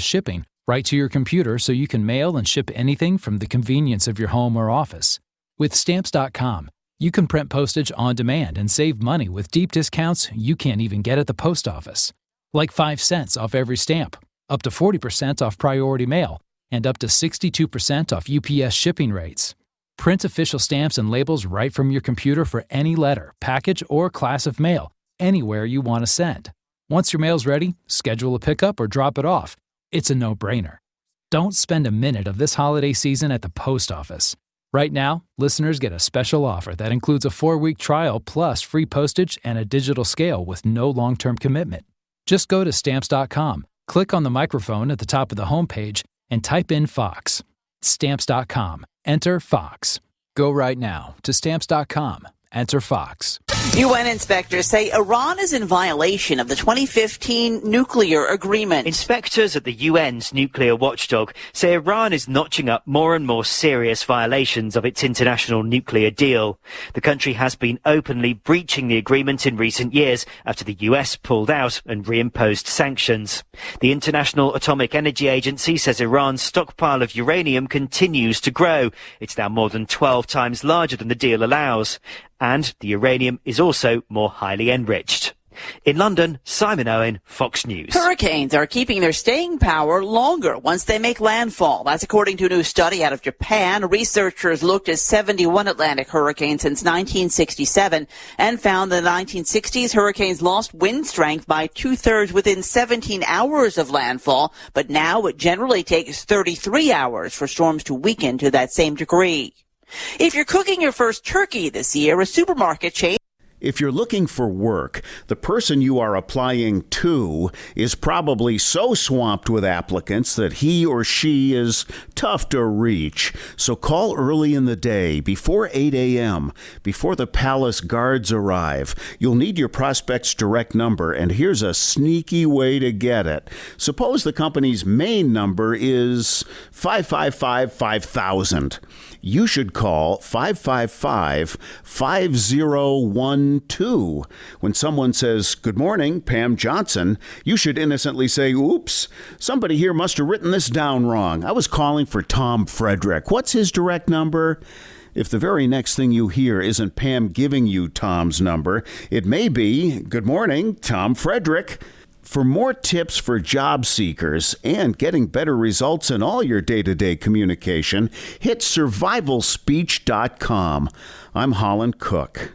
shipping right to your computer so you can mail and ship anything from the convenience of your home or office. With Stamps.com, you can print postage on demand and save money with deep discounts you can't even get at the post office. Like 5 cents off every stamp, up to 40% off priority mail, and up to 62% off UPS shipping rates. Print official stamps and labels right from your computer for any letter, package, or class of mail, anywhere you want to send. Once your mail's ready, schedule a pickup or drop it off. It's a no-brainer. Don't spend a minute of this holiday season at the post office. Right now, listeners get a special offer that includes a 4-week trial plus free postage and a digital scale with no long-term commitment. Just go to Stamps.com, click on the microphone at the top of the homepage, and type in Fox. Stamps.com. Enter Fox. Go right now to Stamps.com. Enter Fox. UN inspectors say Iran is in violation of the 2015 nuclear agreement. Inspectors at the UN's nuclear watchdog say Iran is notching up more and more serious violations of its international nuclear deal. The country has been openly breaching the agreement in recent years after the US pulled out and reimposed sanctions. The International Atomic Energy Agency says Iran's stockpile of uranium continues to grow. It's now more than 12 times larger than the deal allows. And the uranium is also more highly enriched. In London, Simon Owen, Fox News. Hurricanes are keeping their staying power longer once they make landfall. That's according to a new study out of Japan. Researchers looked at 71 Atlantic hurricanes since 1967 and found in the 1960s hurricanes lost wind strength by 2/3 within 17 hours of landfall, but now it generally takes 33 hours for storms to weaken to that same degree. If you're cooking your first turkey this year, a supermarket chain. If you're looking for work, the person you are applying to is probably so swamped with applicants that he or she is tough to reach. So call early in the day, before 8 a.m., before the palace guards arrive. You'll need your prospect's direct number, and here's a sneaky way to get it. Suppose the company's main number is 555-5000. You should call 555-5012. When someone says, "Good morning, Pam Johnson," you should innocently say, "Oops, somebody here must have written this down wrong. I was calling for Tom Frederick. What's his direct number?" If the very next thing you hear isn't Pam giving you Tom's number, it may be, "Good morning, Tom Frederick." For more tips for job seekers and getting better results in all your day-to-day communication, hit survivalspeech.com. I'm Holland Cook.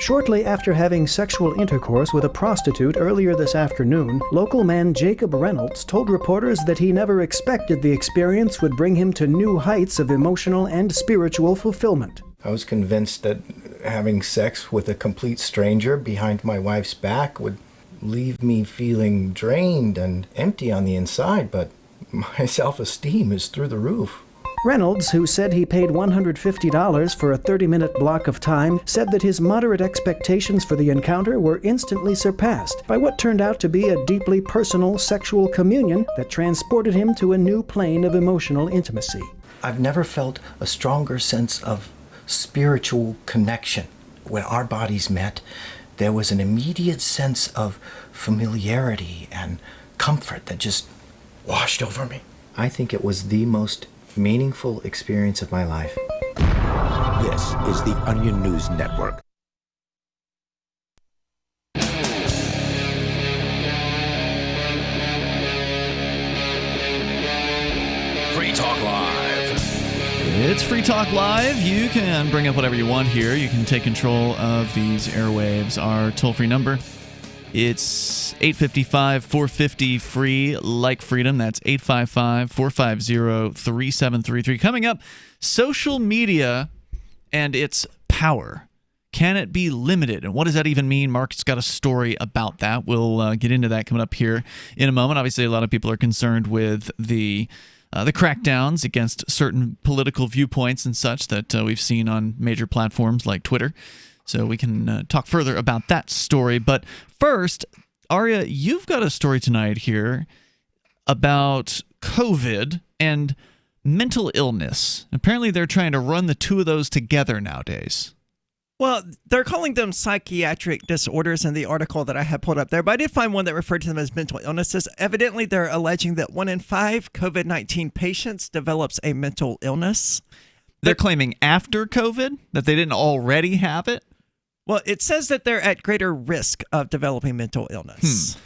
Shortly after having sexual intercourse with a prostitute earlier this afternoon, local man Jacob Reynolds told reporters that he never expected the experience would bring him to new heights of emotional and spiritual fulfillment. I was convinced that having sex with a complete stranger behind my wife's back would leave me feeling drained and empty on the inside, but my self-esteem is through the roof. Reynolds, who said he paid $150 for a 30-minute block of time, said that his moderate expectations for the encounter were instantly surpassed by what turned out to be a deeply personal sexual communion that transported him to a new plane of emotional intimacy. I've never felt a stronger sense of spiritual connection. When our bodies met, there was an immediate sense of familiarity and comfort that just washed over me. I think it was the most meaningful experience of my life. This is the Onion News Network. Free Talk Live. It's Free Talk Live. You can bring up whatever you want here. You can take control of these airwaves. Our toll-free number, it's 855-450-FREE, like freedom. That's 855-450-3733. Coming up, social media and its power. Can it be limited? And what does that even mean? Mark's got a story about that. We'll get into that coming up here in a moment. Obviously, a lot of people are concerned with the crackdowns against certain political viewpoints and such that we've seen on major platforms like Twitter. So we can talk further about that story. But first, Aria, you've got a story tonight here about COVID and mental illness. Apparently, they're trying to run the two of those together nowadays. Well, they're calling them psychiatric disorders in the article that I had pulled up there, but I did find one that referred to them as mental illnesses. Evidently, they're alleging that 1 in 5 COVID-19 patients develops a mental illness. They're claiming after COVID that they didn't already have it? Well, it says that they're at greater risk of developing mental illness.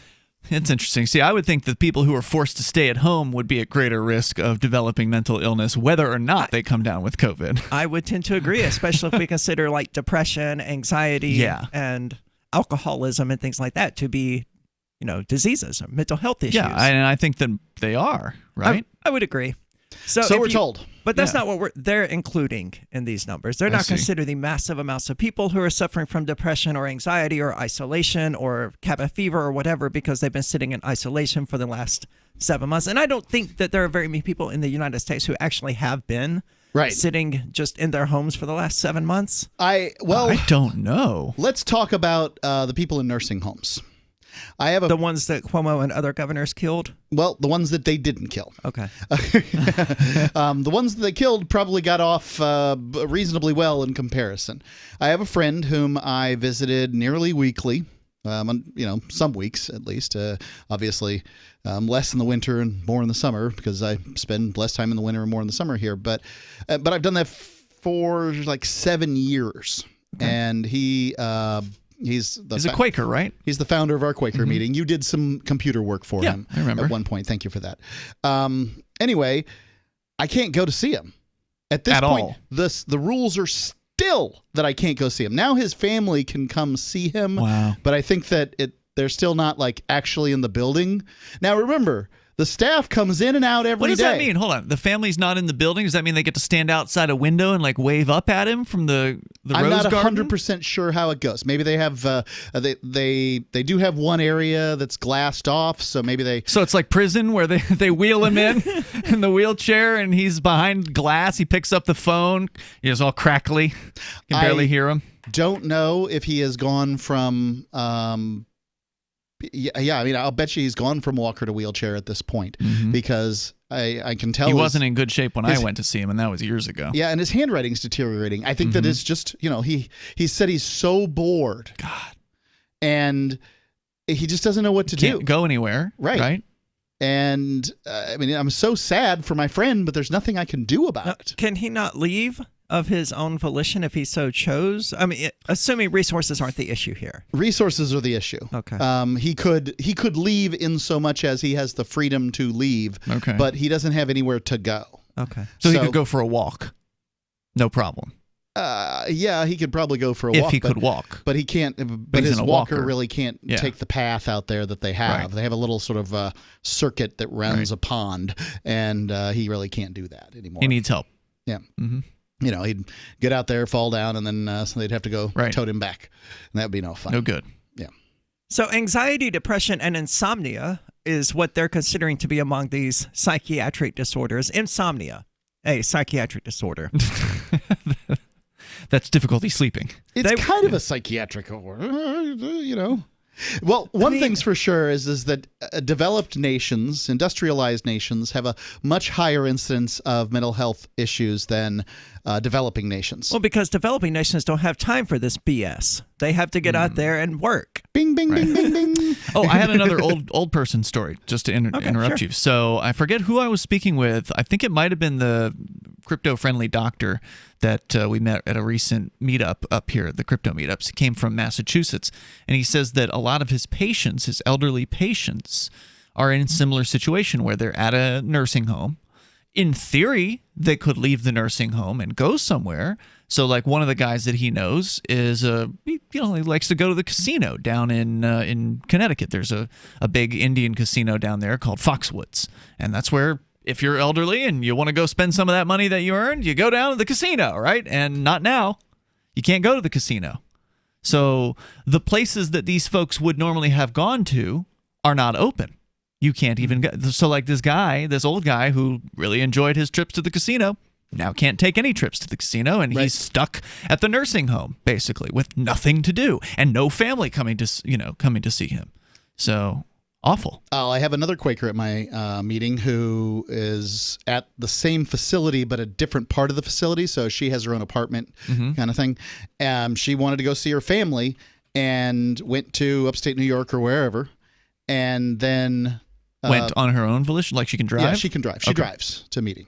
It's interesting. See, I would think that people who are forced to stay at home would be at greater risk of developing mental illness, whether or not they come down with COVID. I would tend to agree, especially if we consider like depression, anxiety, and alcoholism and things like that to be, diseases or mental health issues. Yeah, and I think that they are, right? I would agree. So we're told. But that's not what they're including in these numbers. They're not considering the massive amounts of people who are suffering from depression or anxiety or isolation or cabin fever or whatever because they've been sitting in isolation for the last 7 months. And I don't think that there are very many people in the United States who actually have been sitting just in their homes for the last 7 months. I don't know. Let's talk about the people in nursing homes. The ones that Cuomo and other governors killed? Well, the ones that they didn't kill. Okay. The ones that they killed probably got off reasonably well in comparison. I have a friend whom I visited nearly weekly, some weeks at least. Obviously, less in the winter and more in the summer because I spend less time in the winter and more in the summer here. But I've done that for like 7 years. Okay. And he's a Quaker, right? He's the founder of our Quaker meeting. You did some computer work for him I remember. At one point. Thank you for that. Anyway, I can't go to see him. At this point, the rules are still that I can't go see him. Now his family can come see him, but I think that they're still not like actually in the building. Now remember, the staff comes in and out every day. What does that mean? Hold on. The family's not in the building? Does that mean they get to stand outside a window and like wave up at him from the I'm rose garden? not 100% sure how it goes. Maybe they have they do have one area that's glassed off, so maybe they. So it's like prison where they wheel him in the wheelchair and he's behind glass. He picks up the phone. He's all crackly. You can barely hear him. Don't know if he has gone from. Yeah, I mean, I'll bet you he's gone from walker to wheelchair at this point because I can tell he wasn't in good shape when I went to see him, and that was years ago. Yeah, and his handwriting's deteriorating. I think that it's just, he said he's so bored. God. And he just doesn't know what to do. Can't go anywhere. Right. And I mean, I'm so sad for my friend, but there's nothing I can do about it. Can he not leave of his own volition if he so chose? I mean, assuming resources aren't the issue here. Resources are the issue. Okay. He could leave in so much as he has the freedom to leave, but he doesn't have anywhere to go. Okay. So he could go for a walk. No problem. Yeah, he could probably go for a walk. If he could walk. But he can't, but his walker really can't Yeah. take the path out there that they have. Right. They have a little sort of circuit that rounds a pond, and he really can't do that anymore. He needs help. Yeah. He'd get out there, fall down, and then so they'd have to go tote him back. And that would be no fun. No good. Yeah. So anxiety, depression, and insomnia is what they're considering to be among these psychiatric disorders. Insomnia, a psychiatric disorder. That's difficulty sleeping. It's kind of a psychiatric disorder, Well, one thing's for sure is that developed nations, industrialized nations, have a much higher incidence of mental health issues than developing nations. Well, because developing nations don't have time for this BS. They have to get out there and work. Bing, bing, bing, bing, bing. Oh, I had another old person story, just to interrupt you. So I forget who I was speaking with. I think it might have been the crypto-friendly doctor that we met at a recent meetup up here, the crypto meetups. He came from Massachusetts, and he says that a lot of his patients, his elderly patients, are in a similar situation where they're at a nursing home. In theory, they could leave the nursing home and go somewhere. So, like, one of the guys that he knows is he likes to go to the casino down in Connecticut. There's a big Indian casino down there called Foxwoods, and that's where, if you're elderly and you want to go spend some of that money that you earned, you go down to the casino, right? And not now. You can't go to the casino. So the places that these folks would normally have gone to are not open. You can't even go. So like this old guy who really enjoyed his trips to the casino, now can't take any trips to the casino, and he's stuck at the nursing home, basically, with nothing to do and no family coming to see him. So Awful. I have another Quaker at my meeting who is at the same facility but a different part of the facility. So she has her own apartment kind of thing. She wanted to go see her family and went to upstate New York or wherever, and then went on her own volition, like she can drive? Yeah, she can drive. She drives to meeting.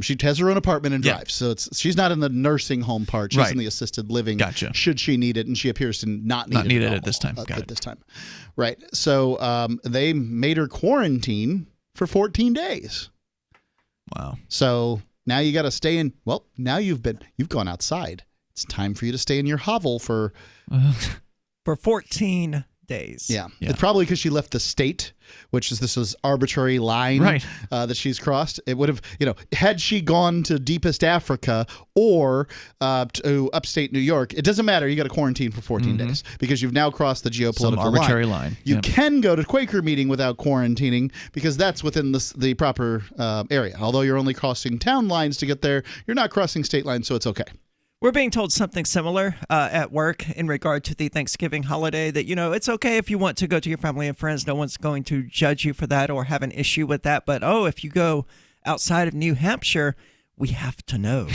She has her own apartment and drives. So she's not in the nursing home part. She's in the assisted living. Gotcha. Should she need it, and she appears to not need it at this time. At this time. Right. So they made her quarantine for 14 days. Wow. So now you got to stay in. Well, now you've gone outside. It's time for you to stay in your hovel for 14 days. Yeah. It's probably because she left the state, which is this arbitrary line that she's crossed. It would have, had she gone to deepest Africa or to upstate New York, it doesn't matter. You got to quarantine for 14 days because you've now crossed the geopolitical arbitrary line. You can go to Quaker meeting without quarantining because that's within the proper area. Although you're only crossing town lines to get there, you're not crossing state lines, so it's okay. We're being told something similar at work in regard to the Thanksgiving holiday, that, it's okay if you want to go to your family and friends. No one's going to judge you for that or have an issue with that. But, if you go outside of New Hampshire, we have to know.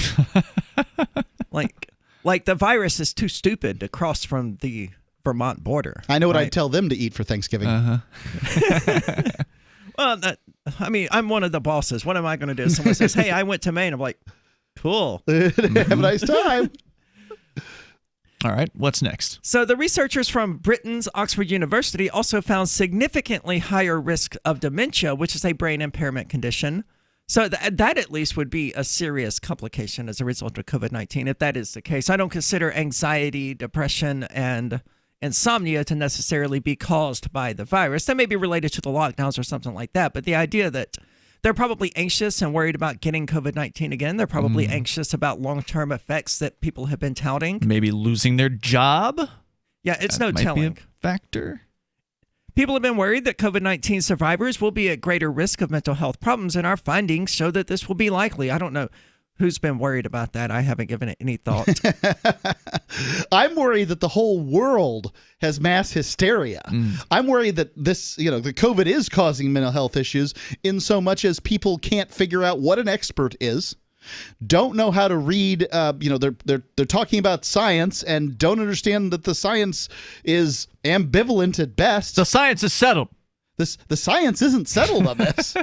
like the virus is too stupid to cross from the Vermont border. I know what I'd tell them to eat for Thanksgiving. Well, I'm one of the bosses. What am I going to do? If someone says, hey, I went to Maine. I'm like, cool. Have a nice time. All right. What's next? So the researchers from Britain's Oxford University also found significantly higher risk of dementia, which is a brain impairment condition. So that at least would be a serious complication as a result of COVID-19, if that is the case. I don't consider anxiety, depression, and insomnia to necessarily be caused by the virus. That may be related to the lockdowns or something like that. But the idea that they're probably anxious and worried about getting COVID-19 again. They're probably anxious about long-term effects that people have been touting. Maybe losing their job? Yeah, it's that no telling. Might be a factor. People have been worried that COVID-19 survivors will be at greater risk of mental health problems, and our findings show that this will be likely. I don't know who's been worried about that. I haven't given it any thought. I'm worried that the whole world has mass hysteria. I'm worried that this, the COVID is causing mental health issues in so much as people can't figure out what an expert is, don't know how to read, they're talking about science and don't understand that the science is ambivalent at best. The science is settled. The science isn't settled on this.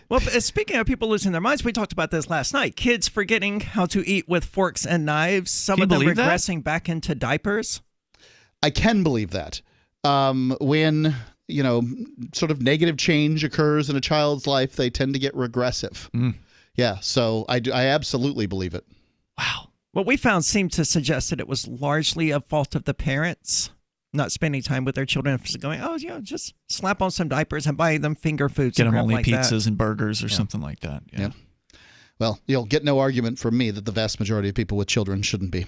Well, speaking of people losing their minds, we talked about this last night. Kids forgetting how to eat with forks and knives. Some of them regressing back into diapers. I can believe that. When, sort of negative change occurs in a child's life, they tend to get regressive. Yeah, so I absolutely believe it. Wow. What we found seemed to suggest that it was largely a fault of the parents not spending time with their children, going, just slap on some diapers and buy them finger foods. Get them only pizzas and burgers or something like that. Yeah. Well, you'll get no argument from me that the vast majority of people with children shouldn't be.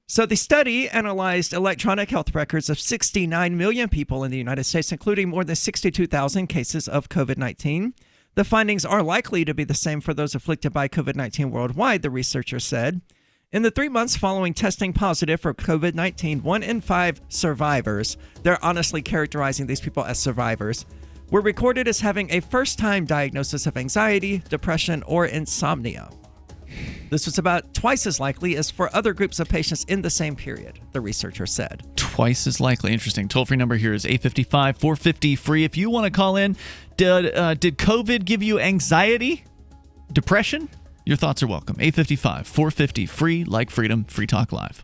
So the study analyzed electronic health records of 69 million people in the United States, including more than 62,000 cases of COVID-19. The findings are likely to be the same for those afflicted by COVID-19 worldwide, the researchers said. In the 3 months following testing positive for COVID-19, 1 in 5 survivors, they're honestly characterizing these people as survivors, were recorded as having a first-time diagnosis of anxiety, depression, or insomnia. This was about twice as likely as for other groups of patients in the same period, the researcher said. Twice as likely. Interesting. Toll-free number here is 855-450-FREE. If you want to call in, did COVID give you anxiety? Depression? Your thoughts are welcome. 855-450-FREE, like freedom, Free Talk Live.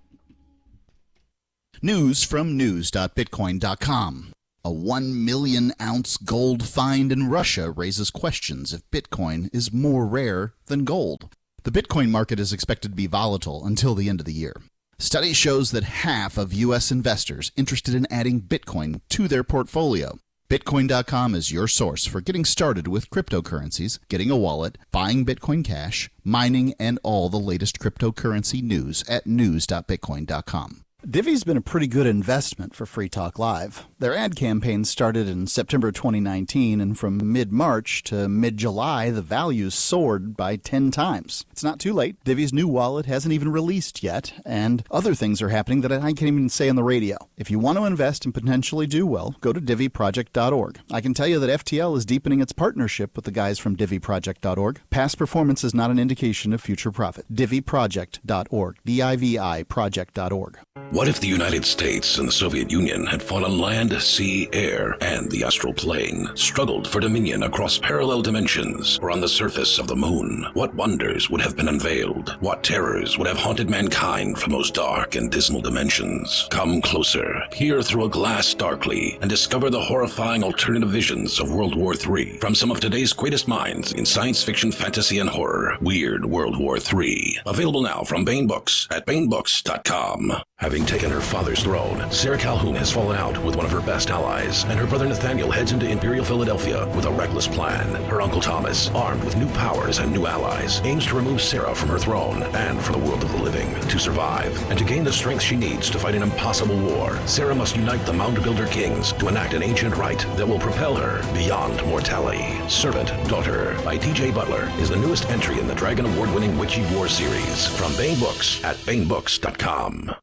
News from news.bitcoin.com. A 1 million ounce gold find in Russia raises questions if Bitcoin is more rare than gold. The Bitcoin market is expected to be volatile until the end of the year. Study shows that half of U.S. investors interested in adding Bitcoin to their portfolio. Bitcoin.com is your source for getting started with cryptocurrencies, getting a wallet, buying Bitcoin Cash, mining, and all the latest cryptocurrency news at news.bitcoin.com. Divi's been a pretty good investment for Free Talk Live. Their ad campaign started in September 2019, and from mid-March to mid-July, the values soared by 10 times. It's not too late. Divi's new wallet hasn't even released yet, and other things are happening that I can't even say on the radio. If you want to invest and potentially do well, go to DiviProject.org. I can tell you that FTL is deepening its partnership with the guys from DiviProject.org. Past performance is not an indication of future profit. DiviProject.org. DIVI Project.org. What if the United States and the Soviet Union had fought on land, sea, air, and the astral plane, struggled for dominion across parallel dimensions, or on the surface of the moon? What wonders would have been unveiled? What terrors would have haunted mankind from those dark and dismal dimensions? Come closer, peer through a glass darkly, and discover the horrifying alternative visions of World War III from some of today's greatest minds in science fiction, fantasy, and horror. Weird World War III. Available now from Baen Books at BaenBooks.com. Having taken her father's throne, Sarah Calhoun has fallen out with one of her best allies, and her brother Nathaniel heads into Imperial Philadelphia with a reckless plan. Her uncle Thomas, armed with new powers and new allies, aims to remove Sarah from her throne and from the world of the living. To survive, and to gain the strength she needs to fight an impossible war, Sarah must unite the Mound Builder Kings to enact an ancient rite that will propel her beyond mortality. Servant Daughter by D.J. Butler is the newest entry in the Dragon Award-winning Witchy War series from Baen Books at BaenBooks.com.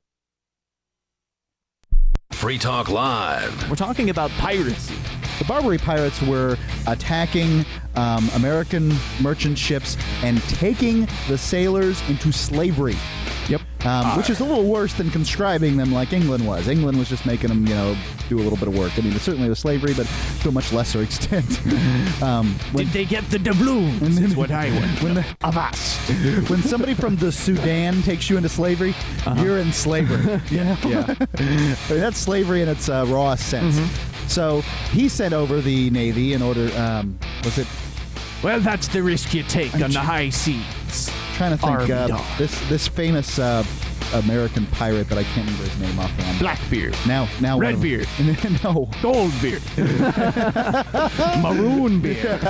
Free Talk Live. We're talking about piracy. The Barbary pirates were attacking American merchant ships and taking the sailors into slavery. Yep. Which is a little worse than conscribing them like England was. England was just making them, do a when it certainly was slavery, but to a much lesser extent. Did they get the doubloons? Is what I want. When somebody from the Sudan takes you into slavery, you're in slavery. Yeah. That's slavery in its rawest sense. Mm-hmm. So he sent over the Navy in order, Well, that's the risk you take on the high seas. Trying to think, this famous American pirate, but I can't remember his name offhand. Blackbeard. Now Redbeard. No. Goldbeard. Maroonbeard.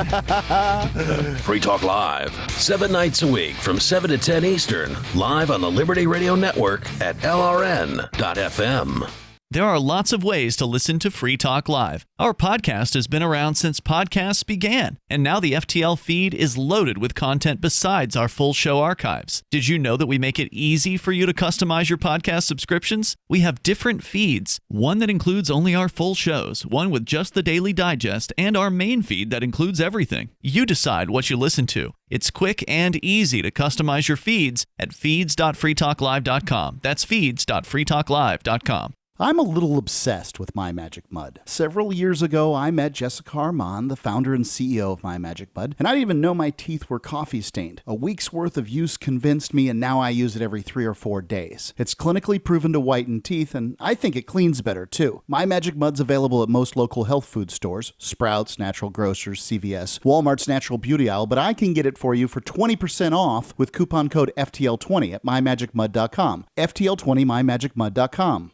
Free Talk Live, 7 nights a week from 7 to 10 Eastern, live on the Liberty Radio Network at LRN.FM. There are lots of ways to listen to Free Talk Live. Our podcast has been around since podcasts began, and now the FTL feed is loaded with content besides our full show archives. Did you know that we make it easy for you to customize your podcast subscriptions? We have different feeds, one that includes only our full shows, one with just the Daily Digest, and our main feed that includes everything. You decide what you listen to. It's quick and easy to customize your feeds at feeds.freetalklive.com. That's feeds.freetalklive.com. I'm a little obsessed with My Magic Mud. Several years ago, I met Jessica Armand, the founder and CEO of My Magic Mud, and I didn't even know my teeth were coffee stained. A week's worth of use convinced me, and now I use it every 3 or 4 days. It's clinically proven to whiten teeth, and I think it cleans better, too. My Magic Mud's available at most local health food stores, Sprouts, Natural Grocers, CVS, Walmart's Natural Beauty Aisle, but I can get it for you for 20% off with coupon code FTL20 at MyMagicMud.com. FTL20, MyMagicMud.com.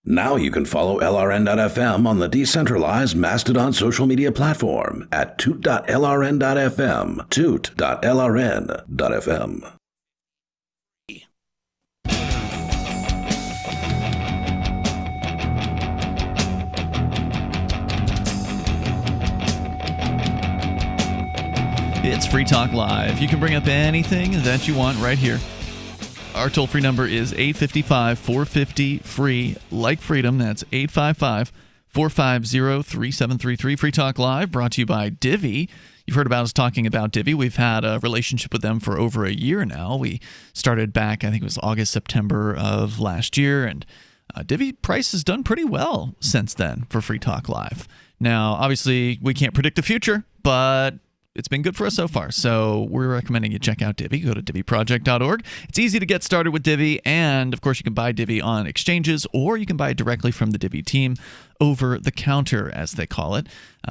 Now you can follow LRN.FM on the decentralized Mastodon social media platform at toot.lrn.fm, toot.lrn.fm. It's Free Talk Live. You can bring up anything that you want right here. Our toll-free number is 855-450-FREE, like freedom. That's 855-450-3733. Free Talk Live, brought to you by Divi. You've heard about us talking about Divi. We've had a relationship with them for over a year now. We started back, I think it was August, September of last year, and Divi price has done pretty well since then for Free Talk Live. Now, obviously, we can't predict the future, but it's been good for us so far, so we're recommending you check out Divi. Go to DiviProject.org. It's easy to get started with Divi, and of course you can buy Divi on exchanges, or you can buy it directly from the Divi team over the counter, as they call it,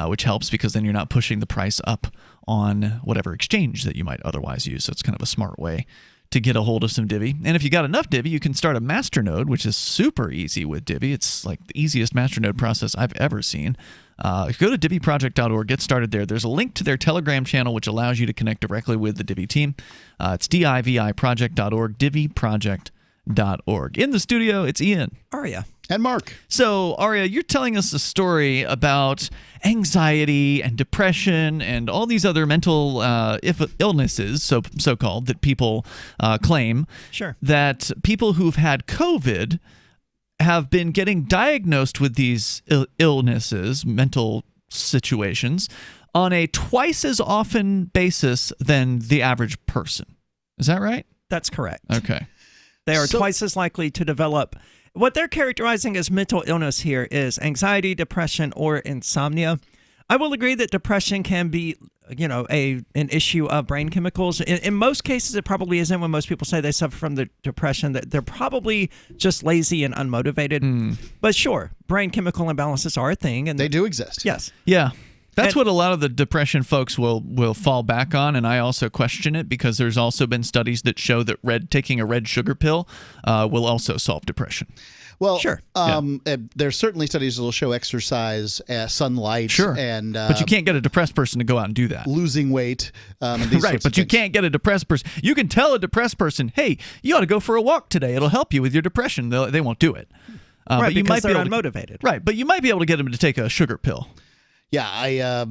which helps because then you're not pushing the price up on whatever exchange that you might otherwise use. So it's kind of a smart way to get a hold of some Divi. And if you got enough Divi, you can start a masternode, which is super easy with Divi. It's like the easiest masternode process I've ever seen. Go to DiviProject.org, get started there. There's a link to their Telegram channel, which allows you to connect directly with the Divi team. It's DiviProject.org, DiviProject.org. In the studio, it's Ian. Aria. And Mark. So, Aria, you're telling us a story about anxiety and depression and all these other mental illnesses, so-called, that people claim. Sure. That people who've had COVID have been getting diagnosed with these illnesses, mental situations, on a twice as often basis than the average person. Is that right? That's correct. Okay. They are twice as likely to develop. What they're characterizing as mental illness here is anxiety, depression, or insomnia. I will agree that depression can be, an issue of brain chemicals. In most cases, it probably isn't. When most people say they suffer from the depression, that they're probably just lazy and unmotivated. But sure, brain chemical imbalances are a thing, and they do exist. Yes. Yeah. That's what a lot of the depression folks will fall back on, and I also question it because there's also been studies that show that taking a red sugar pill will also solve depression. Well, sure. There's certainly studies that will show exercise, sunlight, sure. and but you can't get a depressed person to go out and do that. Losing weight, and these right? sorts But of you things. can't get a depressed person. You can tell a depressed person, "Hey, you ought to go for a walk today. It'll help you with your depression." They won't do it. Right, but you because might they're be unmotivated. Right, but you might be able to get them to take a sugar pill. Yeah,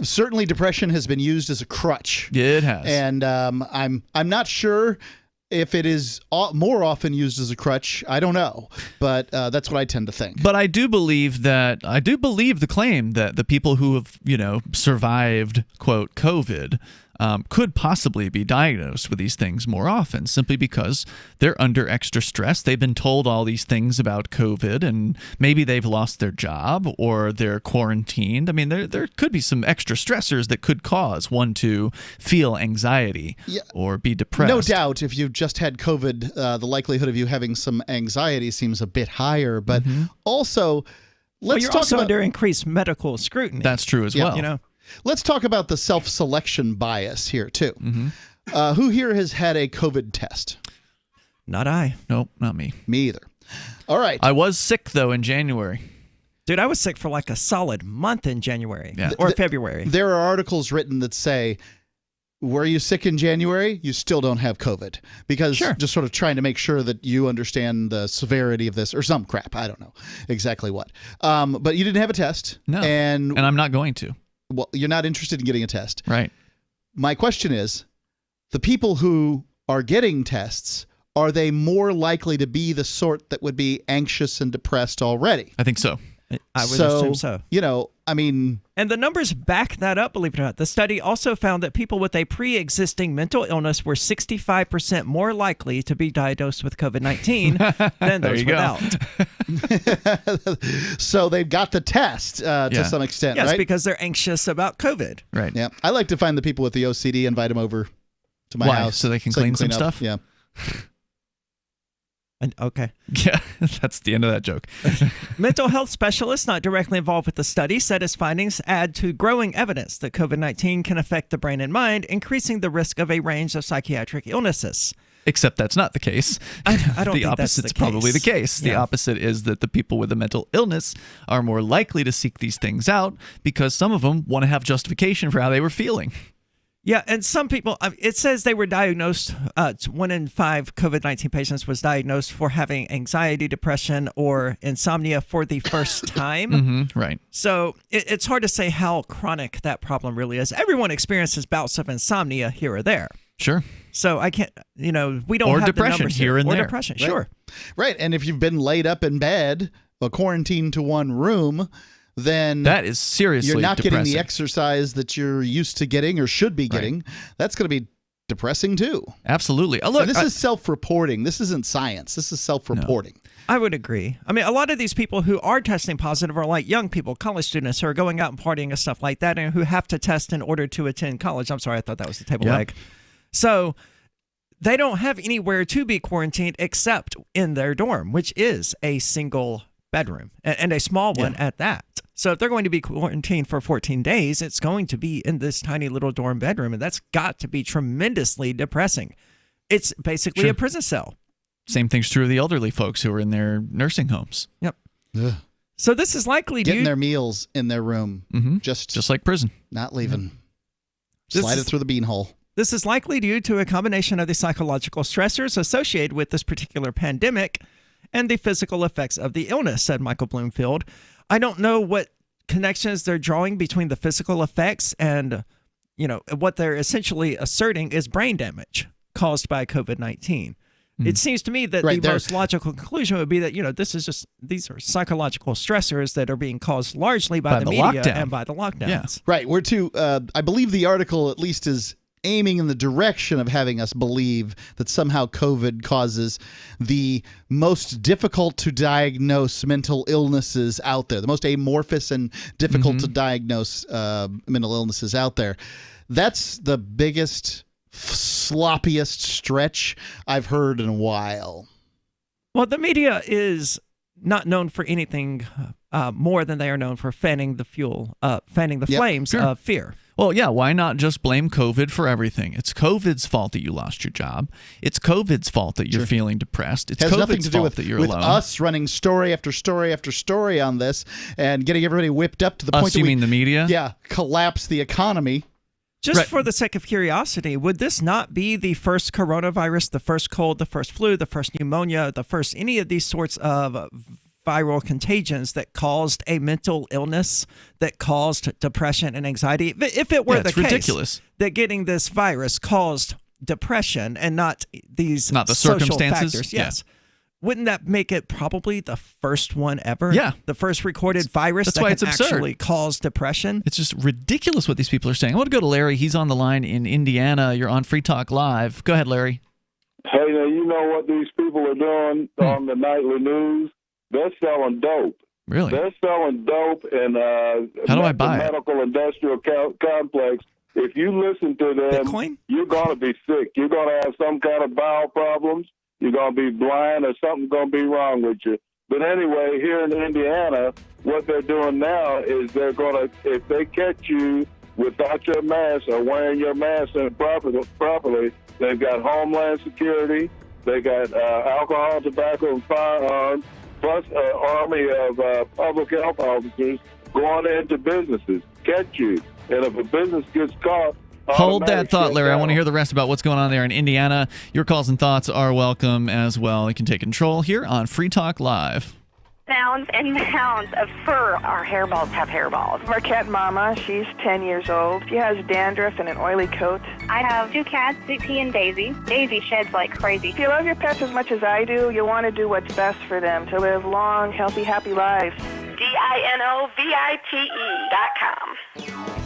certainly depression has been used as a crutch. It has, and I'm not sure if it is more often used as a crutch. I don't know, but that's what I tend to think. But I do believe the claim that the people who have survived quote COVID could possibly be diagnosed with these things more often, simply because they're under extra stress. They've been told all these things about COVID, and maybe they've lost their job or they're quarantined. I mean, there could be some extra stressors that could cause one to feel anxiety or be depressed. No doubt, if you've just had COVID, the likelihood of you having some anxiety seems a bit higher. But also, let's you're talk also about under increased medical scrutiny. That's true as well. Let's talk about the self-selection bias here, too. Who here has had a COVID test? Not I. Nope, not me. Me either. All right. I was sick, though, in January. Dude, I was sick for like a solid month in January or February. There are articles written that say, were you sick in January? You still don't have COVID. Because just sort of trying to make sure that you understand the severity of this or some crap. I don't know exactly what. But you didn't have a test. No. And I'm not going to. Well, you're not interested in getting a test. Right. My question is, the people who are getting tests, are they more likely to be the sort that would be anxious and depressed already? I think so. I would assume so. And the numbers back that up, believe it or not. The study also found that people with a pre-existing mental illness were 65% more likely to be diagnosed with COVID-19 than those without. So they've got the test to some extent, yes, right? because they're anxious about COVID. Right. Yeah. I like to find the people with the OCD, invite them over to my Why? house. So they can clean some up. stuff? Yeah. Okay. Yeah, that's the end of that joke. Mental health specialists not directly involved with the study said its findings add to growing evidence that COVID-19 can affect the brain and mind, increasing the risk of a range of psychiatric illnesses. Except that's not the case. I don't the think that's the opposite's probably the case. Yeah. The opposite is that the people with a mental illness are more likely to seek these things out because some of them want to have justification for how they were feeling. Yeah, and some people, it says they were diagnosed, 1 in 5 COVID-19 patients was diagnosed for having anxiety, depression, or insomnia for the first time. Right. So it's hard to say how chronic that problem really is. Everyone experiences bouts of insomnia here or there. Sure. So I can't, we don't or have depression the numbers here and or there. depression, Right. sure. Right. And if you've been laid up in bed, quarantined to one room, then that is seriously you're not depressing. getting the exercise that you're used to getting or should be getting. Right. That's going to be depressing too. Absolutely. Look, and this is self-reporting. This isn't science. This is self-reporting. No. I would agree. I mean, a lot of these people who are testing positive are like young people, college students who are going out and partying and stuff like that, and who have to test in order to attend college. I'm sorry, I thought that was the table leg. So they don't have anywhere to be quarantined except in their dorm, which is a single bedroom and a small one at that. So if they're going to be quarantined for 14 days, it's going to be in this tiny little dorm bedroom, and that's got to be tremendously depressing. It's basically a prison cell. Same thing's true of the elderly folks who are in their nursing homes. Yep. Ugh. So this is likely getting their meals in their room, just like prison, not leaving. Slide it through the beanhole. This is likely due to a combination of the psychological stressors associated with this particular pandemic and the physical effects of the illness, said Michael Bloomfield. I don't know what connections they're drawing between the physical effects and, what they're essentially asserting is brain damage caused by COVID-19. It seems to me that the most logical conclusion would be that, these are psychological stressors that are being caused largely by the media lockdown. And by the lockdowns. Yeah. Right. We're I believe the article at least is aiming in the direction of having us believe that somehow COVID causes the most difficult to diagnose mental illnesses out there, the most amorphous and difficult to diagnose mental illnesses out there. That's the biggest, sloppiest stretch I've heard in a while. Well, the media is not known for anything more than they are known for fanning the flames of fear. Well, yeah, why not just blame COVID for everything? It's COVID's fault that you lost your job. It's COVID's fault that you're feeling depressed. It's has COVID's nothing to do fault that you're with alone. us running story after story after story on this and getting everybody whipped up to the point that you mean the media? Yeah, collapse the economy. Just for the sake of curiosity, would this not be the first coronavirus, the first cold, the first flu, the first pneumonia, the first any of these sorts of viral contagions that caused a mental illness, that caused depression and anxiety? If it were the case ridiculous that getting this virus caused depression and not the social circumstances factors, yes. Wouldn't that make it probably the first one ever? Yeah. The first recorded virus That's that why can it's absurd. actually cause depression? It's just ridiculous what these people are saying. I want to go to Larry. He's on the line in Indiana. You're on Free Talk Live. Go ahead, Larry. Hey, now, you know what these people are doing on the nightly news? They're selling dope. Really? They're selling dope in How do I buy it? medical industrial complex. If you listen to them, Bitcoin? You're going to be sick. You're going to have some kind of bowel problems. You're going to be blind or something's going to be wrong with you. But anyway, here in Indiana, what they're doing now is they're going to, if they catch you without your mask or wearing your mask properly, they've got Homeland Security, they got alcohol, tobacco, and firearms, plus an army of public health officers going into businesses, catch you. And if a business gets caught, hold that thought, Larry. I want to hear the rest about what's going on there in Indiana. Your calls and thoughts are welcome as well. You can take control here on Free Talk Live. Mounds and mounds of fur. Our hairballs have hairballs. Marquette Mama, she's 10 years old. She has dandruff and an oily coat. I have 2 cats, Zippy and Daisy. Daisy sheds like crazy. If you love your pets as much as I do, you'll want to do what's best for them to live long, healthy, happy lives. DINOVITE.com.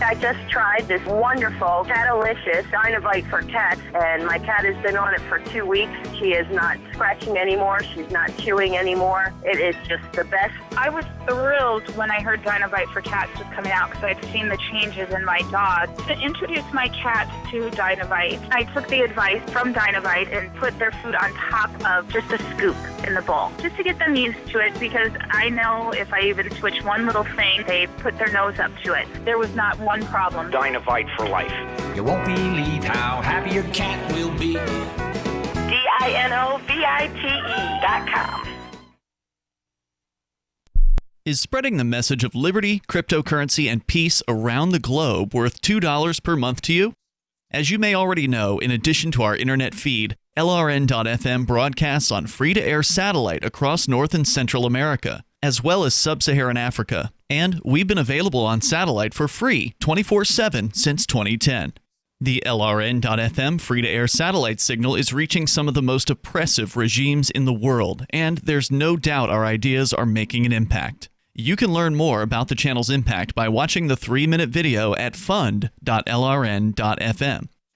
I just tried this wonderful Catalicious Dynovite for cats, and my cat has been on it for 2 weeks. She is not scratching anymore. She's not chewing anymore. It is just the best. I was thrilled when I heard Dynovite for cats was coming out because I'd seen the changes in my dog. To introduce my cat to Dynovite, I took the advice from Dynovite and put their food on top of just a scoop in the bowl, just to get them used to it, because I know if I even switch one little thing, they put their nose up to it. There was not one problem. Dynovite for life. You won't believe how happy your cat will be. DINOVITE.com. Is spreading the message of liberty, cryptocurrency, and peace around the globe worth $2 per month to you? As you may already know, in addition to our internet feed, LRN.FM broadcasts on free-to-air satellite across North and Central America, as well as Sub-Saharan Africa. And we've been available on satellite for free 24/7 since 2010. The LRN.FM free-to-air satellite signal is reaching some of the most oppressive regimes in the world, and there's no doubt our ideas are making an impact. You can learn more about the channel's impact by watching the 3-minute video at fund.lrn.fm.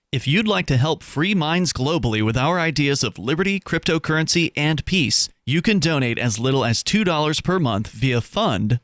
If you'd like to help free minds globally with our ideas of liberty, cryptocurrency, and peace, you can donate as little as $2 per month via fund.lrn.fm.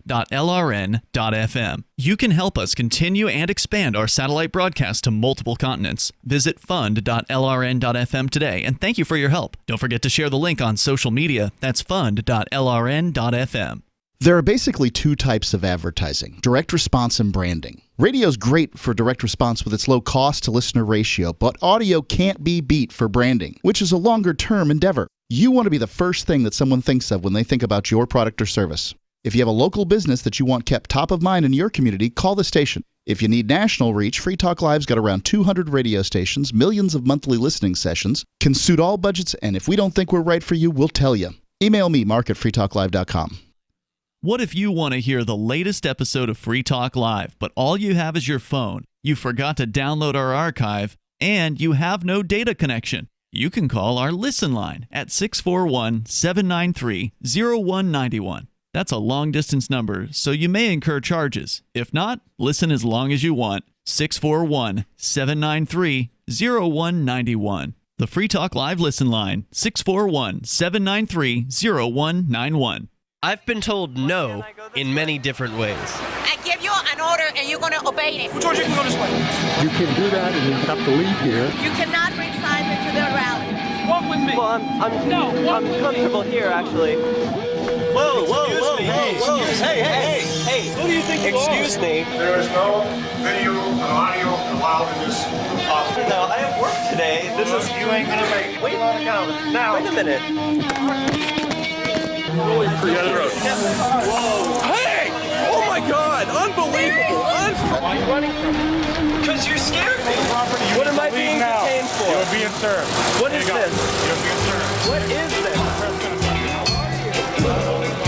You can help us continue and expand our satellite broadcast to multiple continents. Visit fund.lrn.fm today, and thank you for your help. Don't forget to share the link on social media. That's fund.lrn.fm. There are basically 2 types of advertising: direct response and branding. Radio's great for direct response with its low cost to listener ratio, but audio can't be beat for branding, which is a longer-term endeavor. You want to be the first thing that someone thinks of when they think about your product or service. If you have a local business that you want kept top of mind in your community, call the station. If you need national reach, Free Talk Live's got around 200 radio stations, millions of monthly listening sessions, can suit all budgets, and if we don't think we're right for you, we'll tell you. Email me, mark@freetalklive.com. What if you want to hear the latest episode of Free Talk Live, but all you have is your phone, you forgot to download our archive, and you have no data connection? You can call our Listen line at 641-793-0191. That's a long-distance number, so you may incur charges. If not, listen as long as you want. 641-793-0191. The Free Talk Live Listen line, 641-793-0191. I've been told no in many different ways. I give you an order and you're going to obey it. George, you can go this way. You can do that and you have to leave here. You cannot bring signs into the rally. Walk with me. Well, I'm comfortable here, actually. Whoa, hey, who do you think you are? Excuse me. There is no video and audio allowed in this office. No, I have work today. You ain't gonna make it. Wait a minute. Hey! Oh my God! Unbelievable! Why are you running from me? Because you're scared me. What am I being detained for? You're being served. What is this? You're being served. What is this?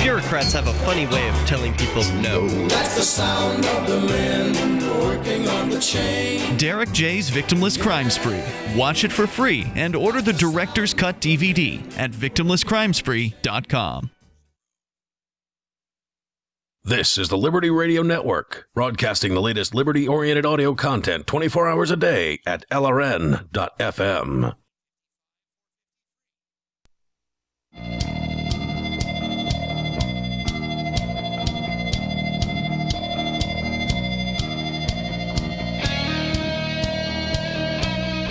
Bureaucrats have a funny way of telling people no. That's the sound of the men working on the chain. Derek J's Victimless Crime Spree. Watch it for free and order the Director's Cut DVD at victimlesscrimespree.com. This is the Liberty Radio Network, broadcasting the latest liberty-oriented audio content 24 hours a day at LRN.FM.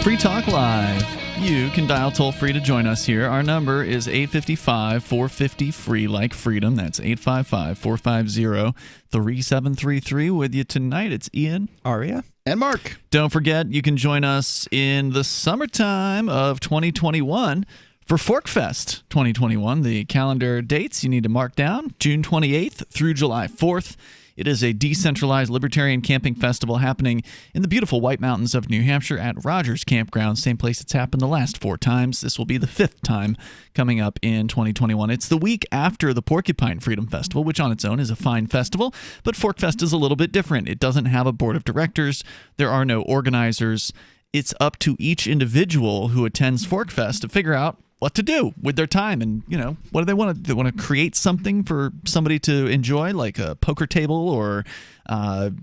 Free Talk Live. You can dial toll-free to join us here. Our number is 855-450-FREE, like freedom. That's 855-450-3733. With you tonight, it's Ian, Aria, and Mark. Don't forget, you can join us in the summertime of 2021 for ForkFest 2021. The calendar dates you need to mark down, June 28th through July 4th. It is a decentralized libertarian camping festival happening in the beautiful White Mountains of New Hampshire at Rogers Campground, same place it's happened the last 4 times. This will be the 5th time coming up in 2021. It's the week after the Porcupine Freedom Festival, which on its own is a fine festival, but ForkFest is a little bit different. It doesn't have a board of directors. There are no organizers. It's up to each individual who attends ForkFest to figure out what to do with their time, and what do they want to do? They want to create something for somebody to enjoy, like a poker table, or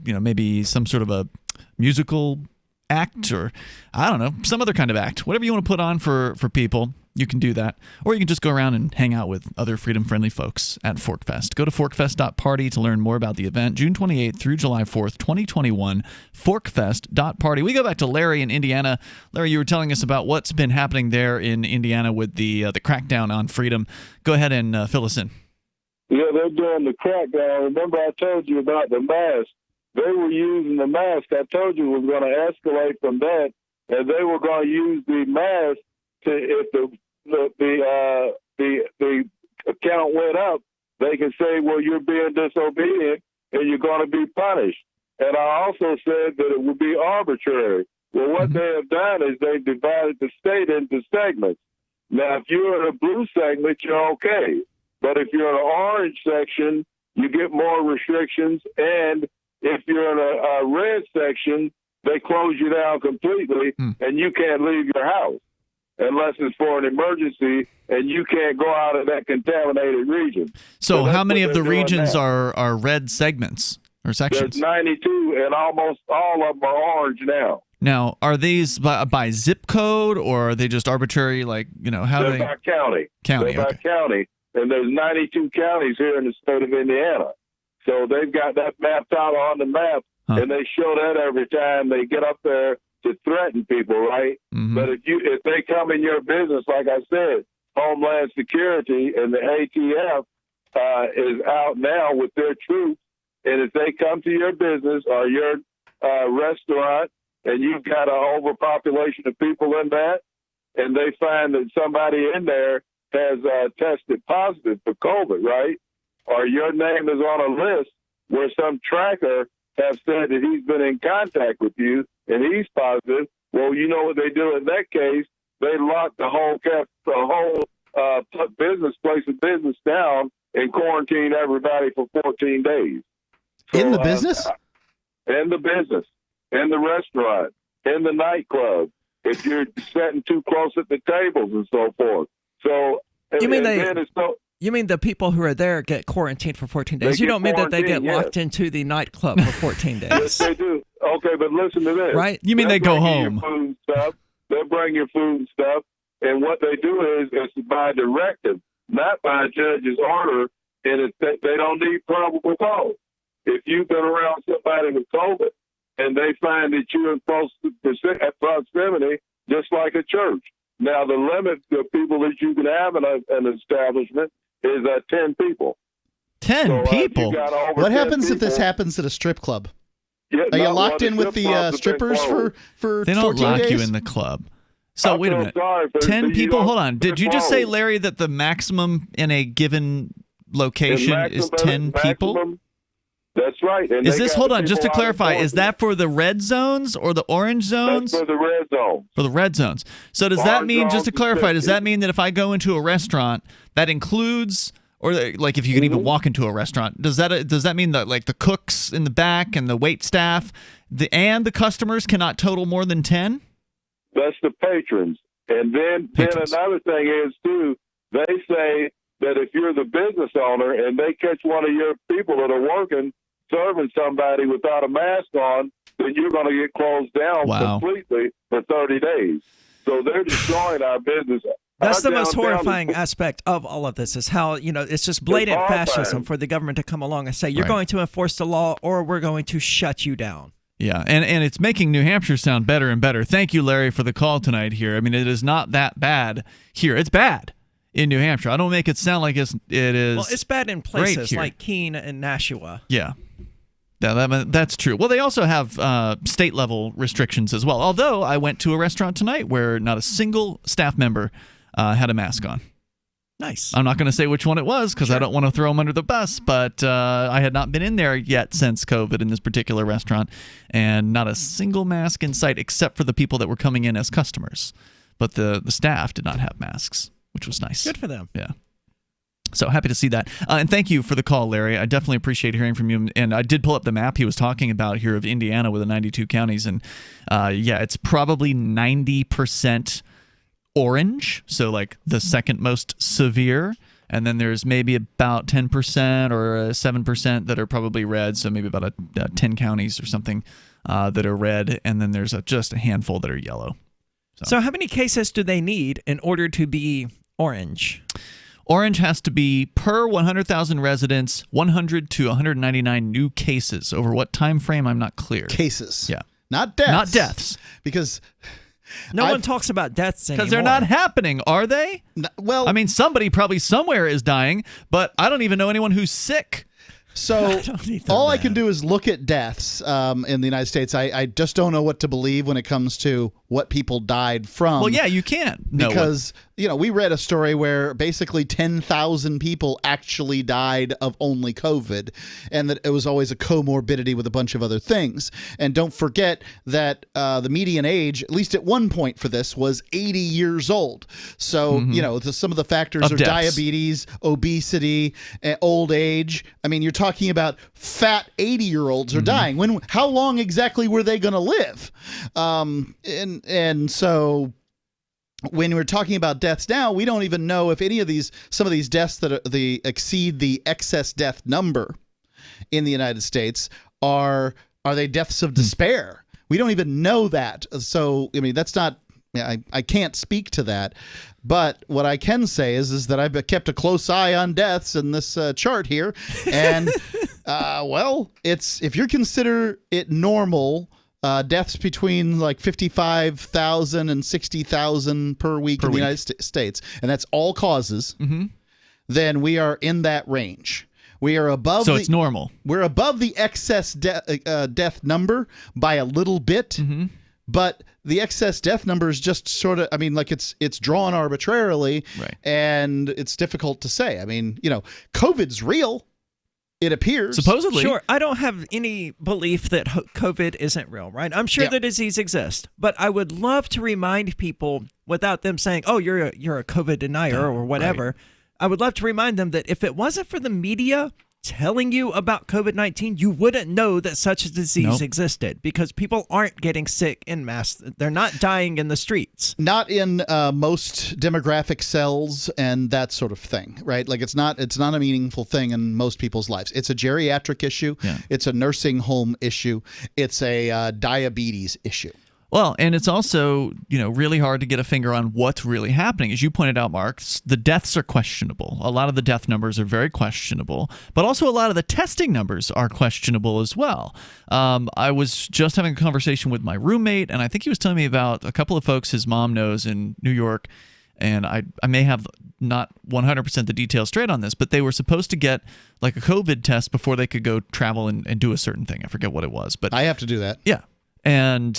maybe some sort of a musical act, or I don't know, some other kind of act. Whatever you want to put on for people, you can do that. Or you can just go around and hang out with other freedom-friendly folks at ForkFest. Go to forkfest.party to learn more about the event, June 28th through July 4th, 2021, forkfest.party. We go back to Larry in Indiana. Larry, you were telling us about what's been happening there in Indiana with the crackdown on freedom. Go ahead and fill us in. Yeah, they're doing the crackdown. Remember I told you about the mask. They were using the mask. I told you it was going to escalate from that, and they were going to use the mask to, if the account went up, they can say, well, you're being disobedient and you're going to be punished. And I also said that it would be arbitrary. Well, what they have done is they've divided the state into segments. Now, if you're in a blue segment, you're okay. But if you're in an orange section, you get more restrictions. And if you're in a red section, they close you down completely and you can't leave your house unless it's for an emergency, and you can't go out of that contaminated region. So how many of the regions are red segments or sections? There's 92, and almost all of them are orange now. Now, are these by zip code, or are they just arbitrary, how They're by county. County, They're by county, and there's 92 counties here in the state of Indiana. So they've got that mapped out on the map, and they show that every time they get up there to threaten people, right? Mm-hmm. But if they come in your business, like I said, Homeland Security and the ATF is out now with their troops, and if they come to your business or your restaurant and you've got an overpopulation of people in that, and they find that somebody in there has tested positive for COVID, right? Or your name is on a list where some tracker have said that he's been in contact with you and he's positive, well, you know what they do in that case? They lock the whole place of business down and quarantine everybody for 14 days. In the business? In the business, in the restaurant, in the nightclub, if you're sitting too close at the tables and so forth. So, You mean then it's so, You mean the people who are there get quarantined for 14 days? You don't mean that they get locked into the nightclub for 14 days? Yes, they do. Okay, but listen to this. Right? You mean they go home? Your food and stuff. They'll bring your food and stuff, and what they do is it's by directive, not by a judge's order, and they don't need probable cause. If you've been around somebody with COVID and they find that you're in close proximity, just like a church. Now, the limit of people that you can have in an establishment is 10 people. 10 people? What happens if this happens at a strip club? Yeah, Are you locked in with the strippers for 14 days? They don't lock you in the club. So wait a minute. 10 people? Hold on. Did you just say, Larry, that the maximum in a given location is 10 people? That's right. And is this, hold on, just to clarify, is that for the red zones or the orange zones? That's for the red zones. For the red zones. So does that mean, just to clarify, does that mean that if I go into a restaurant, that includes, or like if you can even walk into a restaurant, does that mean that like the cooks in the back and the wait staff and the customers cannot total more than 10? That's the patrons. And then another thing is, too, they say that if you're the business owner and they catch one of your people that are working, serving somebody without a mask on, then you're going to get closed down completely for 30 days. So they're destroying our business. That's the most horrifying aspect of all of this is how, it's just blatant fascism for the government to come along and say, you're going to enforce the law or we're going to shut you down. Yeah, and it's making New Hampshire sound better and better. Thank you, Larry, for the call tonight here. I mean, it is not that bad here. It's bad in New Hampshire. I don't make it sound like it is. Well, it's bad in places like Keene and Nashua. Yeah. Yeah, that's true. Well, they also have state-level restrictions as well. Although I went to a restaurant tonight where not a single staff member had a mask on. Nice. I'm not going to say which one it was because I don't want to throw them under the bus, but I had not been in there yet since COVID in this particular restaurant, and not a single mask in sight except for the people that were coming in as customers. But the staff did not have masks, which was nice. Good for them. Yeah. So happy to see that. And thank you for the call, Larry. I definitely appreciate hearing from you. And I did pull up the map he was talking about here of Indiana with the 92 counties. And it's probably 90% orange, so like the second most severe. And then there's maybe about 10% or 7% that are probably red, so maybe about 10 counties or something that are red. And then there's just a handful that are yellow. So how many cases do they need in order to be orange? Orange has to be per 100,000 residents, 100 to 199 new cases. Over what time frame, I'm not clear. Cases. Yeah. Not deaths. Not deaths. Because no one talks about deaths anymore. Because they're not happening, are they? Well, I mean, somebody probably somewhere is dying, but I don't even know anyone who's sick. So all I can do is look at deaths in the United States. I just don't know what to believe when it comes to what people died from. Well, yeah, you can't. Because, we read a story where basically 10,000 people actually died of only COVID, and that it was always a comorbidity with a bunch of other things. And don't forget that the median age, at least at one point for this, was 80 years old. So, some of the factors are diabetes, obesity, old age. I mean, you're talking about fat 80-year-olds are dying. How long exactly were they going to live? And so when we're talking about deaths now, we don't even know if some of these deaths that exceed the excess death number in the United States are they deaths of despair? We don't even know that. So, I mean, that's not. I can't speak to that. But what I can say is that I've kept a close eye on deaths in this chart here, and if you consider it normal. Deaths between like 55,000 and 60,000 per week in the United States, and that's all causes, then we are in that range. We are above. So it's normal. We're above the excess death number by a little bit, but the excess death number is just sort of, it's drawn arbitrarily, right? And it's difficult to say. I mean, COVID's real. It appears. Supposedly. Sure, I don't have any belief that COVID isn't real, right? I'm sure the disease exists, but I would love to remind people without them saying, "Oh, you're a COVID denier" or whatever. Right. I would love to remind them that if it wasn't for the media telling you about COVID-19, you wouldn't know that such a disease existed, because people aren't getting sick in mass. They're not dying in the streets. Not in most demographic cells and that sort of thing, right? Like it's not a meaningful thing in most people's lives. It's a geriatric issue. Yeah. It's a nursing home issue. It's a diabetes issue. Well, and it's also, really hard to get a finger on what's really happening. As you pointed out, Mark, the deaths are questionable. A lot of the death numbers are very questionable, but also a lot of the testing numbers are questionable as well. I was just having a conversation with my roommate, and I think he was telling me about a couple of folks his mom knows in New York, and I may have not 100% the details straight on this, but they were supposed to get like a COVID test before they could go travel and do a certain thing. I forget what it was, but I have to do that. Yeah. And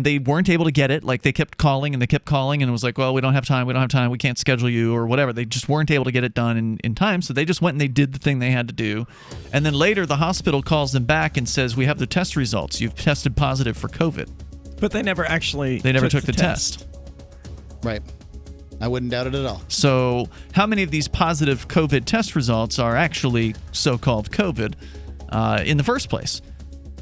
they weren't able to get it. Like, they kept calling and it was like, well, we don't have time, we can't schedule you or whatever. They just weren't able to get it done in time, so they just went and they did the thing they had to do. And then later the hospital calls them back and says, we have the test results, you've tested positive for COVID. But they never actually took the test. Right. I wouldn't doubt it at all. So how many of these positive COVID test results are actually so-called COVID in the first place?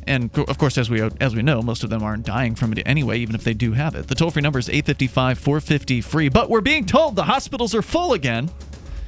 And, of course, as we know, most of them aren't dying from it anyway, even if they do have it. The toll-free number is 855-450-FREE. But we're being told the hospitals are full again.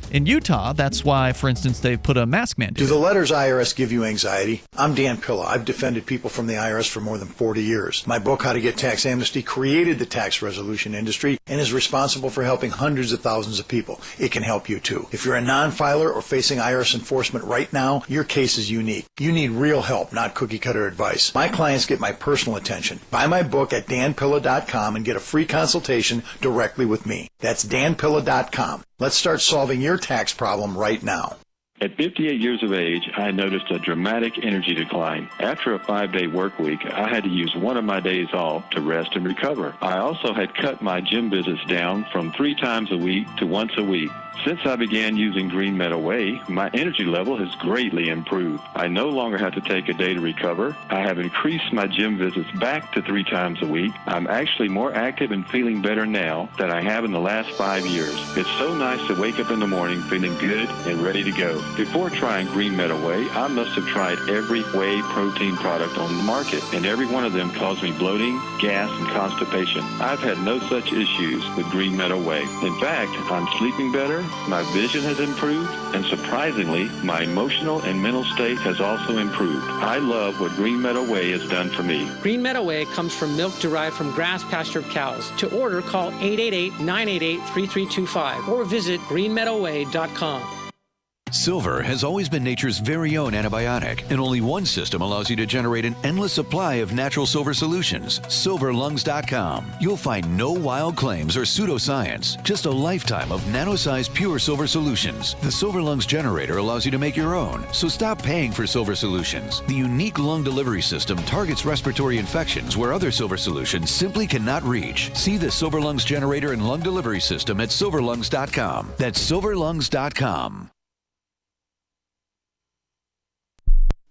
In Utah, that's why, for instance, they've put a mask mandate. Do the letters IRS give you anxiety? I'm Dan Pilla. I've defended people from the IRS for more than 40 years. My book, How to Get Tax Amnesty, created the tax resolution industry and is responsible for helping hundreds of thousands of people. It can help you, too. If you're a non-filer or facing IRS enforcement right now, your case is unique. You need real help, not cookie-cutter advice. My clients get my personal attention. Buy my book at danpilla.com and get a free consultation directly with me. That's danpilla.com. Let's start solving your tax problem right now. At 58 years of age, I noticed a dramatic energy decline. After a 5-day work week, I had to use one of my days off to rest and recover. I also had cut my gym visits down from 3 times a week to once a week. Since I began using Green Meadow Whey, my energy level has greatly improved. I no longer have to take a day to recover. I have increased my gym visits back to 3 times a week. I'm actually more active and feeling better now than I have in the last 5 years. It's so nice to wake up in the morning feeling good and ready to go. Before trying Green Meadow Whey, I must have tried every whey protein product on the market, and every one of them caused me bloating, gas, and constipation. I've had no such issues with Green Meadow Whey. In fact, I'm sleeping better, my vision has improved, and surprisingly, my emotional and mental state has also improved. I love what Green Meadow Whey has done for me. Green Meadow Whey comes from milk derived from grass-pastured cows. To order, call 888-988-3325 or visit greenmeadowwhey.com. Silver has always been nature's very own antibiotic, and only one system allows you to generate an endless supply of natural silver solutions. SilverLungs.com. You'll find no wild claims or pseudoscience, just a lifetime of nano-sized pure silver solutions. The Silver Lungs generator allows you to make your own, so stop paying for silver solutions. The unique lung delivery system targets respiratory infections where other silver solutions simply cannot reach. See the Silver Lungs generator and lung delivery system at SilverLungs.com. That's SilverLungs.com.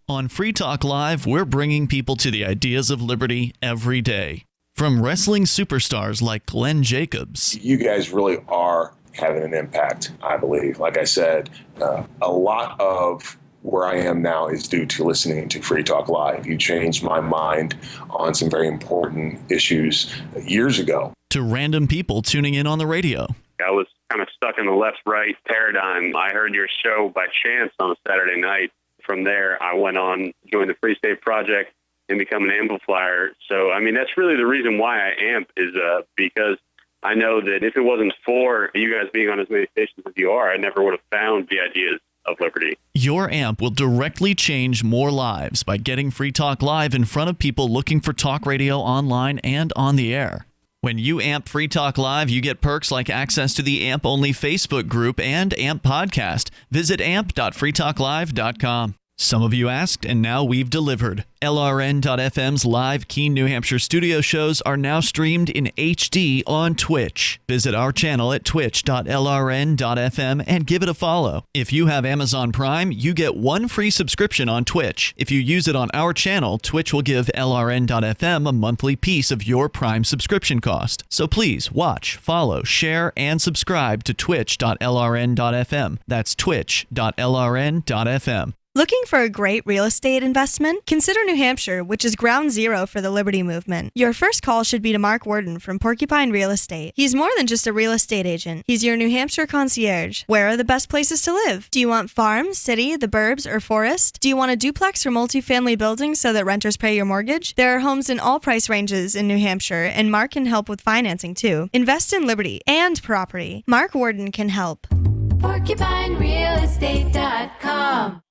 On Free Talk Live, we're bringing people to the ideas of liberty every day. From wrestling superstars like Glenn Jacobs. You guys really are having an impact, I believe. Like I said, a lot of where I am now is due to listening to Free Talk Live. You changed my mind on some very important issues years ago. To random people tuning in on the radio. I was kind of stuck in the left-right paradigm. I heard your show by chance on a Saturday night. From there, I went on, joined the Free State Project, and become an amplifier. So, I mean, that's really the reason why I amp is because I know that if it wasn't for you guys being on as many stations as you are, I never would have found the ideas of liberty. Your amp will directly change more lives by getting Free Talk Live in front of people looking for talk radio online and on the air. When you amp Free Talk Live, you get perks like access to the AMP-only Facebook group and AMP podcast. Visit amp.freetalklive.com. Some of you asked, and now we've delivered. LRN.FM's live Keene, New Hampshire studio shows are now streamed in HD on Twitch. Visit our channel at twitch.lrn.fm and give it a follow. If you have Amazon Prime, you get 1 free subscription on Twitch. If you use it on our channel, Twitch will give LRN.FM a monthly piece of your Prime subscription cost. So please watch, follow, share, and subscribe to twitch.lrn.fm. That's twitch.lrn.fm. Looking for a great real estate investment? Consider New Hampshire, which is ground zero for the Liberty Movement. Your first call should be to Mark Worden from Porcupine Real Estate. He's more than just a real estate agent. He's your New Hampshire concierge. Where are the best places to live? Do you want farm, city, the burbs, or forest? Do you want a duplex or multifamily building so that renters pay your mortgage? There are homes in all price ranges in New Hampshire, and Mark can help with financing too. Invest in Liberty and property. Mark Worden can help. PorcupineRealEstate.com.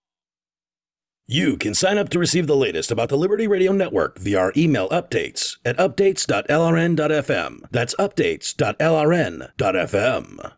You can sign up to receive the latest about the Liberty Radio Network via our email updates at updates.lrn.fm. That's updates.lrn.fm.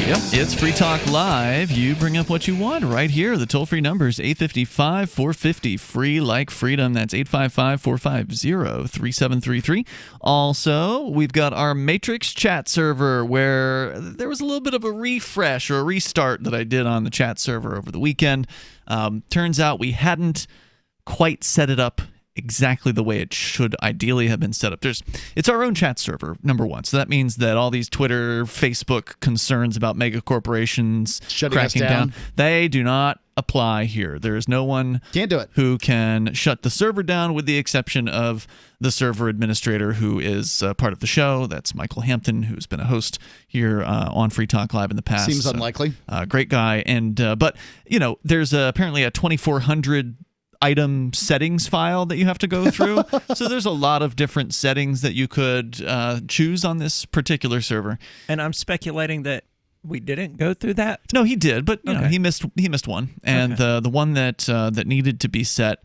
Yep, it's Free Talk Live. You bring up what you want right here. The toll-free number is 855-450-FREE like freedom. That's 855-450-3733. Also, we've got our Matrix chat server where there was a little bit of a refresh or a restart that I did on the chat server over the weekend. Turns out we hadn't quite set it up exactly the way it should ideally have been set up. It's our own chat server, number one. So that means that all these Twitter, Facebook concerns about mega corporations cracking down, they do not apply here. There is no one who can shut the server down with the exception of the server administrator who is part of the show. That's Michael Hampton, who's been a host here on Free Talk Live in the past. Seems unlikely. Great guy. And but, there's apparently a 2,400 item settings file that you have to go through. So there's a lot of different settings that you could choose on this particular server. And I'm speculating that we didn't go through that. No, he did, but you know, he missed one, and the one that that needed to be set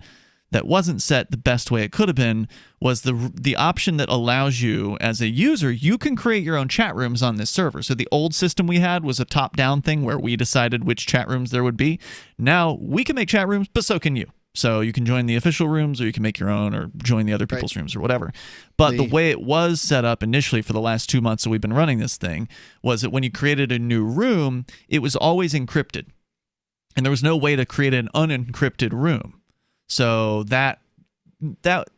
that wasn't set the best way it could have been was the option that allows you as a user, you can create your own chat rooms on this server. So the old system we had was a top-down thing where we decided which chat rooms there would be. Now we can make chat rooms, but so can you. So you can join the official rooms, or you can make your own, or join the other people's rooms, or whatever. But the way it was set up initially for the last 2 months that we've been running this thing was that when you created a new room, it was always encrypted. And there was no way to create an unencrypted room. So that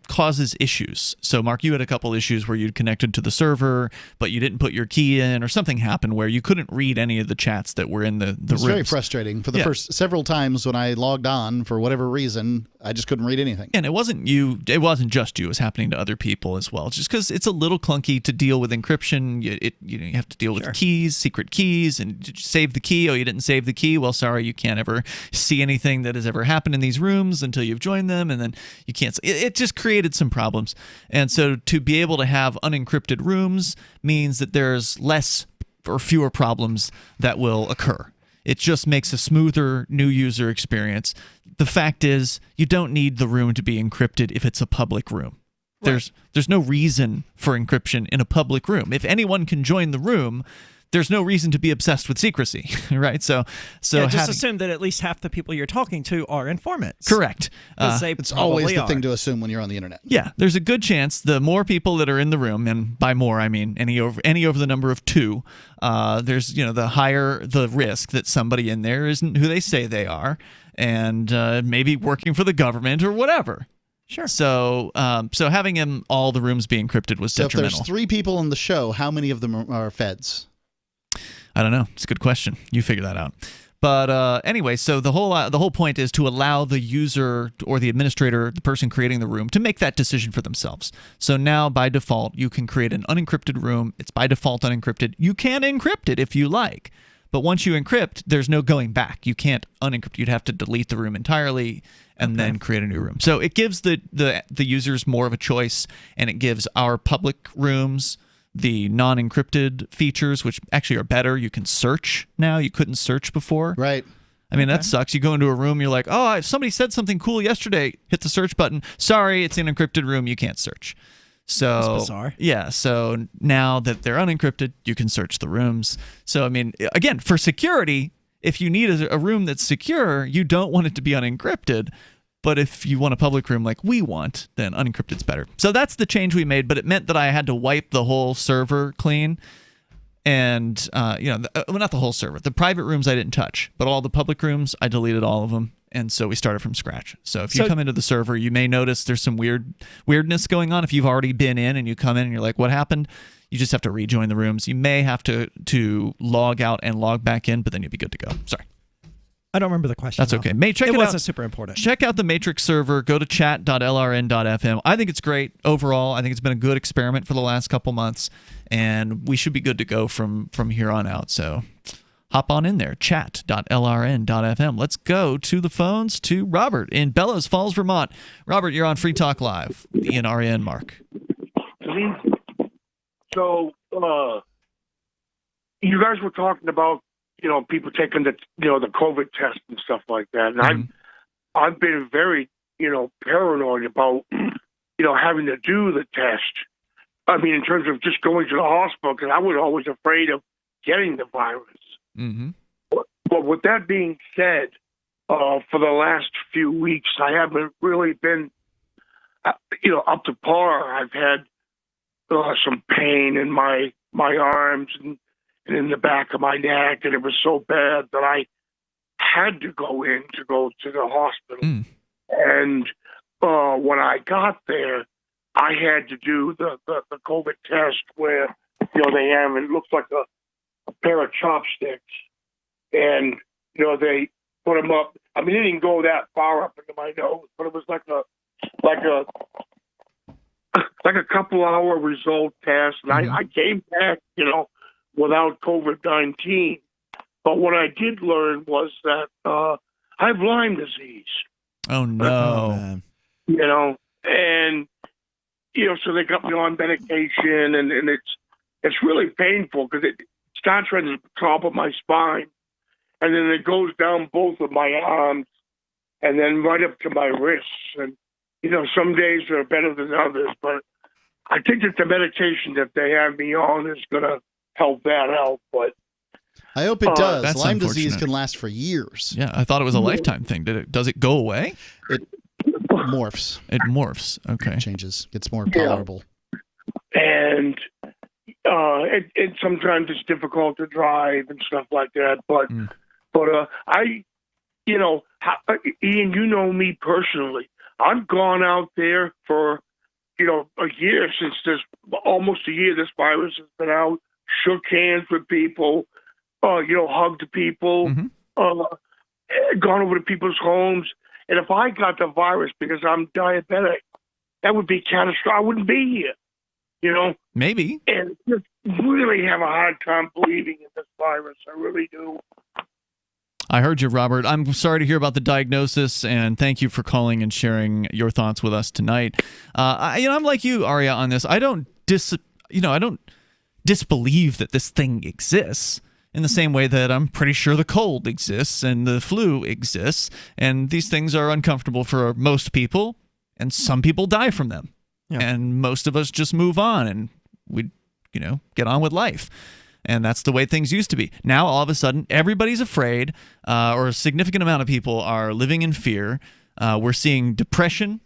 causes issues. So, Mark, you had a couple issues where you'd connected to the server, but you didn't put your key in, or something happened where you couldn't read any of the chats that were in the rooms. It was very frustrating. For the first several times when I logged on, for whatever reason, I just couldn't read anything. And it wasn't just you. It was happening to other people as well. Just because it's a little clunky to deal with encryption. You have to deal with keys, secret keys, and save the key. Oh, you didn't save the key? Well, sorry, you can't ever see anything that has ever happened in these rooms until you've joined them, and then you can't. It just created some problems. And so to be able to have unencrypted rooms means that there's less or fewer problems that will occur. It just makes a smoother new user experience. The fact is, you don't need the room to be encrypted if it's a public room. Right. There's no reason for encryption in a public room. If anyone can join the room, there's no reason to be obsessed with secrecy, right? So just assume that at least half the people you're talking to are informants. Correct. It's always the thing to assume when you're on the internet. Yeah, there's a good chance the more people that are in the room, and by more I mean any over the number of 2, there's the higher the risk that somebody in there isn't who they say they are, and maybe working for the government or whatever. Sure. So having all the rooms be encrypted was detrimental. If there's 3 people on the show, how many of them are feds? I don't know. It's a good question. You figure that out. But anyway, so the whole point is to allow the user or the administrator, the person creating the room, to make that decision for themselves. So now, by default, you can create an unencrypted room. It's by default unencrypted. You can encrypt it if you like. But once you encrypt, there's no going back. You can't unencrypt. You'd have to delete the room entirely and then create a new room. So it gives the users more of a choice, and it gives our public rooms the non-encrypted features, which actually are better. You can search now. You couldn't search before. Right. I mean, that sucks. You go into a room, you're like, oh, somebody said something cool yesterday. Hit the search button. Sorry, it's an encrypted room. You can't search. So That's bizarre. Yeah, so now that they're unencrypted, you can search the rooms. So I mean, again, for security, if you need a room that's secure, you don't want it to be unencrypted. But if you want a public room like we want, then unencrypted's better. So that's the change we made, but it meant that I had to wipe the whole server clean. And, well, not the whole server. The private rooms I didn't touch, but all the public rooms, I deleted all of them. And so we started from scratch. So if you come into the server, you may notice there's some weirdness going on. If you've already been in and you come in and you're like, what happened? You just have to rejoin the rooms. You may have to log out and log back in, but then you'll be good to go. Sorry. I don't remember the question. That's okay. Check it wasn't out. super important. Check out the Matrix server. Go to chat.lrn.fm. I think it's great overall. I think it's been a good experiment for the last couple months, and we should be good to go from here on out. So hop on in there, chat.lrn.fm. Let's go to the phones to Robert in Bellows Falls, Vermont. Robert, you're on Free Talk Live. Ian, Aria, and Mark. So you guys were talking about people taking the the COVID test and stuff like that, and I've been very paranoid about having to do the test. I mean, in terms of just going to the hospital, because I was always afraid of getting the virus. Mm-hmm. But with that being said, for the last few weeks, I haven't really been up to par. I've had some pain in my arms and in the back of my neck, and it was so bad that I had to go to the hospital. And when I got there, I had to do the COVID test where they have, it looks like a pair of chopsticks, and they put them up. I mean, it didn't go that far up into my nose, but it was like a couple hour result test, and I came back, without COVID-19. But what I did learn was that I have Lyme disease. Oh, no. And, so they got me on medication, and it's really painful because it starts right at the top of my spine, and then it goes down both of my arms, and then right up to my wrists. And, some days are better than others, but I think that the medication that they have me on is going to help that out, but I hope it does. That's Lyme disease unfortunate. can last for years. Yeah, I thought it was a lifetime thing. Does it go away? It morphs. It morphs. Okay. It changes. Gets more tolerable. And it sometimes it's difficult to drive and stuff like that. But I, Ian, me personally. I've gone out there for a year, since almost a year this virus has been out. Shook hands with people, hugged people, gone over to people's homes. And if I got the virus because I'm diabetic, that would be catastrophic. I wouldn't be here, Maybe. And just really have a hard time believing in this virus. I really do. I heard you, Robert. I'm sorry to hear about the diagnosis, and thank you for calling and sharing your thoughts with us tonight. I'm like you, Aria, on this. I don't disbelieve that this thing exists, in the same way that I'm pretty sure the cold exists and the flu exists, and these things are uncomfortable for most people, and some people die from them. Yeah. And most of us just move on, and we get on with life. And that's the way things used to be. Now, all of a sudden, everybody's afraid, or a significant amount of people are living in fear. We're seeing depression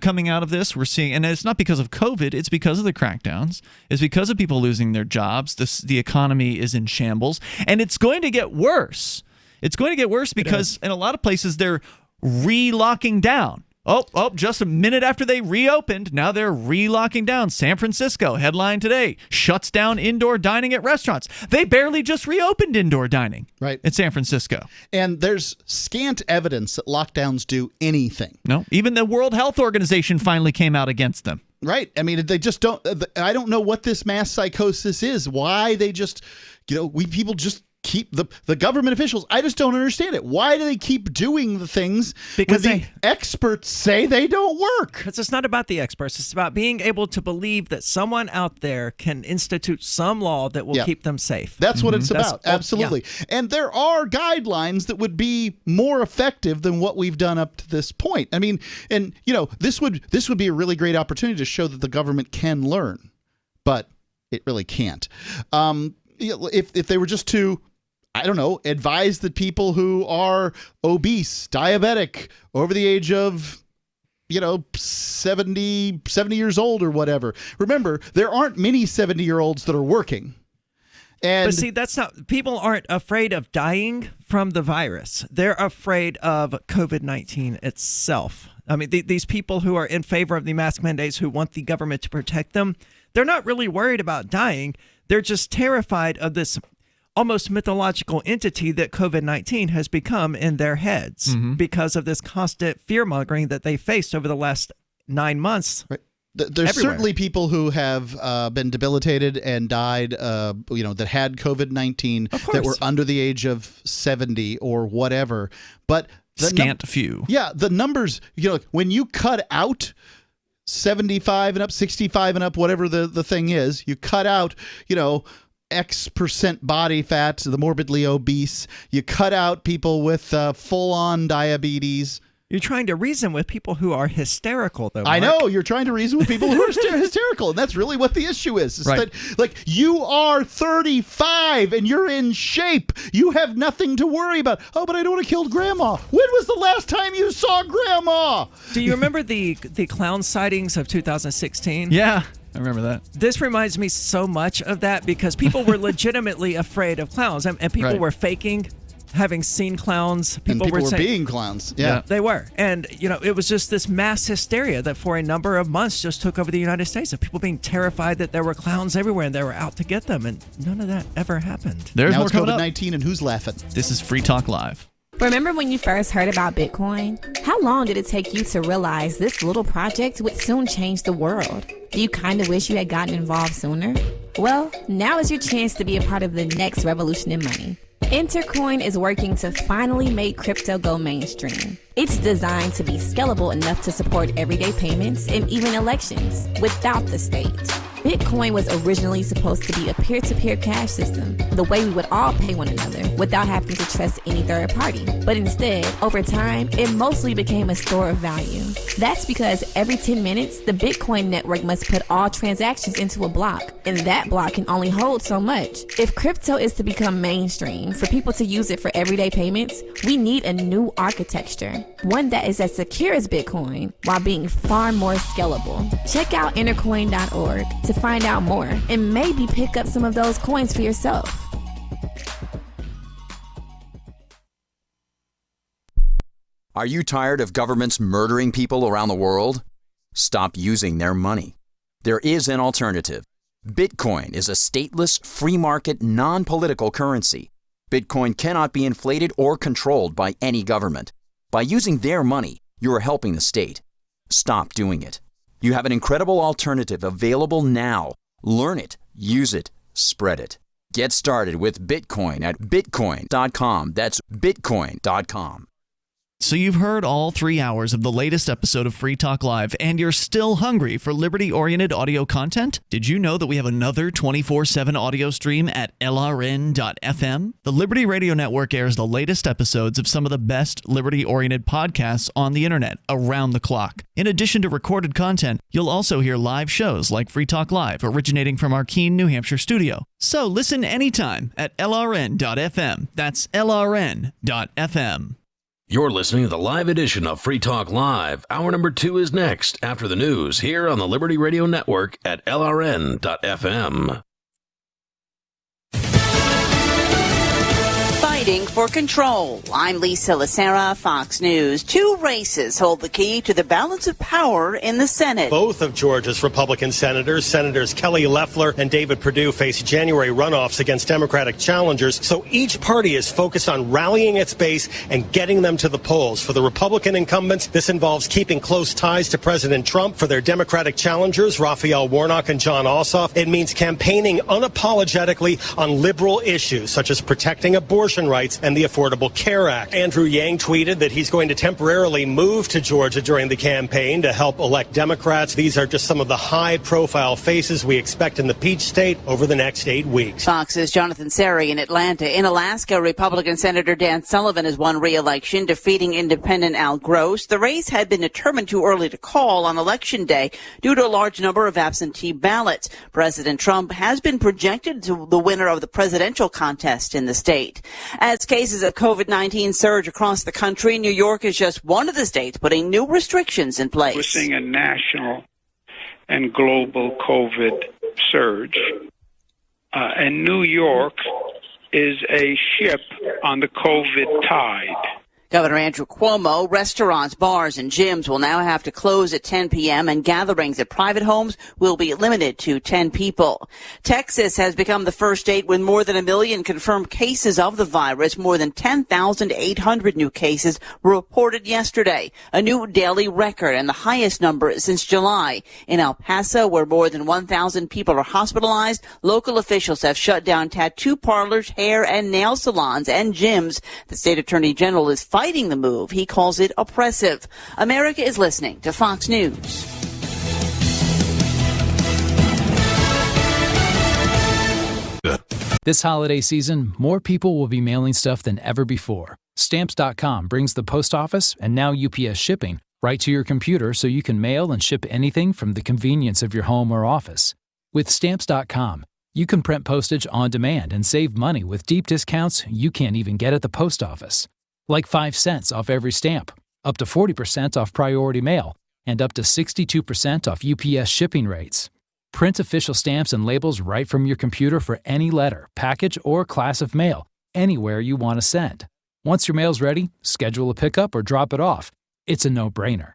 coming out of this. We're seeing, and it's not because of COVID, it's because of the crackdowns. It's because of people losing their jobs. The economy is in shambles, and it's going to get worse. It's going to get worse because in a lot of places they're re-locking down. Oh, just a minute after they reopened, now they're re-locking down. San Francisco, headline today, shuts down indoor dining at restaurants. They barely just reopened indoor dining in San Francisco. And there's scant evidence that lockdowns do anything. No, even the World Health Organization finally came out against them. Right. I mean, they just don't. I don't know what this mass psychosis is. Why they just, people just keep the government officials? I just don't understand it. Why do they keep doing the things because the experts say they don't work? Because it's not about the experts. It's about being able to believe that someone out there can institute some law that will keep them safe. That's what it's about. Absolutely. Yeah. And there are guidelines that would be more effective than what we've done up to this point. I mean, and this would be a really great opportunity to show that the government can learn, but it really can't. If they were just to, I don't know, advise the people who are obese, diabetic, over the age of 70 years old or whatever. Remember, there aren't many 70-year-olds that are working. But see, people aren't afraid of dying from the virus. They're afraid of COVID-19 itself. I mean, these people who are in favor of the mask mandates, who want the government to protect them, they're not really worried about dying. They're just terrified of this almost mythological entity that COVID-19 has become in their heads because of this constant fear-mongering that they faced over the last 9 months. Right. There's certainly people who have been debilitated and died, that had COVID-19 that were under the age of 70 or whatever. But scant few. Yeah, the numbers, when you cut out 75 and up, 65 and up, whatever the thing is, you cut out, X% body fat, the morbidly obese. You cut out people with full-on diabetes. You're trying to reason with people who are hysterical, though, Mark. I know. You're trying to reason with people who are hysterical, and that's really what the issue is. It's that, you are 35, and you're in shape. You have nothing to worry about. Oh, but I don't want to kill Grandma. When was the last time you saw Grandma? Do you remember the clown sightings of 2016? Yeah. I remember that. This reminds me so much of that because people were legitimately afraid of clowns, and people were faking having seen clowns. People were being clowns. Yeah. They were. And, it was just this mass hysteria that for a number of months just took over the United States of people being terrified that there were clowns everywhere and they were out to get them. And none of that ever happened. There's now more it's COVID-19 and who's laughing? This is Free Talk Live. Remember when you first heard about Bitcoin? How long did it take you to realize this little project would soon change the world? Do you kind of wish you had gotten involved sooner? Well, now is your chance to be a part of the next revolution in money. Intercoin is working to finally make crypto go mainstream. It's designed to be scalable enough to support everyday payments and even elections without the state. Bitcoin was originally supposed to be a peer-to-peer cash system, the way we would all pay one another without having to trust any third party. But instead, over time, it mostly became a store of value. That's because every 10 minutes, the Bitcoin network must put all transactions into a block, and that block can only hold so much. If crypto is to become mainstream, for people to use it for everyday payments, we need a new architecture, one that is as secure as Bitcoin while being far more scalable. Check out intercoin.org to find out more and maybe pick up some of those coins for yourself. Are you tired of governments murdering people around the world? Stop using their money. There is an alternative. Bitcoin is a stateless, free market, non-political currency. Bitcoin cannot be inflated or controlled by any government. By using their money, you are helping the state. Stop doing it. You have an incredible alternative available now. Learn it, use it, spread it. Get started with Bitcoin at Bitcoin.com. That's Bitcoin.com. So you've heard all 3 hours of the latest episode of Free Talk Live, and you're still hungry for liberty-oriented audio content? Did you know that we have another 24/7 audio stream at LRN.FM? The Liberty Radio Network airs the latest episodes of some of the best liberty-oriented podcasts on the internet around the clock. In addition to recorded content, you'll also hear live shows like Free Talk Live, originating from our Keene, New Hampshire studio. So listen anytime at LRN.FM. That's LRN.FM. You're listening to the live edition of Free Talk Live. Hour number 2 is next after the news here on the Liberty Radio Network at LRN.FM. By fighting for control. I'm Lisa Lacera, Fox News. 2 races hold the key to the balance of power in the Senate. Both of Georgia's Republican senators, Senators Kelly Loeffler and David Perdue, face January runoffs against Democratic challengers. So each party is focused on rallying its base and getting them to the polls. For the Republican incumbents, this involves keeping close ties to President Trump. For their Democratic challengers, Raphael Warnock and John Ossoff, it means campaigning unapologetically on liberal issues such as protecting abortion rights and the Affordable Care Act. Andrew Yang tweeted that he's going to temporarily move to Georgia during the campaign to help elect Democrats. These are just some of the high-profile faces we expect in the Peach State over the next 8 weeks. Fox's Jonathan Seri in Atlanta. In Alaska, Republican Senator Dan Sullivan has won re-election, defeating independent Al Gross. The race had been determined too early to call on Election Day due to a large number of absentee ballots. President Trump has been projected to the winner of the presidential contest in the state. As cases of COVID-19 surge across the country, New York is just one of the states putting new restrictions in place. We're seeing a national and global COVID surge. And New York is a ship on the COVID tide. Governor Andrew Cuomo, restaurants, bars, and gyms will now have to close at 10 p.m. and gatherings at private homes will be limited to 10 people. Texas has become the first state with more than 1 million confirmed cases of the virus. More than 10,800 new cases were reported yesterday, a new daily record and the highest number since July. In El Paso, where more than 1,000 people are hospitalized, local officials have shut down tattoo parlors, hair and nail salons, and gyms. The state attorney general is fighting the move. He calls it oppressive. America is listening to Fox News. This holiday season, more people will be mailing stuff than ever before. Stamps.com brings the post office and now UPS shipping right to your computer so you can mail and ship anything from the convenience of your home or office. With Stamps.com, you can print postage on demand and save money with deep discounts you can't even get at the post office. Like 5 cents off every stamp, up to 40% off priority mail, and up to 62% off UPS shipping rates. Print official stamps and labels right from your computer for any letter, package, or class of mail, anywhere you want to send. Once your mail's ready, schedule a pickup or drop it off. It's a no-brainer.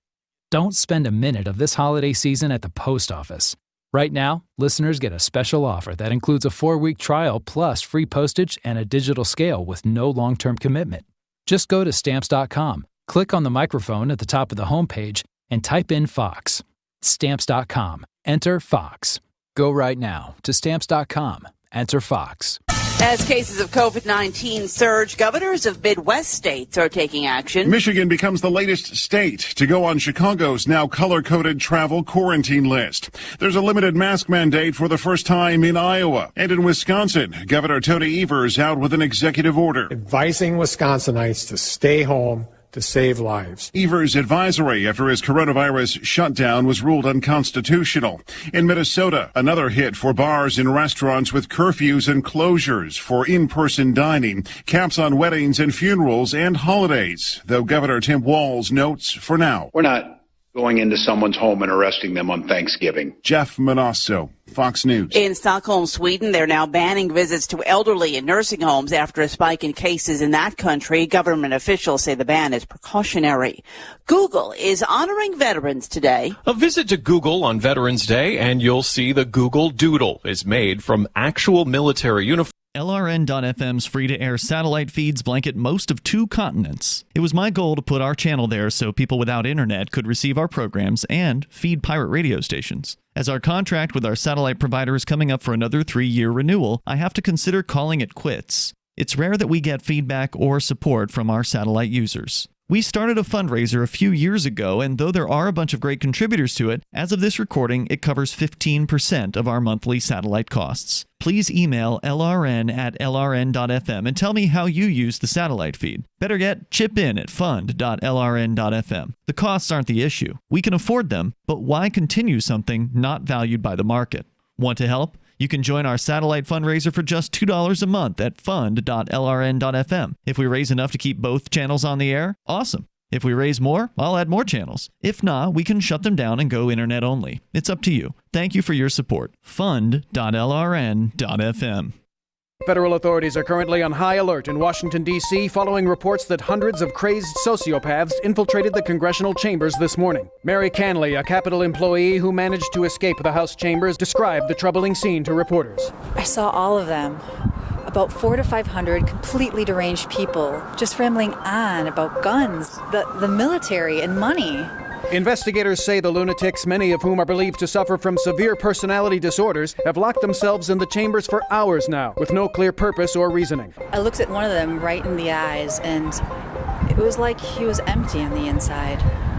Don't spend a minute of this holiday season at the post office. Right now, listeners get a special offer that includes a 4-week trial plus free postage and a digital scale with no long-term commitment. Just go to Stamps.com, click on the microphone at the top of the homepage, and type in Fox. Stamps.com. Enter Fox. Go right now to Stamps.com. Enter Fox. As cases of COVID-19 surge, governors of Midwest states are taking action. Michigan becomes the latest state to go on Chicago's now color-coded travel quarantine list. There's a limited mask mandate for the first time in Iowa. And in Wisconsin, Governor Tony Evers out with an executive order advising Wisconsinites to stay home to save lives. Evers' advisory after his coronavirus shutdown was ruled unconstitutional. In Minnesota, another hit for bars and restaurants with curfews and closures for in-person dining, caps on weddings and funerals and holidays, though Governor Tim Walz notes for now. We're not going into someone's home and arresting them on Thanksgiving. Jeff Manasso, Fox News. In Stockholm, Sweden, they're now banning visits to elderly in nursing homes after a spike in cases in that country. Government officials say the ban is precautionary. Google is honoring veterans today. A visit to Google on Veterans Day, and you'll see the Google Doodle is made from actual military uniforms. LRN.FM's free-to-air satellite feeds blanket most of 2 continents. It was my goal to put our channel there so people without internet could receive our programs and feed pirate radio stations. As our contract with our satellite provider is coming up for another 3-year renewal, I have to consider calling it quits. It's rare that we get feedback or support from our satellite users. We started a fundraiser a few years ago, and though there are a bunch of great contributors to it, as of this recording, it covers 15% of our monthly satellite costs. Please email lrn@lrn.fm and tell me how you use the satellite feed. Better yet, chip in at fund.lrn.fm. The costs aren't the issue. We can afford them, but why continue something not valued by the market? Want to help? You can join our satellite fundraiser for just $2 a month at fund.lrn.fm. If we raise enough to keep both channels on the air, awesome. If we raise more, I'll add more channels. If not, we can shut them down and go internet only. It's up to you. Thank you for your support. Fund.lrn.fm. Federal authorities are currently on high alert in Washington, D.C., following reports that hundreds of crazed sociopaths infiltrated the congressional chambers this morning. Mary Canley, a Capitol employee who managed to escape the House chambers, described the troubling scene to reporters. I saw all of them. About 400 to 500 completely deranged people just rambling on about guns, the military, and money. Investigators say the lunatics, many of whom are believed to suffer from severe personality disorders, have locked themselves in the chambers for hours now, with no clear purpose or reasoning. I looked at one of them right in the eyes, and it was like he was empty on the inside,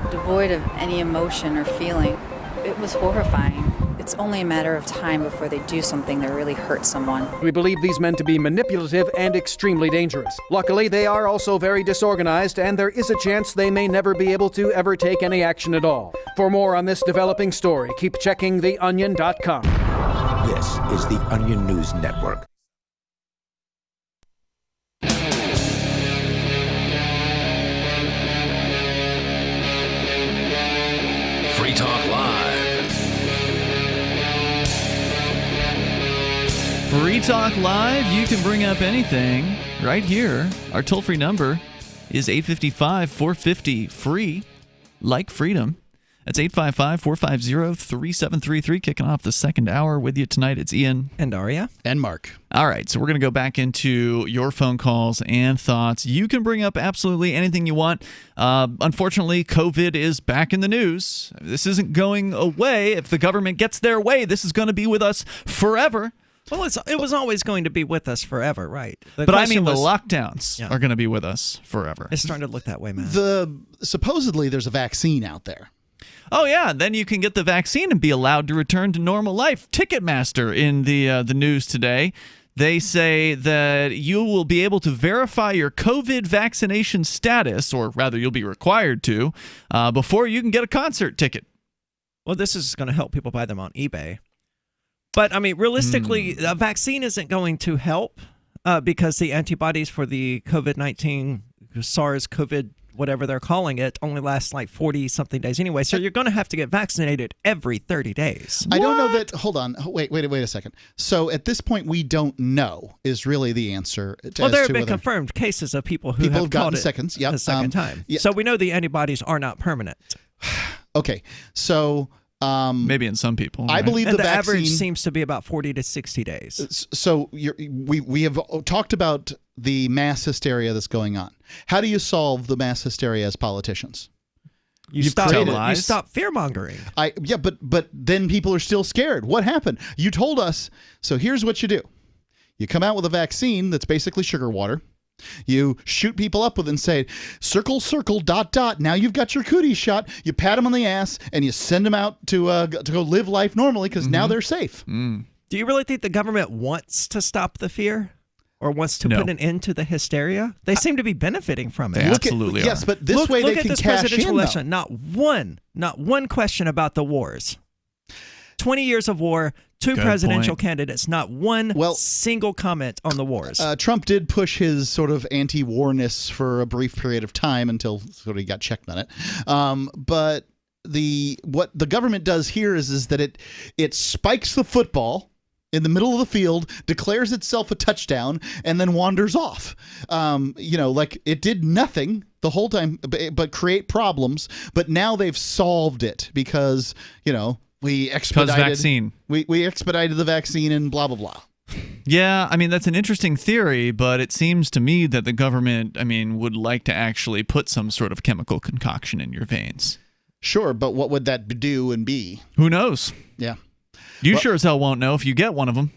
devoid of any emotion or feeling. It was horrifying. It's only a matter of time before they do something that really hurts someone. We believe these men to be manipulative and extremely dangerous. Luckily, they are also very disorganized, and there is a chance they may never be able to ever take any action at all. For more on this developing story, keep checking theonion.com. This is the Onion News Network. Free Talk Live. Free Talk Live. You can bring up anything right here. Our toll-free number is 855-450-FREE, like freedom. That's 855-450-3733. Kicking off the second hour with you tonight. It's Ian. And Aria. And Mark. All right, so we're going to go back into your phone calls and thoughts. You can bring up absolutely anything you want. Unfortunately, COVID is back in the news. This isn't going away. If the government gets their way, this is going to be with us forever. Well, it was always going to be with us forever, right? But I mean, the lockdowns are going to be with us forever. It's starting to look that way, man. Supposedly, there's a vaccine out there. Oh, yeah. Then you can get the vaccine and be allowed to return to normal life. Ticketmaster in the news today. They say that you will be able to verify your COVID vaccination status, or rather, you'll be required to, before you can get a concert ticket. Well, this is going to help people buy them on eBay. But, I mean, realistically, a vaccine isn't going to help because the antibodies for the COVID-19, SARS-CoV, whatever they're calling it, only lasts like 40-something days anyway. So you're going to have to get vaccinated every 30 days. I don't know that. Hold on. Wait a second. So at this point, we don't know is really the answer. Well, there have been confirmed cases of people who have gotten caught it seconds. Yep. the second time. Yeah. So we know the antibodies are not permanent. Okay. So... maybe in some people. I believe and the vaccine average seems to be about 40 to 60 days. So we have talked about the mass hysteria that's going on. How do you solve the mass hysteria as politicians? You stop fear-mongering. Yeah, but then people are still scared. What happened? You told us. So here's what you do. You come out with a vaccine that's basically sugar water. You shoot people up with it and say, circle, circle, dot, dot. Now you've got your cootie shot. You pat them on the ass and you send them out to go live life normally because now they're safe. Do you really think the government wants to stop the fear or wants to put an end to the hysteria? They seem to be benefiting from it. They absolutely are. Yes, but this way they can cash in, election. Not one question about the wars. 20 years of war, two presidential candidates, not one single comment on the wars. Trump did push his sort of anti-warness for a brief period of time until sort of he got checked on it. But what the government does here is that it spikes the football in the middle of the field, declares itself a touchdown, and then wanders off. Like it did nothing the whole time, but create problems. But now they've solved it because, we expedited vaccine. We expedited the vaccine and blah, blah, blah. Yeah, I mean, that's an interesting theory, but it seems to me that the government, would like to actually put some sort of chemical concoction in your veins. Sure, but what would that do and be? Who knows? Yeah. You sure as hell won't know if you get one of them.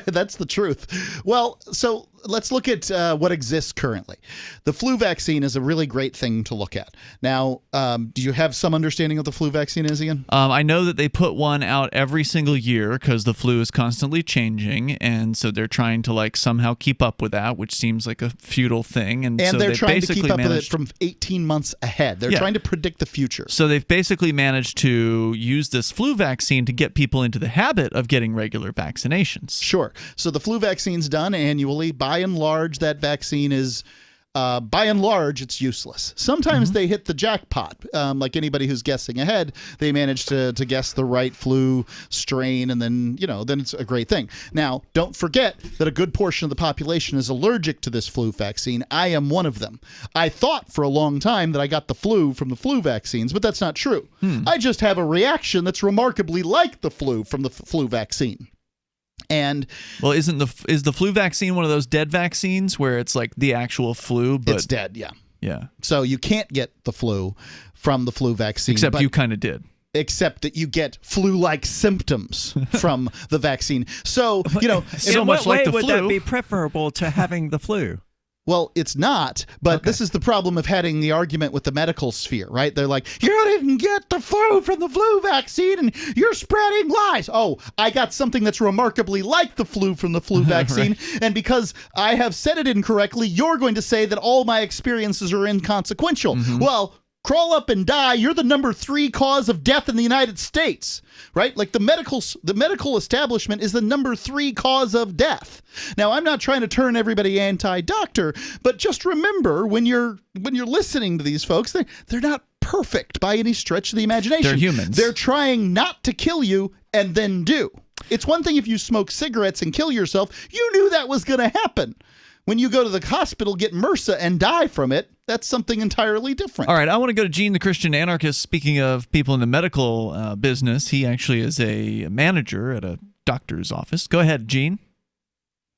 That's the truth. Well, so let's look at what exists currently. The flu vaccine is a really great thing to look at. Now, do you have some understanding of the flu vaccine is, Ian? I know that they put one out every single year because the flu is constantly changing, and so they're trying to somehow keep up with that, which seems like a futile thing. And so they're trying to keep up with it from 18 months ahead. They're trying to predict the future. So they've basically managed to use this flu vaccine to get people into the habit of getting regular vaccinations. Sure. So the flu vaccine's done annually. By and large, that vaccine is by and large, it's useless. Sometimes they hit the jackpot. Like anybody who's guessing ahead, they manage to guess the right flu strain, and then it's a great thing. Now, don't forget that a good portion of the population is allergic to this flu vaccine. I am one of them. I thought for a long time that I got the flu from the flu vaccines, but that's not true. I just have a reaction that's remarkably like the flu from the flu vaccine. And is the flu vaccine one of those dead vaccines where it's like the actual flu, but it's dead? Yeah. So you can't get the flu from the flu vaccine, except you kind of did. Except that you get flu-like symptoms from the vaccine. So in what way would that be preferable to having the flu? Well, it's not, but this is the problem of having the argument with the medical sphere, right? They're like, you didn't get the flu from the flu vaccine, and you're spreading lies. Oh, I got something that's remarkably like the flu from the flu vaccine, and because I have said it incorrectly, you're going to say that all my experiences are inconsequential. Well, crawl up and die. You're the number 3 cause of death in the United States, right? Like the medical establishment is the number 3 cause of death. Now, I'm not trying to turn everybody anti-doctor, but just remember when you're listening to these folks, they're not perfect by any stretch of the imagination. They're humans. They're trying not to kill you and then do. It's one thing if you smoke cigarettes and kill yourself. You knew that was going to happen. When you go to the hospital, get MRSA, and die from it, that's something entirely different. All right, I want to go to Gene, the Christian anarchist. Speaking of people in the medical business, he actually is a manager at a doctor's office. Go ahead, Gene.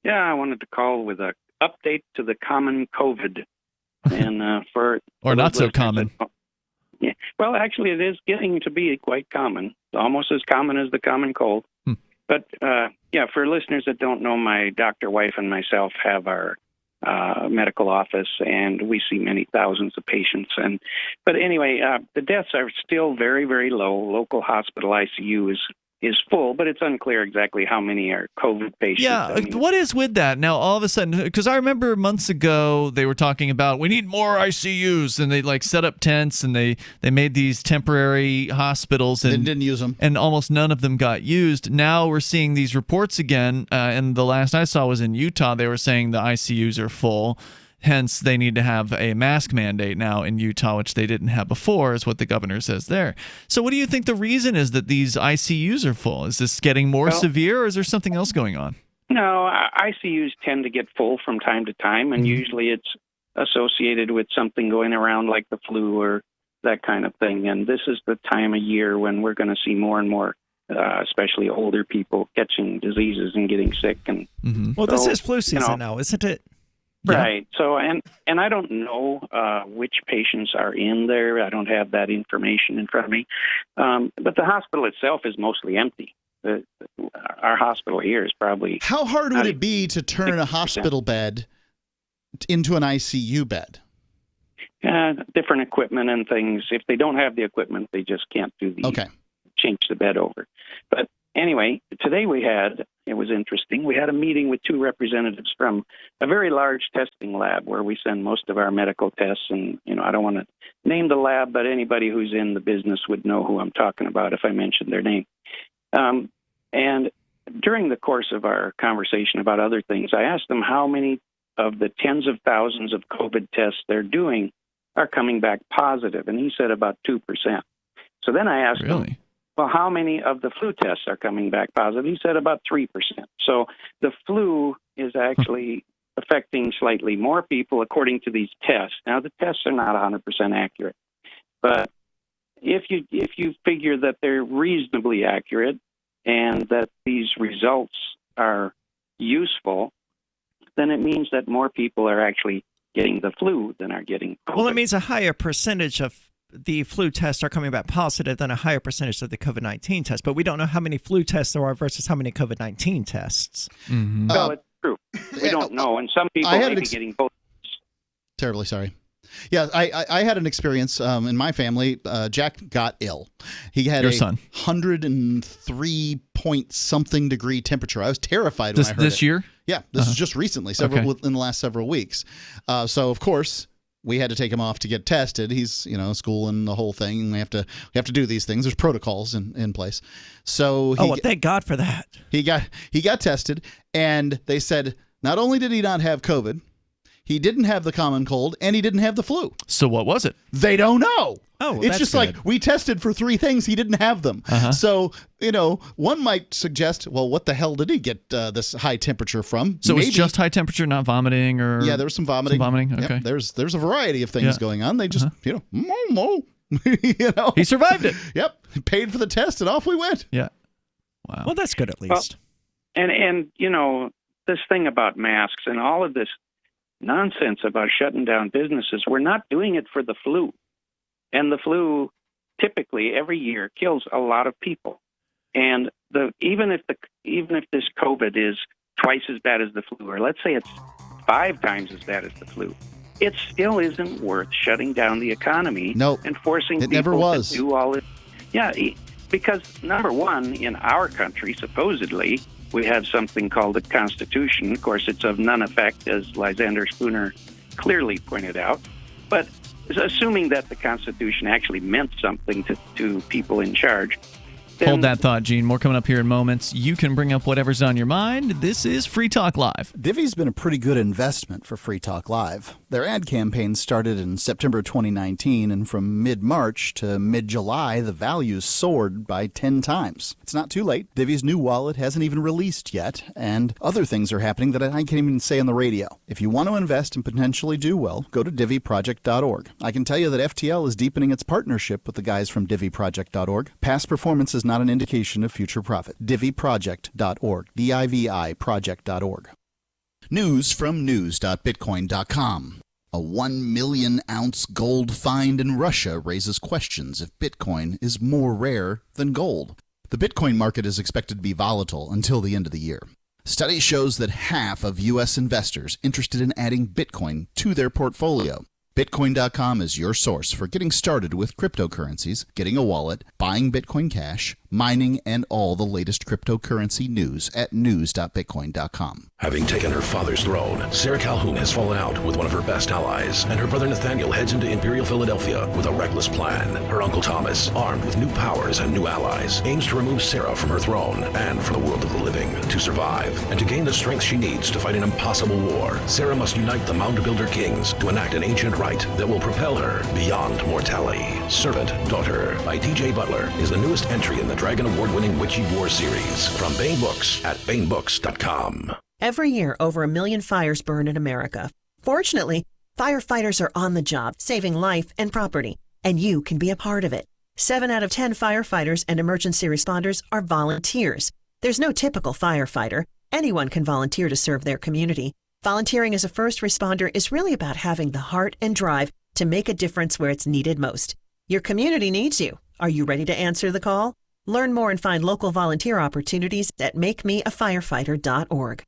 Yeah, I wanted to call with an update to the common COVID. And for or not so common. Yeah, well, actually, it is getting to be quite common, almost as common as the common cold. But, for listeners that don't know, my doctor wife and myself have our medical office, and we see many thousands of patients. But anyway, the deaths are still very, very low. Local hospital ICU is full, but it's unclear exactly how many are COVID patients. Yeah, what is with that? Now, all of a sudden, because I remember months ago they were talking about we need more ICUs, and they set up tents, and they made these temporary hospitals, and didn't use them, and almost none of them got used. Now we're seeing these reports again, and the last I saw was in Utah. They were saying the ICUs are full. Hence, they need to have a mask mandate now in Utah, which they didn't have before, is what the governor says there. So what do you think the reason is that these ICUs are full? Is this getting more severe, or is there something else going on? No, ICUs tend to get full from time to time, and usually it's associated with something going around like the flu or that kind of thing. And this is the time of year when we're going to see more and more, especially older people, catching diseases and getting sick. And Well, this is flu season now, isn't it? Right. So, and I don't know which patients are in there. I don't have that information in front of me. But the hospital itself is mostly empty. Our hospital here is probably... How hard would it be to turn a hospital bed into an ICU bed? Different equipment and things. If they don't have the equipment, they just can't do change the bed over. But anyway, today it was interesting. We had a meeting with 2 representatives from a very large testing lab where we send most of our medical tests. And, I don't want to name the lab, but anybody who's in the business would know who I'm talking about if I mentioned their name. And during the course of our conversation about other things, I asked them how many of the tens of thousands of COVID tests they're doing are coming back positive. And he said about 2%. So then I asked him, well, how many of the flu tests are coming back positive? He said about 3%. So the flu is actually affecting slightly more people according to these tests. Now, the tests are not 100% accurate. But if you figure that they're reasonably accurate and that these results are useful, then it means that more people are actually getting the flu than are getting COVID. Well, it means a higher percentage of the flu tests are coming back positive than a higher percentage of the COVID-19 tests. But we don't know how many flu tests there are versus how many COVID-19 tests. Well, it's true. We don't know. And some people may be getting both. Terribly sorry. Yeah, I had an experience in my family. Jack got ill. He had Your a son. 103 point something degree temperature. I was terrified when I heard this year? Yeah, this is just recently, in the last several weeks. So of course we had to take him off to get tested. He's school and the whole thing. And we have to do these things. There's protocols in place. So thank God for that. He got tested, and they said not only did he not have COVID, he didn't have the common cold, and he didn't have the flu. So what was it? They don't know. Oh, well, it's that's just good. like we tested for 3 things. He didn't have them. So, one might suggest, well, what the hell did he get this high temperature from? So it's just high temperature, not vomiting, or yeah, there was some vomiting. Okay. Yep, there's a variety of things going on. They just He survived it. Yep, paid for the test, and off we went. Yeah. Wow. Well, that's good at least. And this thing about masks and all of this nonsense about shutting down businesses, we're not doing it for the flu. And the flu typically every year kills a lot of people. And even if this COVID is twice as bad as the flu, or let's say it's 5 times as bad as the flu, it still isn't worth shutting down the economy and forcing people to do all this. Yeah, because number one, in our country, supposedly, we have something called the Constitution. Of course, it's of none effect, as Lysander Spooner clearly pointed out. But assuming that the Constitution actually meant something to people in charge. Hold that thought, Gene. More coming up here in moments. You can bring up whatever's on your mind. This is Free Talk Live. Divvy's been a pretty good investment for Free Talk Live. Their ad campaign started in September 2019, and from mid-March to mid-July, the values soared by 10 times. It's not too late. Divvy's new wallet hasn't even released yet, and other things are happening that I can't even say on the radio. If you want to invest and potentially do well, go to DivvyProject.org. I can tell you that FTL is deepening its partnership with the guys from DivvyProject.org. Past performance is not an indication of future profit. DivvyProject.org. DIVI Project.org. News from news.bitcoin.com. A 1 million ounce gold find in Russia raises questions if Bitcoin is more rare than gold. The Bitcoin market is expected to be volatile until the end of the year. Study shows that half of U.S. investors interested in adding Bitcoin to their portfolio. Bitcoin.com is your source for getting started with cryptocurrencies, getting a wallet, buying Bitcoin Cash, mining, and all the latest cryptocurrency news at news.bitcoin.com. Having taken her father's throne, Sarah Calhoun has fallen out with one of her best allies, and her brother Nathaniel heads into Imperial Philadelphia with a reckless plan. Her uncle Thomas, armed with new powers and new allies, aims to remove Sarah from her throne and from the world of the living. To survive and to gain the strength she needs to fight an impossible war, Sarah must unite the Mound Builder Kings to enact an ancient rite that will propel her beyond mortality. Servant Daughter by T.J. Butler is the newest entry in the Dragon Award-winning Witchy War series from Baen Books at BaenBooks.com. Every year, over 1 million fires burn in America. Fortunately, firefighters are on the job, saving life and property, and you can be a part of it. 7 out of 10 firefighters and emergency responders are volunteers. There's no typical firefighter. Anyone can volunteer to serve their community. Volunteering as a first responder is really about having the heart and drive to make a difference where it's needed most. Your community needs you. Are you ready to answer the call? Learn more and find local volunteer opportunities at makemeafirefighter.org.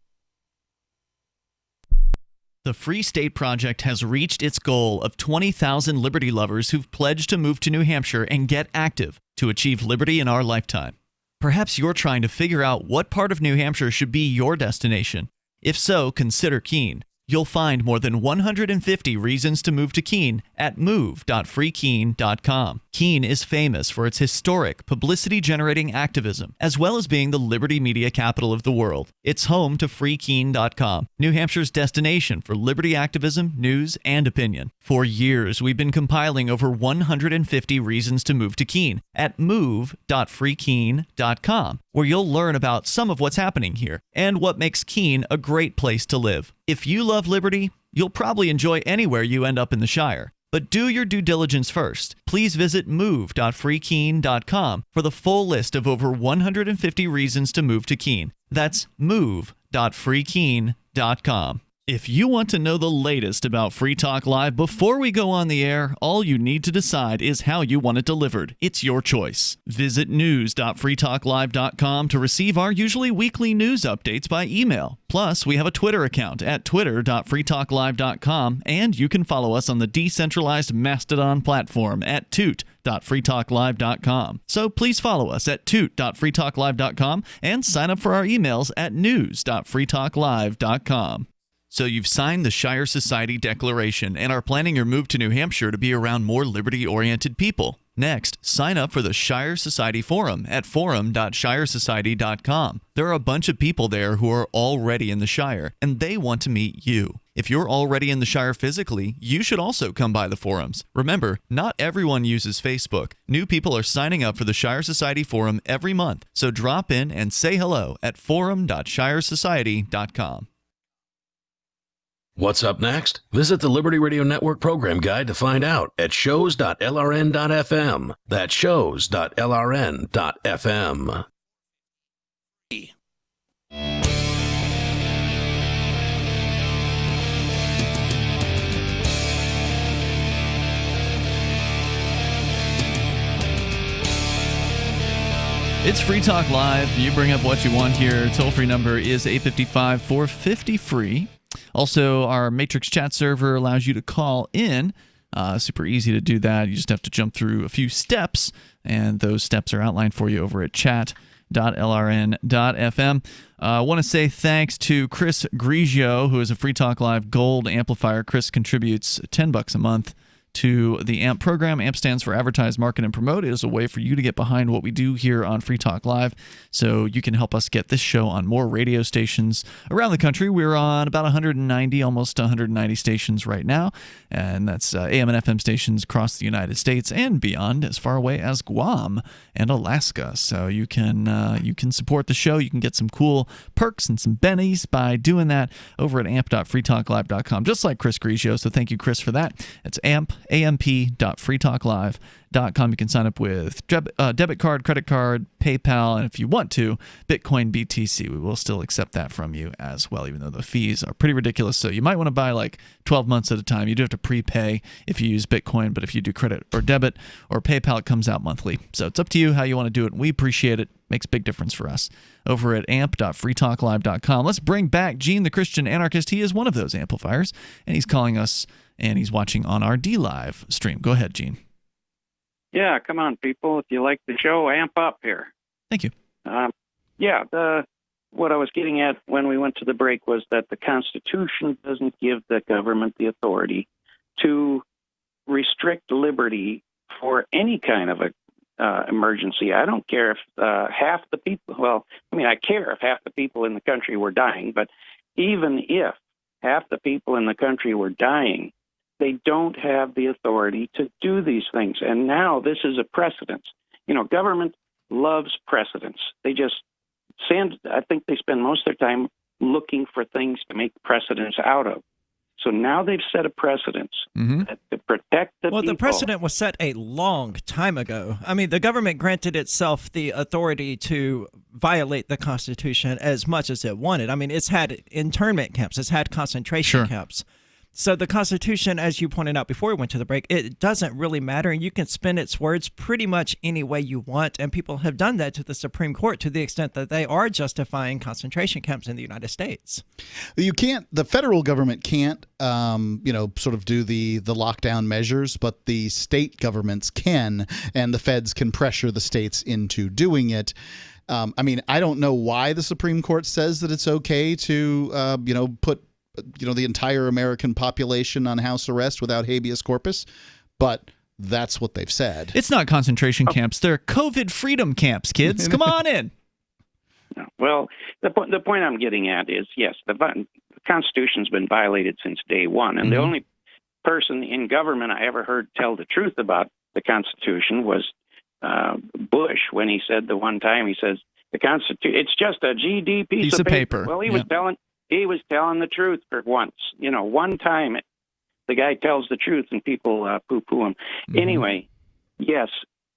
The Free State Project has reached its goal of 20,000 liberty lovers who've pledged to move to New Hampshire and get active to achieve liberty in our lifetime. Perhaps you're trying to figure out what part of New Hampshire should be your destination. If so, consider Keene. You'll find more than 150 reasons to move to Keene at move.freekeene.com. Keene is famous for its historic, publicity-generating activism, as well as being the liberty media capital of the world. It's home to freekeene.com, New Hampshire's destination for liberty activism, news, and opinion. For years, we've been compiling over 150 reasons to move to Keene at move.freekeene.com, where you'll learn about some of what's happening here and what makes Keene a great place to live. If you love liberty, you'll probably enjoy anywhere you end up in the Shire. But do your due diligence first. Please visit move.freekeene.com for the full list of over 150 reasons to move to Keene. That's move.freekeene.com. If you want to know the latest about Free Talk Live before we go on the air, all you need to decide is how you want it delivered. It's your choice. Visit news.freetalklive.com to receive our usually weekly news updates by email. Plus, we have a Twitter account at twitter.freetalklive.com, and you can follow us on the decentralized Mastodon platform at toot.freetalklive.com. So please follow us at toot.freetalklive.com and sign up for our emails at news.freetalklive.com. So you've signed the Shire Society Declaration and are planning your move to New Hampshire to be around more liberty-oriented people. Next, sign up for the Shire Society Forum at forum.shiresociety.com. There are a bunch of people there who are already in the Shire, and they want to meet you. If you're already in the Shire physically, you should also come by the forums. Remember, not everyone uses Facebook. New people are signing up for the Shire Society Forum every month, so drop in and say hello at forum.shiresociety.com. What's up next? Visit the Liberty Radio Network program guide to find out at shows.lrn.fm. That's shows.lrn.fm. It's Free Talk Live. You bring up what you want here. Toll-free number is 855-450-FREE. Also, our Matrix chat server allows you to call in. Super easy to do that. You just have to jump through a few steps, and those steps are outlined for you over at chat.lrn.fm. I want to say thanks to Chris Grigio, who is a Free Talk Live Gold amplifier. Chris contributes $10 a month to the AMP program. AMP stands for Advertise, Market, and Promote. It is a way for you to get behind what we do here on Free Talk Live, so you can help us get this show on more radio stations around the country. We're on about 190, almost 190 stations right now, and that's AM and FM stations across the United States and beyond, as far away as Guam and Alaska. So you can support the show. You can get some cool perks and some bennies by doing that over at amp.freetalklive.com, just like Chris Grigio. So thank you, Chris, for that. It's amp.freetalklive.com. You can sign up with debit card, credit card, PayPal, and if you want to, Bitcoin BTC. We will still accept that from you as well, even though the fees are pretty ridiculous. So you might want to buy like 12 months at a time. You do have to prepay if you use Bitcoin, but if you do credit or debit or PayPal, it comes out monthly. So it's up to you how you want to do it. We appreciate it. Makes a big difference for us over at amp.freetalklive.com. Let's bring back Gene, the Christian anarchist. He is one of those amplifiers, and he's calling us, and he's watching on our D-Live stream. Go ahead, Gene. Yeah, come on, people. If you like the show, amp up here. Thank you. What I was getting at when we went to the break was that the Constitution doesn't give the government the authority to restrict liberty for any kind of a emergency. I don't care if half the people, I care if half the people in the country were dying, but even if half the people in the country were dying, they don't have the authority to do these things. And now this is a precedent. Government loves precedents. They just I think they spend most of their time looking for things to make precedents out of. So now they've set a precedent to protect the people. Well, the precedent was set a long time ago. I mean, the government granted itself the authority to violate the Constitution as much as it wanted. I mean, it's had internment camps. It's had concentration camps. So the Constitution, as you pointed out before we went to the break, it doesn't really matter, and you can spin its words pretty much any way you want, and people have done that to the Supreme Court to the extent that they are justifying concentration camps in the United States. The federal government can't, sort of do the lockdown measures, but the state governments can, and the feds can pressure the states into doing it. I don't know why the Supreme Court says that it's okay to, put the entire American population on house arrest without habeas corpus, but that's what they've said. It's not concentration camps. They're COVID freedom camps, kids. Come on in. Well, the point I'm getting at is, yes, the Constitution's been violated since day one, and the only person in government I ever heard tell the truth about the Constitution was Bush, when he said the one time, he says, the Constitution, it's just a GD piece of paper. Well, he was telling the truth for once. One time the guy tells the truth and people poo-poo him. Anyway, yes,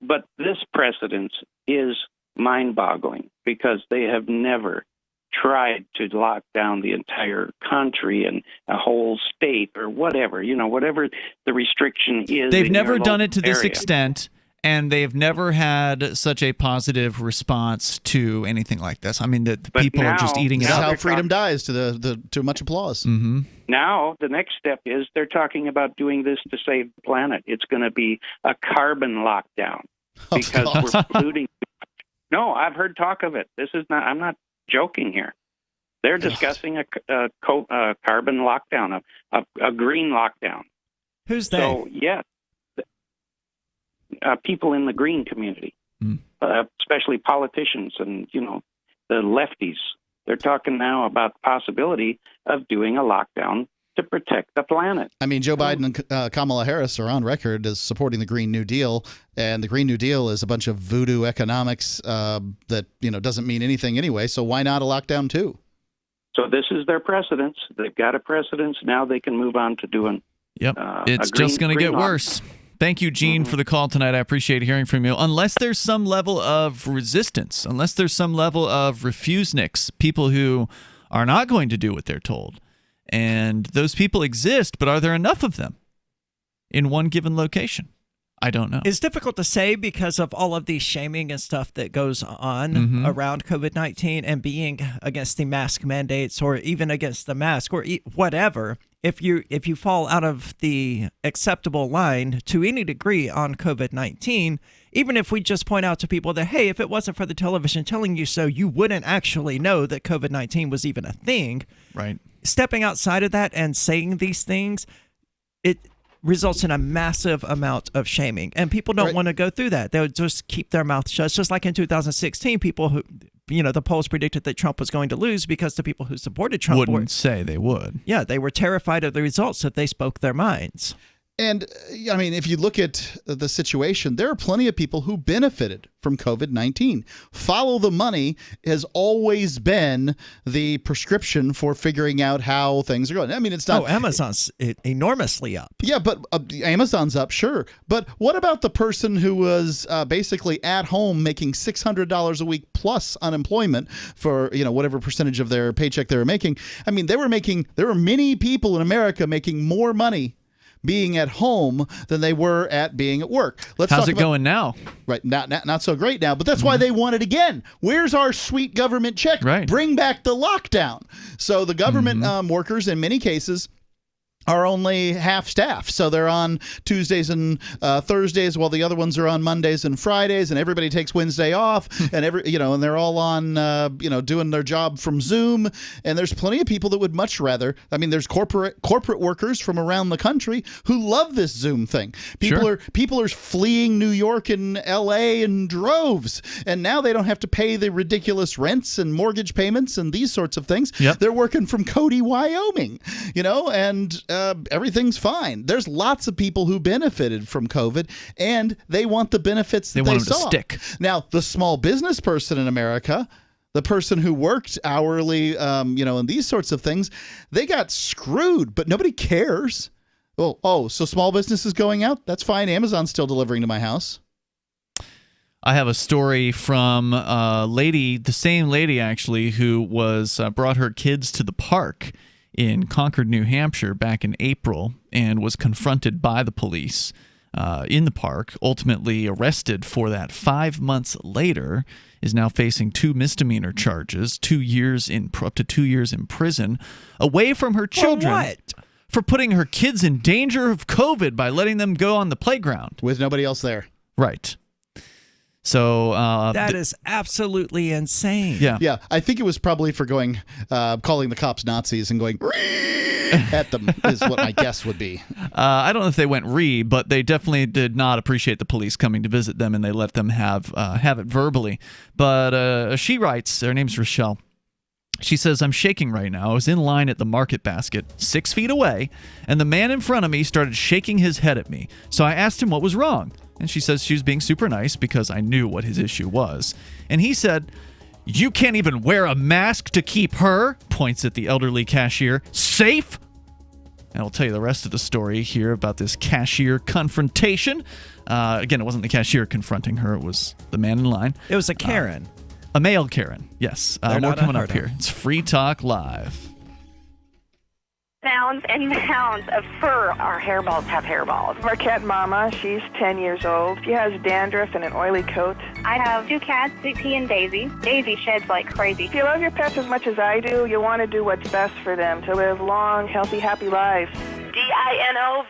but this precedent is mind-boggling because they have never tried to lock down the entire country and a whole state or whatever, whatever the restriction is. They've never done it to this extent. And they've never had such a positive response to anything like this. I mean, the people are just eating it up. That's how freedom dies, to much applause. Now, the next step is they're talking about doing this to save the planet. It's going to be a carbon lockdown because we're polluting. No, I've heard talk of it. I'm not joking here. They're discussing a carbon lockdown, a green lockdown. Who's they? So, yes. People in the green community, especially politicians and, the lefties. They're talking now about the possibility of doing a lockdown to protect the planet. I mean, Joe Biden and Kamala Harris are on record as supporting the Green New Deal, and the Green New Deal is a bunch of voodoo economics that doesn't mean anything anyway. So why not a lockdown too? So this is their precedence. They've got a precedence. Now they can move on to doing. Yep, it's just going to get worse. Thank you, Gene, for the call tonight. I appreciate hearing from you. Unless there's some level of resistance, unless there's some level of refuseniks, people who are not going to do what they're told. And those people exist, but are there enough of them in one given location? I don't know. It's difficult to say because of all of the shaming and stuff that goes on around COVID-19 and being against the mask mandates or even against the mask or whatever. If you fall out of the acceptable line to any degree on COVID-19, even if we just point out to people that, hey, if it wasn't for the television telling you so, you wouldn't actually know that COVID-19 was even a thing. Right. Stepping outside of that and saying these things, it results in a massive amount of shaming. And people don't want to go through that. They'll just keep their mouth shut. It's just like in 2016, people who, the polls predicted that Trump was going to lose because the people who supported Trump wouldn't say they would. Yeah, they were terrified of the results if they spoke their minds. And, I mean, if you look at the situation, there are plenty of people who benefited from COVID-19. Follow the money has always been the prescription for figuring out how things are going. I mean, it's not... Oh, Amazon's enormously up. Yeah, but Amazon's up, sure. But what about the person who was basically at home making $600 a week plus unemployment for, whatever percentage of their paycheck they were making? I mean, there were many people in America making more money being at home than they were at being at work. How's it going now? Right, not so great now, but that's why they want it again. Where's our sweet government check? Right. Bring back the lockdown. So the government workers, in many cases, are only half staff. So they're on Tuesdays and Thursdays while the other ones are on Mondays and Fridays, and everybody takes Wednesday off and and they're all on doing their job from Zoom. And there's plenty of people that would much rather. I mean, there's corporate workers from around the country who love this Zoom thing. People are fleeing New York and LA in droves, and now they don't have to pay the ridiculous rents and mortgage payments and these sorts of things. Yep. They're working from Cody, Wyoming, and everything's fine. There's lots of people who benefited from COVID, and they want the benefits that they want them saw. to stick. Now, the small business person in America, the person who worked hourly, and these sorts of things, they got screwed, but nobody cares. So small business is going out? That's fine. Amazon's still delivering to my house. I have a story from a lady, the same lady actually, who was brought her kids to the park in Concord, New Hampshire back in April and was confronted by the police in the park, ultimately arrested for that. 5 months later, is now facing 2 misdemeanor charges, up to 2 years in prison, away from her children. For what? For putting her kids in danger of COVID by letting them go on the playground. With nobody else there. Right. So that is absolutely insane. Yeah. I think it was probably for calling the cops Nazis and going at them is what my guess would be. I don't know if they went but they definitely did not appreciate the police coming to visit them, and they let them have it verbally. But she writes, her name's Rochelle. She says, I'm shaking right now. I was in line at the market basket, 6 feet away, and the man in front of me started shaking his head at me. So I asked him what was wrong. And she says she was being super nice because I knew what his issue was. And he said, you can't even wear a mask to keep her, points at the elderly cashier, safe. And I'll tell you the rest of the story here about this cashier confrontation. Again, it wasn't the cashier confronting her. It was the man in line. It was a Karen. A male Karen, yes. More coming up here. It's Free Talk Live. Mounds and mounds of fur. Our hairballs have hairballs. Our cat Mama, she's 10 years old. She has dandruff and an oily coat. I have 2 cats, Sweet Pea and Daisy. Daisy sheds like crazy. If you love your pets as much as I do, you want to do what's best for them to live long, healthy, happy lives. DINOVITE.com.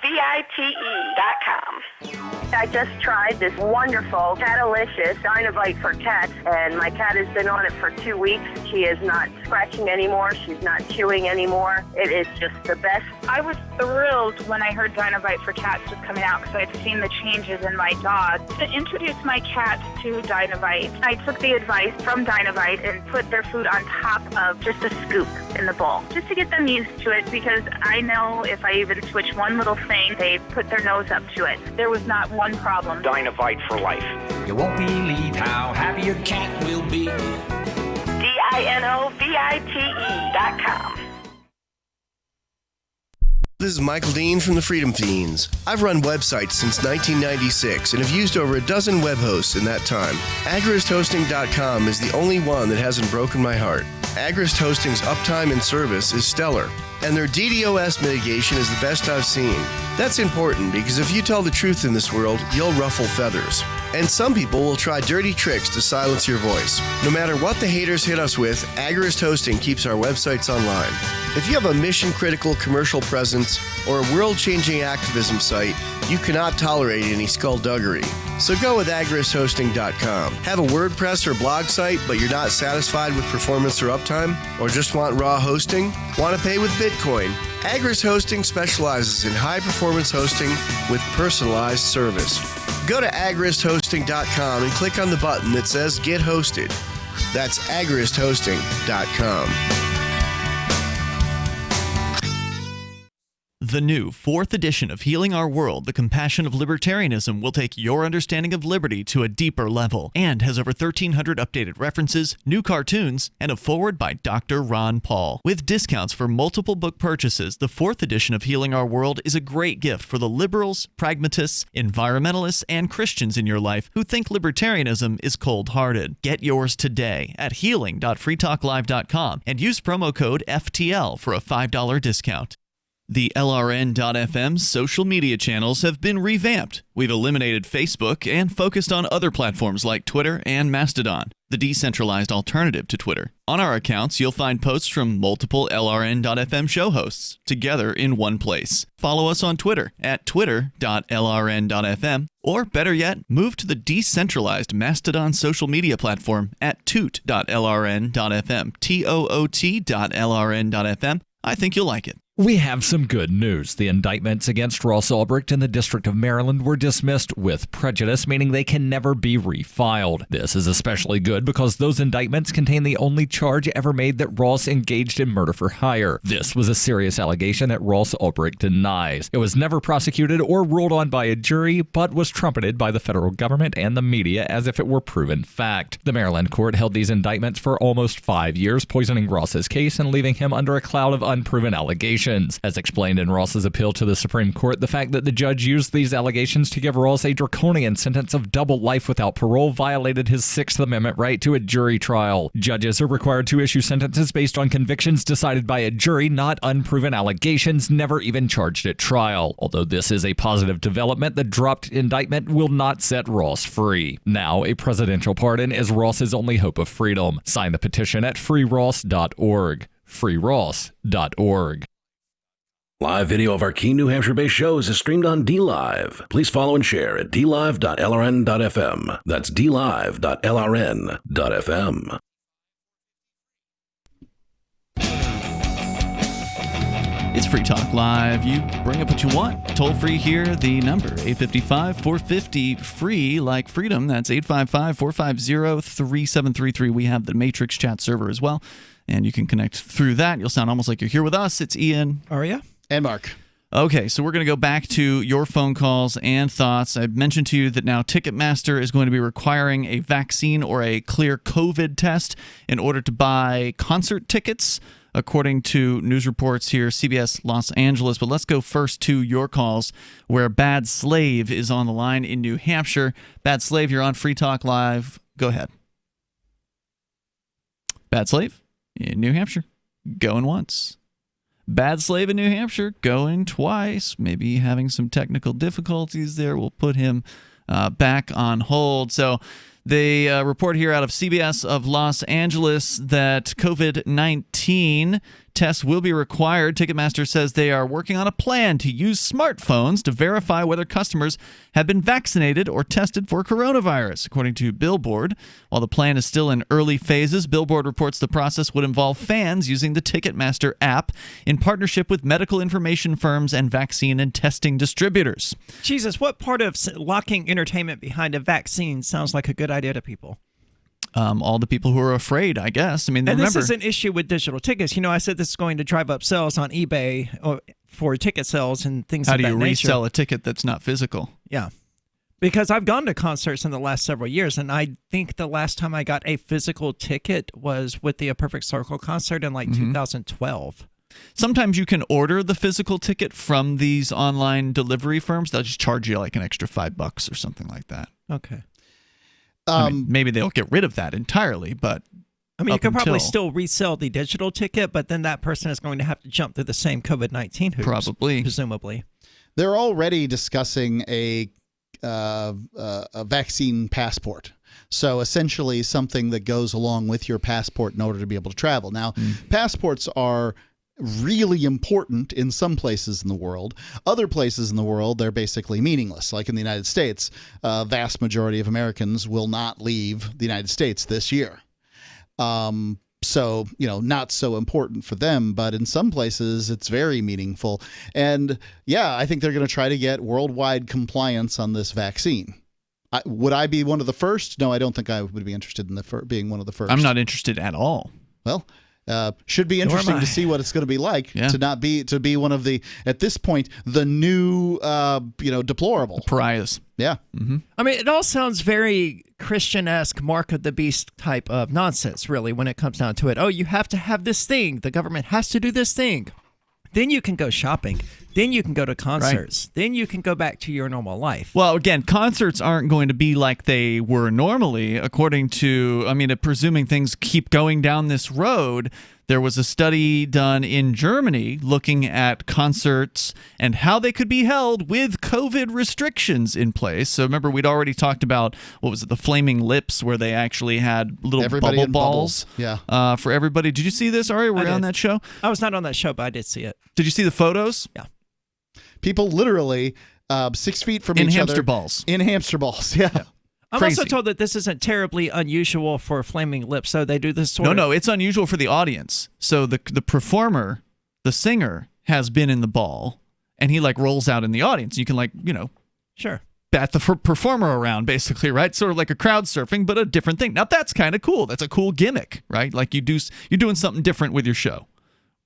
I just tried this wonderful Catalicious Dynovite for cats, and my cat has been on it for 2 weeks. She is not scratching anymore. She's not chewing anymore. It is just the best. I was thrilled when I heard Dynavite for Cats was coming out because I'd seen the changes in my dog. To introduce my cat to Dynavite, I took the advice from Dynavite and put their food on top of just a scoop in the bowl, just to get them used to it, because I know if I even switch one little thing, they put their nose up to it. There was not one problem. Dynavite for life. You won't believe how happy your cat will be. DINOVITE.com. This is Michael Dean from the Freedom Fiends. I've run websites since 1996 and have used over a dozen web hosts in that time. AgristHosting.com is the only one that hasn't broken my heart. Agrist Hosting's uptime and service is stellar, and their DDoS mitigation is the best I've seen. That's important because if you tell the truth in this world, you'll ruffle feathers. And some people will try dirty tricks to silence your voice. No matter what the haters hit us with, Agrist Hosting keeps our websites online. If you have a mission-critical commercial presence or a world-changing activism site, you cannot tolerate any skullduggery. So go with AgristHosting.com. Have a WordPress or blog site, but you're not satisfied with performance or uptime? Or just want raw hosting? Want to pay with Bitcoin? Agrist Hosting specializes in high-performance hosting with personalized service. Go to AgristHosting.com and click on the button that says Get Hosted. That's AgristHosting.com. The new 4th edition of Healing Our World, The Compassion of Libertarianism, will take your understanding of liberty to a deeper level and has over 1,300 updated references, new cartoons, and a foreword by Dr. Ron Paul. With discounts for multiple book purchases, the 4th edition of Healing Our World is a great gift for the liberals, pragmatists, environmentalists, and Christians in your life who think libertarianism is cold-hearted. Get yours today at healing.freetalklive.com and use promo code FTL for a $5 discount. The LRN.FM social media channels have been revamped. We've eliminated Facebook and focused on other platforms like Twitter and Mastodon, the decentralized alternative to Twitter. On our accounts, you'll find posts from multiple LRN.FM show hosts together in one place. Follow us on Twitter at twitter.lrn.fm, or better yet, move to the decentralized Mastodon social media platform at toot.lrn.fm, toot.lrn.fm. I think you'll like it. We have some good news. The indictments against Ross Ulbricht in the District of Maryland were dismissed with prejudice, meaning they can never be refiled. This is especially good because those indictments contain the only charge ever made that Ross engaged in murder for hire. This was a serious allegation that Ross Ulbricht denies. It was never prosecuted or ruled on by a jury, but was trumpeted by the federal government and the media as if it were proven fact. The Maryland court held these indictments for almost 5 years, poisoning Ross's case and leaving him under a cloud of unproven allegations. As explained in Ross's appeal to the Supreme Court, the fact that the judge used these allegations to give Ross a draconian sentence of double life without parole violated his Sixth Amendment right to a jury trial. Judges are required to issue sentences based on convictions decided by a jury, not unproven allegations never even charged at trial. Although this is a positive development, the dropped indictment will not set Ross free. Now, a presidential pardon is Ross's only hope of freedom. Sign the petition at freeross.org. freeross.org. Live video of our key New Hampshire-based shows is streamed on DLive. Please follow and share at dlive.lrn.fm. That's dlive.lrn.fm. It's Free Talk Live. You bring up what you want. Toll free here, the number 855-450-FREE, like freedom. That's 855-450-3733. We have the Matrix chat server as well, and you can connect through that. You'll sound almost like you're here with us. It's Ian. Aria. And Mark. Okay, so we're going to go back to your phone calls and thoughts. I mentioned to you that now Ticketmaster is going to be requiring a vaccine or a clear COVID test in order to buy concert tickets, according to news reports here, CBS Los Angeles. But let's go first to your calls, where Bad Slave is on the line in New Hampshire. Bad Slave, you're on Free Talk Live. Go ahead. Bad Slave in New Hampshire, going once. Bad Slave in New Hampshire, going twice. Maybe having some technical difficulties there. We'll put him back on hold. So they report here out of CBS of Los Angeles that COVID-19 tests will be required. Ticketmaster says they are working on a plan to use smartphones to verify whether customers have been vaccinated or tested for coronavirus, according to Billboard. While the plan is still in early phases, Billboard reports the process would involve fans using the Ticketmaster app in partnership with medical information firms and vaccine and testing distributors. Jesus, what part of locking entertainment behind a vaccine sounds like a good idea to people? All the people who are afraid, I guess. I mean, and remember, this is an issue with digital tickets. I said this is going to drive up sales on eBay for ticket sales and things how of that nature. How do you resell a ticket that's not physical? Yeah. Because I've gone to concerts in the last several years, and I think the last time I got a physical ticket was with the Perfect Circle concert in 2012. Sometimes you can order the physical ticket from these online delivery firms. They'll just charge you like an extra $5 or something like that. Okay. Maybe they'll get rid of that entirely, but you could probably still resell the digital ticket, but then that person is going to have to jump through the same COVID-19 hoops. Probably. Presumably. They're already discussing a vaccine passport. So essentially something that goes along with your passport in order to be able to travel. Now, passports are really important in some places in the world. Other places in the world, they're basically meaningless. Like in the United States, a vast majority of Americans will not leave the United States this year. So, not so important for them, but in some places it's very meaningful. And yeah, I think they're going to try to get worldwide compliance on this vaccine. Would I be one of the first? No, I don't think I would be interested in being one of the first. I'm not interested at all. Well, should be interesting to see what it's going to be like to be one of the, at this point, the new deplorable pariahs. Yeah. Mm-hmm. It all sounds very Christian-esque Mark of the Beast type of nonsense, really, when it comes down to it. Oh, you have to have this thing. The government has to do this thing. Then you can go shopping. Then you can go to concerts. Right. Then you can go back to your normal life. Well, again, concerts aren't going to be like they were normally, according to, presuming things keep going down this road. There was a study done in Germany looking at concerts and how they could be held with COVID restrictions in place. So remember, we'd already talked about, the Flaming Lips, where they actually had little bubble balls for everybody. Did you see this, Ari? Were you on that show? I was not on that show, but I did see it. Did you see the photos? Yeah. People literally 6 feet from each other. In hamster balls, yeah. I'm Crazy. also told that this isn't terribly unusual for Flaming Lips, so they do this sort of... No, it's unusual for the audience. So the performer, the singer, has been in the ball, and he rolls out in the audience. You can Sure. bat the performer around, basically, right? Sort of like a crowd surfing, but a different thing. Now that's kind of cool. That's a cool gimmick, right? Like you're doing something different with your show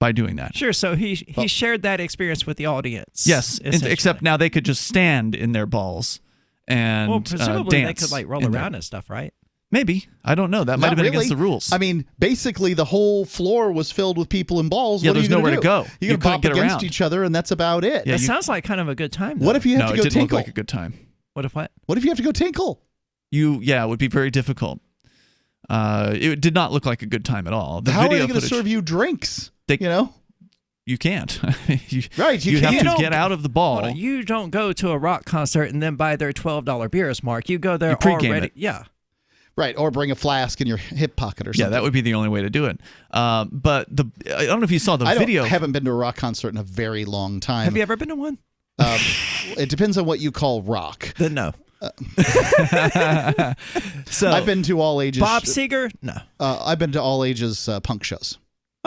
by doing that. Sure, so he shared that experience with the audience. Yes, except now they could just stand in their balls and presumably dance. they could roll around and stuff, right? Maybe. I don't know. That might have been against the rules. Basically the whole floor was filled with people in balls. Yeah, there's nowhere to go. You can bop against each other, and that's about it. Yeah, sounds like kind of a good time, though. What if you have to go tinkle? No, it didn't look like a good time. What if what? What if you have to go tinkle? It would be very difficult. It did not look like a good time at all. How are they going to serve you drinks? You can't. You have to get out of the ball. You don't go to a rock concert and then buy their $12 beers, Mark. You go there you pregame already. It. Yeah. Right, or bring a flask in your hip pocket or something. Yeah, that would be the only way to do it. But I don't know if you saw the video. I haven't been to a rock concert in a very long time. Have you ever been to one? It depends on what you call rock. Then no. So I've been to all ages. Bob Seger? No. I've been to all ages punk shows.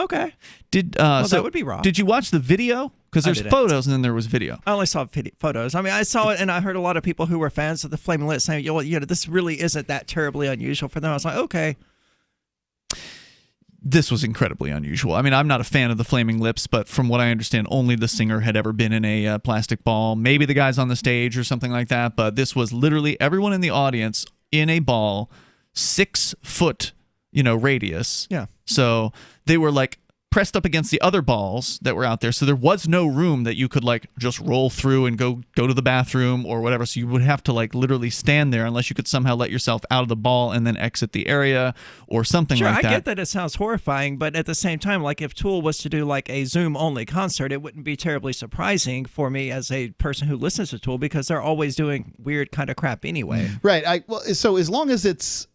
Okay. That would be rock. Did you watch the video? Because there's photos and then there was video. I only saw photos. I saw it and I heard a lot of people who were fans of the Flaming Lips saying, this really isn't that terribly unusual for them. I was like, okay. This was incredibly unusual. I'm not a fan of the Flaming Lips, but from what I understand, only the singer had ever been in a plastic ball. Maybe the guys on the stage or something like that, but this was literally everyone in the audience in a ball, 6 foot, radius. Yeah. So they were pressed up against the other balls that were out there. So there was no room that you could just roll through and go to the bathroom or whatever. So you would have to literally stand there unless you could somehow let yourself out of the ball and then exit the area or something like that. Sure, I get that it sounds horrifying, but at the same time, if Tool was to do a Zoom-only concert, it wouldn't be terribly surprising for me as a person who listens to Tool because they're always doing weird kind of crap anyway. Right. So as long as it's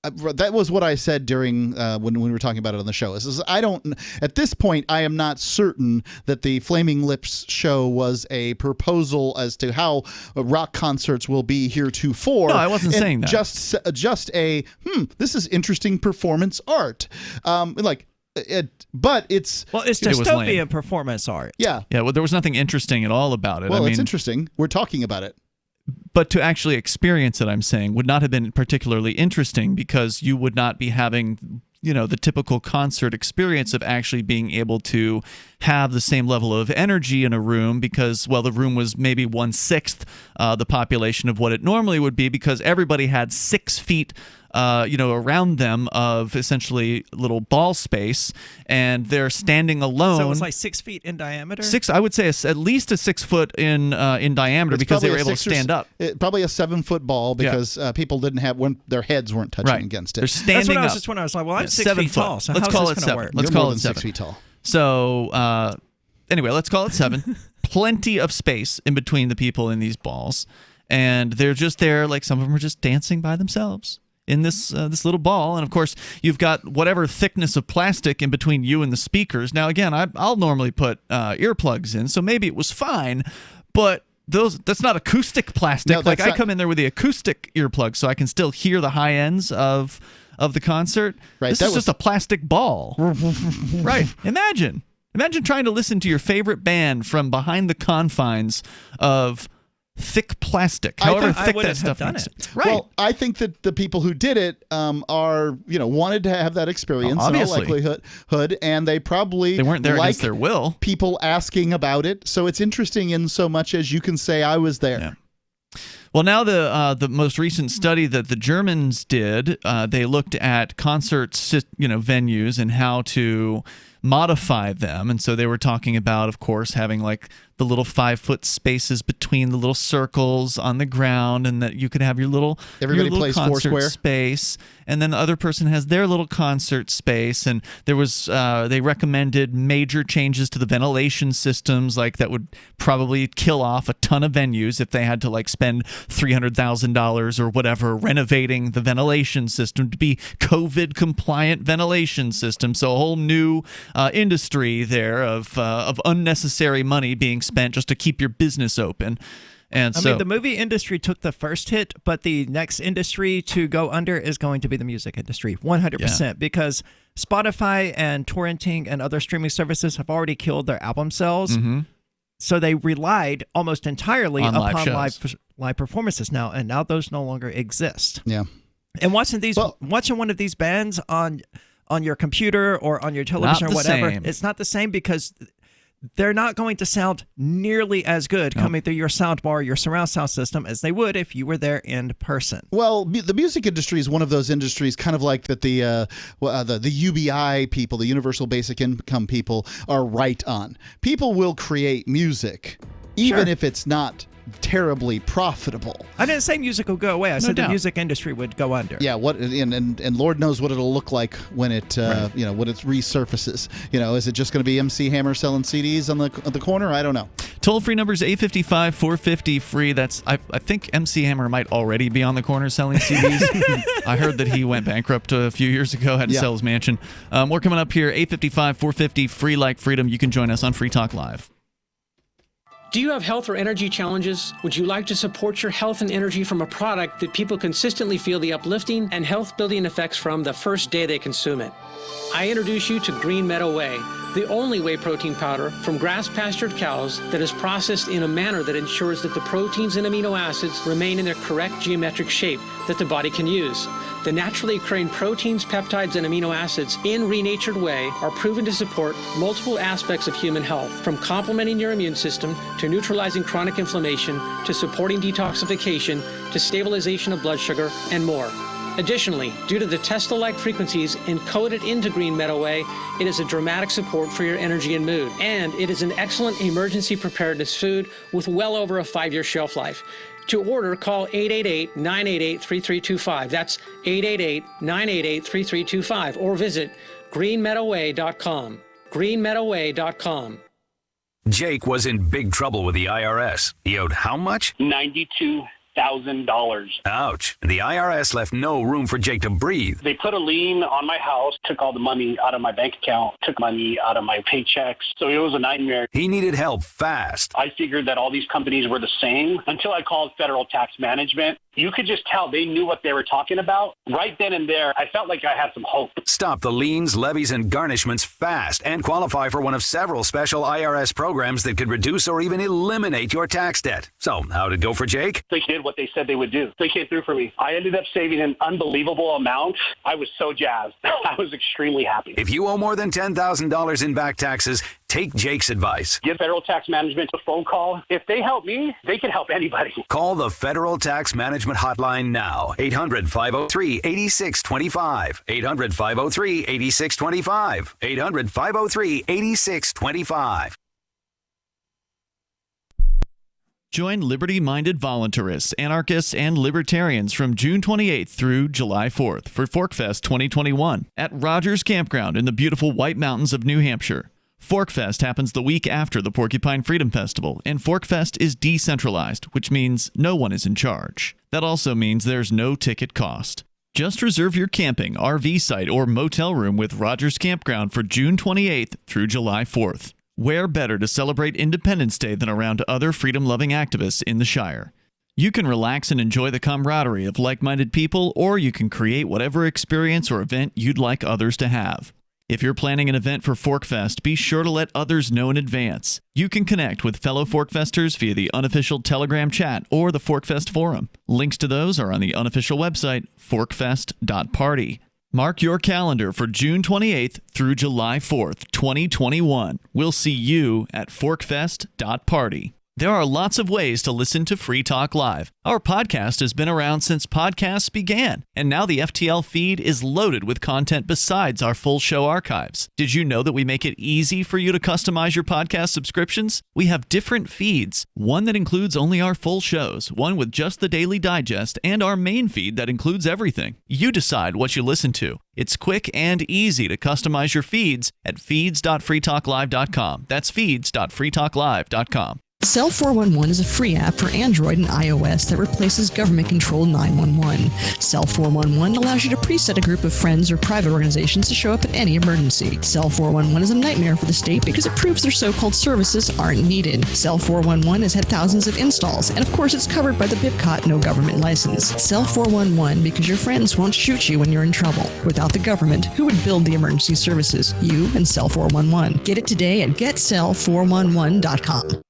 That was what I said during when we were talking about it on the show. At this point, I am not certain that the Flaming Lips show was a proposal as to how rock concerts will be heretofore. No, I wasn't saying that. Just this is interesting performance art. But it's dystopian performance art. Yeah. Well, there was nothing interesting at all about it. Well, it's interesting. We're talking about it. But to actually experience it, I'm saying, would not have been particularly interesting because you would not be having, the typical concert experience of actually being able to have the same level of energy in a room because, the room was maybe 1/6 the population of what it normally would be because everybody had 6 feet around them of essentially little ball space, and they're standing alone. So it was like 6 feet in diameter? I would say at least a 6 foot in diameter because they were able to stand up. Probably a 7-foot ball because people didn't have their heads weren't touching against it. They're standing That's what up. I was just when I was like, well, I'm 6 feet tall. So let's call it 7. Work? Let's You're call more it than 7. 6 feet tall. So anyway, let's call it 7. Plenty of space in between the people in these balls, and they're just there. Like some of them are just dancing by themselves in this little ball, and of course you've got whatever thickness of plastic in between you and the speakers. Now again, I'll normally put earplugs in, so maybe it was fine, but that's not acoustic plastic. No, I come in there with the acoustic earplugs so I can still hear the high ends of the concert. Right, this is just a plastic ball. Right. Imagine trying to listen to your favorite band from behind the confines of thick plastic, however thick that stuff is. Right. Well, I think that the people who did it wanted to have that experience in all likelihood, and they weren't there against their will. People asking about it, so it's interesting in so much as you can say I was there. Yeah. Well, now the most recent study that the Germans did, they looked at concert venues and how to modify them, and so they were talking about, of course, having like the little 5-foot spaces between the little circles on the ground, and that you could have your little plays concert Foursquare space, and then the other person has their little concert space. And there was they recommended major changes to the ventilation systems, like that would probably kill off a ton of venues if they had to like spend $300,000 or whatever renovating the ventilation system to be COVID compliant ventilation system. So a whole new industry there of unnecessary money being spent just to keep your business open. And I mean, the movie industry took the first hit, but the next industry to go under is going to be the music industry, 100%, because Spotify and torrenting and other streaming services have already killed their album sales. Mm-hmm. So they relied almost entirely on upon live performances now, and now those no longer exist. Yeah. And watching one of these bands on your computer or on your television or whatever, it's not the same because they're not going to sound nearly as good coming through your sound bar, your surround sound system, as they would if you were there in person. Well, the music industry is one of those industries, kind of like that the UBI people, the Universal Basic Income people, are right on. People will create music, even if it's not terribly profitable. I didn't say music will go away. I said the music industry would go under. Yeah, and Lord knows what it'll look like when it when it resurfaces. Is it just going to be MC Hammer selling CDs on the corner? I don't know. Toll-free number is 855-450-FREE. That's I think MC Hammer might already be on the corner selling CDs. I heard that he went bankrupt a few years ago, had to sell his mansion. More coming up here, 855-450-FREE like freedom. You can join us on Free Talk Live. Do you have health or energy challenges? Would you like to support your health and energy from a product that people consistently feel the uplifting and health-building effects from the first day they consume it? I introduce you to Green Meadow Whey, the only whey protein powder from grass-pastured cows that is processed in a manner that ensures that the proteins and amino acids remain in their correct geometric shape that the body can use. The naturally occurring proteins, peptides, and amino acids in renatured whey are proven to support multiple aspects of human health, from complementing your immune system, to neutralizing chronic inflammation, to supporting detoxification, to stabilization of blood sugar, and more. Additionally, due to the Tesla-like frequencies encoded into Green Meadow Whey, it is a dramatic support for your energy and mood. And it is an excellent emergency preparedness food with well over a 5-year shelf life. To order, call 888-988-3325. That's 888-988-3325. Or visit greenmeadowwhey.com. greenmeadowwhey.com. Jake was in big trouble with the IRS. He owed how much? $92,000. $10,000. Ouch. The IRS left no room for Jake to breathe. They put a lien on my house, took all the money out of my bank account, took money out of my paychecks. So it was a nightmare. He needed help fast. I figured that all these companies were the same until I called Federal Tax Management. You could just tell they knew what they were talking about. Right then and there, I felt like I had some hope. Stop the liens, levies, and garnishments fast and qualify for one of several special IRS programs that could reduce or even eliminate your tax debt. So, how'd it go for Jake? They did what they said they would do. They came through for me. I ended up saving an unbelievable amount. I was so jazzed. I was extremely happy. If you owe more than $10,000 in back taxes, take Jake's advice. Give Federal Tax Management a phone call. If they help me, they can help anybody. Call the Federal Tax Management Hotline now. 800-503-8625. 800-503-8625. 800-503-8625. Join liberty-minded voluntarists, anarchists, and libertarians from June 28th through July 4th for ForkFest 2021 at Rogers Campground in the beautiful White Mountains of New Hampshire. ForkFest happens the week after the Porcupine Freedom Festival, and ForkFest is decentralized, which means no one is in charge. That also means there's no ticket cost. Just reserve your camping, RV site, or motel room with Rogers Campground for June 28th through July 4th. Where better to celebrate Independence Day than around other freedom-loving activists in the Shire? You can relax and enjoy the camaraderie of like-minded people, or you can create whatever experience or event you'd like others to have. If you're planning an event for ForkFest, be sure to let others know in advance. You can connect with fellow ForkFesters via the unofficial Telegram chat or the ForkFest forum. Links to those are on the unofficial website, forkfest.party. Mark your calendar for June 28th through July 4th, 2021. We'll see you at forkfest.party. There are lots of ways to listen to Free Talk Live. Our podcast has been around since podcasts began, and now the FTL feed is loaded with content besides our full show archives. Did you know that we make it easy for you to customize your podcast subscriptions? We have different feeds, one that includes only our full shows, one with just the Daily Digest, and our main feed that includes everything. You decide what you listen to. It's quick and easy to customize your feeds at feeds.freetalklive.com. That's feeds.freetalklive.com. Cell 411 is a free app for Android and iOS that replaces government-controlled 911. Cell 411 allows you to preset a group of friends or private organizations to show up at any emergency. Cell 411 is a nightmare for the state because it proves their so-called services aren't needed. Cell 411 has had thousands of installs, and of course it's covered by the BIPCOT no government license. Cell 411 because your friends won't shoot you when you're in trouble. Without the government, who would build the emergency services? You and Cell 411. Get it today at getcell411.com.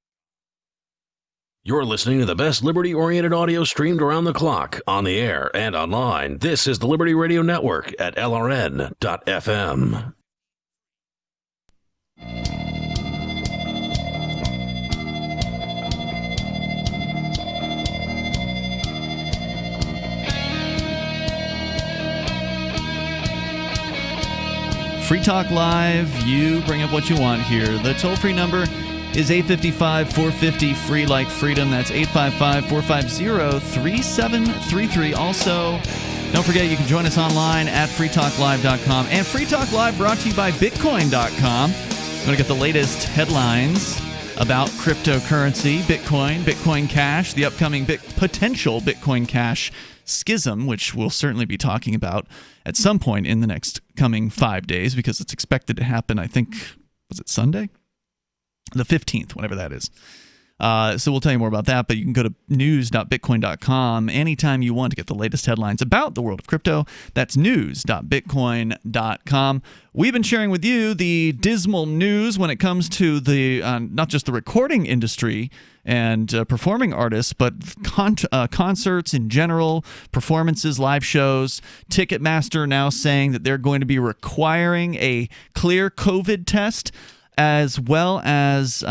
You're listening to the best liberty-oriented audio streamed around the clock, on the air, and online. This is the Liberty Radio Network at LRN.FM. Free Talk Live, you bring up what you want here. The toll-free number is 855-450-FREE like freedom. That's 855-450-3733. Also, don't forget you can join us online at freetalklive.com. And Free Talk Live brought to you by Bitcoin.com. I'm going to get the latest headlines about cryptocurrency, Bitcoin, Bitcoin Cash, the upcoming potential Bitcoin Cash schism, which we'll certainly be talking about at some point in the next coming 5 days because it's expected to happen, I think, was it Sunday? The 15th, whatever that is. So we'll tell you more about that, but you can go to news.bitcoin.com anytime you want to get the latest headlines about the world of crypto. That's news.bitcoin.com. We've been sharing with you the dismal news when it comes to the not just the recording industry and performing artists, but concerts in general, performances, live shows. Ticketmaster now saying that they're going to be requiring a clear COVID test, as well as,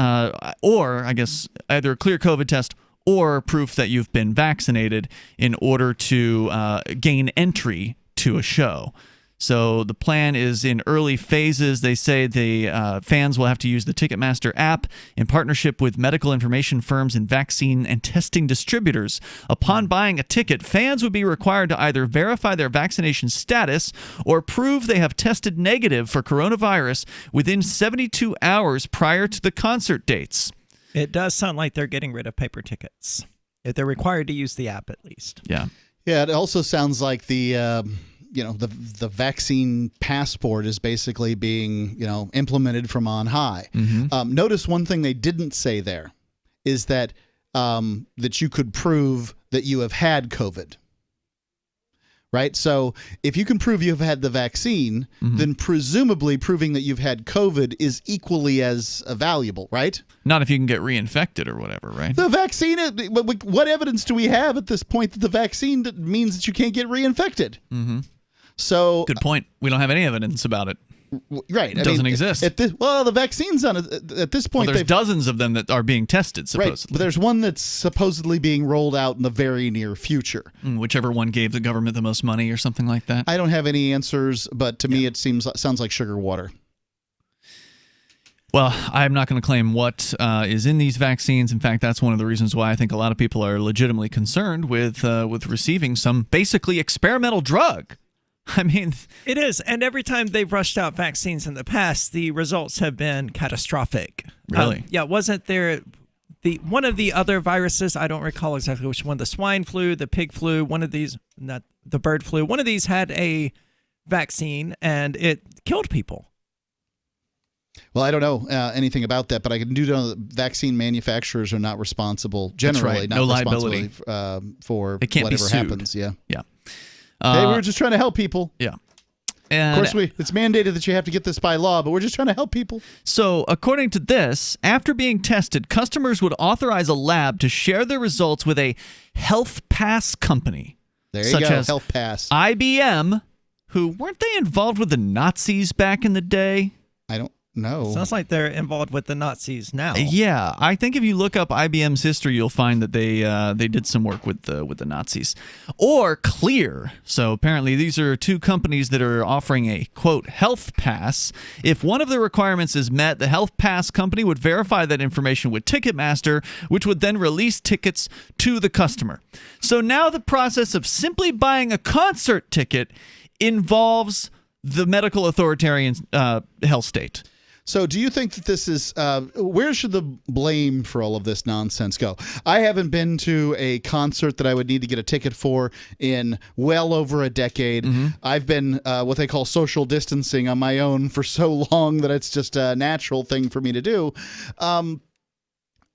or I guess either a clear COVID test or proof that you've been vaccinated in order to gain entry to a show. So the plan is in early phases. They say the fans will have to use the Ticketmaster app in partnership with medical information firms and vaccine and testing distributors. Upon buying a ticket, fans would be required to either verify their vaccination status or prove they have tested negative for coronavirus within 72 hours prior to the concert dates. It does sound like they're getting rid of paper tickets. If they're required to use the app, at least. Yeah. Yeah. It also sounds like the vaccine passport is basically being implemented from on high. Notice one thing they didn't say there is that that you could prove that you have had COVID. Right? So if you can prove you've had the vaccine, then presumably proving that you've had COVID is equally as valuable, right? Not if you can get reinfected or whatever, right? The vaccine, what evidence do we have at this point that the vaccine means that you can't get reinfected? So good point. We don't have any evidence about it. Right. It doesn't exist. The vaccine's on at this point. Well, there's dozens of them that are being tested, supposedly. Right, but there's one that's supposedly being rolled out in the very near future. Whichever one gave the government the most money or something like that. I don't have any answers, but to me it sounds like sugar water. Well, I'm not going to claim what is in these vaccines. In fact, that's one of the reasons why I think a lot of people are legitimately concerned with receiving some basically experimental drug. I mean, it is. And every time they've rushed out vaccines in the past, the results have been catastrophic. Really? Wasn't there one of the other viruses? I don't recall exactly which one. The swine flu, the pig flu, one of these, not the bird flu. One of these had a vaccine and it killed people. Well, I don't know anything about that, but I can do know that vaccine manufacturers are not responsible, generally, That's right. not no liability for they can't whatever be sued. happens. Yeah. Yeah. Hey, we were just trying to help people. Yeah. And of course, it's mandated that you have to get this by law, but we're just trying to help people. So, according to this, after being tested, customers would authorize a lab to share their results with a Health Pass company. There you such go, as Health Pass. IBM, who weren't they involved with the Nazis back in the day? I don't know. Sounds like they're involved with the Nazis now. Yeah, I think if you look up IBM's history, you'll find that they did some work with the Nazis. Or Clear. So apparently these are two companies that are offering a, quote, health pass. If one of the requirements is met, the Health Pass company would verify that information with Ticketmaster, which would then release tickets to the customer. So now the process of simply buying a concert ticket involves the medical authoritarian health state. So do you think that this is where should the blame for all of this nonsense go? I haven't been to a concert that I would need to get a ticket for in well over a decade. I've been what they call social distancing on my own for so long that it's just a natural thing for me to do.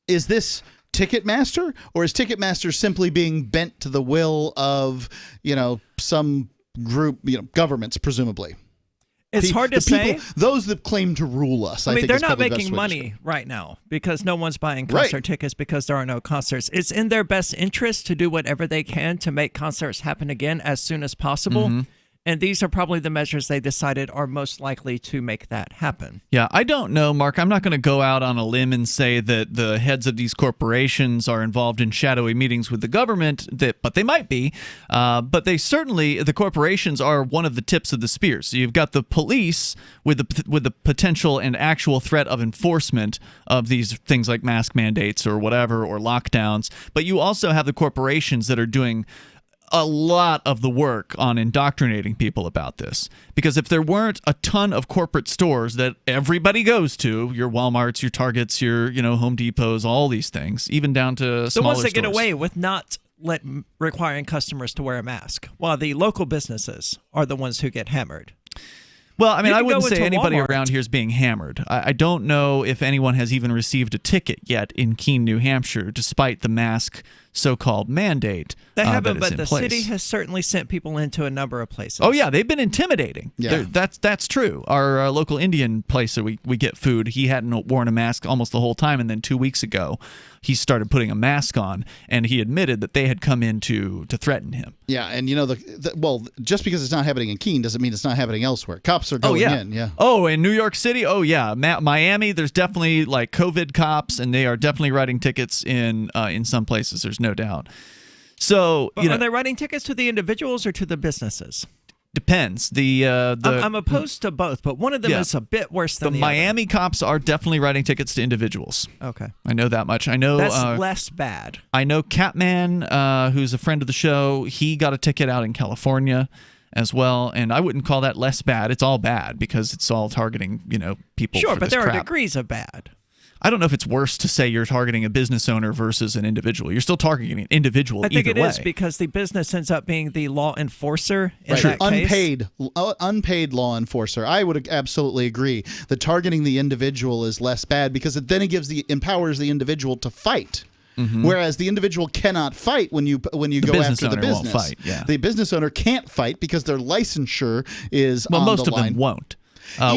Is this Ticketmaster, or is Ticketmaster simply being bent to the will of, some group, governments, presumably? It's hard to say. Those that claim to rule us. I mean, they're not making money right now because no one's buying concert tickets because there are no concerts. It's in their best interest to do whatever they can to make concerts happen again as soon as possible. And these are probably the measures they decided are most likely to make that happen. Yeah, I don't know, Mark. I'm not going to go out on a limb and say that the heads of these corporations are involved in shadowy meetings with the government, but they might be. But they certainly, the corporations are one of the tips of the spear. So you've got the police with the potential and actual threat of enforcement of these things like mask mandates or whatever, or lockdowns. But you also have the corporations that are doing a lot of the work on indoctrinating people about this. Because if there weren't a ton of corporate stores that everybody goes to, your Walmarts, your Targets, your Home Depots, all these things, even down to smaller stores. The ones that get away with not requiring customers to wear a mask, while the local businesses are the ones who get hammered. Well, I mean, I wouldn't say anybody Walmart around here is being hammered. I don't know if anyone has even received a ticket yet in Keene, New Hampshire, despite the mask so-called mandate. They haven't, that is but the place. city has certainly sent people into a number of places. Oh, yeah, they've been intimidating. Yeah. That's true. Our local Indian place that we get food, he hadn't worn a mask almost the whole time, and then 2 weeks ago, he started putting a mask on, and he admitted that they had come in to threaten him. Yeah, and well, just because it's not happening in Keene doesn't mean it's not happening elsewhere. Cops are going in. Yeah. Oh, in New York City? Oh, yeah. Miami, there's definitely like COVID cops, and they are definitely writing tickets in some places. There's no doubt. So, are they writing tickets to the individuals or to the businesses? Depends. I'm opposed to both, but one of them is a bit worse than the Miami cops are definitely writing tickets to individuals. Okay. I know that much. I know that's less bad. I know Catman, who's a friend of the show, he got a ticket out in California as well, and I wouldn't call that less bad. It's all bad because it's all targeting, people. Sure, for but this there crap. are degrees of bad. I don't know if it's worse to say you're targeting a business owner versus an individual. You're still targeting an individual. I think either it way. is because the business ends up being the law enforcer in Right. that case. Unpaid law enforcer. I would absolutely agree that targeting the individual is less bad because then it empowers the individual to fight. Mm-hmm. Whereas the individual cannot fight when you go after the business. Won't fight, yeah. The business owner can't fight because their licensure is well, on most the of line. them won't.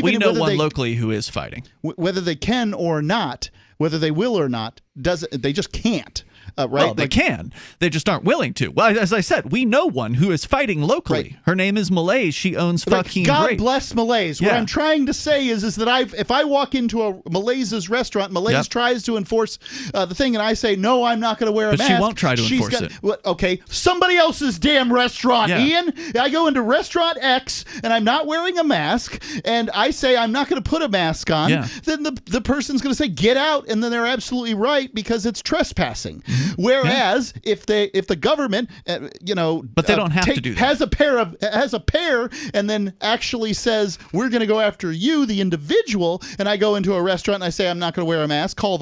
We know one locally who is fighting. Whether they can or not, whether they will or not, they just can't. Right? Well, they can. They just aren't willing to. Well, as I said, we know one who is fighting locally. Right. Her name is Malaise. She owns Fucking God Grape. bless Malaise. What Yeah. I'm trying to say is that if I walk into a Malaise's restaurant, Malaise tries to enforce the thing, and I say, no, I'm not going to wear a But mask. she won't try to enforce it. Well, okay, somebody else's damn restaurant, Yeah. Ian. I go into restaurant X, and I'm not wearing a mask, and I say I'm not going to put a mask on. Yeah. Then the person's going to say, get out, and then they're absolutely right because it's trespassing. Mm-hmm. Whereas if the government, but they don't have to do that. has a pair and then actually says we're going to go after you, the individual, and I go into a restaurant and I say I'm not going to wear a mask, call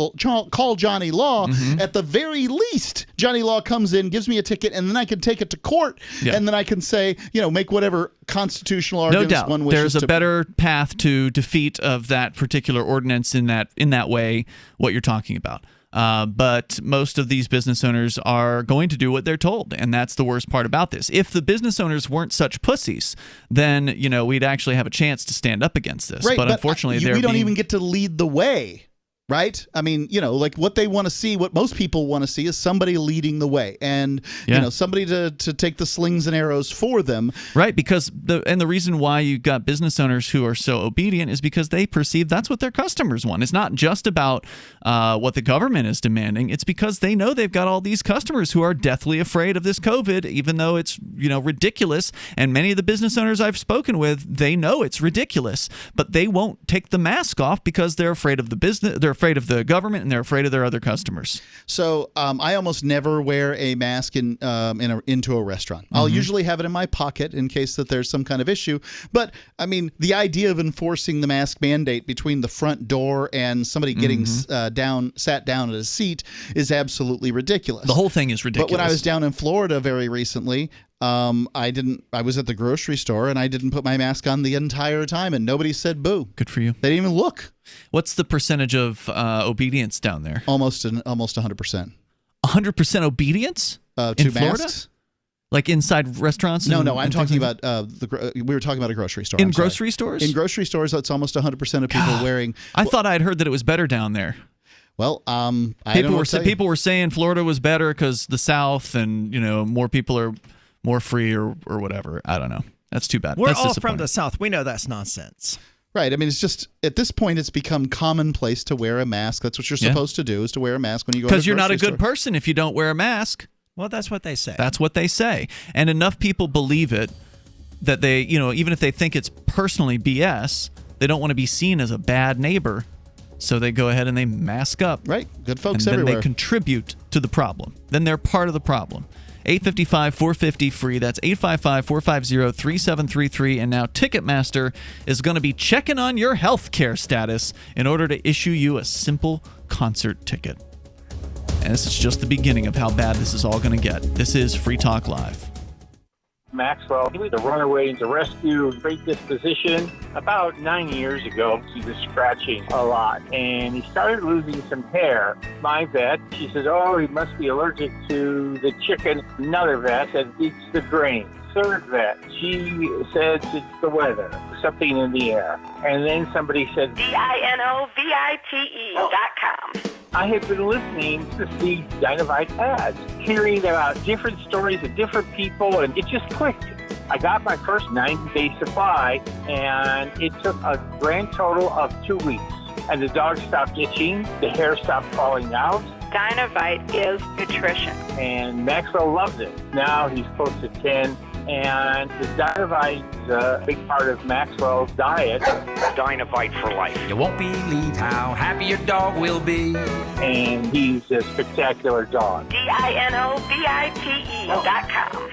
Johnny Law. Mm-hmm. At the very least, Johnny Law comes in, gives me a ticket, and then I can take it to court, and then I can say, make whatever constitutional arguments No doubt, one wishes there's a to. better path to defeat of that particular ordinance in that way. What you're talking about. But most of these business owners are going to do what they're told, and that's the worst part about this. If the business owners weren't such pussies, then we'd actually have a chance to stand up against this. Right, but unfortunately, we don't even get to lead the way. Right? I mean, like what they want to see, what most people want to see is somebody leading the way and, somebody to take the slings and arrows for them. Right, because the reason why you got business owners who are so obedient is because they perceive that's what their customers want. It's not just about what the government is demanding. It's because they know they've got all these customers who are deathly afraid of this COVID, even though it's, ridiculous. And many of the business owners I've spoken with, they know it's ridiculous, but they won't take the mask off because they're afraid of the business. They're afraid of the government and they're afraid of their other customers. So I almost never wear a mask into a restaurant. I'll usually have it in my pocket in case that there's some kind of issue. But I mean, the idea of enforcing the mask mandate between the front door and somebody getting sat down at a seat is absolutely ridiculous. The whole thing is ridiculous. But when I was down in Florida very recently, I was at the grocery store and I didn't put my mask on the entire time and nobody said boo. Good for you. They didn't even look. What's the percentage of obedience down there? Almost 100%. 100% obedience to in Florida? Masks? Like inside restaurants? No, I'm talking about we were talking about a grocery store. In grocery stores? In grocery stores, it's almost 100% of people wearing. I thought I'd heard that it was better down there. Well, people were saying Florida was better because the South and more people are more free or whatever. I don't know. That's too bad. We're all from the South. We know that's nonsense. Right. I mean, it's just at this point, it's become commonplace to wear a mask. That's what you're supposed to do, is to wear a mask when you go to a grocery store. Because you're not a good person if you don't wear a mask. Well, that's what they say. That's what they say. And enough people believe it that they, even if they think it's personally BS, they don't want to be seen as a bad neighbor. So they go ahead and they mask up. Right. Good folks and everywhere. Then they contribute to the problem. Then they're part of the problem. 855-450-FREE. That's 855-450-3733. And now Ticketmaster is going to be checking on your health care status in order to issue you a simple concert ticket. And this is just the beginning of how bad this is all going to get. This is Free Talk Live. Maxwell, he was a runaway into rescue, great disposition. About 9 years ago, he was scratching a lot, and he started losing some hair. My vet, she said, he must be allergic to the chicken. Another vet said, it's the grain. Third vet, she said it's the weather, something in the air. And then somebody said, DINOVITE.com. I had been listening to the Dinovite ads, hearing about different stories of different people, and it just clicked. I got my first 90-day supply, and it took a grand total of 2 weeks. And the dog stopped itching, the hair stopped falling out. Dinovite is nutrition. And Maxwell loves it. Now he's close to 10. And the Dinovite is a big part of Maxwell's diet. Dinovite for life. You won't believe how happy your dog will be. And he's a spectacular dog. DINOVITE.com.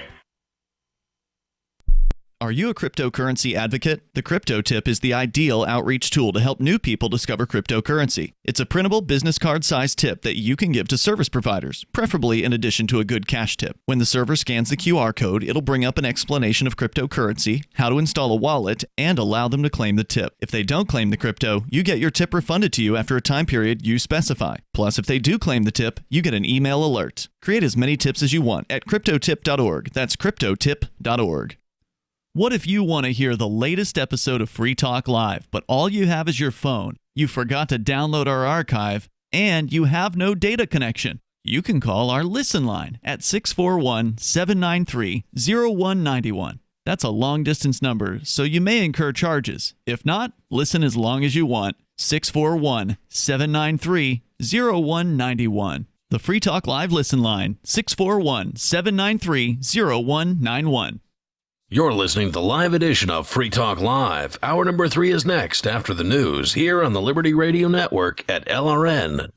Are you a cryptocurrency advocate? The Crypto Tip is the ideal outreach tool to help new people discover cryptocurrency. It's a printable business card-sized tip that you can give to service providers, preferably in addition to a good cash tip. When the server scans the QR code, it'll bring up an explanation of cryptocurrency, how to install a wallet, and allow them to claim the tip. If they don't claim the crypto, you get your tip refunded to you after a time period you specify. Plus, if they do claim the tip, you get an email alert. Create as many tips as you want at cryptotip.org. That's cryptotip.org. What if you want to hear the latest episode of Free Talk Live, but all you have is your phone, you forgot to download our archive, and you have no data connection? You can call our Listen line at 641-793-0191. That's a long-distance number, so you may incur charges. If not, listen as long as you want. 641-793-0191. The Free Talk Live Listen line, 641-793-0191. You're listening to the live edition of Free Talk Live. Hour number 3 is next after the news here on the Liberty Radio Network at LRN.FM.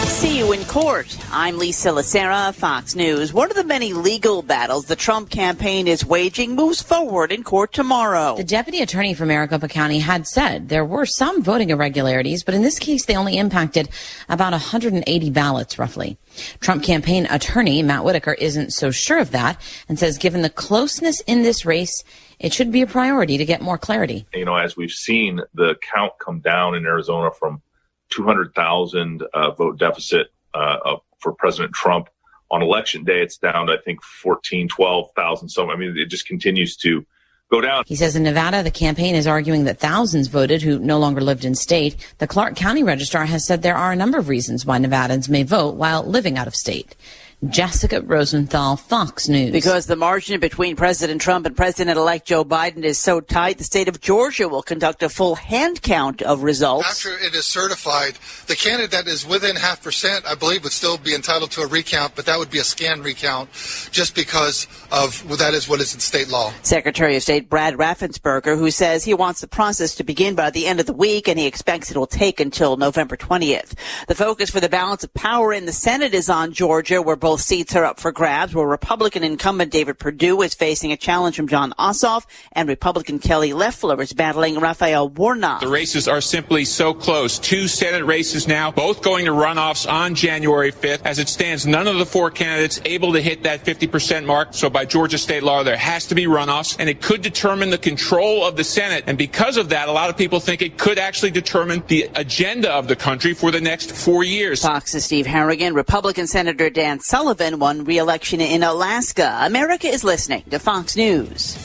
See you in court. I'm Lisa Lacera, Fox News. One of the many legal battles the Trump campaign is waging moves forward in court tomorrow. The deputy attorney for Maricopa County had said there were some voting irregularities, but in this case, they only impacted about 180 ballots, roughly. Trump campaign attorney Matt Whitaker isn't so sure of that and says given the closeness in this race, it should be a priority to get more clarity. You know, as we've seen the count come down in Arizona from 200,000 vote deficit for President Trump on election day, it's down to, I think, 12,000. So, I mean, it just continues to go down. He says in Nevada, the campaign is arguing that thousands voted who no longer lived in state. The Clark County Registrar has said there are a number of reasons why Nevadans may vote while living out of state. Jessica Rosenthal, Fox News. Because the margin between President Trump and President-elect Joe Biden is so tight, the state of Georgia will conduct a full hand count of results. After it is certified, the candidate that is within 0.5%, I believe, would still be entitled to a recount, but that would be a scanned recount just because of that is what is in state law. Secretary of State Brad Raffensperger, who says he wants the process to begin by the end of the week, and he expects it will take until November 20th. The focus for the balance of power in the Senate is on Georgia, where both seats are up for grabs, where Republican incumbent David Perdue is facing a challenge from Jon Ossoff, and Republican Kelly Loeffler is battling Raphael Warnock. The races are simply so close. 2 Senate races now, both going to runoffs on January 5th. As it stands, none of the 4 candidates able to hit that 50% mark. So by Georgia state law, there has to be runoffs, and it could determine the control of the Senate. And because of that, a lot of people think it could actually determine the agenda of the country for the next 4 years. Fox's Steve Harrigan. Republican Senator Dan Sullivan won re-election in Alaska. America is listening to Fox News.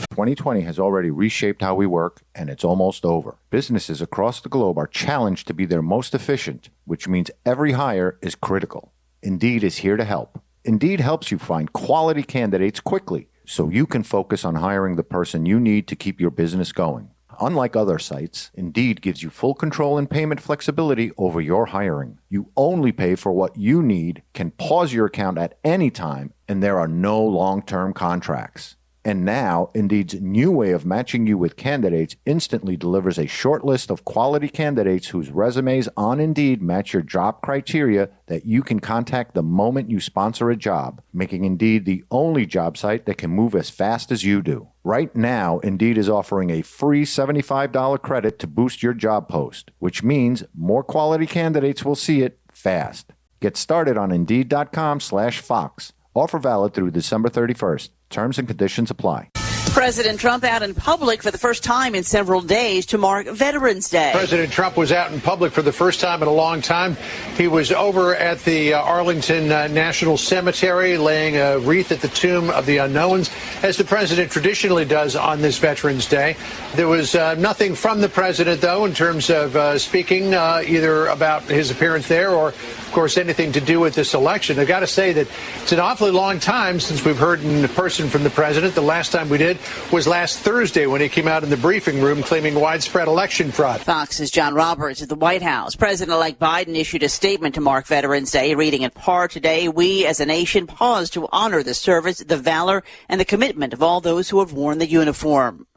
"2020 has already reshaped how we work, and it's almost over. Businesses across the globe are challenged to be their most efficient, which means every hire is critical. Indeed is here to help. Indeed helps you find quality candidates quickly, so you can focus on hiring the person you need to keep your business going. Unlike other sites, Indeed gives you full control and payment flexibility over your hiring. You only pay for what you need, can pause your account at any time, and there are no long-term contracts. And now, Indeed's new way of matching you with candidates instantly delivers a short list of quality candidates whose resumes on Indeed match your job criteria that you can contact the moment you sponsor a job, making Indeed the only job site that can move as fast as you do. Right now, Indeed is offering a free $75 credit to boost your job post, which means more quality candidates will see it fast. Get started on Indeed.com/Fox. Offer valid through December 31st. Terms and conditions apply. President Trump out in public for the first time in several days to mark Veterans Day. President Trump was out in public for the first time in a long time. He was over at the Arlington National Cemetery laying a wreath at the Tomb of the Unknowns, as the president traditionally does on this Veterans Day. There was nothing from the president, though, in terms of speaking either about his appearance there or, of course, anything to do with this election. I've got to say that it's an awfully long time since we've heard in person from the president. The last time we did was last Thursday when he came out in the briefing room claiming widespread election fraud. Fox's John Roberts at the White House. President-elect Biden issued a statement to mark Veterans Day, reading in part, "Today, we as a nation pause to honor the service, the valor, and the commitment of all those who have worn the uniform."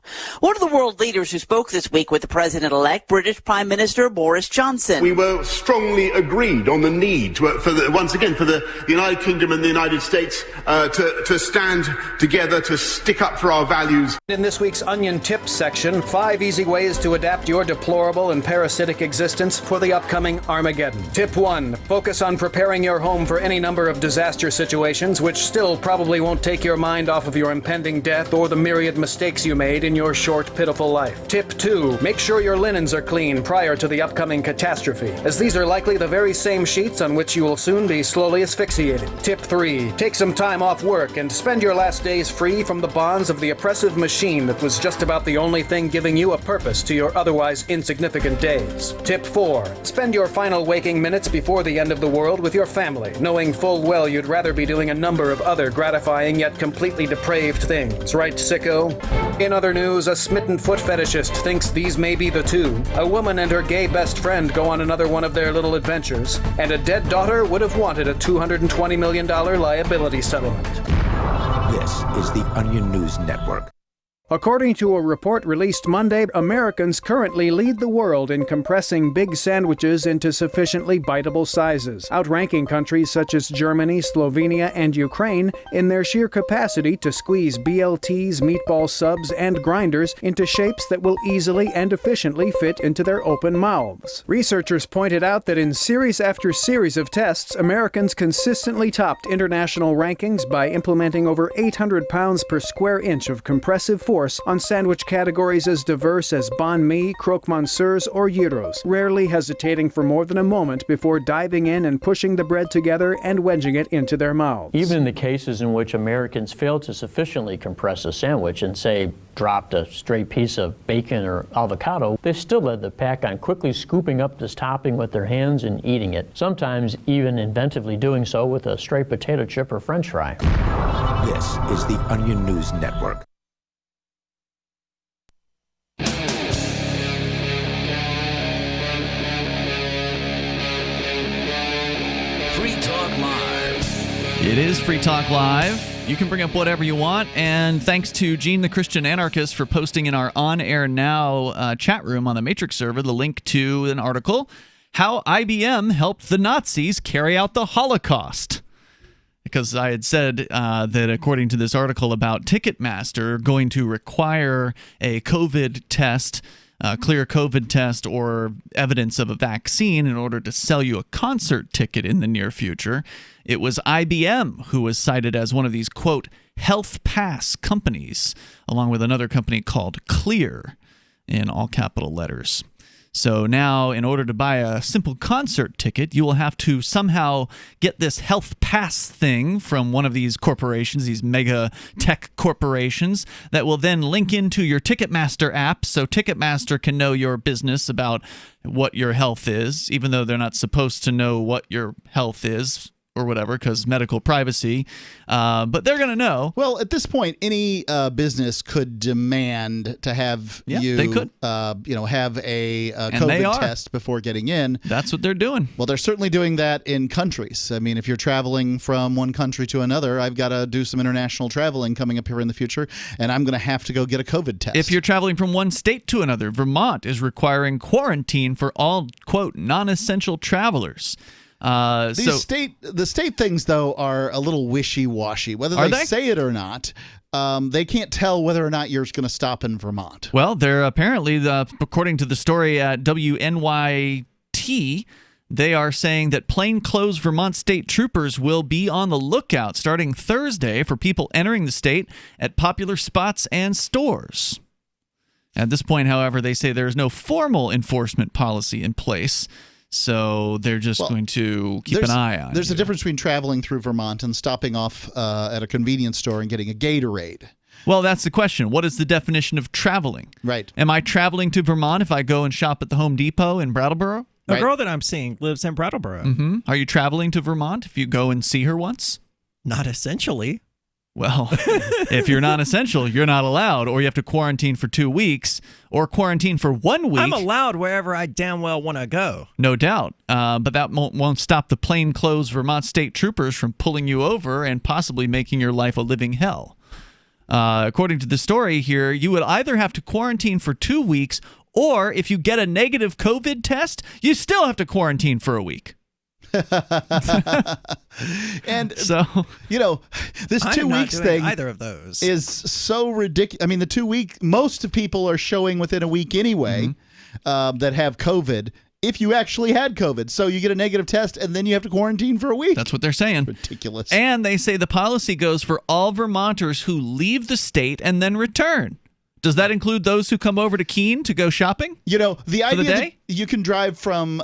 One of the world leaders who spoke this week with the president-elect, British Prime Minister Boris Johnson. We were strongly agreed on the need for the United Kingdom and the United States to stand together, to stick up for our values. In this week's Onion Tips section, 5 easy ways to adapt your deplorable and parasitic existence for the upcoming Armageddon. Tip 1. Focus on preparing your home for any number of disaster situations, which still probably won't take your mind off of your impending death or the myriad mistakes you made in your short, pitiful life. Tip 2. Make sure your linens are clean prior to the upcoming catastrophe, as these are likely the very same sheets on which you will soon be slowly asphyxiated. Tip 3. Take some time off work and spend your last days free from the bonds of the oppressive machine that was just about the only thing giving you a purpose to your otherwise insignificant days. Tip 4. Spend your final waking minutes before the end of the world with your family, knowing full well you'd rather be doing a number of other gratifying yet completely depraved things. Right, sicko? In other news, a smitten foot fetishist thinks these may be the two. A woman and her gay best friend go on another one of their little adventures, and a dead daughter would have wanted a $220 million liability settlement. This is the Onion News Network. According to a report released Monday, Americans currently lead the world in compressing big sandwiches into sufficiently biteable sizes, outranking countries such as Germany, Slovenia, and Ukraine in their sheer capacity to squeeze BLTs, meatball subs, and grinders into shapes that will easily and efficiently fit into their open mouths. Researchers pointed out that in series after series of tests, Americans consistently topped international rankings by implementing over 800 pounds per square inch of compressive force on sandwich categories as diverse as banh mi, croque monsieurs, or gyros, rarely hesitating for more than a moment before diving in and pushing the bread together and wedging it into their mouths. Even in the cases in which Americans fail to sufficiently compress a sandwich and, say, dropped a stray piece of bacon or avocado, they still led the pack on quickly scooping up this topping with their hands and eating it, sometimes even inventively doing so with a stray potato chip or french fry. This is the Onion News Network. Free Talk Live. It is Free Talk Live. You can bring up whatever you want, and thanks to Gene the Christian Anarchist for posting in our On Air Now chat room on the Matrix server the link to an article, How IBM Helped the Nazis Carry Out the Holocaust. Because I had said that according to this article about Ticketmaster going to require a COVID test, clear COVID test or evidence of a vaccine in order to sell you a concert ticket in the near future, it was IBM who was cited as one of these, quote, health pass companies, along with another company called Clear in all capital letters. So now, in order to buy a simple concert ticket, you will have to somehow get this health pass thing from one of these corporations, these mega tech corporations, that will then link into your Ticketmaster app so Ticketmaster can know your business about what your health is, even though they're not supposed to know what your health is or whatever, because medical privacy, but they're going to know. Well, at this point, any business could demand to have they could. Have a COVID test before getting in. That's what they're doing. Well, they're certainly doing that in countries. I mean, if you're traveling from one country to another, I've got to do some international traveling coming up here in the future, and I'm going to have to go get a COVID test. If you're traveling from one state to another, Vermont is requiring quarantine for all, quote, non-essential travelers. The state things, though, are a little wishy-washy. Whether they say it or not, they can't tell whether or not you're going to stop in Vermont. Well, they're apparently, according to the story at WNYT, they are saying that plainclothes Vermont state troopers will be on the lookout starting Thursday for people entering the state at popular spots and stores. At this point, however, they say there is no formal enforcement policy in place. So they're just going to keep an eye on it. There's a difference between traveling through Vermont and stopping off at a convenience store and getting a Gatorade. Well, that's the question. What is the definition of traveling? Right. Am I traveling to Vermont if I go and shop at the Home Depot in Brattleboro? The girl that I'm seeing lives in Brattleboro. Mm-hmm. Are you traveling to Vermont if you go and see her once? Not essentially. Well, if you're not essential, you're not allowed, or you have to quarantine for 2 weeks, or quarantine for 1 week. I'm allowed wherever I damn well want to go. No doubt. But that won't stop the plainclothes Vermont state troopers from pulling you over and possibly making your life a living hell. According to the story here, you would either have to quarantine for 2 weeks, or if you get a negative COVID test, you still have to quarantine for a week. And so, this 2 weeks thing either of those is so ridiculous. I mean, the 2 week, most people are showing within a week anyway that have COVID. If you actually had COVID, so you get a negative test and then you have to quarantine for a week. That's what they're saying. Ridiculous. And they say the policy goes for all Vermonters who leave the state and then return. Does that include those who come over to Keene to go shopping? The idea that you can drive from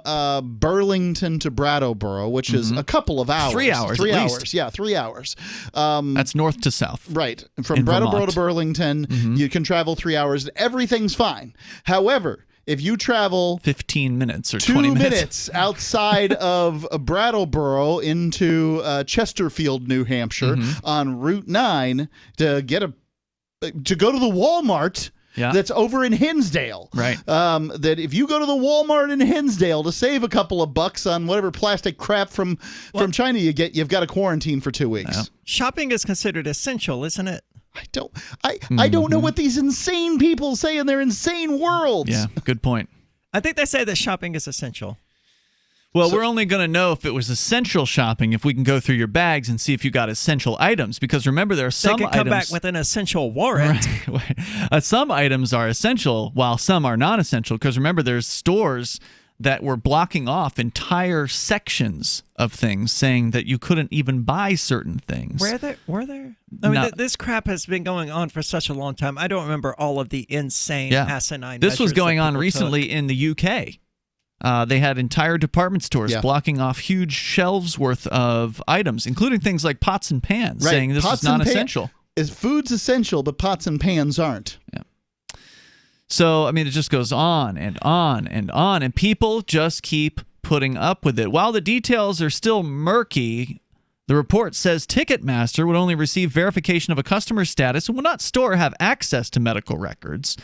Burlington to Brattleboro, which is a couple of hours. 3 hours. 3 at hours. least. Yeah, 3 hours. That's north to south. Right. From Brattleboro to Burlington, you can travel 3 hours. Everything's fine. However, if you travel 15 minutes or 20 20 minutes outside of Brattleboro into Chesterfield, New Hampshire, on Route 9 to go to the Walmart that's over in Hinsdale. Right. That if you go to the Walmart in Hinsdale to save a couple of bucks on whatever plastic crap from China you get, you've got to quarantine for 2 weeks. Yeah. Shopping is considered essential, isn't it? I don't know what these insane people say in their insane worlds. Yeah, good point. I think they say that shopping is essential. Well, we're only going to know if it was essential shopping if we can go through your bags and see if you got essential items. Because remember, there are some they items. They can come back with an essential warrant. Right. Some items are essential, while some are non-essential. Because remember, there's stores that were blocking off entire sections of things, saying that you couldn't even buy certain things. Were there? I mean, this crap has been going on for such a long time. I don't remember all of the insane, asinine. This was going on people recently took. in the UK. They had entire department stores blocking off huge shelves worth of items, including things like pots and pans, saying this is non-essential. Food's essential, but pots and pans aren't. Yeah. So, I mean, it just goes on and on and on, and people just keep putting up with it. While the details are still murky, the report says Ticketmaster would only receive verification of a customer's status and would not store or have access to medical records.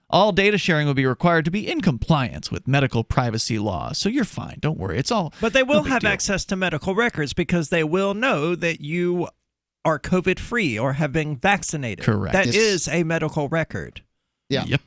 All data sharing will be required to be in compliance with medical privacy laws. So you're fine. Don't worry. It's all. But they will have access to medical records because they will know that you are COVID-free or have been vaccinated. Correct. That is a medical record. Yeah. Yep.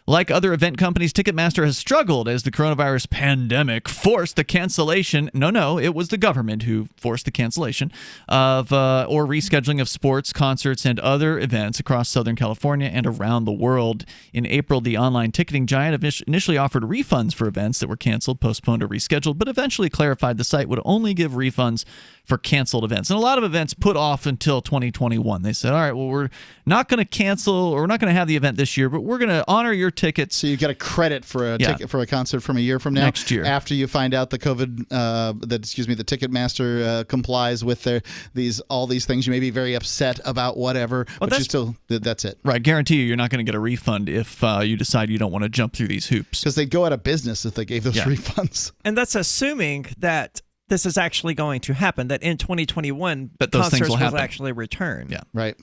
Like other event companies, Ticketmaster has struggled as the coronavirus pandemic forced the cancellation. No, it was the government who forced the cancellation of or rescheduling of sports, concerts, and other events across Southern California and around the world. In April, the online ticketing giant initially offered refunds for events that were canceled, postponed, or rescheduled, but eventually clarified the site would only give refunds for canceled events. And a lot of events put off until 2021. They said, all right, well, we're not going to cancel or we're not going to have the event this year, but we're going to honor your tickets. So you get a credit for a ticket for a concert from a year from now. Next year. After you find out the COVID, the Ticketmaster complies with all these things. You may be very upset about whatever, but you still, that's it. Right. Guarantee you're not going to get a refund if you decide you don't want to jump through these hoops. Because they'd go out of business if they gave those refunds. And that's assuming that this is actually going to happen, that in 2021 that those concerts things will happen. Actually return. Yeah. Right.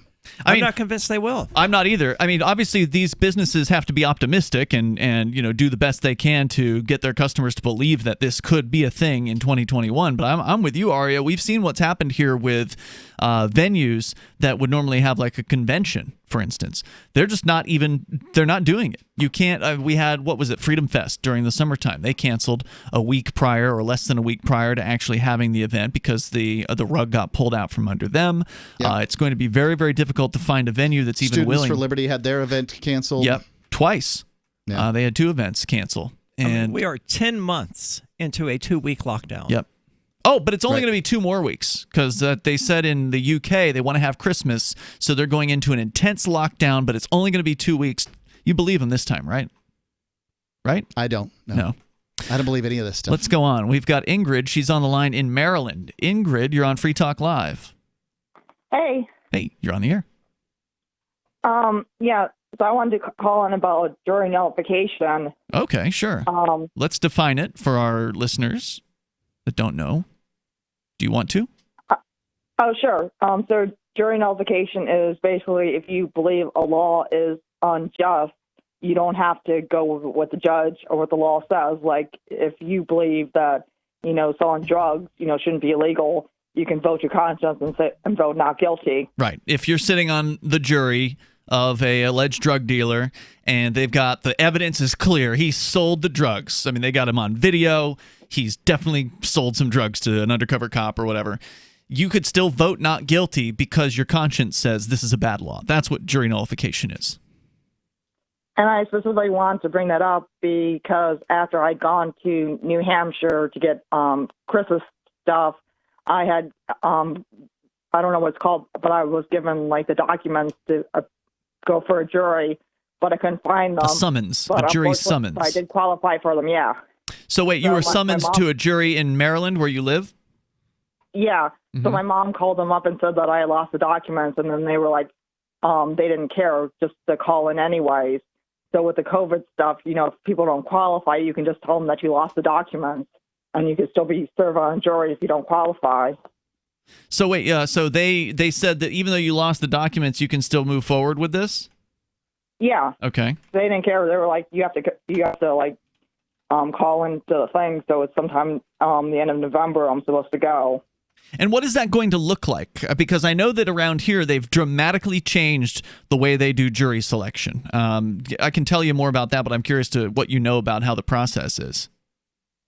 I'm not convinced they will. I'm not either. I mean, obviously, these businesses have to be optimistic and do the best they can to get their customers to believe that this could be a thing in 2021. But I'm with you, Aria. We've seen what's happened here with venues that would normally have like a convention, for instance. They're not doing it. You can't. We had, what was it, Freedom Fest during the summertime. They canceled a week prior or less than a week prior to actually having the event because the rug got pulled out from under them. Yep. It's going to be very, very difficult to find a venue that's even willing. Students for Liberty had their event canceled. Yep, twice. Yeah. They had 2 events cancel. And we are 10 months into a 2-week lockdown. Yep. Oh, but it's only going to be 2 more weeks because they said in the UK they want to have Christmas, so they're going into an intense lockdown, but it's only going to be 2 weeks. You believe them this time, right? Right? I don't. No. I don't believe any of this stuff. Let's go on. We've got Ingrid. She's on the line in Maryland. Ingrid, you're on Free Talk Live. Hey. Hey, you're on the air. Yeah, so I wanted to call in about jury nullification. Okay, sure. Let's define it for our listeners that don't know. Do you want to? Oh, sure. So jury nullification is basically if you believe a law is unjust, you don't have to go with what the judge or what the law says. Like if you believe that, selling drugs, shouldn't be illegal, you can vote your conscience and vote not guilty. Right. If you're sitting on the jury of a alleged drug dealer and they've got the evidence is clear, he sold the drugs. I mean, they got him on video. He's definitely sold some drugs to an undercover cop or whatever. You could still vote not guilty because your conscience says this is a bad law. That's what jury nullification is. And I specifically want to bring that up because after I'd gone to New Hampshire to get Chris's stuff, I had, I don't know what it's called, but I was given like the documents to go for a jury, but I couldn't find them. A summons, a jury summons. I did qualify for them, yeah. So wait, you were summoned to a jury in Maryland where you live? Yeah. Mm-hmm. So my mom called them up and said that I had lost the documents, and then they were like, they didn't care, just to call in anyways. So with the COVID stuff, you know, if people don't qualify, you can just tell them that you lost the documents, and you can still be served on a jury if you don't qualify. So wait, so they said that even though you lost the documents, you can still move forward with this? Yeah. Okay. They didn't care. They were like, you have to like call into the thing. So it's sometime the end of November I'm supposed to go. And what is that going to look like? Because I know that around here they've dramatically changed the way they do jury selection. I can tell you more about that, but I'm curious to what you know about how the process is.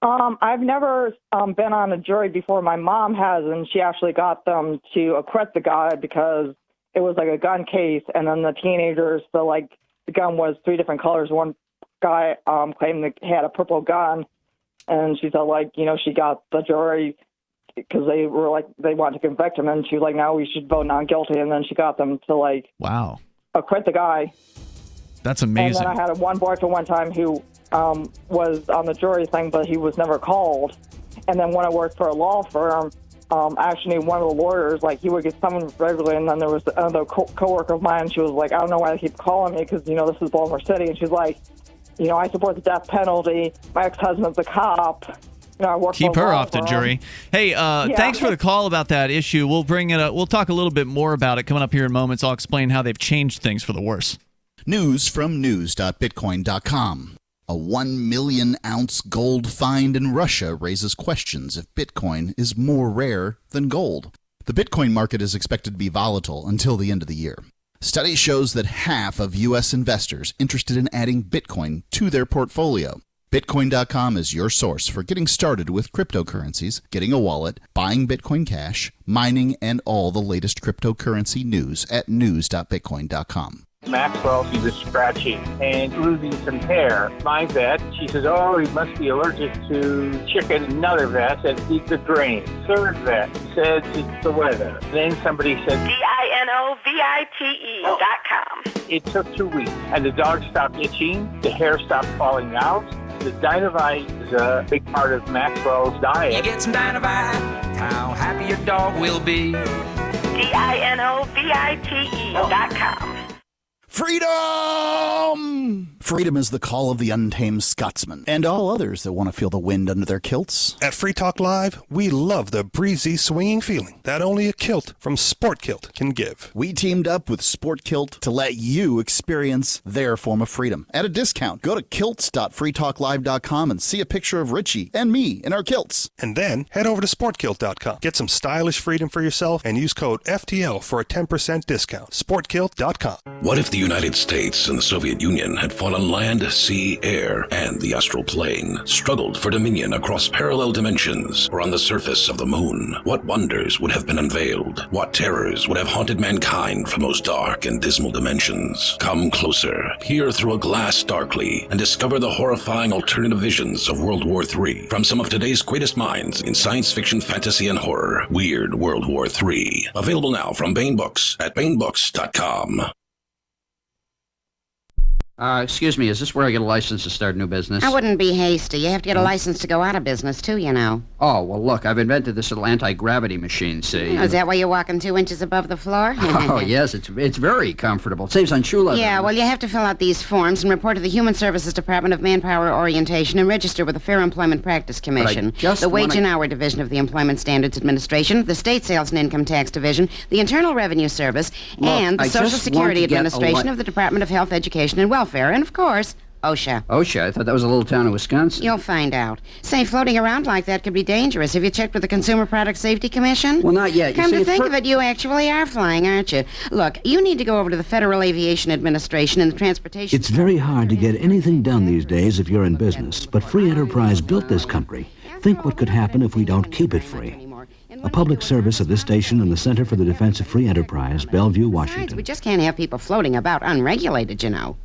I've never been on a jury before. My mom has, and she actually got them to acquit the guy because it was like a gun case, and then the teenagers, so like the gun was 3 different colors. One guy claimed that he had a purple gun, and she said, like, you know, she got the jury because they were like, they wanted to convict him, and she was like, no, we should vote not guilty, and then she got them to like acquit the guy. That's amazing. And then I had one boyfriend one time who was on the jury thing, but he was never called. And then when I worked for a law firm, actually one of the lawyers, like, he would get summoned regularly, and then there was another coworker of mine, she was like, I don't know why they keep calling me, because, you know, this is Baltimore City, and she's like, you know, I support the death penalty, my ex-husband's a cop, you know, I work Keep for a her law off the firm. jury. Hey, thanks for the call about that issue. We'll bring it up. We'll talk a little bit more about it coming up here in moments. I'll explain how they've changed things for the worse. News from news.bitcoin.com. A 1 million ounce gold find in Russia raises questions if Bitcoin is more rare than gold. The Bitcoin market is expected to be volatile until the end of the year. Study shows that half of U.S. investors interested in adding Bitcoin to their portfolio. Bitcoin.com is your source for getting started with cryptocurrencies, getting a wallet, buying Bitcoin Cash, mining, and all the latest cryptocurrency news at news.bitcoin.com. Maxwell, he was scratching and losing some hair. My vet, she says, oh, he must be allergic to chicken. Another vet said, eat the grain. Third vet said, it's the weather. Then somebody said, DINOVITE.com. It took 2 weeks, and the dog stopped itching, the hair stopped falling out. The Dinovite is a big part of Maxwell's diet. You get some Dinovite, how happy your dog will be. DINOVITE.com. Freedom! Freedom is the call of the untamed Scotsman and all others that want to feel the wind under their kilts. At Free Talk Live, we love the breezy, swinging feeling that only a kilt from Sport Kilt can give. We teamed up with Sport Kilt to let you experience their form of freedom at a discount. Go to kilts.freetalklive.com and see a picture of Richie and me in our kilts. And then head over to sportkilt.com. Get some stylish freedom for yourself and use code FTL for a 10% discount. Sportkilt.com. What if the United States and the Soviet Union had fought on land, sea, air, and the astral plane, struggled for dominion across parallel dimensions or on the surface of the moon? What wonders would have been unveiled? What terrors would have haunted mankind from those dark and dismal dimensions? Come closer, peer through a glass darkly, and discover the horrifying alternative visions of World War III from some of today's greatest minds in science fiction, fantasy, and horror. Weird World War III. Available now from Baen Books at BaenBooks.com. Excuse me, is this where I get a license to start a new business? I wouldn't be hasty. You have to get a license to go out of business, too, you know. Oh, well, look, I've invented this little anti-gravity machine, see? Oh, is that why you're walking 2 inches above the floor? Oh, yes, it's very comfortable. It saves on shoe leather. Yeah, well, you have to fill out these forms and report to the Human Services Department of Manpower Orientation and register with the Fair Employment Practice Commission, the Wage and Hour Division of the Employment Standards Administration, the State Sales and Income Tax Division, the Internal Revenue Service, and the Social Security Administration of the Department of Health, Education, and Welfare, and, of course, OSHA. OSHA? I thought that was a little town in Wisconsin. You'll find out. Say, floating around like that could be dangerous. Have you checked with the Consumer Product Safety Commission? Well, not yet. Come to think of it, you actually are flying, aren't you? Look, you need to go over to the Federal Aviation Administration and the Transportation... It's very hard to get anything done these days if you're in business, but free enterprise built this country. Think what could happen if we don't keep it free. A public service of this station and the Center for the Defense of Free Enterprise, Bellevue, Washington. We just can't have people floating about unregulated, you know.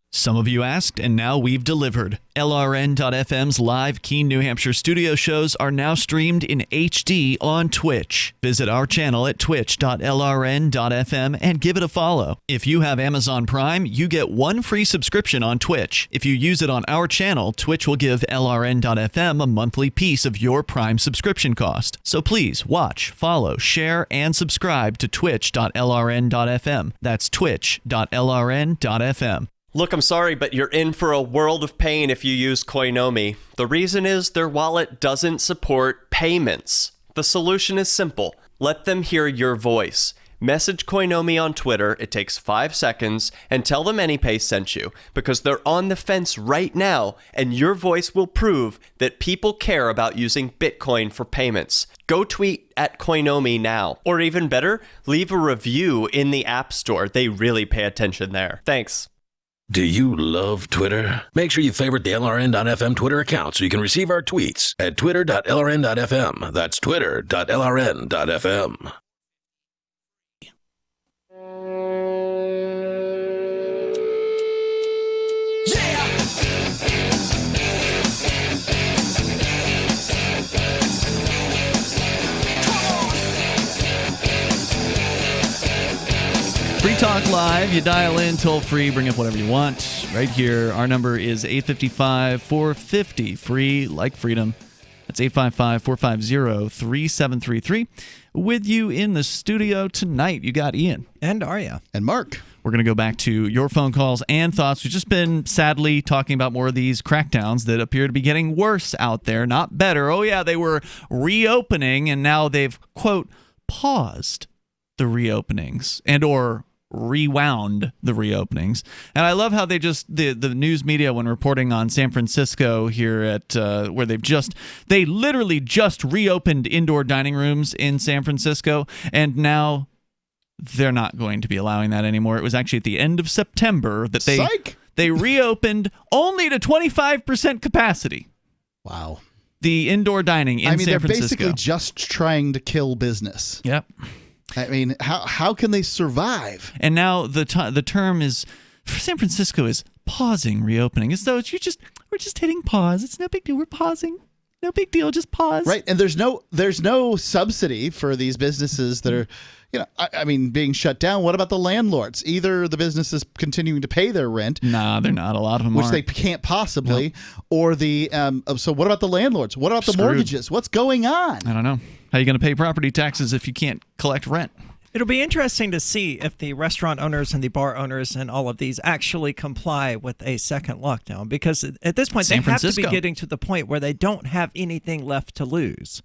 Some of you asked, and now we've delivered. LRN.FM's live Keene, New Hampshire studio shows are now streamed in HD on Twitch. Visit our channel at twitch.lrn.fm and give it a follow. If you have Amazon Prime, you get one free subscription on Twitch. If you use it on our channel, Twitch will give LRN.FM a monthly piece of your Prime subscription cost. So please watch, follow, share, and subscribe to twitch.lrn.fm. That's twitch.lrn.fm. Look, I'm sorry, but you're in for a world of pain if you use Koinomi. The reason is their wallet doesn't support payments. The solution is simple. Let them hear your voice. Message Koinomi on Twitter, it takes 5 seconds, and tell them AnyPay sent you, because they're on the fence right now, and your voice will prove that people care about using Bitcoin for payments. Go tweet at Koinomi now. Or even better, leave a review in the App Store. They really pay attention there. Thanks. Do you love Twitter? Make sure you favorite the LRN.FM Twitter account so you can receive our tweets at twitter.lrn.fm. That's twitter.lrn.fm. Free Talk Live. You dial in toll free, bring up whatever you want. Right here, our number is 855-450, free like freedom. That's 855-450-3733. With you in the studio tonight, you got Ian. And Arya. And Mark. We're going to go back to your phone calls and thoughts. We've just been, sadly, talking about more of these crackdowns that appear to be getting worse out there, not better. Oh, yeah, they were reopening, and now they've, quote, paused the reopenings and or rewound the reopenings. And I love how they just the news media, when reporting on San Francisco here at where they literally just reopened indoor dining rooms in San Francisco, and now they're not going to be allowing that anymore. It was actually at the end of September that they reopened only to 25% capacity. Wow. The indoor dining in San Francisco. They're basically just trying to kill business. Yep. I mean, how can they survive? And now the term is for San Francisco is pausing reopening, as though we're just hitting pause. It's no big deal. We're pausing. No big deal. Just pause. Right. And there's no subsidy for these businesses that are, being shut down. What about the landlords? Either the business is continuing to pay their rent. No, they're not. A lot of them which aren't. they can't possibly. Nope. Or the so what about the landlords? What about the mortgages? What's going on? I don't know. How are you going to pay property taxes if you can't collect rent? It'll be interesting to see if the restaurant owners and the bar owners and all of these actually comply with a second lockdown, because at this point they have to be getting to the point where they don't have anything left to lose.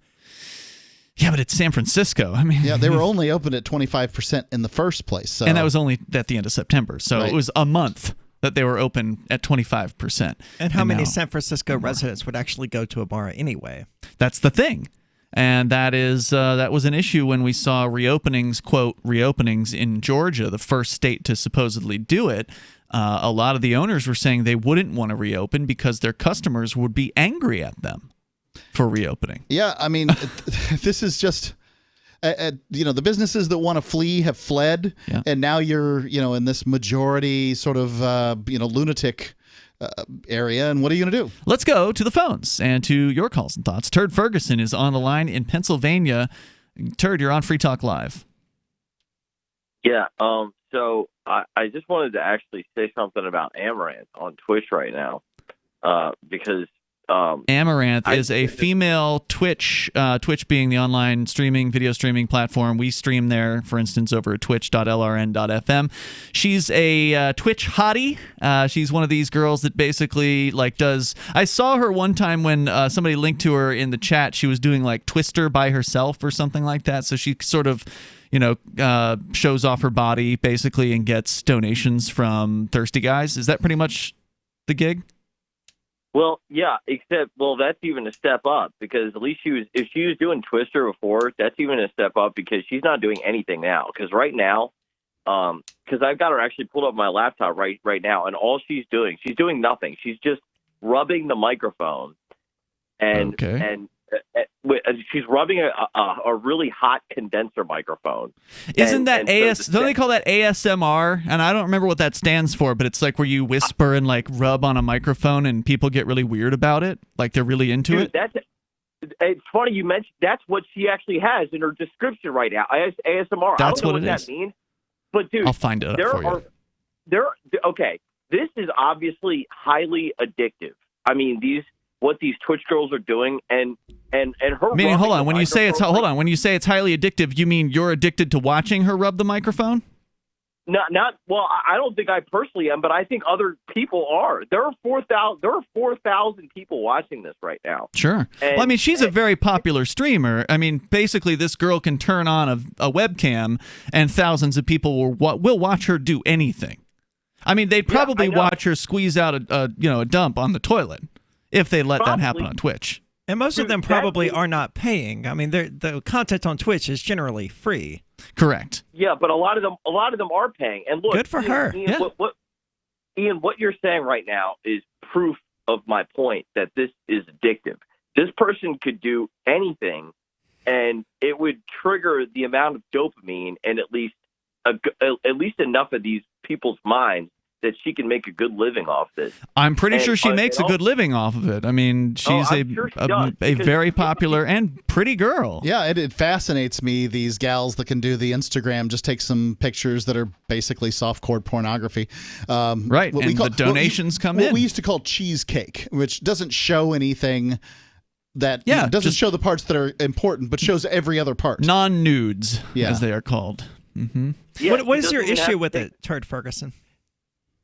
Yeah, but it's San Francisco. I mean, yeah, they were only open at 25% in the first place. So. And that was only at the end of September. So It was a month that they were open at 25%. And how many San Francisco residents would actually go to a bar anyway? That's the thing. And that was an issue when we saw reopenings, quote, reopenings in Georgia, the first state to supposedly do it. A lot of the owners were saying they wouldn't want to reopen because their customers would be angry at them for reopening. Yeah, I mean, this is just, the businesses that want to flee have fled. Yeah. And now you're, in this majority sort of, lunatic area, and what are you going to do? Let's go to the phones and to your calls and thoughts. Turd Ferguson is on the line in Pennsylvania. Turd, you're on Free Talk Live. Yeah, so I just wanted to actually say something about Amaranth on Twitch right now, because Amaranth is a female Twitch, Twitch being the online video streaming platform. We stream there, for instance, over at twitch.lrn.fm. She's a Twitch hottie. She's one of these girls that basically does. I saw her one time when somebody linked to her in the chat. She was doing Twister by herself or something like that. So she sort of, shows off her body basically and gets donations from thirsty guys. Is that pretty much the gig? Well, yeah, except, that's even a step up because at least if she was doing Twister before, that's even a step up because she's not doing anything now. Because right now, because I've got her actually pulled up my laptop right now, and all she's doing nothing. She's just rubbing the microphone, and she's rubbing a really hot condenser microphone. Isn't that don't they call that ASMR? And I don't remember what that stands for, but it's like where you whisper and like rub on a microphone, and people get really weird about it, like they're really into it. It's funny you mentioned that's what she actually has in her description right now. ASMR. That's I don't know what it that is. means. But dude, I'll find it for you. Okay, this is obviously highly addictive. I mean, what these Twitch girls are doing, and her. Meaning, hold on. When you say it's highly addictive, you mean you're addicted to watching her rub the microphone? Not well. I don't think I personally am, but I think other people are. There are 4,000 people watching this right now. Sure. Well, I mean, she's a very popular streamer. I mean, basically, this girl can turn on a webcam, and thousands of people will watch her do anything. I mean, they'd probably watch her squeeze out a dump on the toilet if they let that happen on Twitch. And most of them probably are not paying. I mean, the content on Twitch is generally free. Correct. Yeah, but a lot of them are paying. And look, good for her. Ian, Ian, what you're saying right now is proof of my point that this is addictive. This person could do anything, and it would trigger the amount of dopamine and at least enough of these people's minds that she can make a good living off this. I'm pretty sure she makes a good living off of it. I mean, she's a very popular and pretty girl. Yeah, it fascinates me, these gals that can do the Instagram, just take some pictures that are basically softcore pornography. Right, and the donations come in. What we used to call cheesecake, which doesn't show anything that doesn't show the parts that are important, but shows every other part. Non-nudes, as they are called. Mm-hmm. Yeah, what is your issue with it, Turd Ferguson?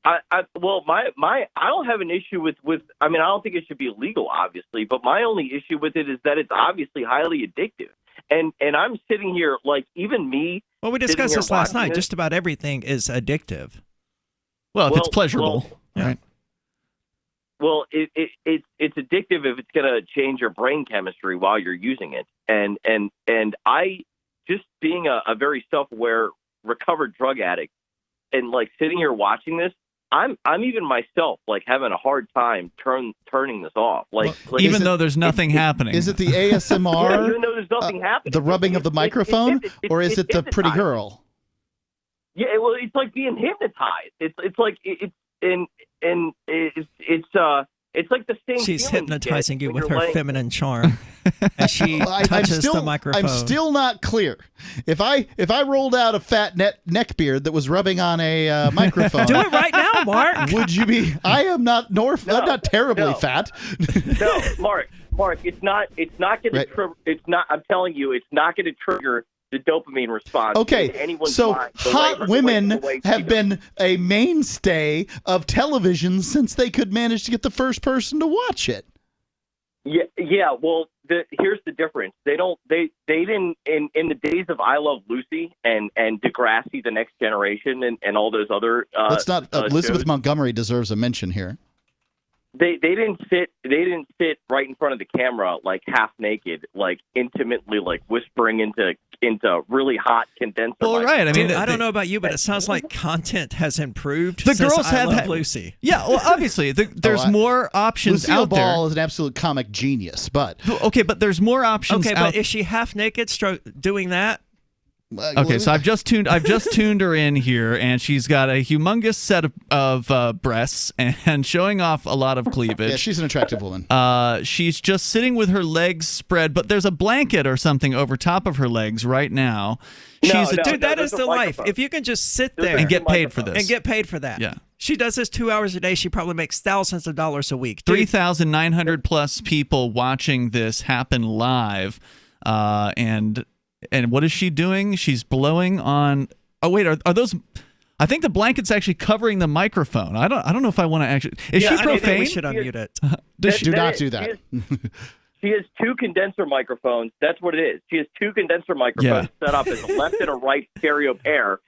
I don't have an issue with I mean, I don't think it should be illegal, obviously, but my only issue with it is that it's obviously highly addictive. And I'm sitting here, like, even me. Well, we discussed this last night. Just about everything is addictive. Well, if it's pleasurable, right? Well, it's addictive if it's going to change your brain chemistry while you're using it. And I, just being a very self-aware, recovered drug addict, and like sitting here watching this, I'm even myself like having a hard time turning this off. Like even though there's nothing happening. Is it the ASMR? Yeah, even though there's nothing happening. The rubbing of the microphone, or is it the pretty girl? Yeah, well, it's like being hypnotized. It's like it's like the same. She's hypnotizing you with her feminine charm as she touches the microphone. I'm still not clear. If I rolled out a fat neck beard that was rubbing on a microphone, do it right now, Mark. Would you be? I am not I'm not terribly fat. No, Mark, it's not going to. It's not. I'm telling you, it's not going to trigger the dopamine response. Okay, so hot women have been a mainstay of television since they could manage to get the first person to watch it. Yeah. Well, here's the difference. They didn't in the days of I Love Lucy and Degrassi, The Next Generation, and all those other. Let's not. Elizabeth shows. Montgomery deserves a mention here. They didn't sit right in front of the camera like half naked, like intimately, like whispering into really hot condenser. Well, right. I mean, I don't know about you, but it sounds like content has improved. The since girls I have Love Lucy. Yeah, well, obviously, there's more options Lucille out there. Ball is an absolute comic genius, but okay, but there's more options. Okay, but is she half naked, doing that? Okay, so I've just tuned her in here, and she's got a humongous set of breasts and showing off a lot of cleavage. Yeah, she's an attractive woman. She's just sitting with her legs spread, but there's a blanket or something over top of her legs right now. Dude, that is the life. If you can just sit there and get paid for this, and get paid for that, yeah. She does this 2 hours a day. She probably makes thousands of dollars a week. 3,900 plus people watching this happen live, And what is she doing? She's blowing on. Oh wait, are those? I think the blanket's actually covering the microphone. I don't know if I want to actually. Is she profane? We should unmute it. Do not do that. She has two condenser microphones. That's what it is. She has two condenser microphones set up as a left and a right stereo pair.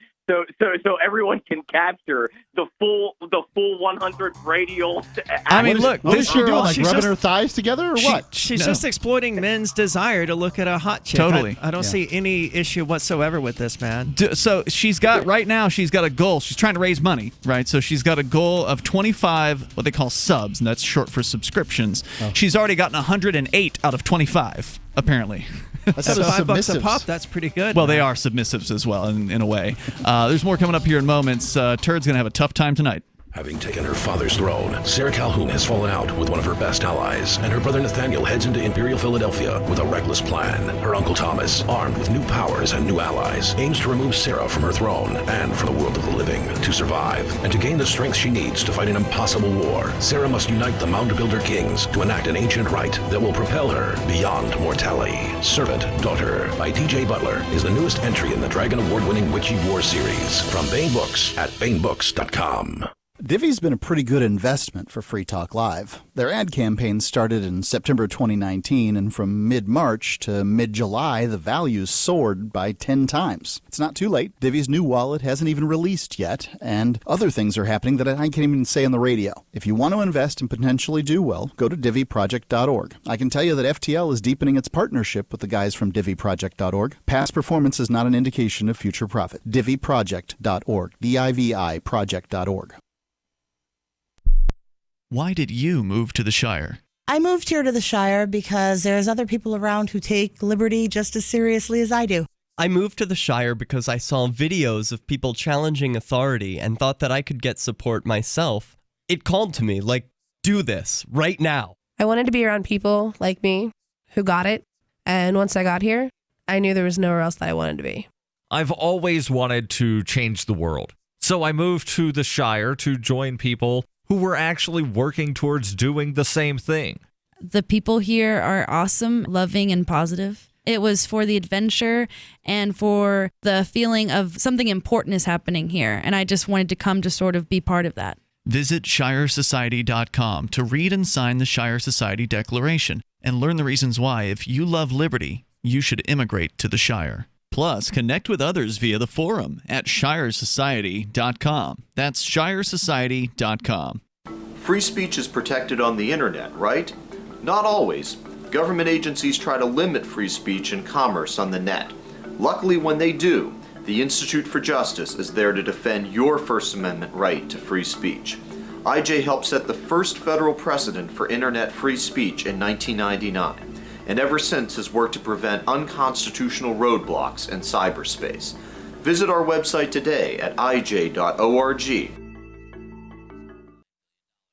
so everyone can capture the full 100 radial. I mean, look, what is she doing? Like she's rubbing just- her thighs together or what? She's just exploiting men's desire to look at a hot chick. Totally. I don't see any issue whatsoever with this, man. So she's got a goal. She's trying to raise money, right? So she's got a goal of 25, what they call subs, and that's short for subscriptions. She's already gotten 108 out of 25, apparently. That's So the $5 a submissives. pop, that's pretty good. Well, they are submissives as well, in a way. There's more coming up here in moments. Turd's going to have a tough time tonight. Having taken her father's throne, Sarah Calhoun has fallen out with one of her best allies, and her brother Nathaniel heads into Imperial Philadelphia with a reckless plan. Her uncle Thomas, armed with new powers and new allies, aims to remove Sarah from her throne and from the world of the living. To survive, and to gain the strength she needs to fight an impossible war, Sarah must unite the Mound Builder Kings to enact an ancient rite that will propel her beyond mortality. Servant Daughter by T.J. Butler is the newest entry in the Dragon Award-winning Witchy War series from Baen Books at BaenBooks.com. Divi's been a pretty good investment for Free Talk Live. Their ad campaign started in September 2019, and from mid-March to mid-July, the values soared by 10 times. It's not too late. Divi's new wallet hasn't even released yet, and other things are happening that I can't even say on the radio. If you want to invest and potentially do well, go to DiviProject.org. I can tell you that FTL is deepening its partnership with the guys from DiviProject.org. Past performance is not an indication of future profit. DiviProject.org. DIVI Project.org. Why did you move to the Shire? I moved here to the Shire because there's other people around who take liberty just as seriously as I do. I moved to the Shire because I saw videos of people challenging authority and thought that I could get support myself. It called to me, like, do this right now. I wanted to be around people like me who got it. And once I got here, I knew there was nowhere else that I wanted to be. I've always wanted to change the world. So I moved to the Shire to join people who were actually working towards doing the same thing. The people here are awesome, loving, and positive. It was for the adventure and for the feeling of something important is happening here. And I just wanted to come to sort of be part of that. Visit ShireSociety.com to read and sign the Shire Society Declaration and learn the reasons why, if you love liberty, you should immigrate to the Shire. Plus, connect with others via the forum at ShireSociety.com. That's ShireSociety.com. Free speech is protected on the internet, right? Not always. Government agencies try to limit free speech and commerce on the net. Luckily, when they do, the Institute for Justice is there to defend your First Amendment right to free speech. IJ helped set the first federal precedent for internet free speech in 1999. And ever since has worked to prevent unconstitutional roadblocks in cyberspace. Visit our website today at ij.org.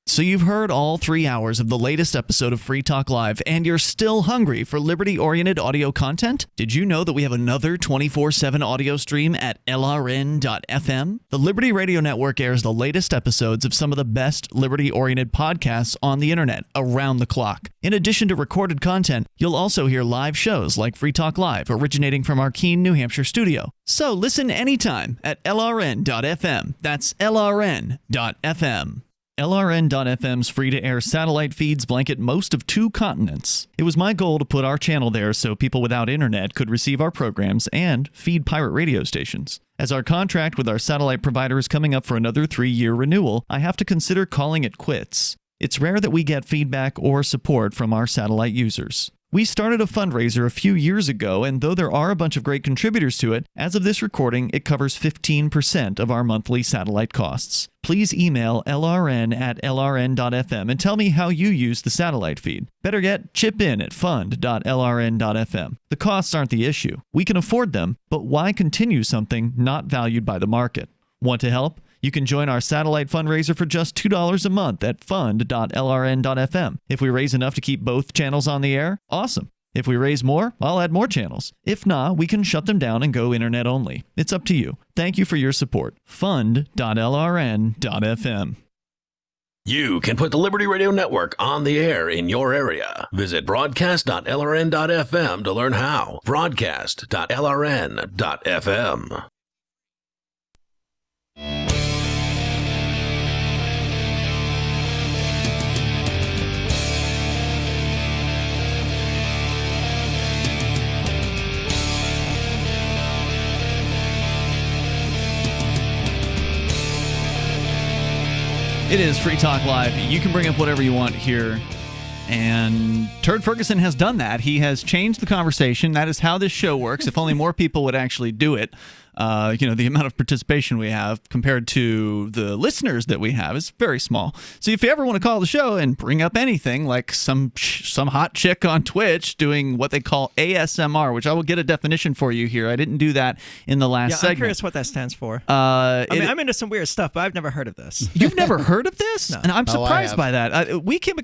So you've heard all 3 hours of the latest episode of Free Talk Live, and you're still hungry for liberty-oriented audio content? Did you know that we have another 24/7 audio stream at LRN.FM? The Liberty Radio Network airs the latest episodes of some of the best liberty-oriented podcasts on the internet around the clock. In addition to recorded content, you'll also hear live shows like Free Talk Live, originating from our Keene, New Hampshire studio. So listen anytime at LRN.FM. That's LRN.FM. LRN.FM's free-to-air satellite feeds blanket most of 2 continents. It was my goal to put our channel there so people without internet could receive our programs and feed pirate radio stations. As our contract with our satellite provider is coming up for another 3-year renewal, I have to consider calling it quits. It's rare that we get feedback or support from our satellite users. We started a fundraiser a few years ago, and though there are a bunch of great contributors to it, as of this recording, it covers 15% of our monthly satellite costs. Please email lrn@lrn.fm and tell me how you use the satellite feed. Better yet, chip in at fund.lrn.fm. The costs aren't the issue. We can afford them, but why continue something not valued by the market? Want to help? You can join our satellite fundraiser for just $2 a month at fund.lrn.fm. If we raise enough to keep both channels on the air, awesome. If we raise more, I'll add more channels. If not, we can shut them down and go internet only. It's up to you. Thank you for your support. Fund.lrn.fm. You can put the Liberty Radio Network on the air in your area. Visit broadcast.lrn.fm to learn how. Broadcast.lrn.fm. It is Free Talk Live. You can bring up whatever you want here. And Turd Ferguson has done that. He has changed the conversation. That is how this show works. If only more people would actually do it. The amount of participation we have compared to the listeners that we have is very small. So if you ever want to call the show and bring up anything like some hot chick on Twitch doing what they call ASMR, which I will get a definition for you here. I didn't do that in the last segment. I'm curious what that stands for. I'm into some weird stuff, but I've never heard of this. You've never heard of this? No. And I'm surprised by that. We came,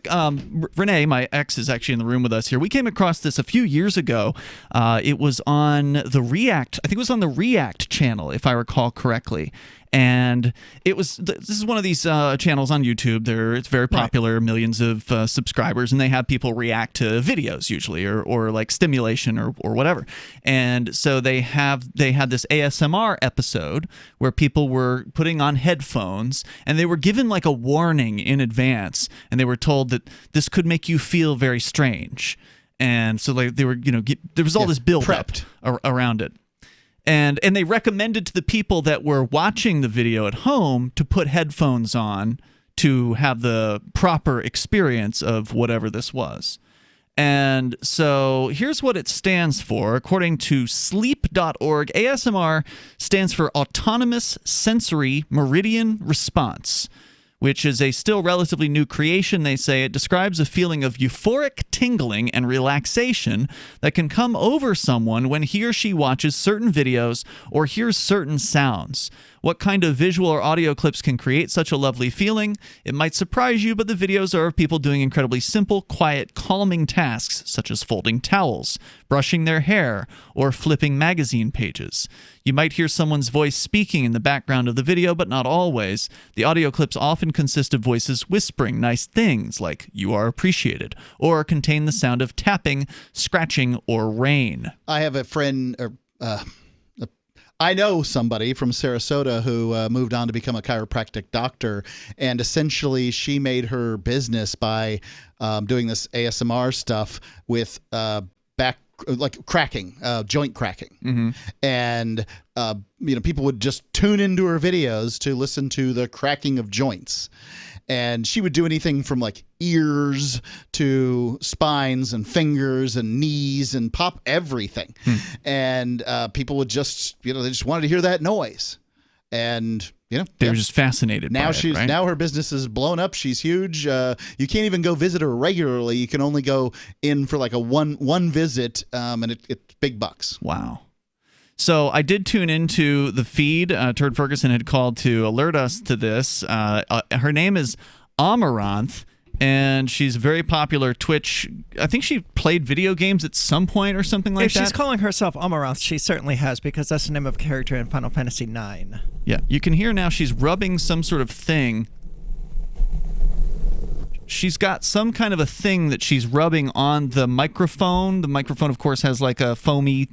Renee, my ex, is actually in the room with us here. We came across this a few years ago. It was on the React. I think it was on the React channel, if I recall correctly. And it was this is one of these channels on YouTube. It's very popular, millions of subscribers, and they have people react to videos usually, or like stimulation or whatever. And so they had this ASMR episode where people were putting on headphones, and they were given like a warning in advance, and they were told that this could make you feel very strange. And so like they were, there was all this build up around it. And they recommended to the people that were watching the video at home to put headphones on to have the proper experience of whatever this was. And so here's what it stands for. According to sleep.org, ASMR stands for Autonomous Sensory Meridian Response, which is a still relatively new creation. They say it describes a feeling of euphoric tingling and relaxation that can come over someone when he or she watches certain videos or hears certain sounds. What kind of visual or audio clips can create such a lovely feeling? It might surprise you, but the videos are of people doing incredibly simple, quiet, calming tasks, such as folding towels, brushing their hair, or flipping magazine pages. You might hear someone's voice speaking in the background of the video, but not always. The audio clips often consist of voices whispering nice things like, "You are appreciated," or contain the sound of tapping, scratching, or rain. I have a friend, I know somebody from Sarasota who moved on to become a chiropractic doctor, and essentially she made her business by doing this ASMR stuff with cracking, joint cracking. Mm-hmm. And people would just tune into her videos to listen to the cracking of joints. And she would do anything from like ears to spines and fingers and knees and pop everything. And people would just, they just wanted to hear that noise. And, they were just fascinated now by it, right? Now her business is blown up. She's huge. You can't even go visit her regularly. You can only go in for like a one visit, and it's big bucks. Wow. So I did tune into the feed. Turd Ferguson had called to alert us to this. Her name is Amaranth, and she's a very popular Twitch. I think she played video games at some point or something like that. If she's calling herself Amaranth, she certainly has, because that's the name of a character in Final Fantasy IX. Yeah, you can hear now she's rubbing some sort of thing. She's got some kind of a thing that she's rubbing on the microphone. The microphone, of course, has like a foamy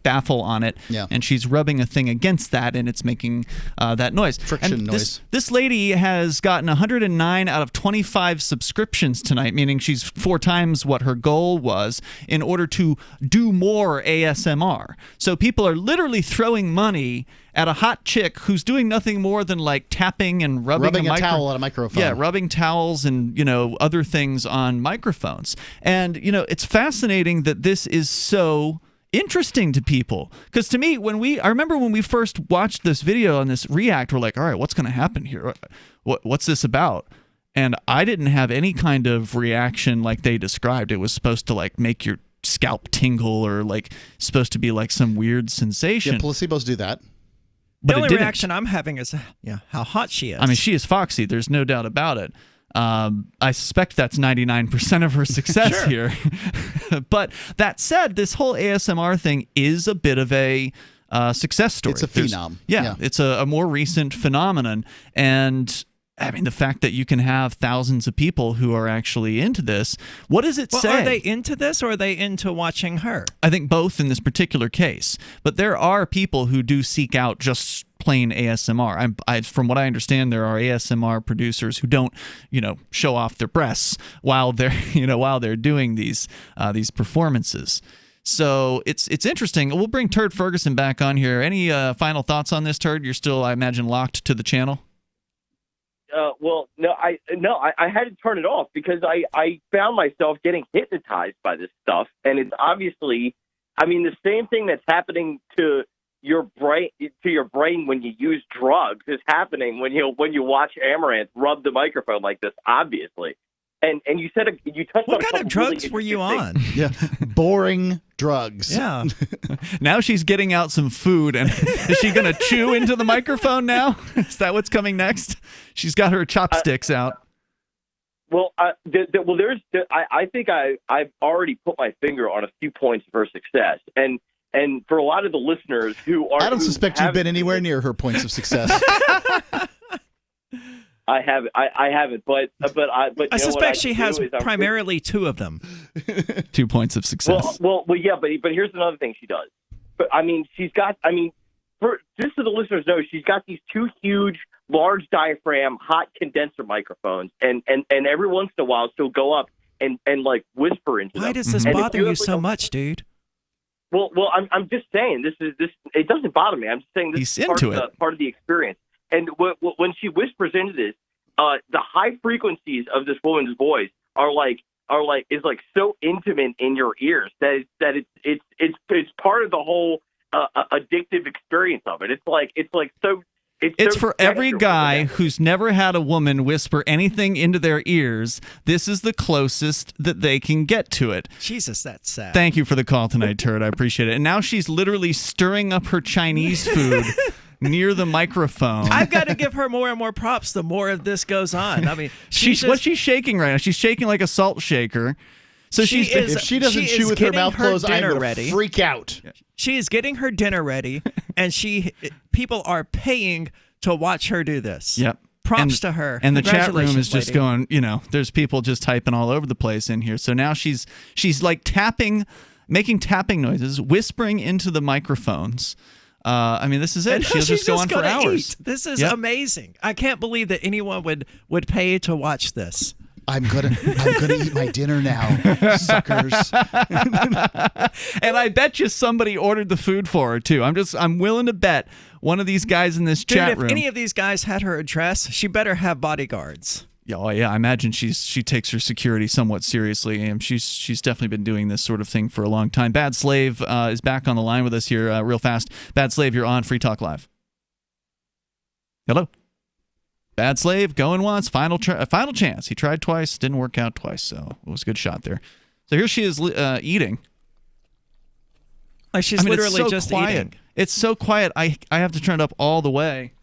baffle on it, and she's rubbing a thing against that, and it's making that noise. Friction noise. This lady has gotten 109 out of 25 subscriptions tonight, meaning she's 4 times what her goal was in order to do more ASMR. So people are literally throwing money at a hot chick who's doing nothing more than like tapping and rubbing a towel on a microphone. Yeah, rubbing towels and other things on microphones. And it's fascinating that this is so interesting to people, because to me, I remember when we first watched this video on this React, we're like, all right, what's going to happen here? What's this about? And I didn't have any kind of reaction like they described. It was supposed to like make your scalp tingle, or like supposed to be like some weird sensation. Yeah, placebos do that. But the only reaction I'm having is how hot she is. I mean, she is foxy. There's no doubt about it. I suspect that's 99% of her success here. But that said, this whole ASMR thing is a bit of a success story. It's a phenom. Yeah, it's a more recent phenomenon. And I mean, the fact that you can have thousands of people who are actually into this, what does it say? Are they into this, or are they into watching her? I think both in this particular case. But there are people who do seek out just plain ASMR. From what I understand, there are ASMR producers who don't, show off their breasts while they're doing these performances. So it's interesting. We'll bring Turd Ferguson back on here. Any final thoughts on this, Turd? You're still, I imagine, locked to the channel. well, no, I had to turn it off because I found myself getting hypnotized by this stuff, and it's obviously, I mean, the same thing that's happening to your brain when you use drugs is happening when you watch Amaranth rub the microphone like this, obviously. And you said you touched on what kind of drugs were you on? Yeah, boring drugs. Yeah. Now she's getting out some food, and is she going to chew into the microphone now? Is that what's coming next? She's got her chopsticks out. Well, I think I've already put my finger on a few points of her success, and for a lot of the listeners who are, I don't suspect you've been anywhere near her points of success. I haven't, but I suspect she has primarily two of them. 2 points of success. Well, yeah, but here's another thing she does. But I mean, just so the listeners know, she's got these two huge, large diaphragm, hot condenser microphones, and every once in a while she'll go up and like whisper into them. Why does this bother you so much, dude? Well, I'm just saying this. It doesn't bother me. I'm just saying this is part of the experience. And when she whispers into this, the high frequencies of this woman's voice are so intimate in your ears that it's part of the whole addictive experience of it. It's for every guy who's never had a woman whisper anything into their ears. This is the closest that they can get to it. Jesus, that's sad. Thank you for the call tonight, Turd. I appreciate it. And now she's literally stirring up her Chinese food near the microphone. I've got to give her more and more props the more of this goes on. I mean, what's she shaking right now? She's shaking like a salt shaker. So if she doesn't chew with her mouth closed, I'm going to freak out. She is getting her dinner ready, and people are paying to watch her do this. Yep. Props to her. And the chat room is just lady. going, there's people just typing all over the place in here. So now she's like tapping, making tapping noises, whispering into the microphones. I mean, this is it. She'll just go on for hours. Eat. This is amazing. I can't believe that anyone would pay to watch this. I'm gonna eat my dinner now, suckers. And I bet you somebody ordered the food for her too. I'm willing to bet one of these guys in this chat room. If any of these guys had her address, she better have bodyguards. Oh yeah, I imagine she takes her security somewhat seriously, and she's definitely been doing this sort of thing for a long time. Bad Slave is back on the line with us here, real fast. Bad Slave, you're on Free Talk Live. Hello. Bad Slave going once, final chance. He tried twice, didn't work out twice, so it was a good shot there. So here she is eating. Like she's literally it's so just quiet. eating. It's so quiet. I have to turn it up all the way,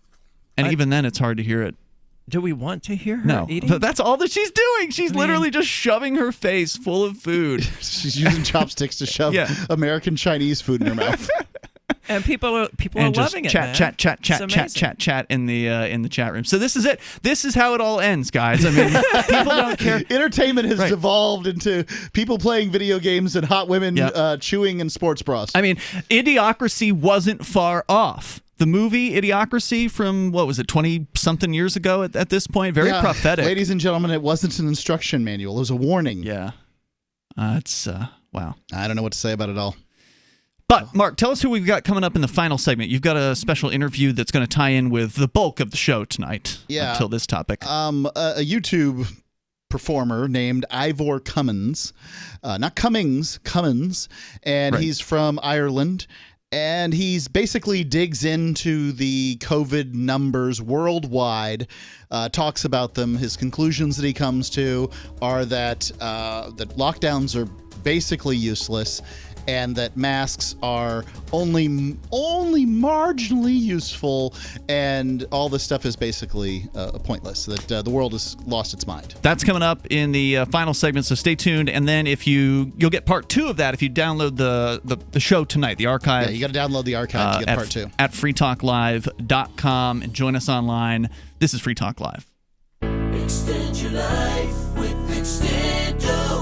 and even then it's hard to hear it. Do we want to hear her eating? But that's all that she's doing. She's literally just shoving her face full of food. She's using chopsticks to shove American Chinese food in her mouth. And people are loving it, man. Chat in the chat room. So this is it. This is how it all ends, guys. I mean, people don't care. Entertainment has devolved into people playing video games and hot women chewing in sports bras. I mean, Idiocracy wasn't far off. The movie Idiocracy from, 20-something years ago at this point? Very prophetic. Ladies and gentlemen, it wasn't an instruction manual. It was a warning. Yeah. It's, wow. I don't know what to say about it all. But, Mark, tell us who we've got coming up in the final segment. You've got a special interview that's going to tie in with the bulk of the show tonight until this topic. A YouTube performer named Ivor Cummins. Not Cummings, Cummins. And he's from Ireland. And he's basically digs into the COVID numbers worldwide, talks about them. His conclusions that he comes to are that lockdowns are basically useless, and that masks are only marginally useful, and all this stuff is basically pointless, that the world has lost its mind. That's coming up in the final segment, so stay tuned. And then you'll get part 2 of that if you download the show tonight, the archive. Yeah, you got to download the archive to get part 2. At freetalklive.com, and join us online. This is Free Talk Live. Extend your life with Extendovite.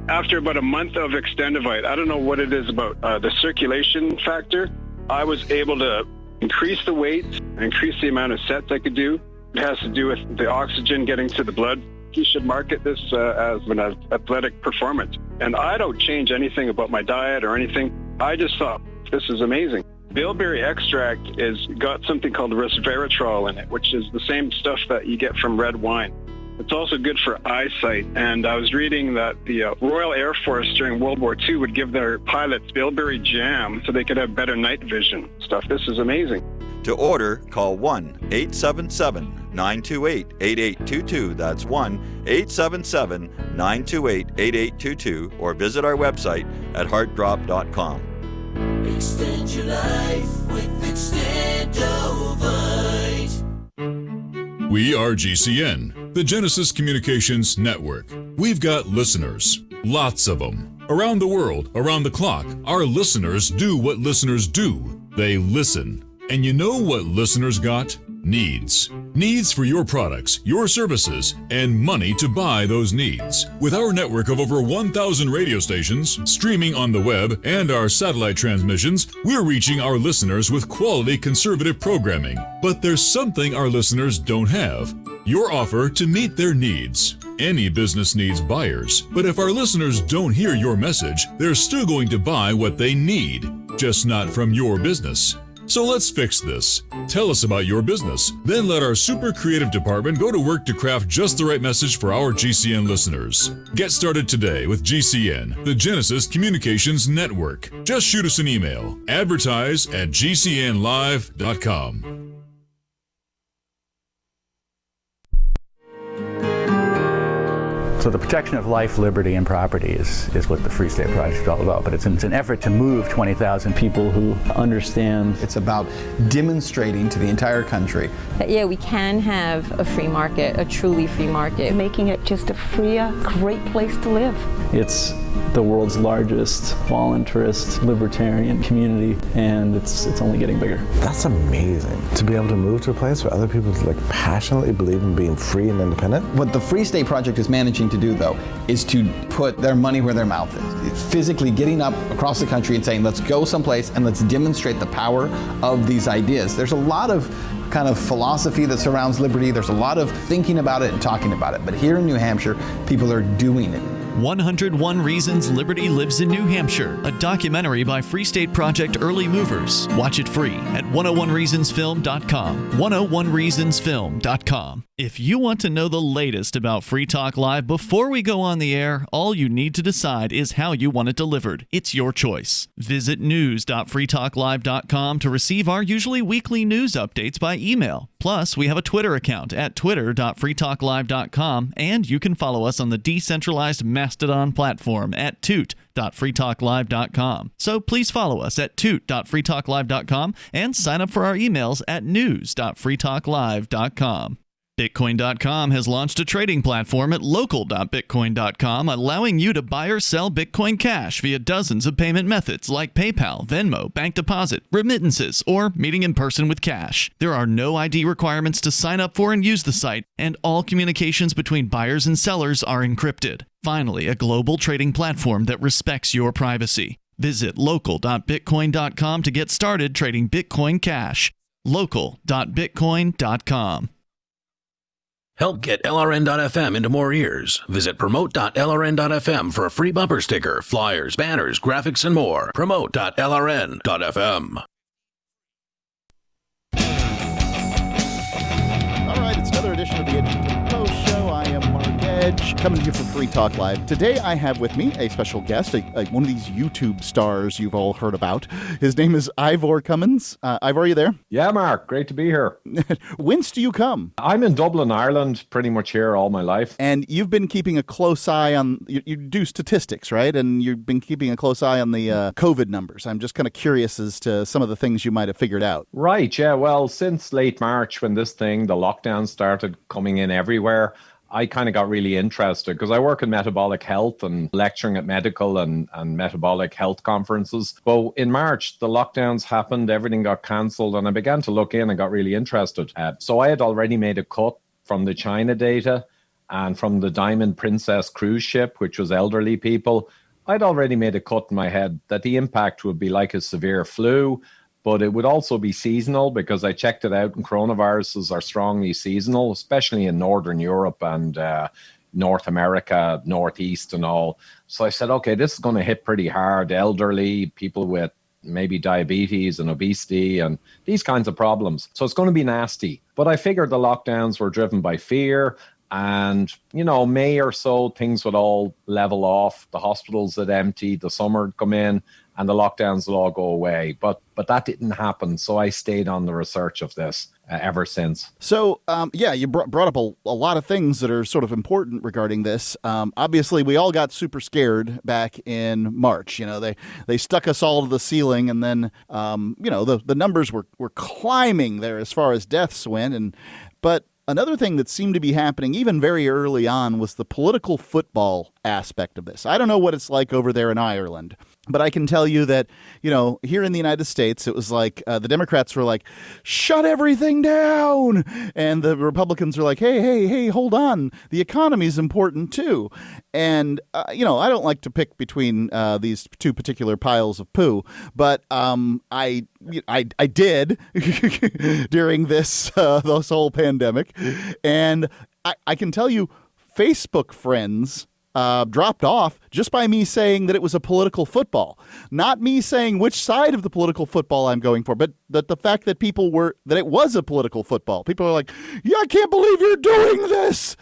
After about a month of Extendovite, I don't know what it is about the circulation factor, I was able to increase the weight, increase the amount of sets I could do. It has to do with the oxygen getting to the blood. You should market this as an athletic performance. And I don't change anything about my diet or anything. I just thought, this is amazing. Bilberry extract is got something called resveratrol in it, which is the same stuff that you get from red wine. It's also good for eyesight. And I was reading that the Royal Air Force during World War II would give their pilots bilberry jam so they could have better night vision stuff. This is amazing. To order, call 1-877-928-8822. That's 1-877-928-8822. Or visit our website at heartdrop.com. Extend your life with Extendovite. We are GCN, the Genesis Communications Network. We've got listeners, lots of them. Around the world, around the clock, our listeners do what listeners do. They listen. And you know what listeners got? Needs. Needs for your products, your services, and money to buy those needs. With our network of over 1,000 radio stations, streaming on the web, and our satellite transmissions, we're reaching our listeners with quality conservative programming. But there's something our listeners don't have. Your offer to meet their needs. Any business needs buyers, but if our listeners don't hear your message, they're still going to buy what they need, just not from your business. So let's fix this. Tell us about your business. Then let our super creative department go to work to craft just the right message for our GCN listeners. Get started today with GCN, the Genesis Communications Network. Just shoot us an email. advertise@gcnlive.com. So the protection of life, liberty, and property is what the Free State Project is all about. But it's an effort to move 20,000 people who understand. It's about demonstrating to the entire country that, yeah, we can have a free market, a truly free market. Making it just a freer, great place to live. It's the world's largest voluntarist libertarian community, and it's only getting bigger. That's amazing, to be able to move to a place where other people passionately believe in being free and independent. What the Free State Project is managing to do, though, is to put their money where their mouth is. It's physically getting up across the country and saying, let's go someplace and let's demonstrate the power of these ideas. There's a lot of kind of philosophy that surrounds liberty. There's a lot of thinking about it and talking about it. But here in New Hampshire, people are doing it. 101 Reasons Liberty Lives in New Hampshire, a documentary by Free State Project Early Movers. Watch it free at 101reasonsfilm.com. 101reasonsfilm.com. If you want to know the latest about Free Talk Live before we go on the air, all you need to decide is how you want it delivered. It's your choice. Visit news.freetalklive.com to receive our usually weekly news updates by email. Plus, we have a Twitter account at twitter.freetalklive.com, and you can follow us on the decentralized Mastodon platform at toot.freetalklive.com. So please follow us at toot.freetalklive.com and sign up for our emails at news.freetalklive.com. Bitcoin.com has launched a trading platform at local.bitcoin.com, allowing you to buy or sell Bitcoin Cash via dozens of payment methods like PayPal, Venmo, bank deposit, remittances, or meeting in person with cash. There are no ID requirements to sign up for and use the site, and all communications between buyers and sellers are encrypted. Finally, a global trading platform that respects your privacy. Visit local.bitcoin.com to get started trading Bitcoin Cash. local.bitcoin.com. Help get LRN.FM into more ears. Visit promote.lrn.fm for a free bumper sticker, flyers, banners, graphics, and more. Promote.lrn.fm. All right, it's another edition of the Edmonton Post Show. I am Mark Edge, coming to you from Free Talk Live. Today I have with me a special guest, one of these YouTube stars you've all heard about. His name is Ivor Cummins. Ivor, are you there? Yeah, Mark. Great to be here. Whence do you come? I'm in Dublin, Ireland, pretty much here all my life. And you've been keeping a close eye on, you do statistics, right? And you've been keeping a close eye on the COVID numbers. I'm just kind of curious as to some of the things you might have figured out. Right, yeah. Well, since late March when the lockdown started coming in everywhere, I kind of got really interested because I work in metabolic health and lecturing at medical and metabolic health conferences. But in March, the lockdowns happened, everything got cancelled, and I began to look in and got really interested. So I had already made a cut from the China data and from the Diamond Princess cruise ship, which was elderly people. I'd already made a cut in my head that the impact would be like a severe flu, but it would also be seasonal because I checked it out and coronaviruses are strongly seasonal, especially in Northern Europe and North America, Northeast and all. So I said, okay, this is going to hit pretty hard. Elderly, people with maybe diabetes and obesity and these kinds of problems. So it's going to be nasty. But I figured the lockdowns were driven by fear. And, May or so, things would all level off. The hospitals would empty, the summer would come in, and the lockdowns will all go away. But that didn't happen. So I stayed on the research of this ever since. So, you brought up a lot of things that are sort of important regarding this. Obviously, we all got super scared back in March. They stuck us all to the ceiling, and then, the numbers were climbing there as far as deaths went. But another thing that seemed to be happening even very early on was the political football aspect of this. I don't know what it's like over there in Ireland, but I can tell you that, here in the United States, it was like the Democrats were like, shut everything down. And the Republicans are like, hey, hold on. The economy is important, too. And, I don't like to pick between these two particular piles of poo, but I did during this whole pandemic. And I can tell you, Facebook friends dropped off just by me saying that it was a political football. Not me saying which side of the political football I'm going for, but the fact that that it was a political football. People are like, yeah, I can't believe you're doing this.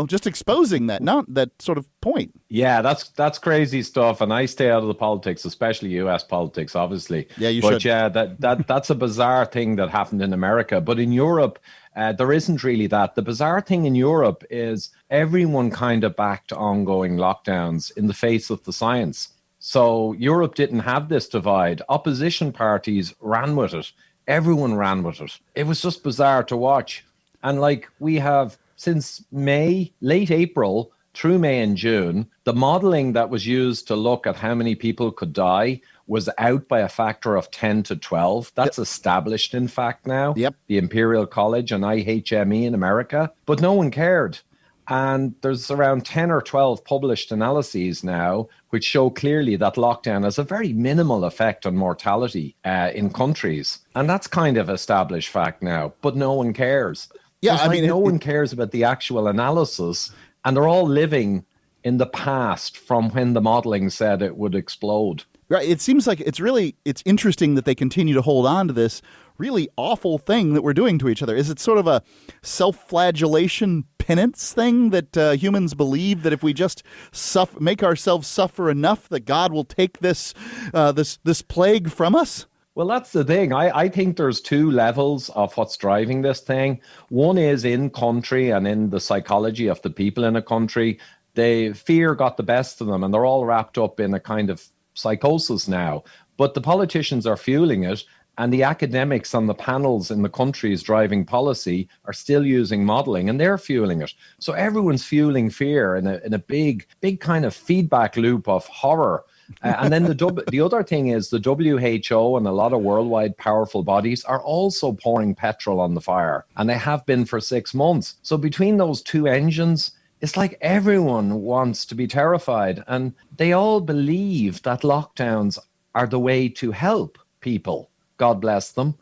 Just exposing that sort of point. Yeah, that's crazy stuff. And I stay out of the politics, especially U.S. politics, obviously. Yeah, you should. But yeah, that's a bizarre thing that happened in America. But in Europe, there isn't really that. The bizarre thing in Europe is everyone kind of backed ongoing lockdowns in the face of the science. So Europe didn't have this divide. Opposition parties ran with it. Everyone ran with it. It was just bizarre to watch. And we have since May, late April, through May and June, the modeling that was used to look at how many people could die was out by a factor of 10 to 12. That's established, in fact, now. Yep. The Imperial College and IHME in America. But no one cared. And there's around 10 or 12 published analyses now which show clearly that lockdown has a very minimal effect on mortality in countries. And that's kind of established fact now. But no one cares. Yeah, no one cares about the actual analysis. And they're all living in the past from when the modeling said it would explode. Right. It seems like it's interesting that they continue to hold on to this really awful thing that we're doing to each other. Is it sort of a self-flagellation penance thing that humans believe that if we just make ourselves suffer enough, that God will take this plague from us? Well, that's the thing. I think there's two levels of what's driving this thing. One is in country and in the psychology of the people in a country. The fear got the best of them, and they're all wrapped up in a kind of psychosis now. But the politicians are fueling it, and the academics on the panels in the countries driving policy are still using modeling, and they're fueling it. So everyone's fueling fear in a big kind of feedback loop of horror. And then the other thing is the WHO and a lot of worldwide powerful bodies are also pouring petrol on the fire, and they have been for 6 months. So between those two engines, it's like everyone wants to be terrified, and they all believe that lockdowns are the way to help people. God bless them.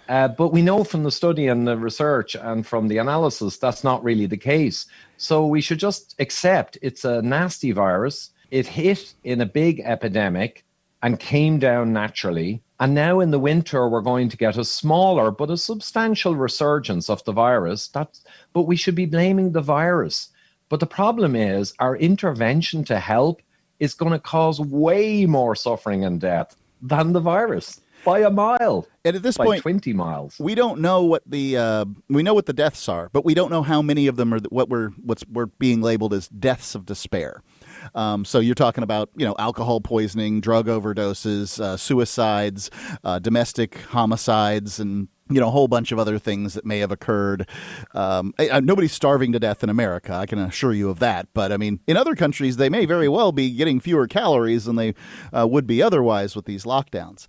But we know from the study and the research and from the analysis that's not really the case. So we should just accept it's a nasty virus. It hit in a big epidemic and came down naturally. And now in the winter, we're going to get a smaller but a substantial resurgence of the virus. But we should be blaming the virus. But the problem is our intervention to help is going to cause way more suffering and death than the virus by a mile. And at this point, 20 miles. We don't know what we know what the deaths are, but we don't know how many of them are what's being labeled as deaths of despair. So you're talking about, alcohol poisoning, drug overdoses, suicides, domestic homicides, and a whole bunch of other things that may have occurred. Nobody's starving to death in America, I can assure you of that. But I mean, in other countries, they may very well be getting fewer calories than they would be otherwise with these lockdowns.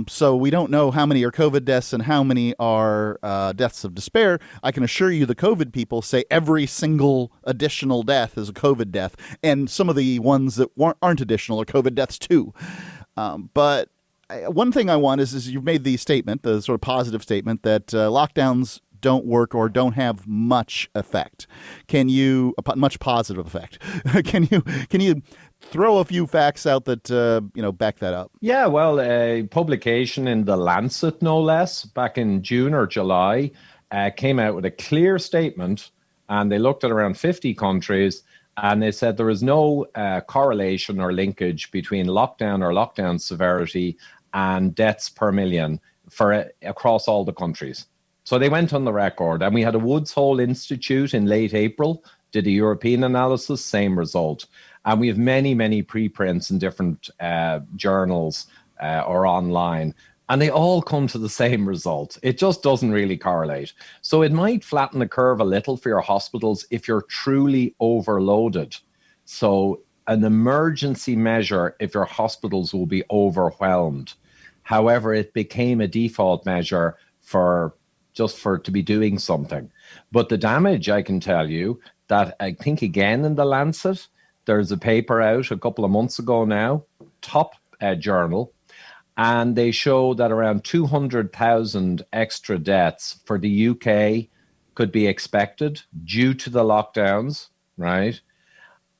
So we don't know how many are COVID deaths and how many are deaths of despair. I can assure you the COVID people say every single additional death is a COVID death. And some of the ones that aren't additional are COVID deaths too. But one thing I want is you've made the statement, the sort of positive statement that lockdowns don't work or don't have much effect. Much positive effect. Can you throw a few facts out that back that up. Yeah, well, a publication in The Lancet, no less, back in June or July, came out with a clear statement, and they looked at around 50 countries, and they said there is no correlation or linkage between lockdown severity and deaths per million across all the countries. So they went on the record, and we had a Woods Hole Institute in late April, did a European analysis, same result. And we have many, many preprints in different journals or online, and they all come to the same result. It just doesn't really correlate. So it might flatten the curve a little for your hospitals if you're truly overloaded. So an emergency measure if your hospitals will be overwhelmed. However, it became a default measure for to be doing something. But the damage, I can tell you, that I think again in The Lancet, there's a paper out a couple of months ago now, top journal, and they show that around 200,000 extra deaths for the UK could be expected due to the lockdowns, right?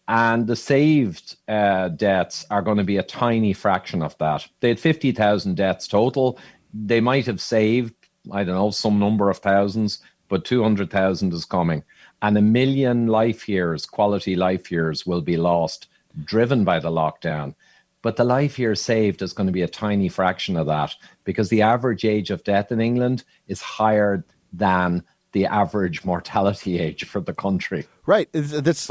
And the saved deaths are going to be a tiny fraction of that. They had 50,000 deaths total. They might have saved, I don't know, some number of thousands, but 200,000 is coming. And 1 million life years, quality life years, will be lost, driven by the lockdown. But the life years saved is going to be a tiny fraction of that, because the average age of death in England is higher than the average mortality age for the country. Right. That's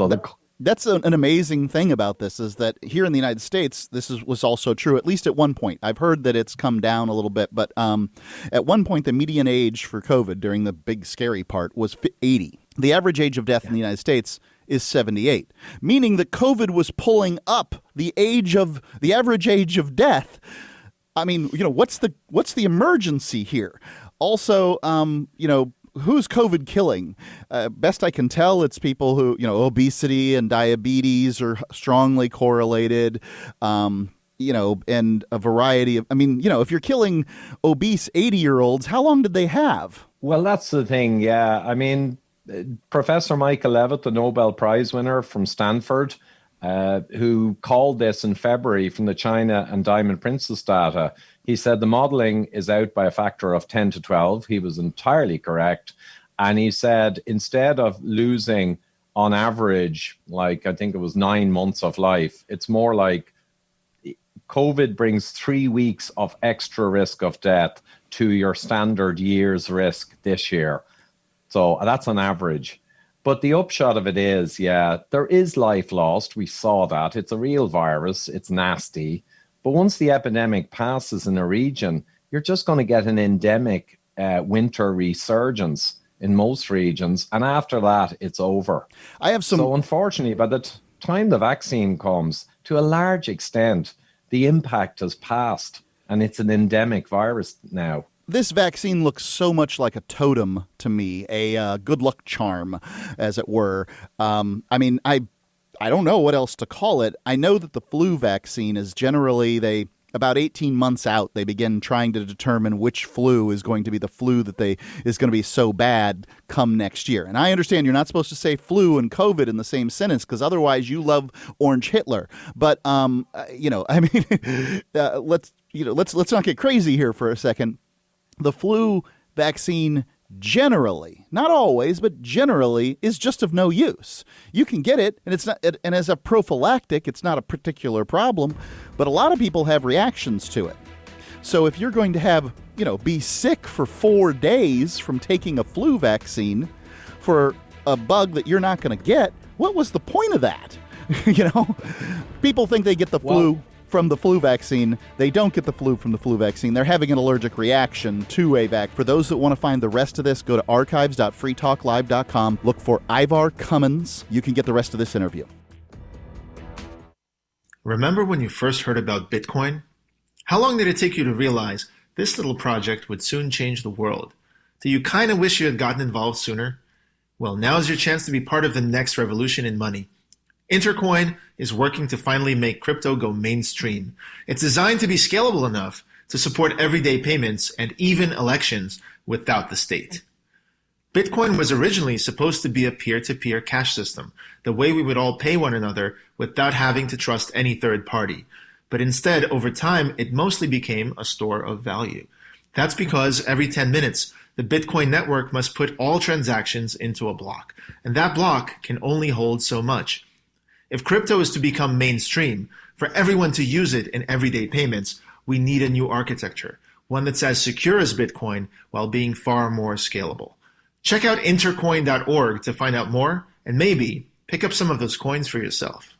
an amazing thing about this, is that here in the United States, was also true, at least at one point. I've heard that it's come down a little bit, but at one point, the median age for COVID during the big scary part was 80. The average age of death in the United States is 78, meaning that COVID was pulling up the average age of death. I mean, what's the emergency here? Also, who's COVID killing? Best I can tell, it's people who, obesity and diabetes are strongly correlated, and a variety of, if you're killing obese 80-year-olds, how long did they have? Well, that's the thing, yeah. Professor Michael Levitt, the Nobel Prize winner from Stanford, who called this in February from the China and Diamond Princess data, he said the modeling is out by a factor of 10 to 12. He was entirely correct. And he said instead of losing on average, I think it was 9 months of life, it's more like COVID brings 3 weeks of extra risk of death to your standard year's risk this year. So that's on average. But the upshot of it is, there is life lost. We saw that. It's a real virus. It's nasty. But once the epidemic passes in a region, you're just going to get an endemic winter resurgence in most regions. And after that, it's over. So unfortunately, by the time the vaccine comes, to a large extent, the impact has passed. And it's an endemic virus now. This vaccine looks so much like a totem to me, a good luck charm, as it were. I don't know what else to call it. I know that the flu vaccine is generally, about 18 months out, they begin trying to determine which flu is going to be the flu that is going to be so bad come next year. And I understand you're not supposed to say flu and COVID in the same sentence, because otherwise you love Orange Hitler. But let's not get crazy here for a second. The flu vaccine generally, not always, but generally, is just of no use. You can get it, and and as a prophylactic, it's not a particular problem, but a lot of people have reactions to it. So if you're going to be sick for 4 days from taking a flu vaccine for a bug that you're not going to get, what was the point of that? People think they get the flu from the flu vaccine. They don't get the flu from the flu vaccine. They're having an allergic reaction to a vaccine. For those that want to find the rest of this, go to archives.freetalklive.com. Look for Ivar Cummins. You can get the rest of this interview. Remember when you first heard about Bitcoin? How long did it take you to realize this little project would soon change the world? Do you kind of wish you had gotten involved sooner? Well, now's your chance to be part of the next revolution in money. Intercoin is working to finally make crypto go mainstream. It's designed to be scalable enough to support everyday payments and even elections without the state. Bitcoin was originally supposed to be a peer-to-peer cash system, the way we would all pay one another without having to trust any third party. But instead, over time, it mostly became a store of value. That's because every 10 minutes, the Bitcoin network must put all transactions into a block, and that block can only hold so much. If crypto is to become mainstream, for everyone to use it in everyday payments, we need a new architecture, one that's as secure as Bitcoin while being far more scalable. Check out intercoin.org to find out more, and maybe pick up some of those coins for yourself.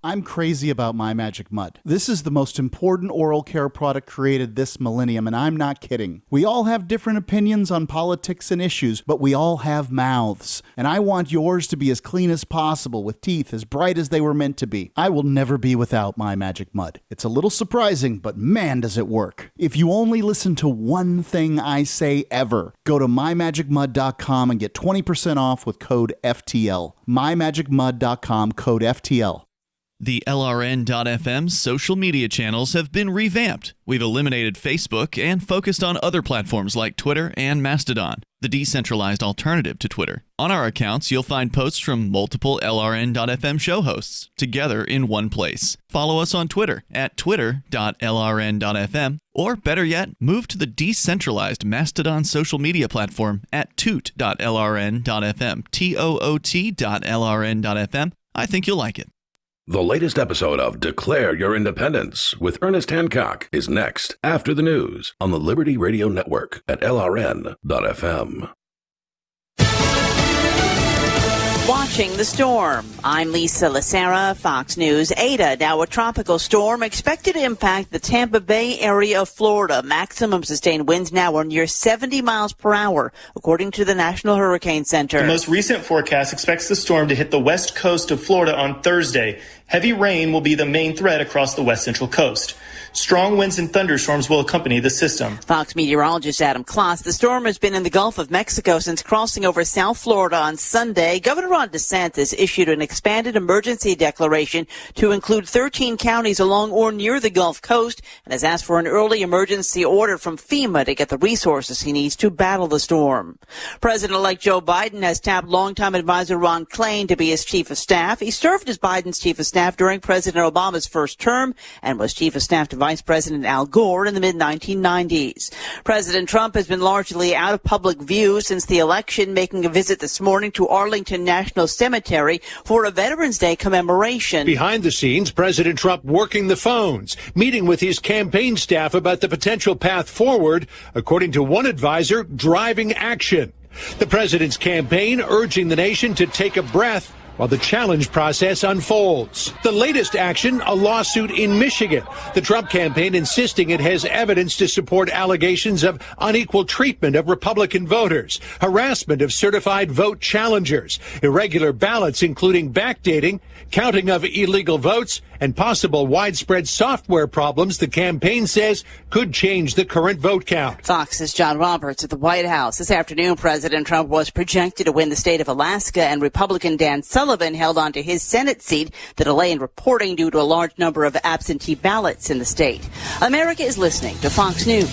I'm crazy about My Magic Mud. This is the most important oral care product created this millennium, and I'm not kidding. We all have different opinions on politics and issues, but we all have mouths. And I want yours to be as clean as possible, with teeth as bright as they were meant to be. I will never be without My Magic Mud. It's a little surprising, but man, does it work. If you only listen to one thing I say ever, go to mymagicmud.com and get 20% off with code FTL. mymagicmud.com, code FTL. The LRN.FM social media channels have been revamped. We've eliminated Facebook and focused on other platforms like Twitter and Mastodon, the decentralized alternative to Twitter. On our accounts, you'll find posts from multiple LRN.FM show hosts together in one place. Follow us on Twitter at twitter.lrn.fm, or better yet, move to the decentralized Mastodon social media platform at toot.lrn.fm, toot.lrn.fm. I think you'll like it. The latest episode of Declare Your Independence with Ernest Hancock is next after the news on the Liberty Radio Network at LRN.FM. Watching the storm. I'm Lisa Lacera, Fox News. Ada, now a tropical storm expected to impact the Tampa Bay area of Florida. Maximum sustained winds now are near 70 miles per hour, according to the National Hurricane Center. The most recent forecast expects the storm to hit the west coast of Florida on Thursday. Heavy rain will be the main threat across the west central coast. Strong winds and thunderstorms will accompany the system. Fox meteorologist Adam Kloss. The storm has been in the Gulf of Mexico since crossing over South Florida on Sunday. Governor Ron DeSantis issued an expanded emergency declaration to include 13 counties along or near the Gulf Coast and has asked for an early emergency order from FEMA to get the resources he needs to battle the storm. President-elect Joe Biden has tapped longtime advisor Ron Klain to be his chief of staff. He served as Biden's chief of staff during President Obama's first term and was chief of staff to Vice President Al Gore in the mid-1990s. President Trump has been largely out of public view since the election, making a visit this morning to Arlington National Cemetery for a Veterans Day commemoration. Behind the scenes, President Trump working the phones, meeting with his campaign staff about the potential path forward, according to one advisor, driving action. The president's campaign urging the nation to take a breath while the challenge process unfolds. The latest action, a lawsuit in Michigan. The Trump campaign insisting it has evidence to support allegations of unequal treatment of Republican voters, harassment of certified vote challengers, irregular ballots including backdating, counting of illegal votes, and possible widespread software problems the campaign says could change the current vote count. Fox's John Roberts at the White House. This afternoon, President Trump was projected to win the state of Alaska, and Republican Dan Sullivan held on to his Senate seat. The delay in reporting due to a large number of absentee ballots in the state. America is listening to Fox News.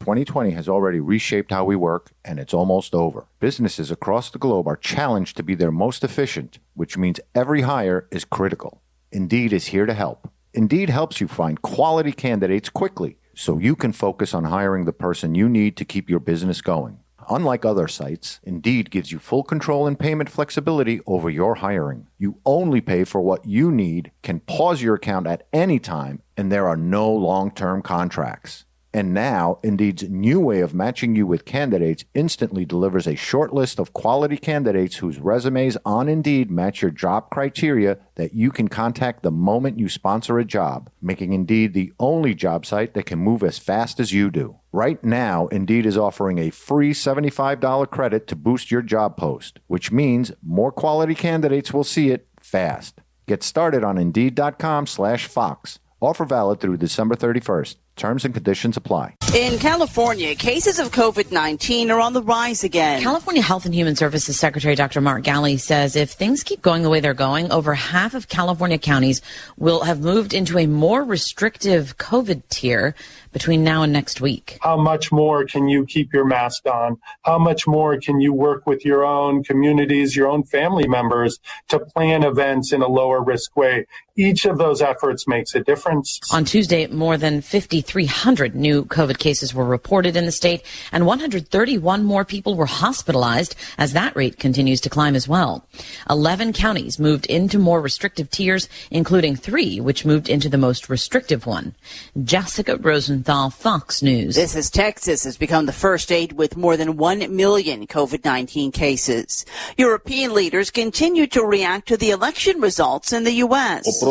2020 has already reshaped how we work, and it's almost over. Businesses across the globe are challenged to be their most efficient, which means every hire is critical. Indeed is here to help. Indeed helps you find quality candidates quickly, so you can focus on hiring the person you need to keep your business going. Unlike other sites, Indeed gives you full control and payment flexibility over your hiring. You only pay for what you need, can pause your account at any time, and there are no long-term contracts. And now, Indeed's new way of matching you with candidates instantly delivers a short list of quality candidates whose resumes on Indeed match your job criteria that you can contact the moment you sponsor a job, making Indeed the only job site that can move as fast as you do. Right now, Indeed is offering a free $75 credit to boost your job post, which means more quality candidates will see it fast. Get started on Indeed.com/Fox. Offer valid through December 31st. Terms and conditions apply. In California, cases of COVID-19 are on the rise again. California Health and Human Services Secretary Dr. Mark Galley says if things keep going the way they're going, over half of California counties will have moved into a more restrictive COVID tier between now and next week. How much more can you keep your mask on? How much more can you work with your own communities, your own family members to plan events in a lower risk way? Each of those efforts makes a difference. On Tuesday, more than 5,300 new COVID cases were reported in the state, and 131 more people were hospitalized as that rate continues to climb as well. 11 counties moved into more restrictive tiers, including 3 which moved into the most restrictive one. Jessica Rosenthal, Fox News. This is Texas has become the first state with more than 1 million COVID-19 cases. European leaders continue to react to the election results in the U.S.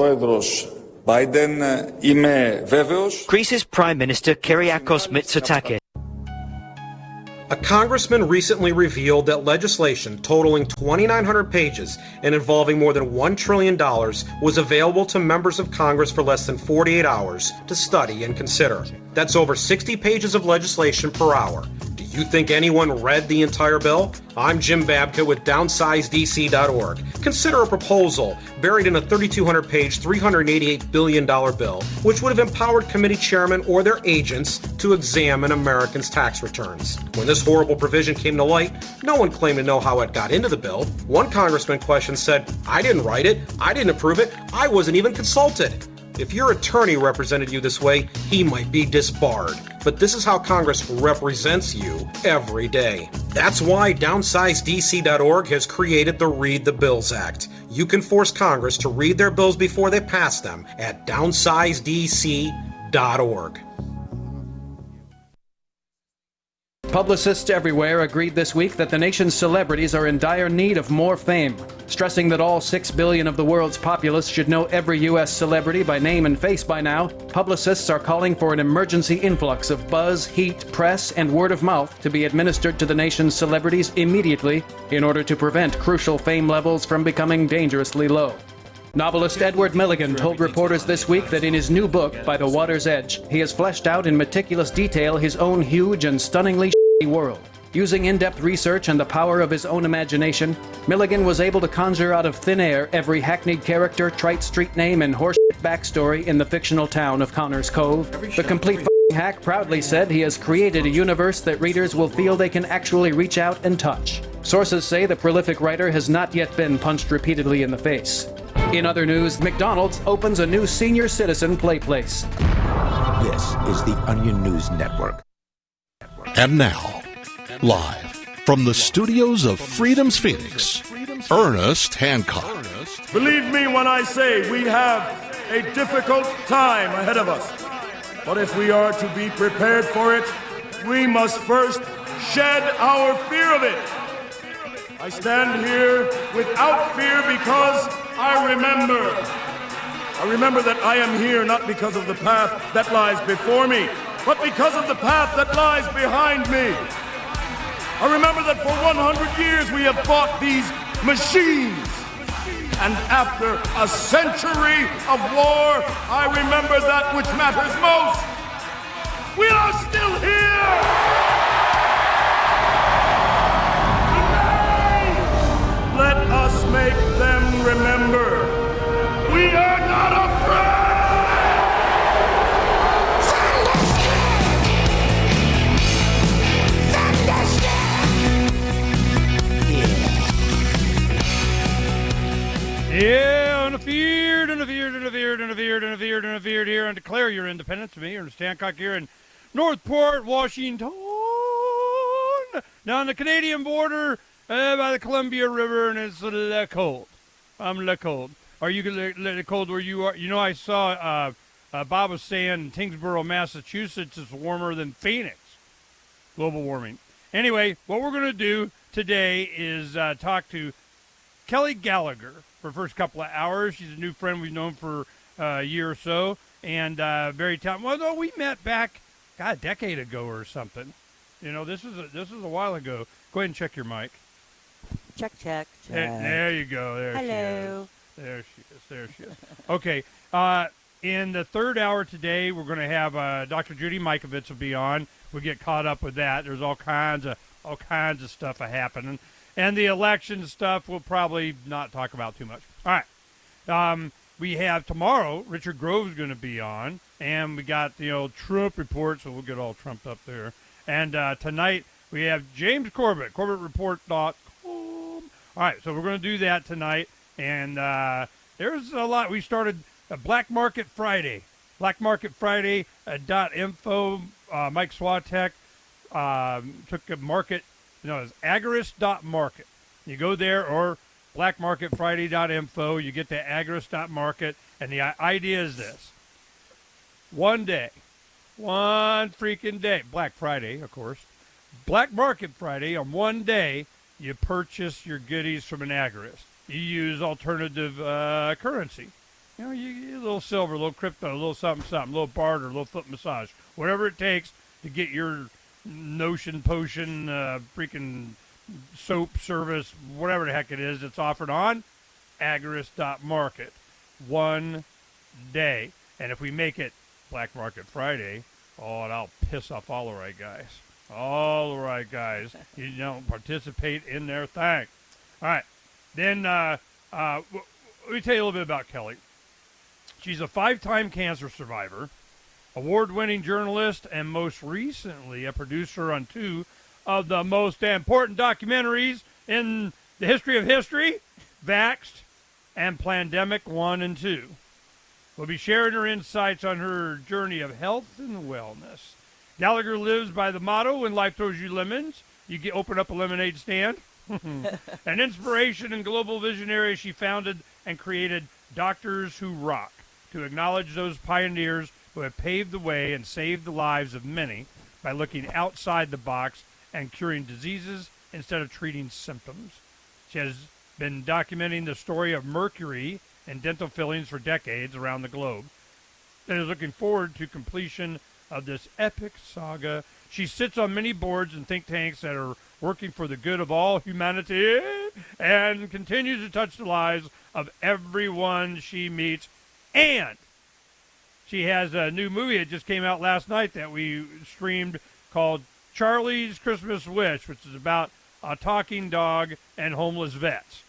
Greece's Prime Minister Kyriakos Mitsotakis. A congressman recently revealed that legislation totaling 2,900 pages and involving more than $1 trillion was available to members of Congress for less than 48 hours to study and consider. That's over 60 pages of legislation per hour. Do you think anyone read the entire bill? I'm Jim Babka with DownsizeDC.org. Consider a proposal buried in a 3,200-page, $388 billion bill, which would have empowered committee chairmen or their agents to examine Americans' tax returns. When this horrible provision came to light, no one claimed to know how it got into the bill. One congressman questioned said, "I didn't write it, I didn't approve it, I wasn't even consulted." If your attorney represented you this way, he might be disbarred. But this is how Congress represents you every day. That's why DownsizeDC.org has created the Read the Bills Act. You can force Congress to read their bills before they pass them at DownsizeDC.org. Publicists everywhere agreed this week that the nation's celebrities are in dire need of more fame. Stressing that all 6 billion of the world's populace should know every U.S. celebrity by name and face by now, publicists are calling for an emergency influx of buzz, heat, press, and word of mouth to be administered to the nation's celebrities immediately in order to prevent crucial fame levels from becoming dangerously low. Novelist Edward Milligan told reporters this week that in his new book, By the Water's Edge, he has fleshed out in meticulous detail his own huge and stunningly shitty world. Using in-depth research and the power of his own imagination, Milligan was able to conjure out of thin air every hackneyed character, trite street name, and horseshit backstory in the fictional town of Connors Cove. The complete hack proudly said he has created a universe that readers will feel they can actually reach out and touch. Sources say the prolific writer has not yet been punched repeatedly in the face. In other news, McDonald's opens a new senior citizen play place. This is the Onion News Network. And now, live from the studios of Freedom's Phoenix, Ernest Hancock. Believe me when I say we have a difficult time ahead of us. But if we are to be prepared for it, we must first shed our fear of it. I stand here without fear because I remember that I am here not because of the path that lies before me, but because of the path that lies behind me. I remember that for 100 years we have fought these machines. And after a century of war, I remember that which matters most. We are still here! Let us make them remember. We are not afraid! Yeah, unfeared here, and declare your independence to me, Ernest Hancock here in Northport, Washington, down the Canadian border by the Columbia River, and it's cold. I'm cold. Are you cold where you are? You know, I saw Bob was saying Tingsboro, Massachusetts is warmer than Phoenix. Global warming. Anyway, what we're going to do today is talk to Kelly Gallagher for the first couple of hours. She's a new friend we've known for a year or so, and very talented. Well, no, we met back, a decade ago or something. You know, this is a while ago. Go ahead and check your mic. Check. There you go. There Hello. she is. There she is. Okay. In the third hour today, we're going to have Dr. Judy Mikovits will be on. We'll get caught up with that. There's all kinds of stuff happening. And the election stuff we'll probably not talk about too much. All right. We have tomorrow, Richard Grove's going to be on. And we got the old Trump report, so we'll get all trumped up there. And tonight we have James Corbett, CorbettReport.com. All right, so we're going to do that tonight. And there's a lot. We started a Black Market Friday. BlackMarketFriday.info. Mike Swatek took a market, it's agorist.market. You go there, or BlackMarketFriday.info. You get to agorist.market. And the idea is this. One freaking day, Black Friday, of course, Black Market Friday, on one day, you purchase your goodies from an agorist. You use alternative currency. You a little silver, a little crypto, a little something, a little barter, a little foot massage, whatever it takes to get your notion, potion, freaking soap service, whatever the heck it is that's offered on agorist.market. One day. And if we make it Black Market Friday, and I'll piss off all the right guys. All the right guys. You don't participate in their thing. All right. Then let me tell you a little bit about Kelly. She's a 5-time cancer survivor, award-winning journalist, and most recently a producer on 2 of the most important documentaries in the history of history, Vaxxed and Plandemic 1 and 2. We'll be sharing her insights on her journey of health and wellness. Gallagher lives by the motto, when life throws you lemons, you open up a lemonade stand. An inspiration and global visionary, she founded and created Doctors Who Rock to acknowledge those pioneers who have paved the way and saved the lives of many by looking outside the box and curing diseases instead of treating symptoms. She has been documenting the story of mercury and dental fillings for decades around the globe. And is looking forward to completion of this epic saga. She sits on many boards and think tanks that are working for the good of all humanity and continues to touch the lives of everyone she meets. And she has a new movie that just came out last night that we streamed called Charlie's Christmas Wish, which is about a talking dog and homeless vets.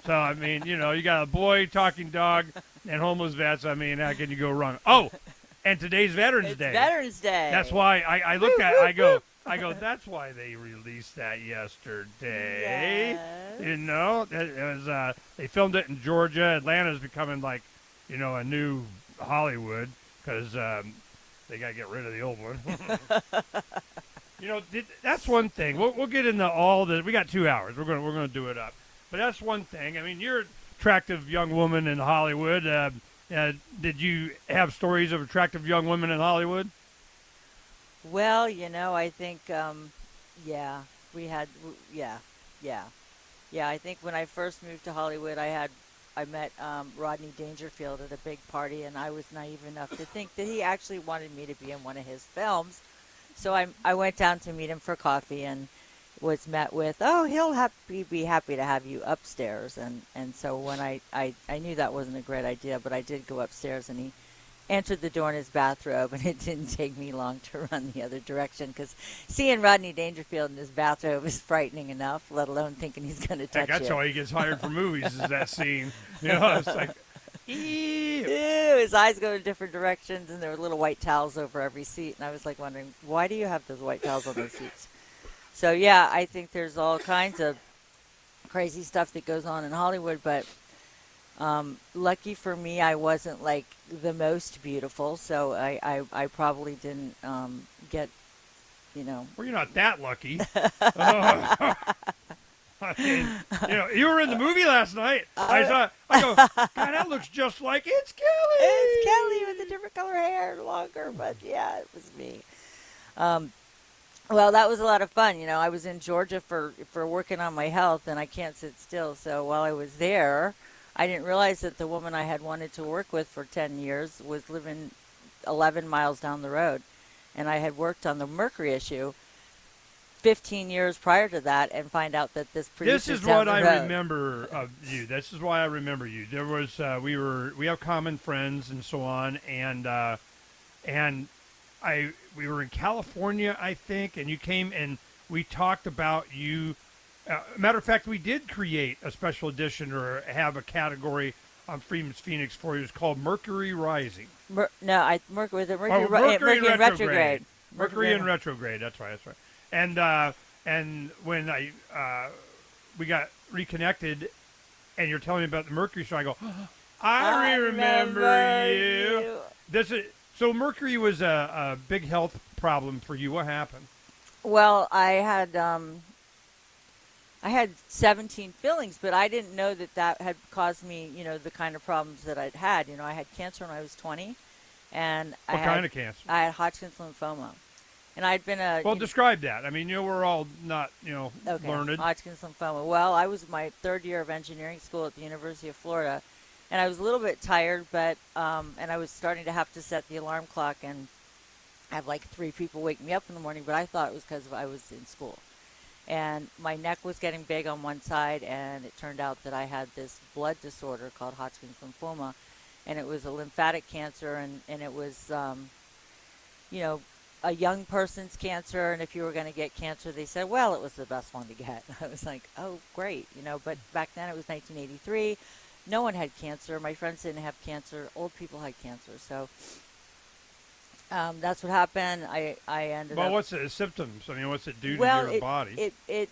So, I mean, you got a boy, talking dog, and homeless vets. I mean, how can you go wrong? Oh, and today's Veterans Day. Veterans Day. That's why I look at it, I go, that's why they released that yesterday. Yes. It was, they filmed it in Georgia. Atlanta's becoming like, a new Hollywood because they got to get rid of the old one. That's one thing. We'll get into all the. We got 2 hours. We're gonna do it up. But that's one thing. I mean, you're an attractive young woman in Hollywood. Did you have stories of attractive young women in Hollywood? Well, I think, we had, I think when I first moved to Hollywood, I met Rodney Dangerfield at a big party, and I was naive enough to think that he actually wanted me to be in one of his films. So I went down to meet him for coffee and was met with, he'll be happy to have you upstairs. And so when I knew that wasn't a great idea, but I did go upstairs, and he entered the door in his bathrobe, and it didn't take me long to run the other direction because seeing Rodney Dangerfield in his bathrobe is frightening enough, let alone thinking he's going to touch you. That's how he gets hired for movies, is that scene. It's like, ew. His eyes go in different directions, and there were little white towels over every seat, and I was like wondering, why do you have those white towels on those seats? So, yeah, I think there's all kinds of crazy stuff that goes on in Hollywood, but lucky for me, I wasn't like the most beautiful, so I probably didn't get, Well, you're not that lucky. I mean, you were in the movie last night. I go, God, that looks just like it's Kelly. It's Kelly with a different color hair, longer, but yeah, it was me. Well, that was a lot of fun. I was in Georgia for working on my health, and I can't sit still. So while I was there, I didn't realize that the woman I had wanted to work with for 10 years was living 11 miles down the road. And I had worked on the mercury issue 15 years prior to that and find out that this producer's This is down what the I road. remember of you. This is why I remember you. There was we have common friends and so on, and we were in California, I think, and you came and we talked about you. Matter of fact, we did create a special edition or have a category on Freedom's Phoenix for you. It's called Mercury Rising. Mercury in retrograde. Mercury in retrograde. That's right. And when we got reconnected, and you're telling me about the Mercury show, I go, I remember you. So Mercury was a big health problem for you. What happened? Well, I had 17 fillings, but I didn't know that had caused me, the kind of problems that I'd had. I had cancer when I was 20, and what kind of cancer? I had Hodgkin's lymphoma, and I'd been describe that. I mean, we're all not, okay, learned. Hodgkin's lymphoma. Well, I was my third year of engineering school at the University of Florida, and I was a little bit tired, but and I was starting to have to set the alarm clock and have like 3 people wake me up in the morning, but I thought it was because I was in school. And my neck was getting big on one side, and it turned out that I had this blood disorder called Hodgkin's lymphoma, and it was a lymphatic cancer, and it was, a young person's cancer, and if you were going to get cancer, they said, well, it was the best one to get. I was like, oh, great, but back then it was 1983. No one had cancer. My friends didn't have cancer. Old people had cancer, so that's what happened. I ended up. Well, what's the symptoms? I mean, what's it do to your body? They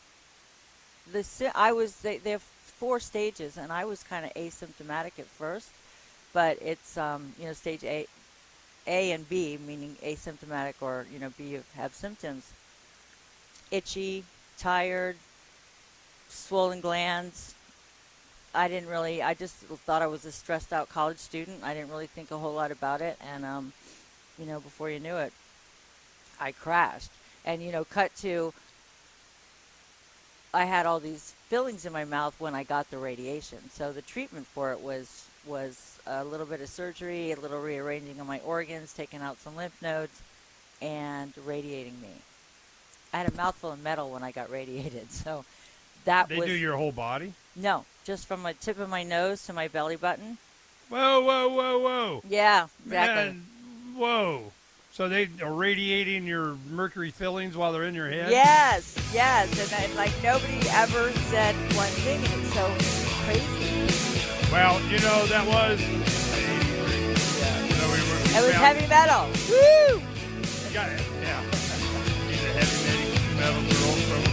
have 4 stages, and I was kind of asymptomatic at first, but it's stage A and B, meaning asymptomatic, or B, you have symptoms: itchy, tired, swollen glands. I just thought I was a stressed out college student. I didn't really think a whole lot about it, and before you knew it, I crashed. And, cut to, I had all these fillings in my mouth when I got the radiation. So the treatment for it was a little bit of surgery, a little rearranging of my organs, taking out some lymph nodes, and radiating me. I had a mouthful of metal when I got radiated. So They do your whole body? No, just from the tip of my nose to my belly button. Whoa. Yeah, exactly. Man, whoa. So they are radiating your mercury fillings while they're in your head? Yes. And nobody ever said one thing. It was so crazy. Well, that was... It was heavy metal. Woo! Got it, yeah. She's a heavy metal girl from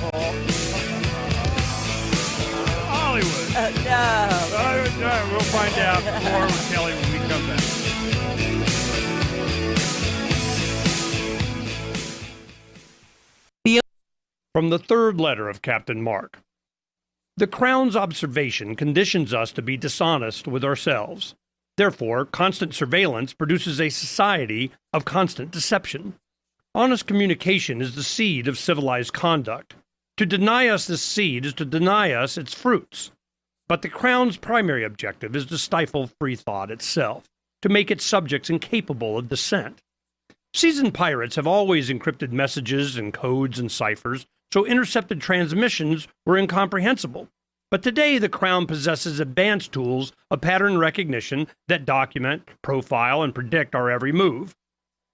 Hollywood. No. We'll find out more with Kelly when we come back. From the third letter of Captain Mark. The Crown's observation conditions us to be dishonest with ourselves. Therefore, constant surveillance produces a society of constant deception. Honest communication is the seed of civilized conduct. To deny us this seed is to deny us its fruits. But the Crown's primary objective is to stifle free thought itself, to make its subjects incapable of dissent. Seasoned pirates have always encrypted messages and codes and ciphers, so intercepted transmissions were incomprehensible. But today the Crown possesses advanced tools of pattern recognition that document, profile, and predict our every move.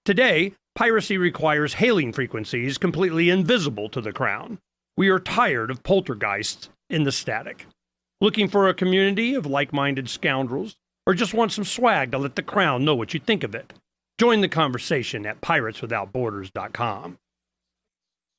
Today, piracy requires hailing frequencies completely invisible to the Crown. We are tired of poltergeists in the static. Looking for a community of like-minded scoundrels, or just want some swag to let the Crown know what you think of it? Join the conversation at pirateswithoutborders.com.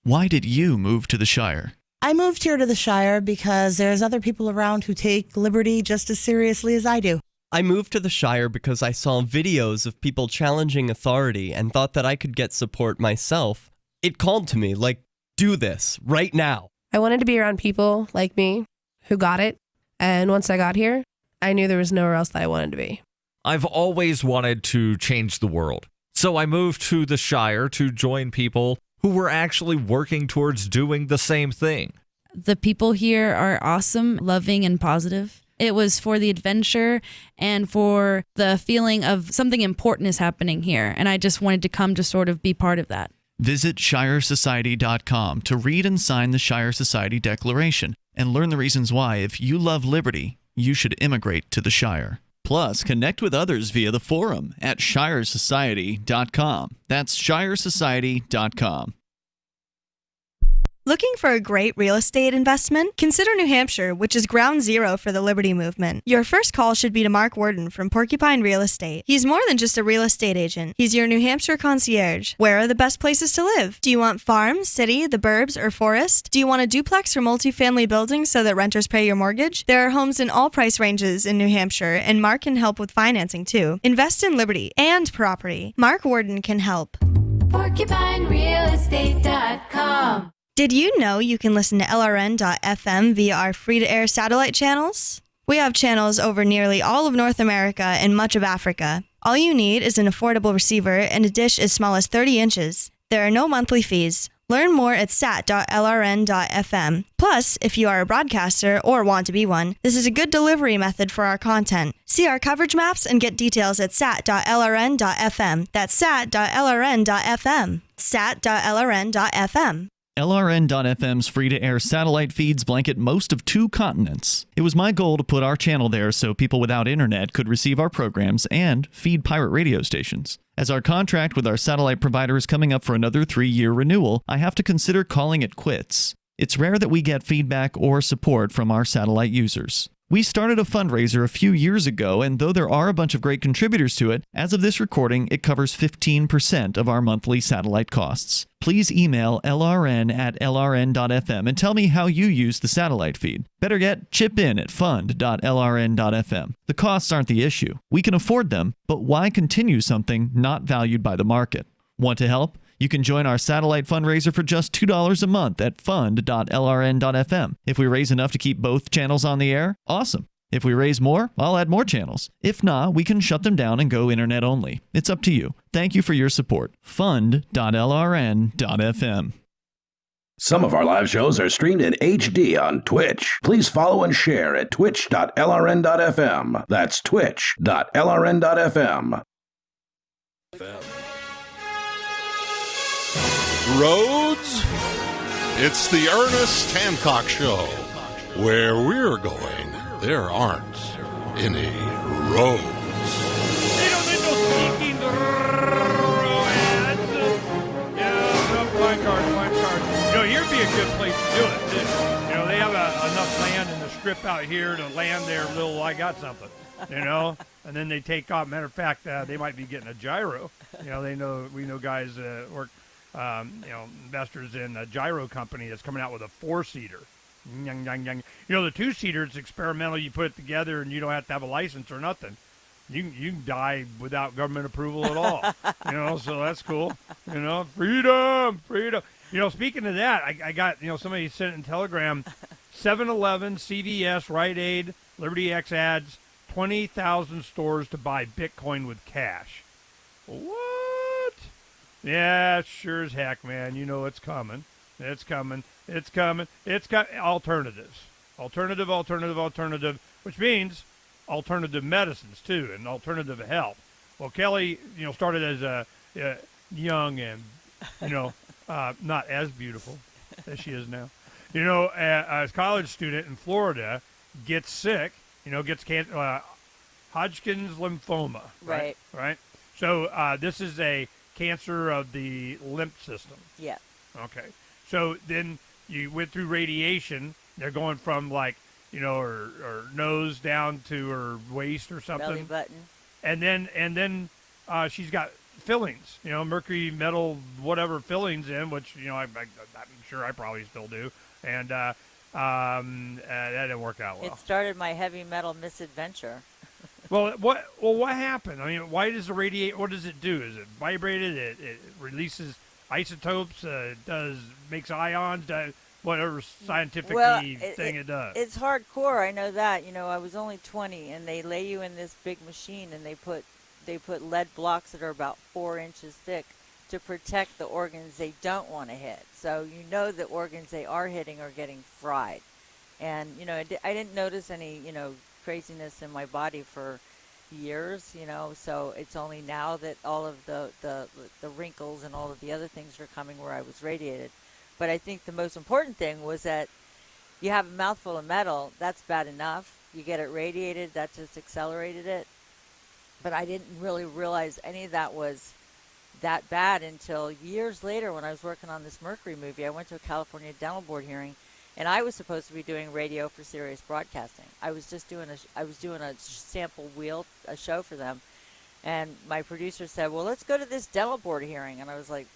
Why did you move to the Shire? I moved here to the Shire because there's other people around who take liberty just as seriously as I do. I moved to the Shire because I saw videos of people challenging authority and thought that I could get support myself. It called to me, like, do this, right now. I wanted to be around people like me who got it, and once I got here, I knew there was nowhere else that I wanted to be. I've always wanted to change the world, so I moved to the Shire to join people who were actually working towards doing the same thing. The people here are awesome, loving, and positive. It was for the adventure and for the feeling of something important is happening here, and I just wanted to come to sort of be part of that. Visit ShireSociety.com to read and sign the Shire Society Declaration and learn the reasons why, if you love liberty, you should immigrate to the Shire. Plus, connect with others via the forum at ShireSociety.com. That's ShireSociety.com. Looking for a great real estate investment? Consider New Hampshire, which is ground zero for the Liberty Movement. Your first call should be to Mark Worden from Porcupine Real Estate. He's more than just a real estate agent. He's your New Hampshire concierge. Where are the best places to live? Do you want farm, city, the burbs, or forest? Do you want a duplex or multifamily building so that renters pay your mortgage? There are homes in all price ranges in New Hampshire, and Mark can help with financing too. Invest in liberty and property. Mark Worden can help. PorcupineRealEstate.com. Did you know you can listen to LRN.FM via our free-to-air satellite channels? We have channels over nearly all of North America and much of Africa. All you need is an affordable receiver and a dish as small as 30 inches. There are no monthly fees. Learn more at sat.lrn.fm. Plus, if you are a broadcaster or want to be one, this is a good delivery method for our content. See our coverage maps and get details at sat.lrn.fm. That's sat.lrn.fm. sat.lrn.fm. LRN.FM's free-to-air satellite feeds blanket most of 2 continents. It was my goal to put our channel there so people without internet could receive our programs and feed pirate radio stations. As our contract with our satellite provider is coming up for another 3-year renewal, I have to consider calling it quits. It's rare that we get feedback or support from our satellite users. We started a fundraiser a few years ago, and though there are a bunch of great contributors to it, as of this recording, it covers 15% of our monthly satellite costs. Please email lrn@lrn.fm and tell me how you use the satellite feed. Better yet, chip in at fund.lrn.fm. The costs aren't the issue. We can afford them, but why continue something not valued by the market? Want to help? You can join our satellite fundraiser for just $2 a month at fund.lrn.fm. If we raise enough to keep both channels on the air, awesome. If we raise more, I'll add more channels. If not, we can shut them down and go internet only. It's up to you. Thank you for your support. Fund.lrn.fm. Some of our live shows are streamed in HD on Twitch. Please follow and share at twitch.lrn.fm. That's twitch.lrn.fm. Roads? It's the Ernest Hancock Show. Where we're going, there aren't any roads. They don't need no sneaking roads. Yeah, fine cars. You know, here'd be a good place to do it. You know, they have enough land in the strip out here to land their little, I got something, you know, and then they take off. Matter of fact, they might be getting a gyro. You know, we know guys work. Investors in a gyro company that's coming out with a 4-seater. You know, the 2-seater, it's experimental. You put it together and you don't have to have a license or nothing. You can die without government approval at all. You know, so that's cool. You know, freedom. You know, speaking of that, I got, somebody sent in Telegram, 7-Eleven, CVS, Rite Aid, Liberty X ads, 20,000 stores to buy Bitcoin with cash. What? Yeah, sure as heck, man. You know it's coming. It's coming. Alternatives. Alternative, which means alternative medicines, too, and alternative health. Well, Kelly, started as a young and, not as beautiful as she is now. A college student in Florida gets sick, gets Hodgkin's lymphoma. Right. So this is a cancer of the lymph system. Yeah. Okay. So then you went through radiation. They're going from her nose down to her waist or something. Belly button. And then she's got fillings, mercury, metal, whatever fillings in, which, I'm sure I probably still do. And that didn't work out well. It started my heavy metal misadventure. Well, what happened? I mean, why does it radiate? What does it do? Is it vibrated? It releases isotopes? Makes ions? Whatever scientific thing it does. It's hardcore. I know that. I was only 20, and they lay you in this big machine, and they put lead blocks that are about 4 inches thick to protect the organs they don't want to hit. So the organs they are hitting are getting fried, and I didn't notice any craziness in my body for years, so it's only now that all of the wrinkles and all of the other things are coming where I was radiated. But I think the most important thing was that you have a mouthful of metal, that's bad enough. You get it radiated, that just accelerated it. But I didn't really realize any of that was that bad until years later when I was working on this Mercury movie. I went to a California Dental Board hearing, and I was supposed to be doing radio for Sirius Broadcasting. I was doing a sample wheel, a show for them, and my producer said, "Well, let's go to this Dental Board hearing," and I was like,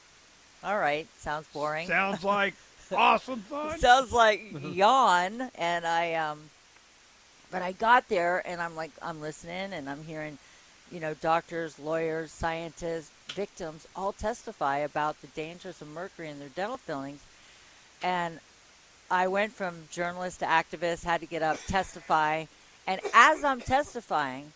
"All right, sounds boring." Sounds like awesome fun. Sounds like yawn, and but I got there, and I'm listening, and I'm hearing, doctors, lawyers, scientists, victims all testify about the dangers of mercury in their dental fillings, and I went from journalist to activist, had to get up, testify, and as I'm testifying,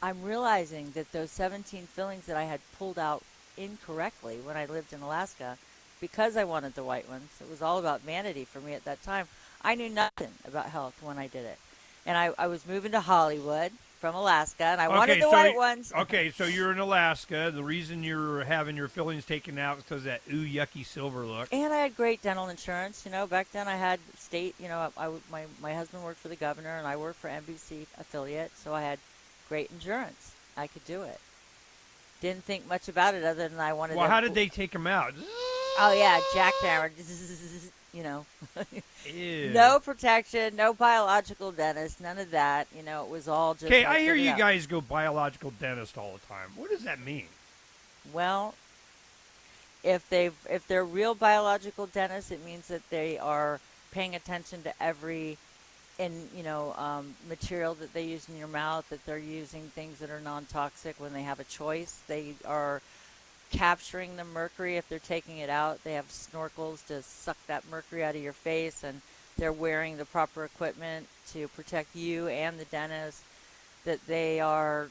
I'm realizing that those 17 fillings that I had pulled out incorrectly when I lived in Alaska, because I wanted the white ones, it was all about vanity for me at that time. I knew nothing about health when I did it. And I was moving to Hollywood from Alaska, and I wanted the white ones. Okay, so you're in Alaska. The reason you're having your fillings taken out is because of that yucky silver look. And I had great dental insurance. Back then I had state, my husband worked for the governor, and I worked for NBC affiliate, so I had great insurance. I could do it. Didn't think much about it other than I wanted Well, how did they take them out? Oh, yeah, jackhammer. Ew. No protection, no biological dentist, none of that. It was all just. Okay, I hear you guys go biological dentist all the time. What does that mean? Well, if they're real biological dentists, it means that they are paying attention to every material that they use in your mouth, that they're using things that are non-toxic when they have a choice. They are capturing the mercury. If they're taking it out, they have snorkels to suck that mercury out of your face, and they're wearing the proper equipment to protect you and the dentist. That they are,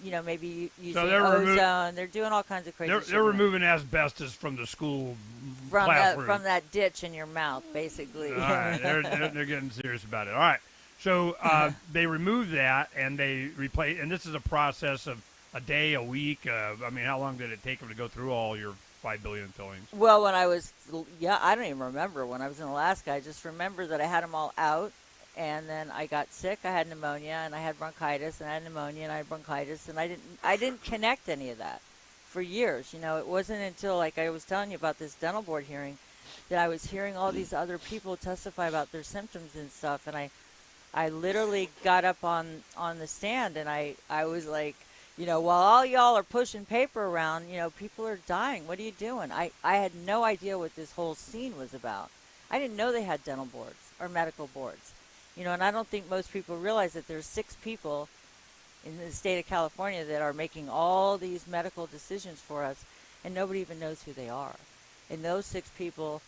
maybe using ozone. They're doing all kinds of crazy shit. They're removing asbestos from the school from classroom. that ditch in your mouth, basically. All right, they're getting serious about it. All right, so they remove that and they replace. And this is a process of a day, a week. How long did it take them to go through all your 5 billion fillings? Well, when I was, I don't even remember when I was in Alaska. I just remember that I had them all out, and then I got sick. I had pneumonia, and I had bronchitis, and I had pneumonia, and I had bronchitis, and I didn't connect any of that for years. It wasn't until, like I was telling you about this dental board hearing, that I was hearing all these other people testify about their symptoms and stuff, and I literally got up on the stand, and I was like, while all y'all are pushing paper around, people are dying. What are you doing? I had no idea what this whole scene was about. I didn't know they had dental boards or medical boards. And I don't think most people realize that there's 6 people in the state of California that are making all these medical decisions for us, and nobody even knows who they are. And those 6 people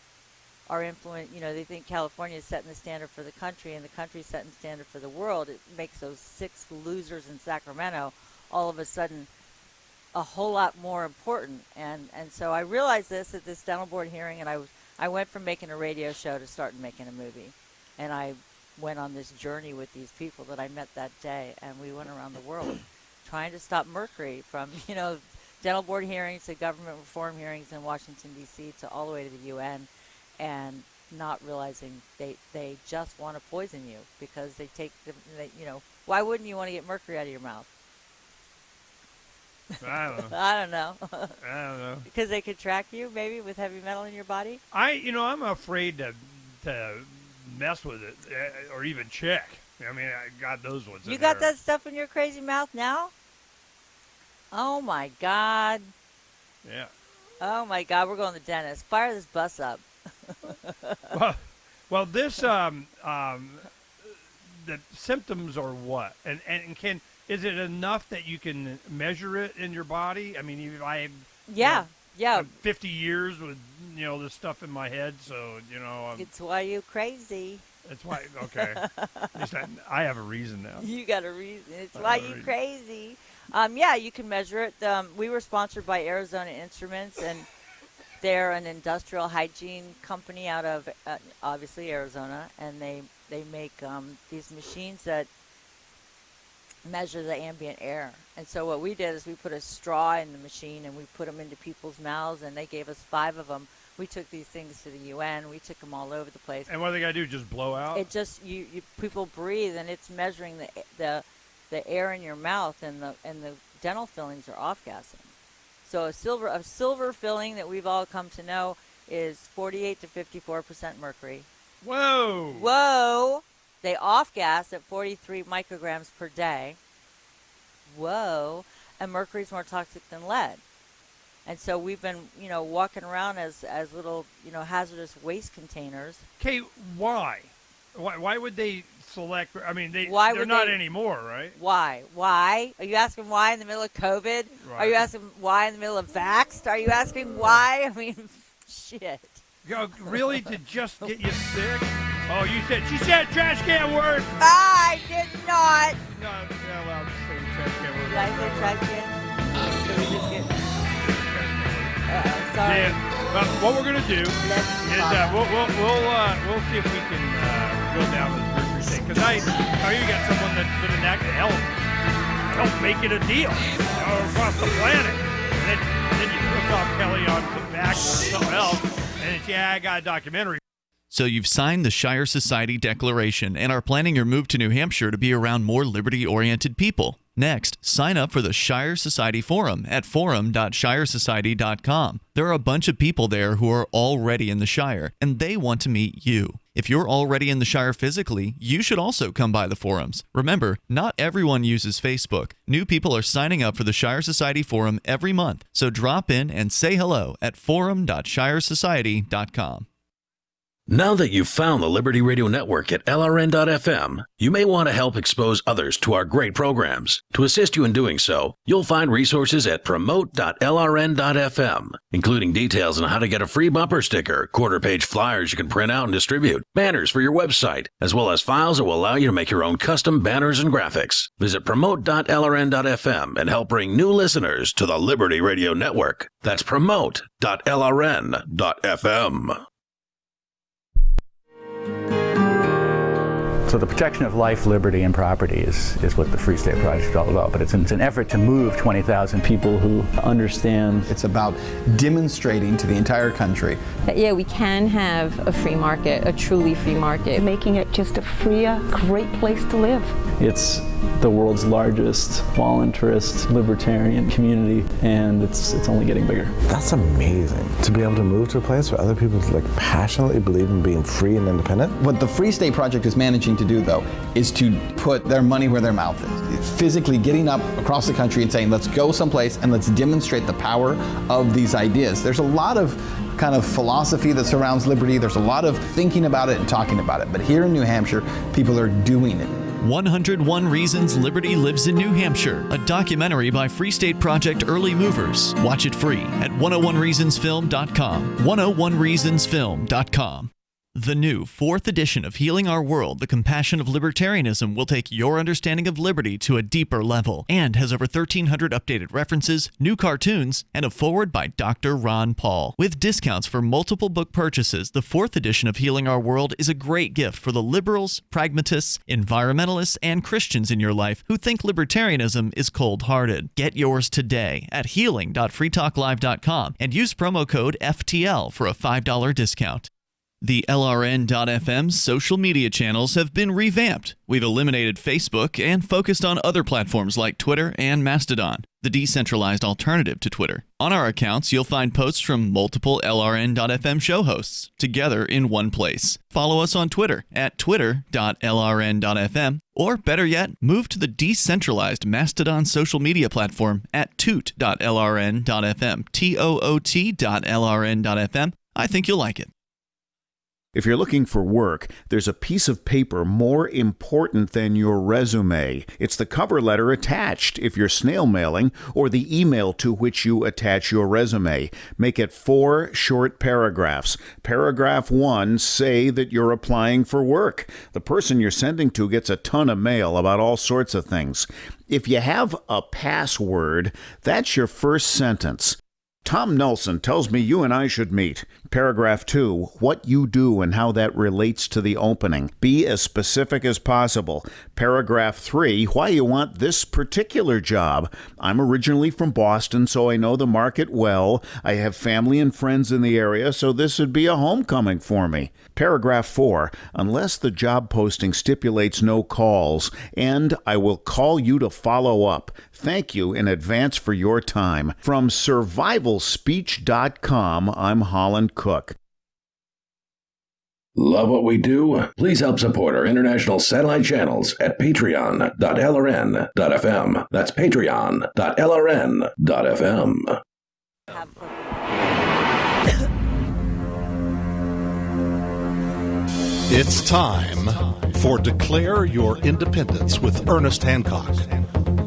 are they think California is setting the standard for the country, and the country is setting the standard for the world. It makes those 6 losers in Sacramento all of a sudden a whole lot more important. And so I realized this at this dental board hearing, and I went from making a radio show to starting making a movie. And I went on this journey with these people that I met that day, and we went around the world trying to stop mercury from, dental board hearings to government reform hearings in Washington, D.C., to all the way to the UN, and not realizing they just want to poison you because they take why wouldn't you want to get mercury out of your mouth? I don't know. I don't know. I don't know. Because they could track you, maybe, with heavy metal in your body? I'm afraid to mess with it or even check. I got those ones. You got that stuff in your crazy mouth now? Oh, my God. Yeah. Oh, my God. We're going to the dentist. Fire this bus up. well, this, the symptoms are what? And is it enough that you can measure it in your body? If I I'm 50 years with this stuff in my head, so it's why you crazy. It's why okay. At least I have a reason now. You got a reason. It's why you crazy. You can measure it. We were sponsored by Arizona Instruments, and they're an industrial hygiene company out of obviously Arizona, and they make these machines that measure the ambient air. And so what we did is we put a straw in the machine and we put them into people's mouths, and they gave us 5 of them. We took these things to the UN. We took them all over the place. And what do they got to do? Just blow out? It just people breathe, and it's measuring the air in your mouth, and the dental fillings are off-gassing. So a silver filling that we've all come to know is 48 to 54% mercury. Whoa! Whoa! They off-gas at 43 micrograms per day. Whoa! And mercury's more toxic than lead. And so we've been, walking around as little, hazardous waste containers. Okay, why? Why would they select? I mean, they're not anymore, right? Why? Why? Are you asking why in the middle of COVID? Right. Are you asking why in the middle of vaxxed? Are you asking why? I mean, shit. Really? To just get you sick? Oh, she said trash can word. I did not. No, I'm not allowed to say trash can word. Did I say trash can? Did we just get... sorry. Yeah, well, what we're gonna do is we'll see if we can go down this mercury thing, because I you got someone that's been an act to help make it a deal across the planet, and then you push off Kelly on some back or something else, and it's, I got a documentary. So you've signed the Shire Society Declaration and are planning your move to New Hampshire to be around more liberty-oriented people. Next, sign up for the Shire Society Forum at forum.shiresociety.com. There are a bunch of people there who are already in the Shire, and they want to meet you. If you're already in the Shire physically, you should also come by the forums. Remember, not everyone uses Facebook. New people are signing up for the Shire Society Forum every month, so drop in and say hello at forum.shiresociety.com. Now that you've found the Liberty Radio Network at LRN.FM, you may want to help expose others to our great programs. To assist you in doing so, you'll find resources at promote.lrn.fm, including details on how to get a free bumper sticker, quarter-page flyers you can print out and distribute, banners for your website, as well as files that will allow you to make your own custom banners and graphics. Visit promote.lrn.fm and help bring new listeners to the Liberty Radio Network. That's promote.lrn.fm. So the protection of life, liberty, and property is what the Free State Project is all about. But it's an effort to move 20,000 people who understand. It's about demonstrating to the entire country that, yeah, we can have a free market, a truly free market. Making it just a freer, great place to live. It's the world's largest voluntarist libertarian community, and it's only getting bigger. That's amazing, to be able to move to a place where other people passionately believe in being free and independent. What the Free State Project is managing to do, though, is to put their money where their mouth is. Physically getting up across the country and saying, let's go someplace and let's demonstrate the power of these ideas. There's a lot of kind of philosophy that surrounds liberty. There's a lot of thinking about it and talking about it. But here in New Hampshire, people are doing it. 101 Reasons Liberty Lives in New Hampshire, a documentary by Free State Project Early Movers. Watch it free at 101reasonsfilm.com. 101reasonsfilm.com. The new 4th edition of Healing Our World, The Compassion of Libertarianism, will take your understanding of liberty to a deeper level and has over 1,300 updated references, new cartoons, and a foreword by Dr. Ron Paul. With discounts for multiple book purchases, the 4th edition of Healing Our World is a great gift for the liberals, pragmatists, environmentalists, and Christians in your life who think libertarianism is cold-hearted. Get yours today at healing.freetalklive.com and use promo code FTL for a $5 discount. The LRN.FM social media channels have been revamped. We've eliminated Facebook and focused on other platforms like Twitter and Mastodon, the decentralized alternative to Twitter. On our accounts, you'll find posts from multiple LRN.FM show hosts together in one place. Follow us on Twitter at twitter.lrn.fm, or better yet, move to the decentralized Mastodon social media platform at toot.lrn.fm, toot.lrn.fm. I think you'll like it. If you're looking for work, there's a piece of paper more important than your resume. It's the cover letter attached if you're snail mailing, or the email to which you attach your resume. Make it 4 short paragraphs. Paragraph 1, say that you're applying for work. The person you're sending to gets a ton of mail about all sorts of things. If you have a password, that's your first sentence. Tom Nelson tells me you and I should meet. Paragraph 2, what you do and how that relates to the opening. Be as specific as possible. Paragraph 3, why you want this particular job. I'm originally from Boston, so I know the market well. I have family and friends in the area, so this would be a homecoming for me. Paragraph 4, unless the job posting stipulates no calls, and I will call you to follow up. Thank you in advance for your time. From survivalspeech.com, I'm Holland Cook. Love what we do? Please help support our international satellite channels at patreon.lrn.fm. That's patreon.lrn.fm. It's time for Declare Your Independence with Ernest Hancock.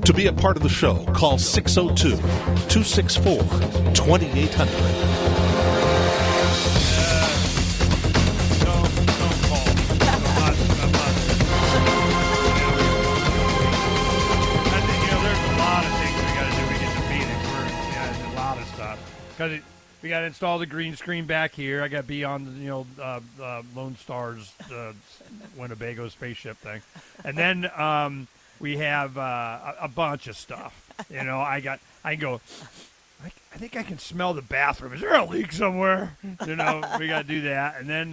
To be a part of the show, call 602-264-2800. Because we got to install the green screen back here. I got to be on, Lone Star's Winnebago spaceship thing, and then we have a bunch of stuff. I think I can smell the bathroom. Is there a leak somewhere? We got to do that, and then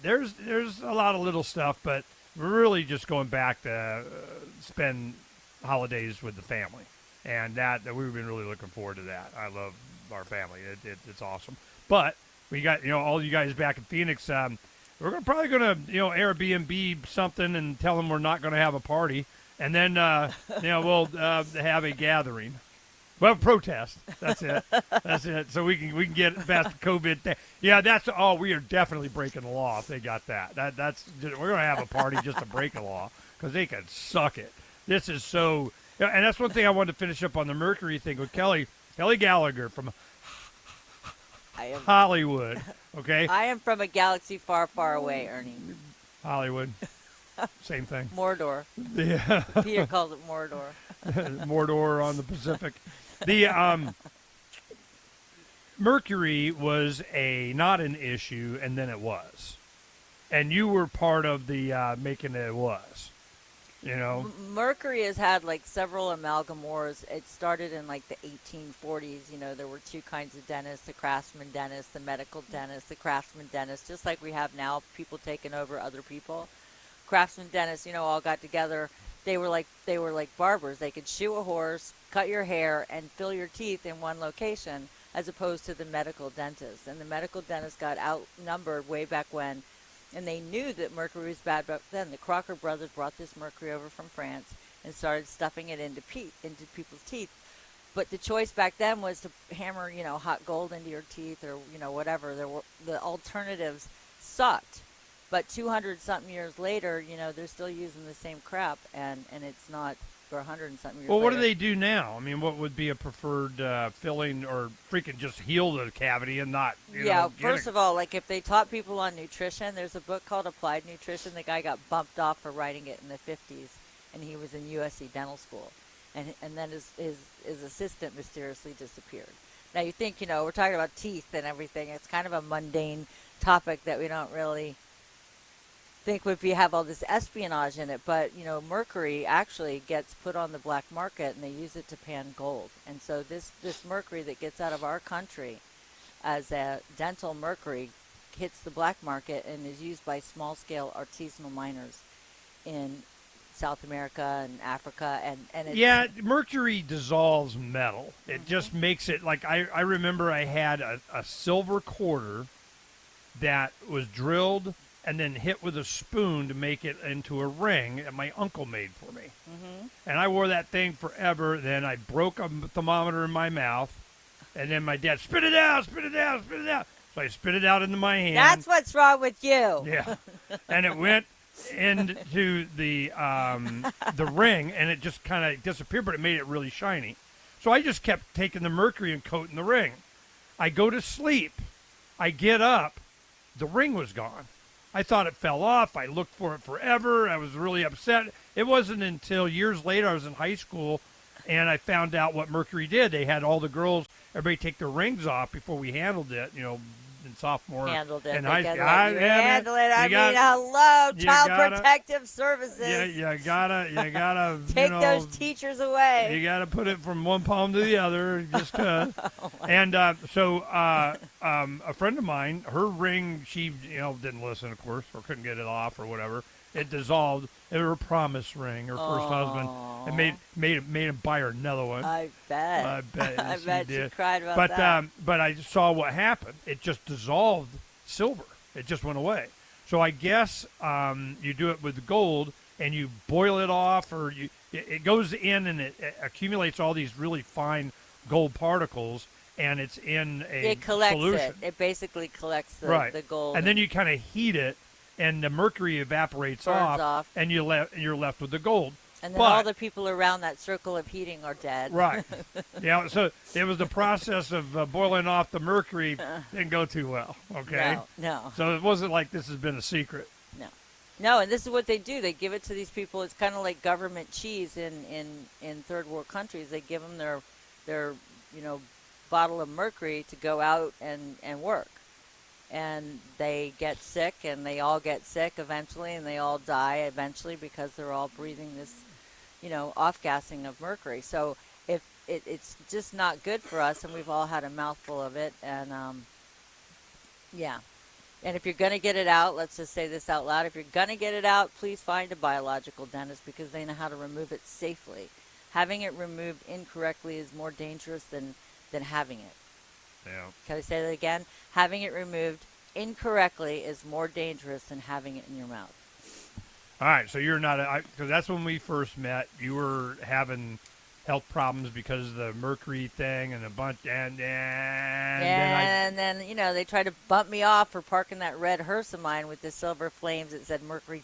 there's a lot of little stuff, but we're really just going back to spend holidays with the family. And that we've been really looking forward to that. I love our family. It's awesome. But we got, all you guys back in Phoenix, we're probably going to, Airbnb something and tell them we're not going to have a party. And then, we'll have a gathering. Well, protest. That's it. That's it. So we can get past the COVID thing. Yeah, we are definitely breaking the law if they got that. We're going to have a party just to break the law because they can suck it. This is so... Yeah, and that's one thing I wanted to finish up on the Mercury thing with Kelly Gallagher from Hollywood. Okay, I am from a galaxy far, far away, Ernie. Hollywood, same thing. Mordor. Yeah, Peter calls it Mordor. Mordor on the Pacific. The Mercury was not an issue, and then it was, and you were part of the making it was. Mercury has had several amalgam wars. It started in the 1840s. There were two kinds of dentists: the craftsman dentist, the medical dentist. The craftsman dentist, just like we have now, people taking over other people. Craftsman dentists, all got together. They were like barbers. They could shoe a horse, cut your hair, and fill your teeth in one location, as opposed to the medical dentist. And the medical dentist got outnumbered way back when. And they knew that mercury was bad back then. The Crocker brothers brought this mercury over from France and started stuffing it into people's teeth. But the choice back then was to hammer, hot gold into your teeth or, whatever. The alternatives sucked. But 200-something years later, they're still using the same crap, and it's not for 100-something years Well, what later. do they do now? I mean, what would be a preferred filling, or freaking just heal the cavity and not, first of all, if they taught people on nutrition, there's a book called Applied Nutrition. The guy got bumped off for writing it in the 50s, and he was in USC Dental School. And then his assistant mysteriously disappeared. Now, you think, we're talking about teeth and everything. It's kind of a mundane topic that we don't really think would have all this espionage in it, but mercury actually gets put on the black market and they use it to pan gold. And so this mercury that gets out of our country as a dental mercury hits the black market and is used by small scale artisanal miners in South America and Africa, and it's, mercury dissolves metal. It just makes it I remember I had a silver quarter that was drilled and then hit with a spoon to make it into a ring that my uncle made for me. Mm-hmm. And I wore that thing forever. Then I broke a thermometer in my mouth, and then my dad, spit it out, spit it out, spit it out. So I spit it out into my hand. That's what's wrong with you. Yeah. And it went into the ring, and it just kind of disappeared, but it made it really shiny. So I just kept taking the mercury and coating the ring. I go to sleep. I get up. The ring was gone. I thought it fell off. I looked for it forever. I was really upset. It wasn't until years later, I was in high school, and I found out what mercury did. They had all the girls, everybody take their rings off before we handled it, in sophomore Handled it. and They high gotta school. let you handle it. I mean, hello, you Child gotta- Protective Services. Yeah, you gotta Take those teachers away. You gotta put it from one palm to the other, just to. And so a friend of mine, her ring, she didn't listen, of course, or couldn't get it off or whatever. It dissolved. It was her promise ring, her first husband. It made him buy her another one. I bet. I bet. I she bet did. she cried about that. But I saw what happened. It just dissolved silver. It just went away. So I guess you do it with gold and you boil it off, or it goes in and it accumulates all these really fine gold particles, and it's in a It collects solution. it. It basically collects the gold. And then you kind of heat it, and the mercury evaporates Burns off. and you're left with the gold. And then all the people around that circle of heating are dead. Right. Yeah, so it was the process of boiling off the mercury didn't go too well, okay? No. So it wasn't like this has been a secret. No, and this is what they do. They give it to these people. It's kind of like government cheese in third world countries. They give them their bottle of mercury to go out and work. And they get sick, and they all get sick eventually, and they all die eventually because they're all breathing this, off-gassing of mercury. So if it's just not good for us, and we've all had a mouthful of it, and yeah. And if you're going to get it out, let's just say this out loud, if you're going to get it out, please find a biological dentist because they know how to remove it safely. Having it removed incorrectly is more dangerous than having it. Yeah. Can I say that again? Having it removed incorrectly is more dangerous than having it in your mouth. All right, so you're not because that's when we first met. You were having health problems because of the mercury thing and a bunch, and then they tried to bump me off for parking that red hearse of mine with the silver flames that said Mercury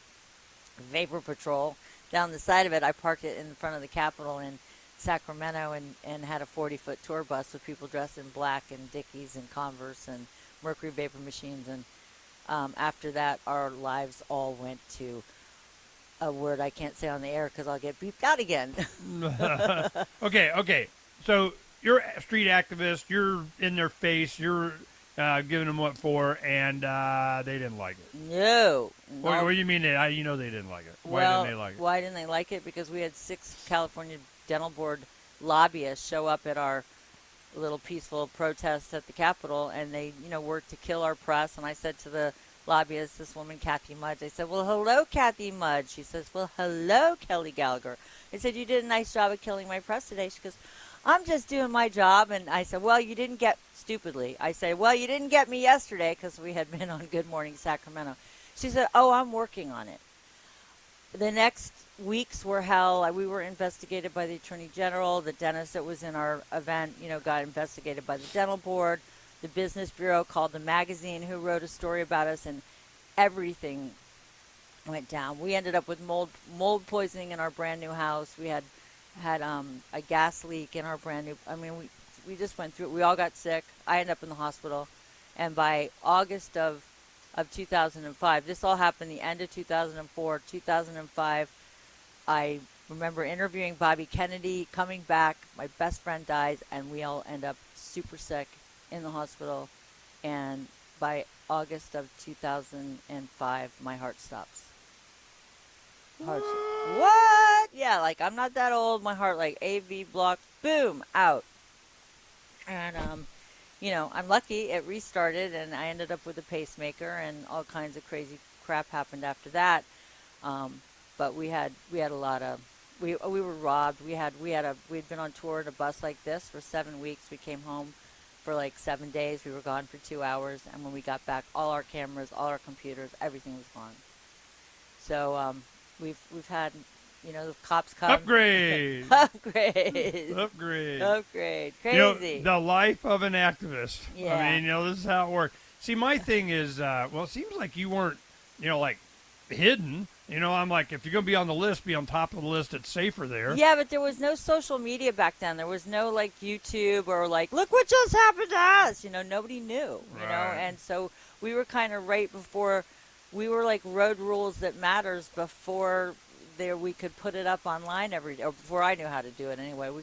Vapor Patrol down the side of it. I parked it in front of the Capitol in Sacramento and had a 40-foot tour bus with people dressed in black and Dickies and Converse and mercury vapor machines. And after that, our lives all went to a word I can't say on the air because I'll get beeped out again. Okay. So you're a street activist. You're in their face. You're giving them what for, and they didn't like it. No. What do you mean? They didn't like it. Why didn't they like it? Why didn't they like it? Because we had 6 California Dental Board lobbyists show up at our little peaceful protest at the Capitol, and they, worked to kill our press. And I said to the lobbyist, this woman, Kathy Mudge, I said, well, hello, Kathy Mudge. She says, well, hello, Kelly Gallagher. I said, you did a nice job of killing my press today. She goes, I'm just doing my job. And I said, well, you didn't get, stupidly, I said, well, you didn't get me yesterday because we had been on Good Morning Sacramento. She said, oh, I'm working on it. The next weeks were hell. We were investigated by the Attorney General. The dentist that was in our event, got investigated by the Dental Board. The Business Bureau called the magazine who wrote a story about us, and everything went down. We ended up with mold poisoning in our brand new house. We had a gas leak in our brand new. I mean, we just went through it. We all got sick. I ended up in the hospital, and by August of 2005, this all happened the end of 2004, 2005. I remember interviewing Bobby Kennedy, coming back. My best friend dies, and we all end up super sick in the hospital. And by August of 2005, my heart stops. What? Yeah, I'm not that old. My heart, AV block, boom, out. And, I'm lucky it restarted, and I ended up with a pacemaker, and all kinds of crazy crap happened after that. But we had a lot of, we were robbed. We'd been on tour in a bus like this for 7 weeks. We came home for 7 days. We were gone for 2 hours, and when we got back, all our cameras, all our computers, everything was gone. So we've had, the cops come. Upgrade. Crazy. The life of an activist. Yeah. I mean, this is how it works. See, my thing is, it seems like you weren't, hidden. I'm like, if you're going to be on the list, be on top of the list. It's safer there. Yeah, but there was no social media back then. There was no YouTube or look what just happened to us. Nobody knew. And so we were kind of right before. We were like road rules that matters before there we could put it up online every day, or before I knew how to do it anyway. We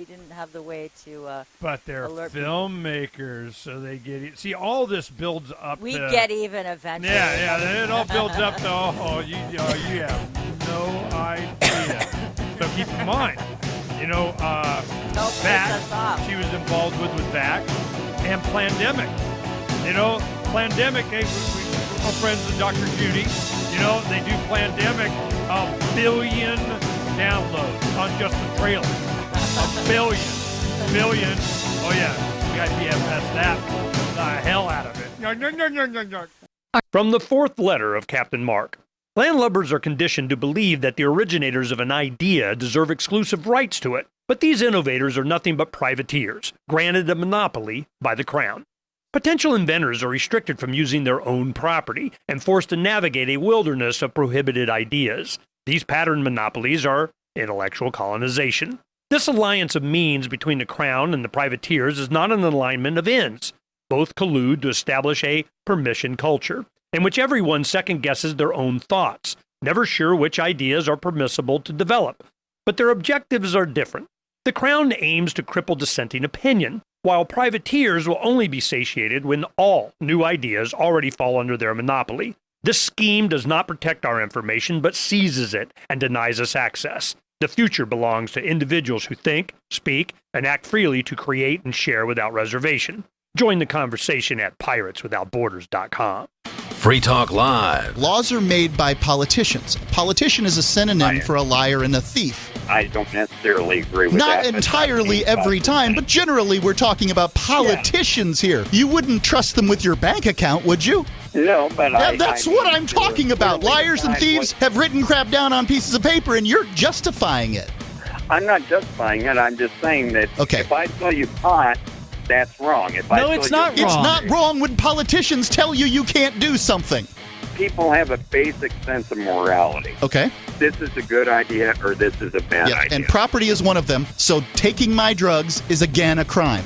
didn't have the way to but they're alert filmmakers, so they get see all this builds up. We to, get even eventually. Yeah, it all builds up to you have no idea. So keep in mind, VAC, she was involved with VAC, and Plandemic. Plandemic, our friends with Dr. Judy, they do Plandemic, 1 billion downloads on just the trailer. 1 billion. Oh yeah, we got PFS that the hell out of it. From the fourth letter of Captain Mark. Landlubbers are conditioned to believe that the originators of an idea deserve exclusive rights to it, but these innovators are nothing but privateers, granted a monopoly by the Crown. Potential inventors are restricted from using their own property and forced to navigate a wilderness of prohibited ideas. These pattern monopolies are intellectual colonization. This alliance of means between the Crown and the privateers is not an alignment of ends. Both collude to establish a permission culture, in which everyone second-guesses their own thoughts, never sure which ideas are permissible to develop. But their objectives are different. The Crown aims to cripple dissenting opinion, while privateers will only be satiated when all new ideas already fall under their monopoly. This scheme does not protect our information, but seizes it and denies us access. The future belongs to individuals who think, speak, and act freely to create and share without reservation. Join the conversation at pirateswithoutborders.com. Free Talk Live. Laws are made by politicians. Politician is a synonym for a liar and a thief. I don't necessarily agree with that. Not entirely every time, but generally we're talking about politicians here. You wouldn't trust them with your bank account, would you? No, but that's what I'm talking about. Liars and thieves have written crap down on pieces of paper, and you're justifying it. I'm not justifying it. I'm just saying that if I tell you pot, that's wrong. It's not wrong when politicians tell you can't do something. People have a basic sense of morality. Okay. This is a good idea or this is a bad idea. And property is one of them. So taking my drugs is again a crime.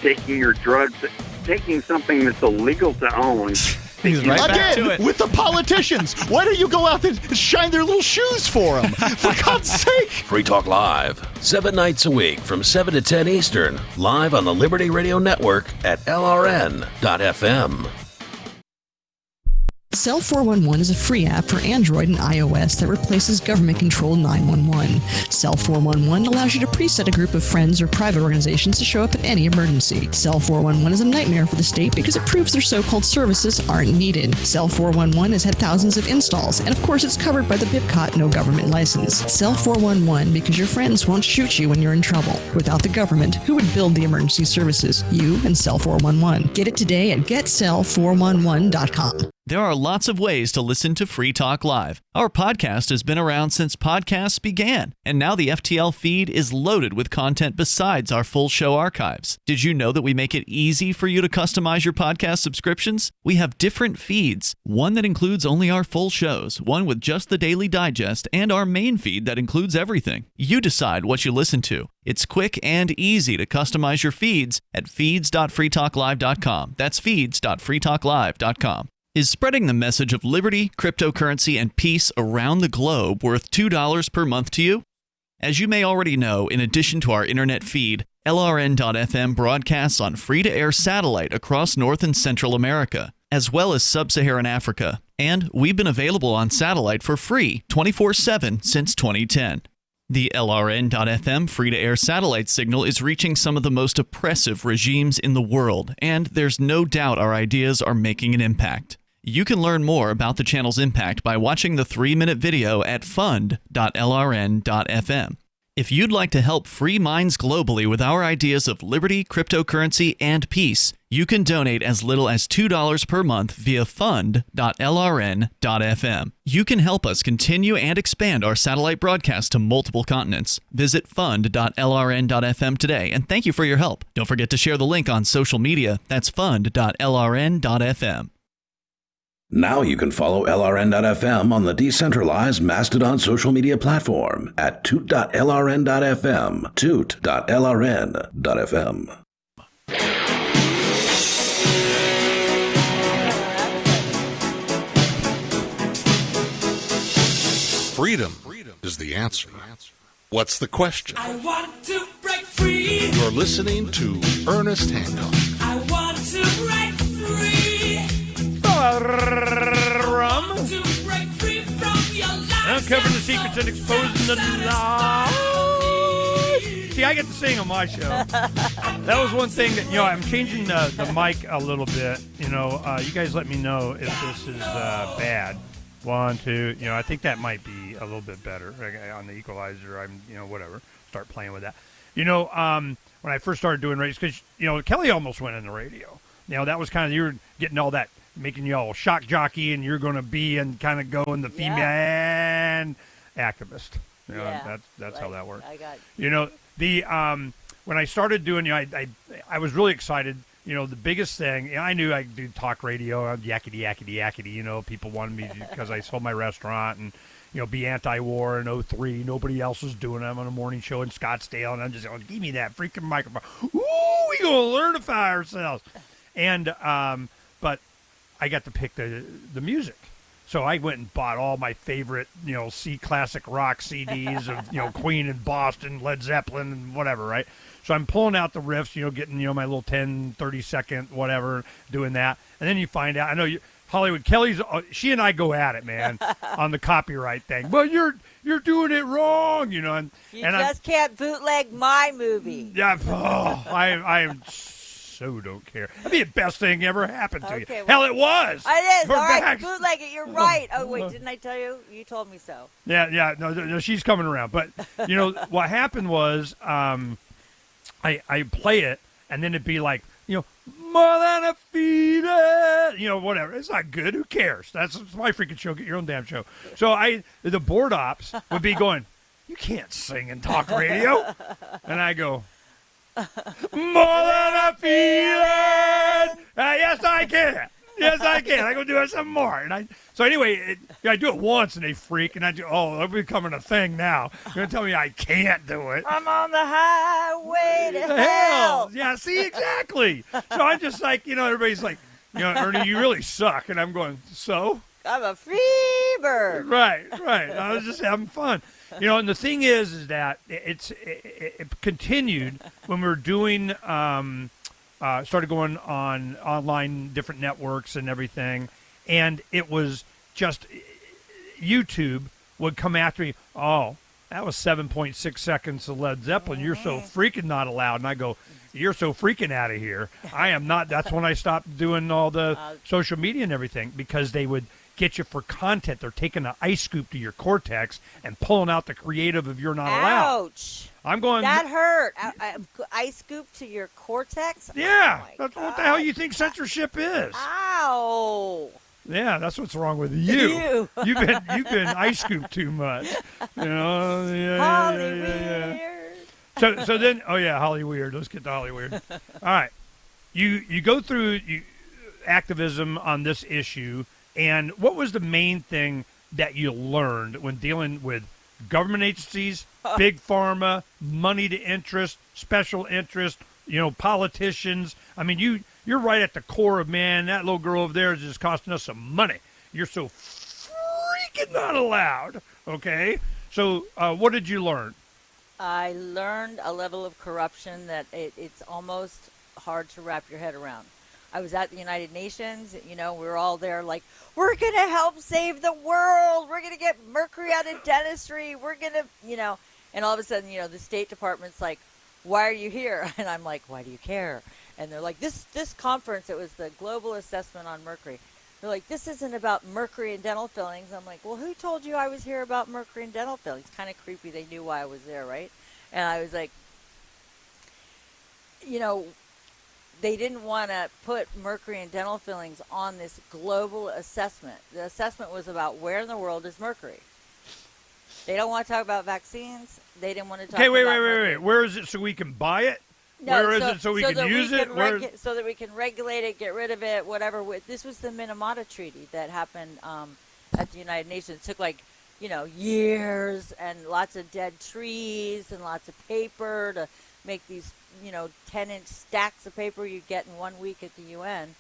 Taking your drugs, taking something that's illegal to own. He's right back to it. With the politicians. Why don't you go out and shine their little shoes for them? For God's sake. Free Talk Live, 7 nights a week from 7 to 10 Eastern, live on the Liberty Radio Network at LRN.FM. Cell 411 is a free app for Android and iOS that replaces government-controlled 911. Cell 411 allows you to preset a group of friends or private organizations to show up at any emergency. Cell 411 is a nightmare for the state because it proves their so-called services aren't needed. Cell 411 has had thousands of installs, and of course it's covered by the BIPCOT no government license. Cell 411 because your friends won't shoot you when you're in trouble. Without the government, who would build the emergency services? You and Cell 411. Get it today at getcell411.com. There are lots of ways to listen to Free Talk Live. Our podcast has been around since podcasts began, and now the FTL feed is loaded with content besides our full show archives. Did you know that we make it easy for you to customize your podcast subscriptions? We have different feeds, one that includes only our full shows, one with just the Daily Digest, and our main feed that includes everything. You decide what you listen to. It's quick and easy to customize your feeds at feeds.freetalklive.com. That's feeds.freetalklive.com. Is spreading the message of liberty, cryptocurrency, and peace around the globe worth $2 per month to you? As you may already know, in addition to our internet feed, LRN.FM broadcasts on free-to-air satellite across North and Central America, as well as Sub-Saharan Africa. And we've been available on satellite for free 24/7 since 2010. The LRN.FM free-to-air satellite signal is reaching some of the most oppressive regimes in the world, and there's no doubt our ideas are making an impact. You can learn more about the channel's impact by watching the 3-minute video at fund.lrn.fm. If you'd like to help free minds globally with our ideas of liberty, cryptocurrency, and peace, you can donate as little as $2 per month via fund.lrn.fm. You can help us continue and expand our satellite broadcast to multiple continents. Visit fund.lrn.fm today, and thank you for your help. Don't forget to share the link on social media. That's fund.lrn.fm. Now you can follow LRN.FM on the decentralized Mastodon social media platform at toot.lrn.fm, toot.lrn.fm. Freedom is the answer. What's the question? I want to break free. You're listening to Ernest Hancock. I want to break free. Rum. To break free from your lies. Uncovering the secrets and exposing the lies. See, I get to sing on my show. That was one thing that, I'm changing the mic a little bit. You guys let me know if this is bad. 1, 2, I think that might be a little bit better on the equalizer. Whatever. Start playing with that. When I first started doing radio, because, Kelly almost went in the radio. That was kind of, you were getting all that, making you all shock jockey, and you're going to be and kind of go in the female and activist. That's how that works. I got when I started doing, I was really excited. The biggest thing, I knew I could do talk radio, yakety. People wanted me because I sold my restaurant and, be anti-war in 2003. Nobody else was doing it. I'm on a morning show in Scottsdale, and I'm just going, give me that freaking microphone. Ooh, we going to learn to fire ourselves. And, but I got to pick the music. So I went and bought all my favorite, C classic rock CDs of, Queen and Boston, Led Zeppelin, and whatever, right? So I'm pulling out the riffs, getting, my little 10, 30-second whatever, doing that. And then you find out, I know Hollywood, Kelly's, she and I go at it, man, on the copyright thing. Well, you're doing it wrong, And, you just can't bootleg my movie. Yeah, I am so don't care. That'd be the best thing ever happened to you. Well, hell, it was. It is. We're All right, back. bootleg it. You're right. Oh, wait, didn't I tell you? You told me so. Yeah. No, she's coming around. But, what happened was I play it, and then it'd be like, more than a feed it, whatever. It's not good. Who cares? That's my freaking show. Get your own damn show. So the board ops would be going, you can't sing and talk radio. And I go, more than a feeling. Yes, I can. Yes, I can. I go do it some more. So anyway, I do it once and they freak, and they're becoming a thing now. You're going to tell me I can't do it. I'm on the highway to hell. Yeah, see, exactly. So I'm just like, everybody's like, Ernie, you really suck. And I'm going, so? I'm a free bird. Right. I was just having fun. And the thing is that it continued when we were doing, started going on online different networks and everything. And it was just, YouTube would come after me. Oh, that was 7.6 seconds of Led Zeppelin. You're so freaking not allowed. And I go, you're so freaking out of here. I am not. That's when I stopped doing all the social media and everything, because they would get you for content. They're taking an ice scoop to your cortex and pulling out the creative of you're not allowed. Ouch. I'm going. That hurt. Ice scoop to your cortex? Yeah. Oh That's what the hell you think censorship is. Ow. Yeah, that's what's wrong with you. You've been ice scooped too much. Hollyweird. So then, Hollyweird. Let's get to Hollyweird. All right, you go through activism on this issue, and what was the main thing that you learned when dealing with government agencies, big pharma, money to interest, special interest, politicians? I mean, you're right at the core of, man, that little girl over there is just costing us some money. You're so freaking not allowed, okay? So what did you learn? I learned a level of corruption that it's almost hard to wrap your head around. I was at the United Nations, we were all there like, we're going to help save the world. We're going to get mercury out of dentistry. We're going to, and all of a sudden, the State Department's like, why are you here? And I'm like, why do you care? And they're like, this conference, it was the Global Assessment on Mercury. They're like, this isn't about mercury and dental fillings. I'm like, well, who told you I was here about mercury and dental fillings? Kind of creepy. They knew why I was there, right? And I was like, they didn't want to put mercury and dental fillings on this global assessment. The assessment was about where in the world is mercury. They don't want to talk about vaccines. They didn't want to talk about wait. Where is it so we can buy it? No, where is it so we can use it? So that we can regulate it, get rid of it, whatever. This was the Minamata Treaty that happened at the United Nations. It took years and lots of dead trees and lots of paper to make these 10-inch stacks of paper you get in 1 week at the UN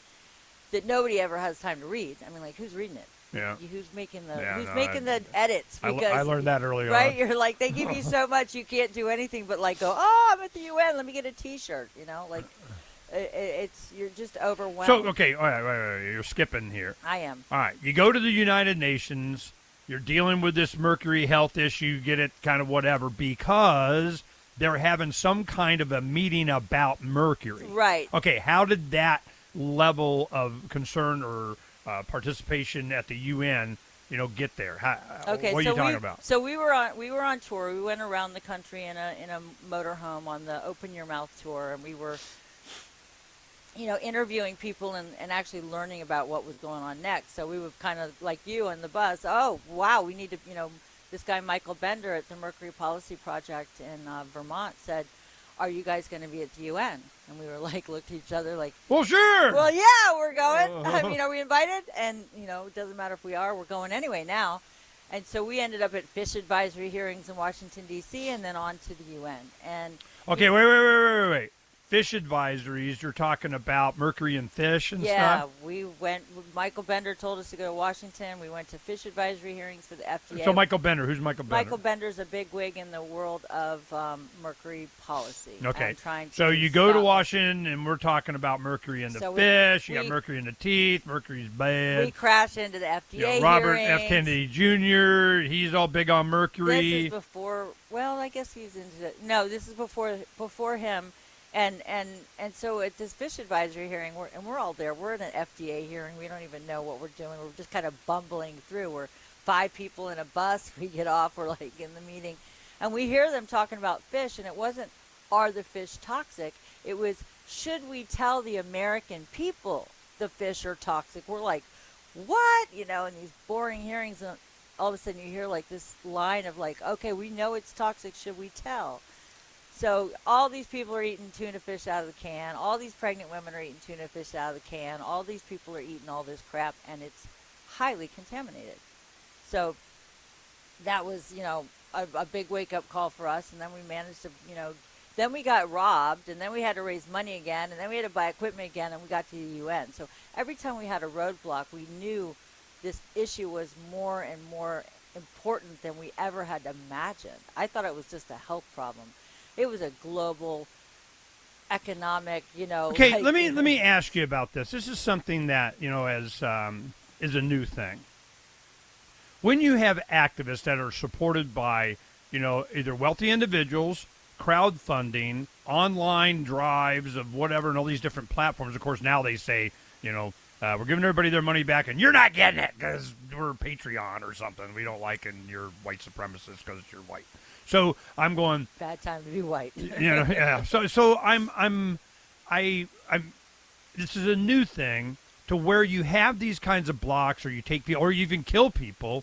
that nobody ever has time to read. I mean, who's reading it? Yeah. Who's making the Yeah, who's no, making the edits? I Because learned that early on. right? You're like, they give you so much, you can't do anything but like go, oh, I'm at the UN. Let me get a T-shirt. You know, like it's you're just overwhelmed. So okay, all right, wait, you're skipping here. I am. All right, you go to the United Nations. You're dealing with this mercury health issue. You get it, kind of whatever, because they're having some kind of a meeting about mercury. Right. Okay, how did that level of concern or participation at the UN, get there? Okay, what are so you talking about? So we were on tour. We went around the country in a motorhome on the Open Your Mouth tour, and we were, interviewing people and actually learning about what was going on next. So we were kind of like you on the bus. Oh, wow, we need to, this guy Michael Bender at the Mercury Policy Project in Vermont said, are you guys going to be at the UN? And we were like, looked at each other like, well, sure. Well, yeah, we're going. I mean, are we invited? And, it doesn't matter if we are, we're going anyway now. And so we ended up at fish advisory hearings in Washington, D.C., and then on to the UN. And okay, wait. Fish advisories, you're talking about mercury in fish and stuff? Yeah, we went, Michael Bender told us to go to Washington. We went to fish advisory hearings for the FDA. So Michael Bender, who's Michael Bender? Michael Bender's a bigwig in the world of mercury policy. Okay, trying to so you go to Washington, and we're talking about mercury in the fish. You got mercury in the teeth. Mercury's bad. We crash into the FDA Robert hearings. F. Kennedy Jr., he's all big on mercury. This is before, well, I guess he's into it. No, this is before him. And so at this fish advisory hearing, we're all there. We're in an FDA hearing. We don't even know what we're doing. We're just kind of bumbling through. We're 5 people in a bus. We get off. We're like in the meeting. And we hear them talking about fish. And it wasn't, are the fish toxic? It was, should we tell the American people the fish are toxic? We're like, what? In these boring hearings. And all of a sudden you hear like this line of like, okay, we know it's toxic. Should we tell? So all these people are eating tuna fish out of the can. All these pregnant women are eating tuna fish out of the can. All these people are eating all this crap, and it's highly contaminated. So that was, a big wake-up call for us. And then we managed to, then we got robbed, and then we had to raise money again, and then we had to buy equipment again, and we got to the UN. So every time we had a roadblock, we knew this issue was more and more important than we ever had imagined. I thought it was just a health problem. It was a global economic, Okay, like, let me ask you about this. This is something that is a new thing. When you have activists that are supported by either wealthy individuals, crowdfunding, online drives of whatever, and all these different platforms. Of course, now they say we're giving everybody their money back, and you're not getting it because we're Patreon or something. We don't like, and you're white supremacist because you're white. So I'm going. Bad time to be white. Yeah. So I'm. This is a new thing to where you have these kinds of blocks, or you take people, or you even kill people.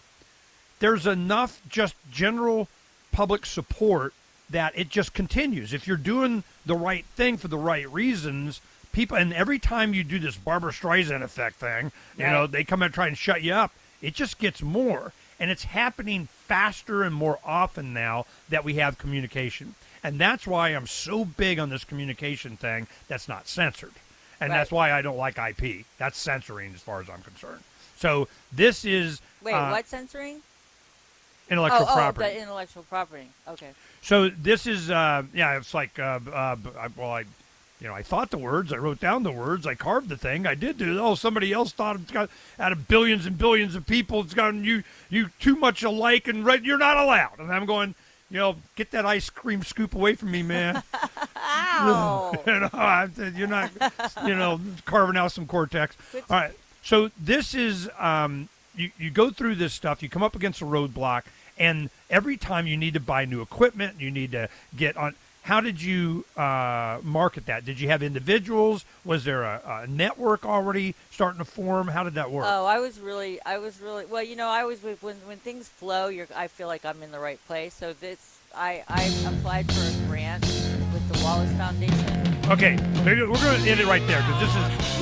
There's enough just general public support that it just continues. If you're doing the right thing for the right reasons, people, and every time you do this Barbara Streisand effect thing, they come and try and shut you up. It just gets more. And it's happening faster and more often now that we have communication. And that's why I'm so big on this communication thing that's not censored. And that's why I don't like IP. That's censoring as far as I'm concerned. So this is... Wait, what censoring? Intellectual property. The intellectual property. Okay. So this is, it's like, I thought the words, I wrote down the words, I carved the thing, I did do it. Oh, somebody else thought it's got, out of billions and billions of people, it's gotten you too much alike, and you're not allowed. And I'm going, get that ice cream scoop away from me, man. Ow. You're not, carving out some cortex. All right. So this is, you go through this stuff, you come up against a roadblock, and every time you need to buy new equipment, you need to get on. How did you market that? Did you have individuals? Was there a network already starting to form? How did that work? Oh, I was really well. I always when things flow, I feel like I'm in the right place. So I applied for a grant with the Wallace Foundation. Okay, maybe we're going to end it right there because this is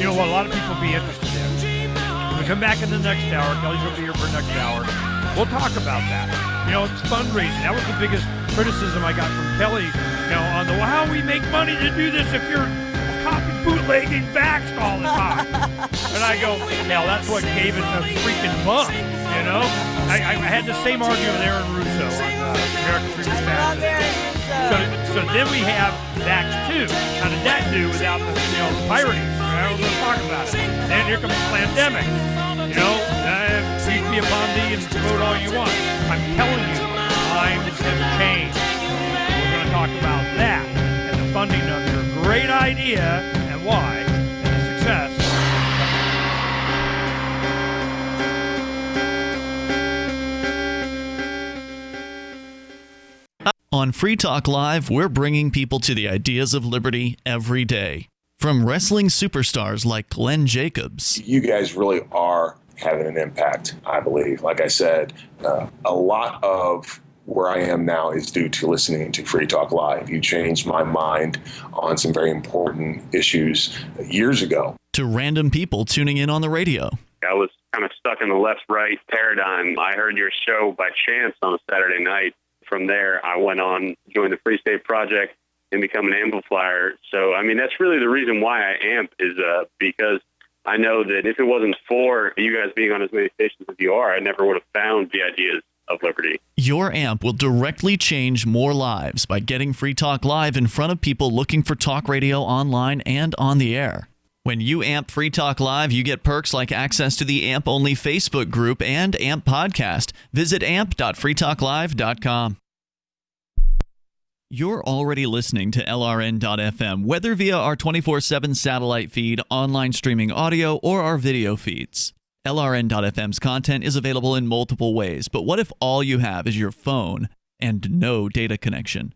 what a lot of people will be interested in. When we come back in the next hour, Kelly's going to be here for the next hour. We'll talk about that. It's fundraising. That was the biggest criticism I got from Kelly. On how we make money to do this if you're a cop and bootlegging vaxxed all the time. And I go, hell, that's what gave it the freaking bump, you know? I had the same argument with Aaron Russo on American Freedom Fast. So then we have Vax 2. How did that do without the, pirating? I was going to talk about it. Then here comes the pandemic. Please be upon thee and vote all you want. I'm telling you, times have changed. We're going to talk about that and the funding of your great idea and why and the success. On Free Talk Live, we're bringing people to the ideas of liberty every day. From wrestling superstars like Glenn Jacobs. You guys really are having an impact, I believe. Like I said, a lot of where I am now is due to listening to Free Talk Live. You changed my mind on some very important issues years ago. To random people tuning in on the radio. I was kind of stuck in the left-right paradigm. I heard your show by chance on a Saturday night. From there, I went on, joined the Free State Project, and become an amplifier. So, that's really the reason why I amp is because I know that if it wasn't for you guys being on as many stations as you are, I never would have found the ideas of liberty. Your amp will directly change more lives by getting Free Talk Live in front of people looking for talk radio online and on the air. When you amp Free Talk Live, you get perks like access to the AMP-only Facebook group and AMP podcast. Visit amp.freetalklive.com. You're already listening to LRN.FM, whether via our 24/7 satellite feed, online streaming audio, or our video feeds. LRN.FM's content is available in multiple ways, but what if all you have is your phone and no data connection?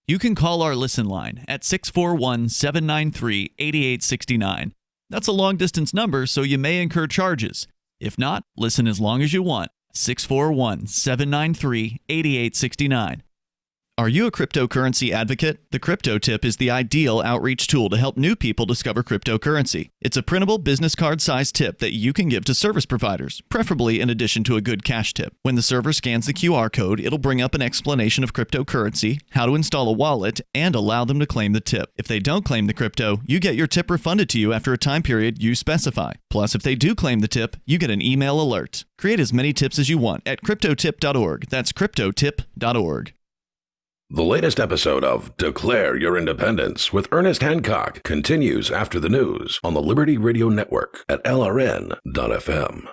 You can call our listen line at 641-793-8869. That's a long-distance number, so you may incur charges. If not, listen as long as you want. 641-793-8869. Are you a cryptocurrency advocate? The Crypto Tip is the ideal outreach tool to help new people discover cryptocurrency. It's a printable business card-sized tip that you can give to service providers, preferably in addition to a good cash tip. When the server scans the QR code, it'll bring up an explanation of cryptocurrency, how to install a wallet, and allow them to claim the tip. If they don't claim the crypto, you get your tip refunded to you after a time period you specify. Plus, if they do claim the tip, you get an email alert. Create as many tips as you want at cryptotip.org. That's cryptotip.org. The latest episode of Declare Your Independence with Ernest Hancock continues after the news on the Liberty Radio Network at LRN.FM.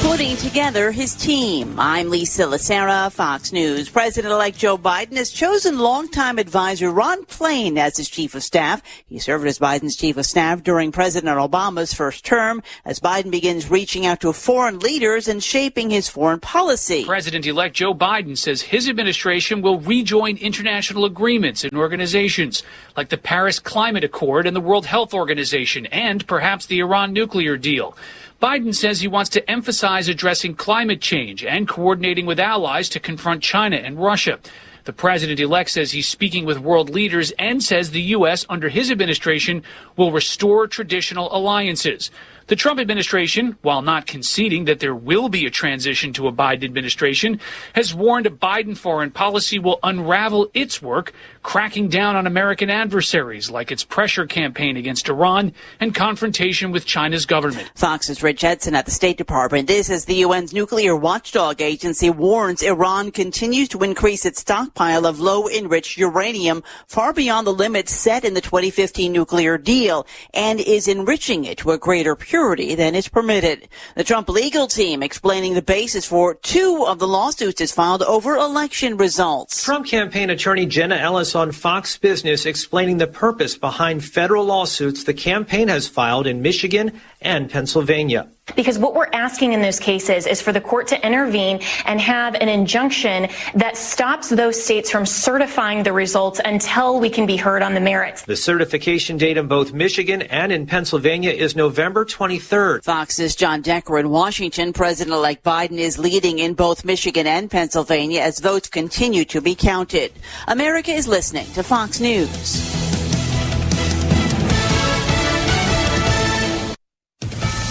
Putting together his team. I'm Lisa Lacera, Fox News. President-elect Joe Biden has chosen longtime advisor Ron Klain as his chief of staff. He served as Biden's chief of staff during President Obama's first term as Biden begins reaching out to foreign leaders and shaping his foreign policy. President-elect Joe Biden says his administration will rejoin international agreements and organizations like the Paris Climate Accord and the World Health Organization and perhaps the Iran nuclear deal. Biden says he wants to emphasize addressing climate change and coordinating with allies to confront China and Russia. The president-elect says he's speaking with world leaders and says the U.S. under his administration will restore traditional alliances. The Trump administration, while not conceding that there will be a transition to a Biden administration, has warned a Biden foreign policy will unravel its work, cracking down on American adversaries like its pressure campaign against Iran and confrontation with China's government. Fox's Rich Edson at the State Department. This as the UN's nuclear watchdog agency warns Iran continues to increase its stockpile of low-enriched uranium far beyond the limits set in the 2015 nuclear deal and is enriching it to a greater purity than is permitted. The Trump legal team explaining the basis for two of the lawsuits is filed over election results. Trump campaign attorney Jenna Ellis on Fox Business explaining the purpose behind federal lawsuits the campaign has filed in Michigan and Pennsylvania. Because what we're asking in those cases is for the court to intervene and have an injunction that stops those states from certifying the results until we can be heard on the merits. The certification date in both Michigan and in Pennsylvania is November 23rd. Fox's John Decker in Washington. President-elect Biden is leading in both Michigan and Pennsylvania as votes continue to be counted. America is listening to Fox News.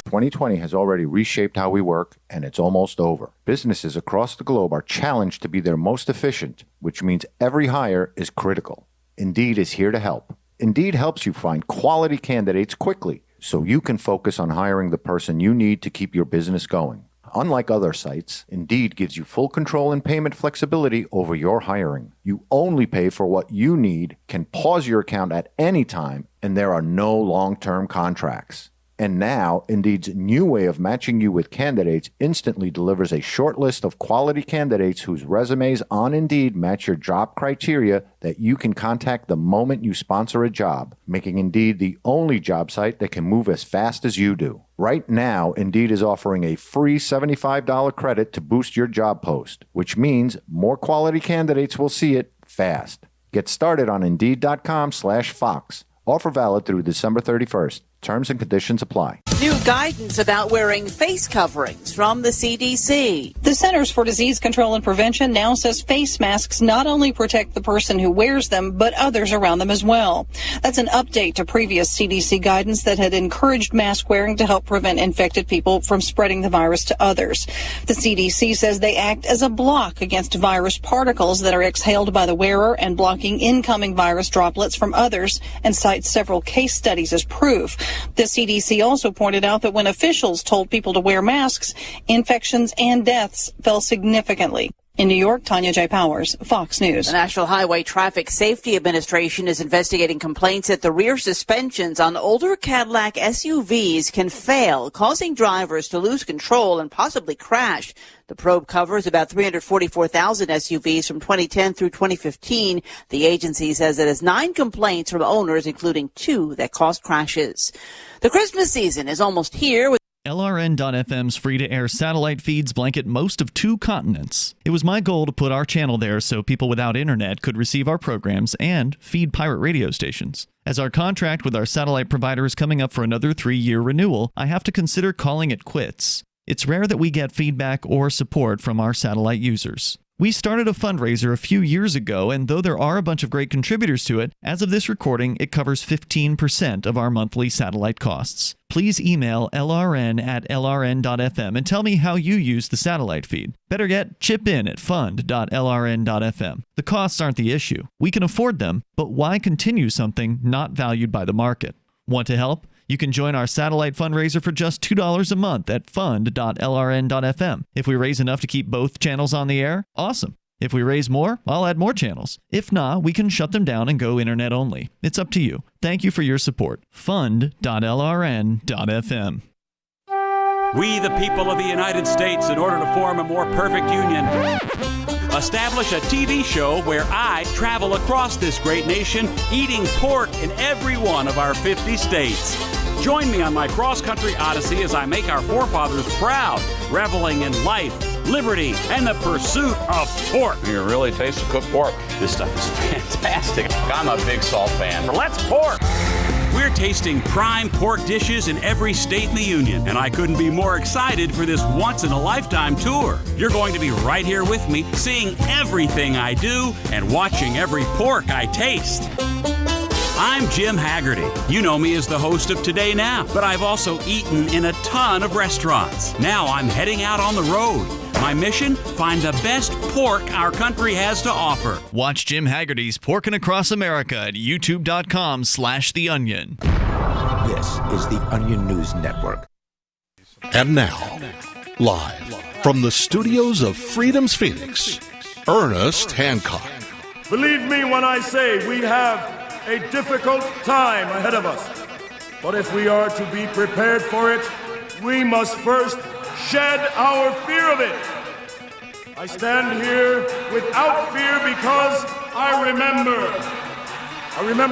2020 has already reshaped how we work, and it's almost over. Businesses across the globe are challenged to be their most efficient, which means every hire is critical. Indeed is here to help. Indeed helps you find quality candidates quickly so you can focus on hiring the person you need to keep your business going. Unlike other sites, Indeed gives you full control and payment flexibility over your hiring. You only pay for what you need, can pause your account at any time, and there are no long-term contracts. And now, Indeed's new way of matching you with candidates instantly delivers a short list of quality candidates whose resumes on Indeed match your job criteria that you can contact the moment you sponsor a job, making Indeed the only job site that can move as fast as you do. Right now, Indeed is offering a free $75 credit to boost your job post, which means more quality candidates will see it fast. Get started on Indeed.com/Fox. Offer valid through December 31st. Terms and conditions apply. New guidance about wearing face coverings from the CDC. The Centers for Disease Control and Prevention now says face masks not only protect the person who wears them, but others around them as well. That's an update to previous CDC guidance that had encouraged mask wearing to help prevent infected people from spreading the virus to others. The CDC says they act as a block against virus particles that are exhaled by the wearer and blocking incoming virus droplets from others, and cites several case studies as proof. The CDC also pointed out that when officials told people to wear masks, infections and deaths fell significantly. In New York, Tanya J. Powers, Fox News. The National Highway Traffic Safety Administration is investigating complaints that the rear suspensions on older Cadillac SUVs can fail, causing drivers to lose control and possibly crash. The probe covers about 344,000 SUVs from 2010 through 2015. The agency says it has 9 complaints from owners, including 2 that caused crashes. The Christmas season is almost here. LRN.FM's free-to-air satellite feeds blanket most of 2 continents. It was my goal to put our channel there so people without internet could receive our programs and feed pirate radio stations. As our contract with our satellite provider is coming up for another 3-year renewal, I have to consider calling it quits. It's rare that we get feedback or support from our satellite users. We started a fundraiser a few years ago, and though there are a bunch of great contributors to it, as of this recording, it covers 15% of our monthly satellite costs. Please email lrn@lrn.fm and tell me how you use the satellite feed. Better yet, chip in at fund.lrn.fm. The costs aren't the issue. We can afford them, but why continue something not valued by the market? Want to help? You can join our satellite fundraiser for just $2 a month at fund.lrn.fm. If we raise enough to keep both channels on the air, awesome. If we raise more, I'll add more channels. If not, we can shut them down and go internet only. It's up to you. Thank you for your support. Fund.lrn.fm. We, the people of the United States, in order to form a more perfect union, establish a TV show where I travel across this great nation eating pork in every one of our 50 states. Join me on my cross-country odyssey as I make our forefathers proud, reveling in life, liberty, and the pursuit of pork. You really taste the cooked pork. This stuff is fantastic. I'm a big salt fan. Let's pork! We're tasting prime pork dishes in every state in the Union, and I couldn't be more excited for this once-in-a-lifetime tour. You're going to be right here with me, seeing everything I do and watching every pork I taste. I'm Jim Haggerty. You know me as the host of Today Now, but I've also eaten in a ton of restaurants. Now I'm heading out on the road. My mission? Find the best pork our country has to offer. Watch Jim Haggerty's Porkin' Across America at youtube.com/The Onion. This is the Onion News Network. And now, live from the studios of Freedom's Phoenix, Ernest Hancock. Believe me when I say we have a difficult time ahead of us. But if we are to be prepared for it, we must first shed our fear of it. I stand here without fear because I remember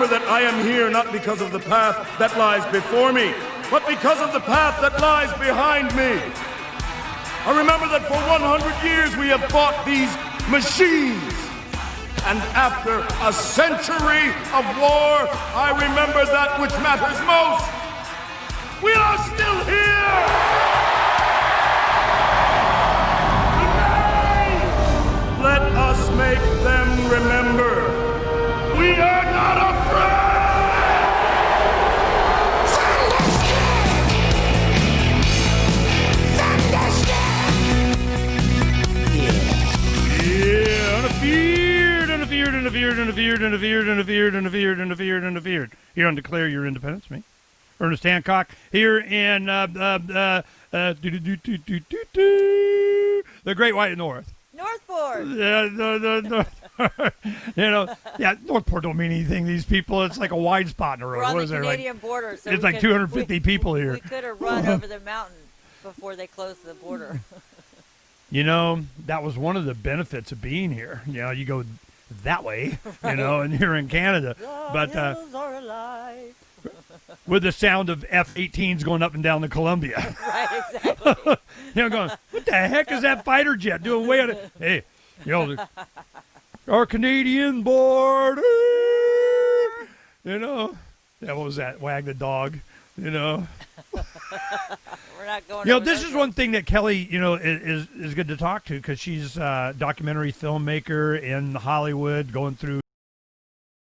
that I am here not because of the path that lies before me, but because of the path that lies behind me. I remember that for 100 years we have fought these machines. And after a century of war, I remember that which matters most. We are still here! Today, let us make them remember. We are not afraid! veered, and a veered, and a veered, and a veered, and a veered, and a veered, and a veered, and a veered. Here on Declare Your Independence, me, Ernest Hancock, here in the Great White North. Northport. Northport don't mean anything. These people, it's like a wide spot in the road. We're on What is the there, Canadian border, so it's we like could- 250 people here. We could have run over the mountain before they closed the border. That was one of the benefits of being here. You go that way, and you're in Canada. But hills are alive. with the sound of F-18s going up and down the Columbia. Right, exactly. Going, what the heck is that fighter jet doing way out of... Hey, our Canadian border, what was that? Wag the dog, We're not going this is one thing that Kelly, is good to talk to because she's a documentary filmmaker in Hollywood going through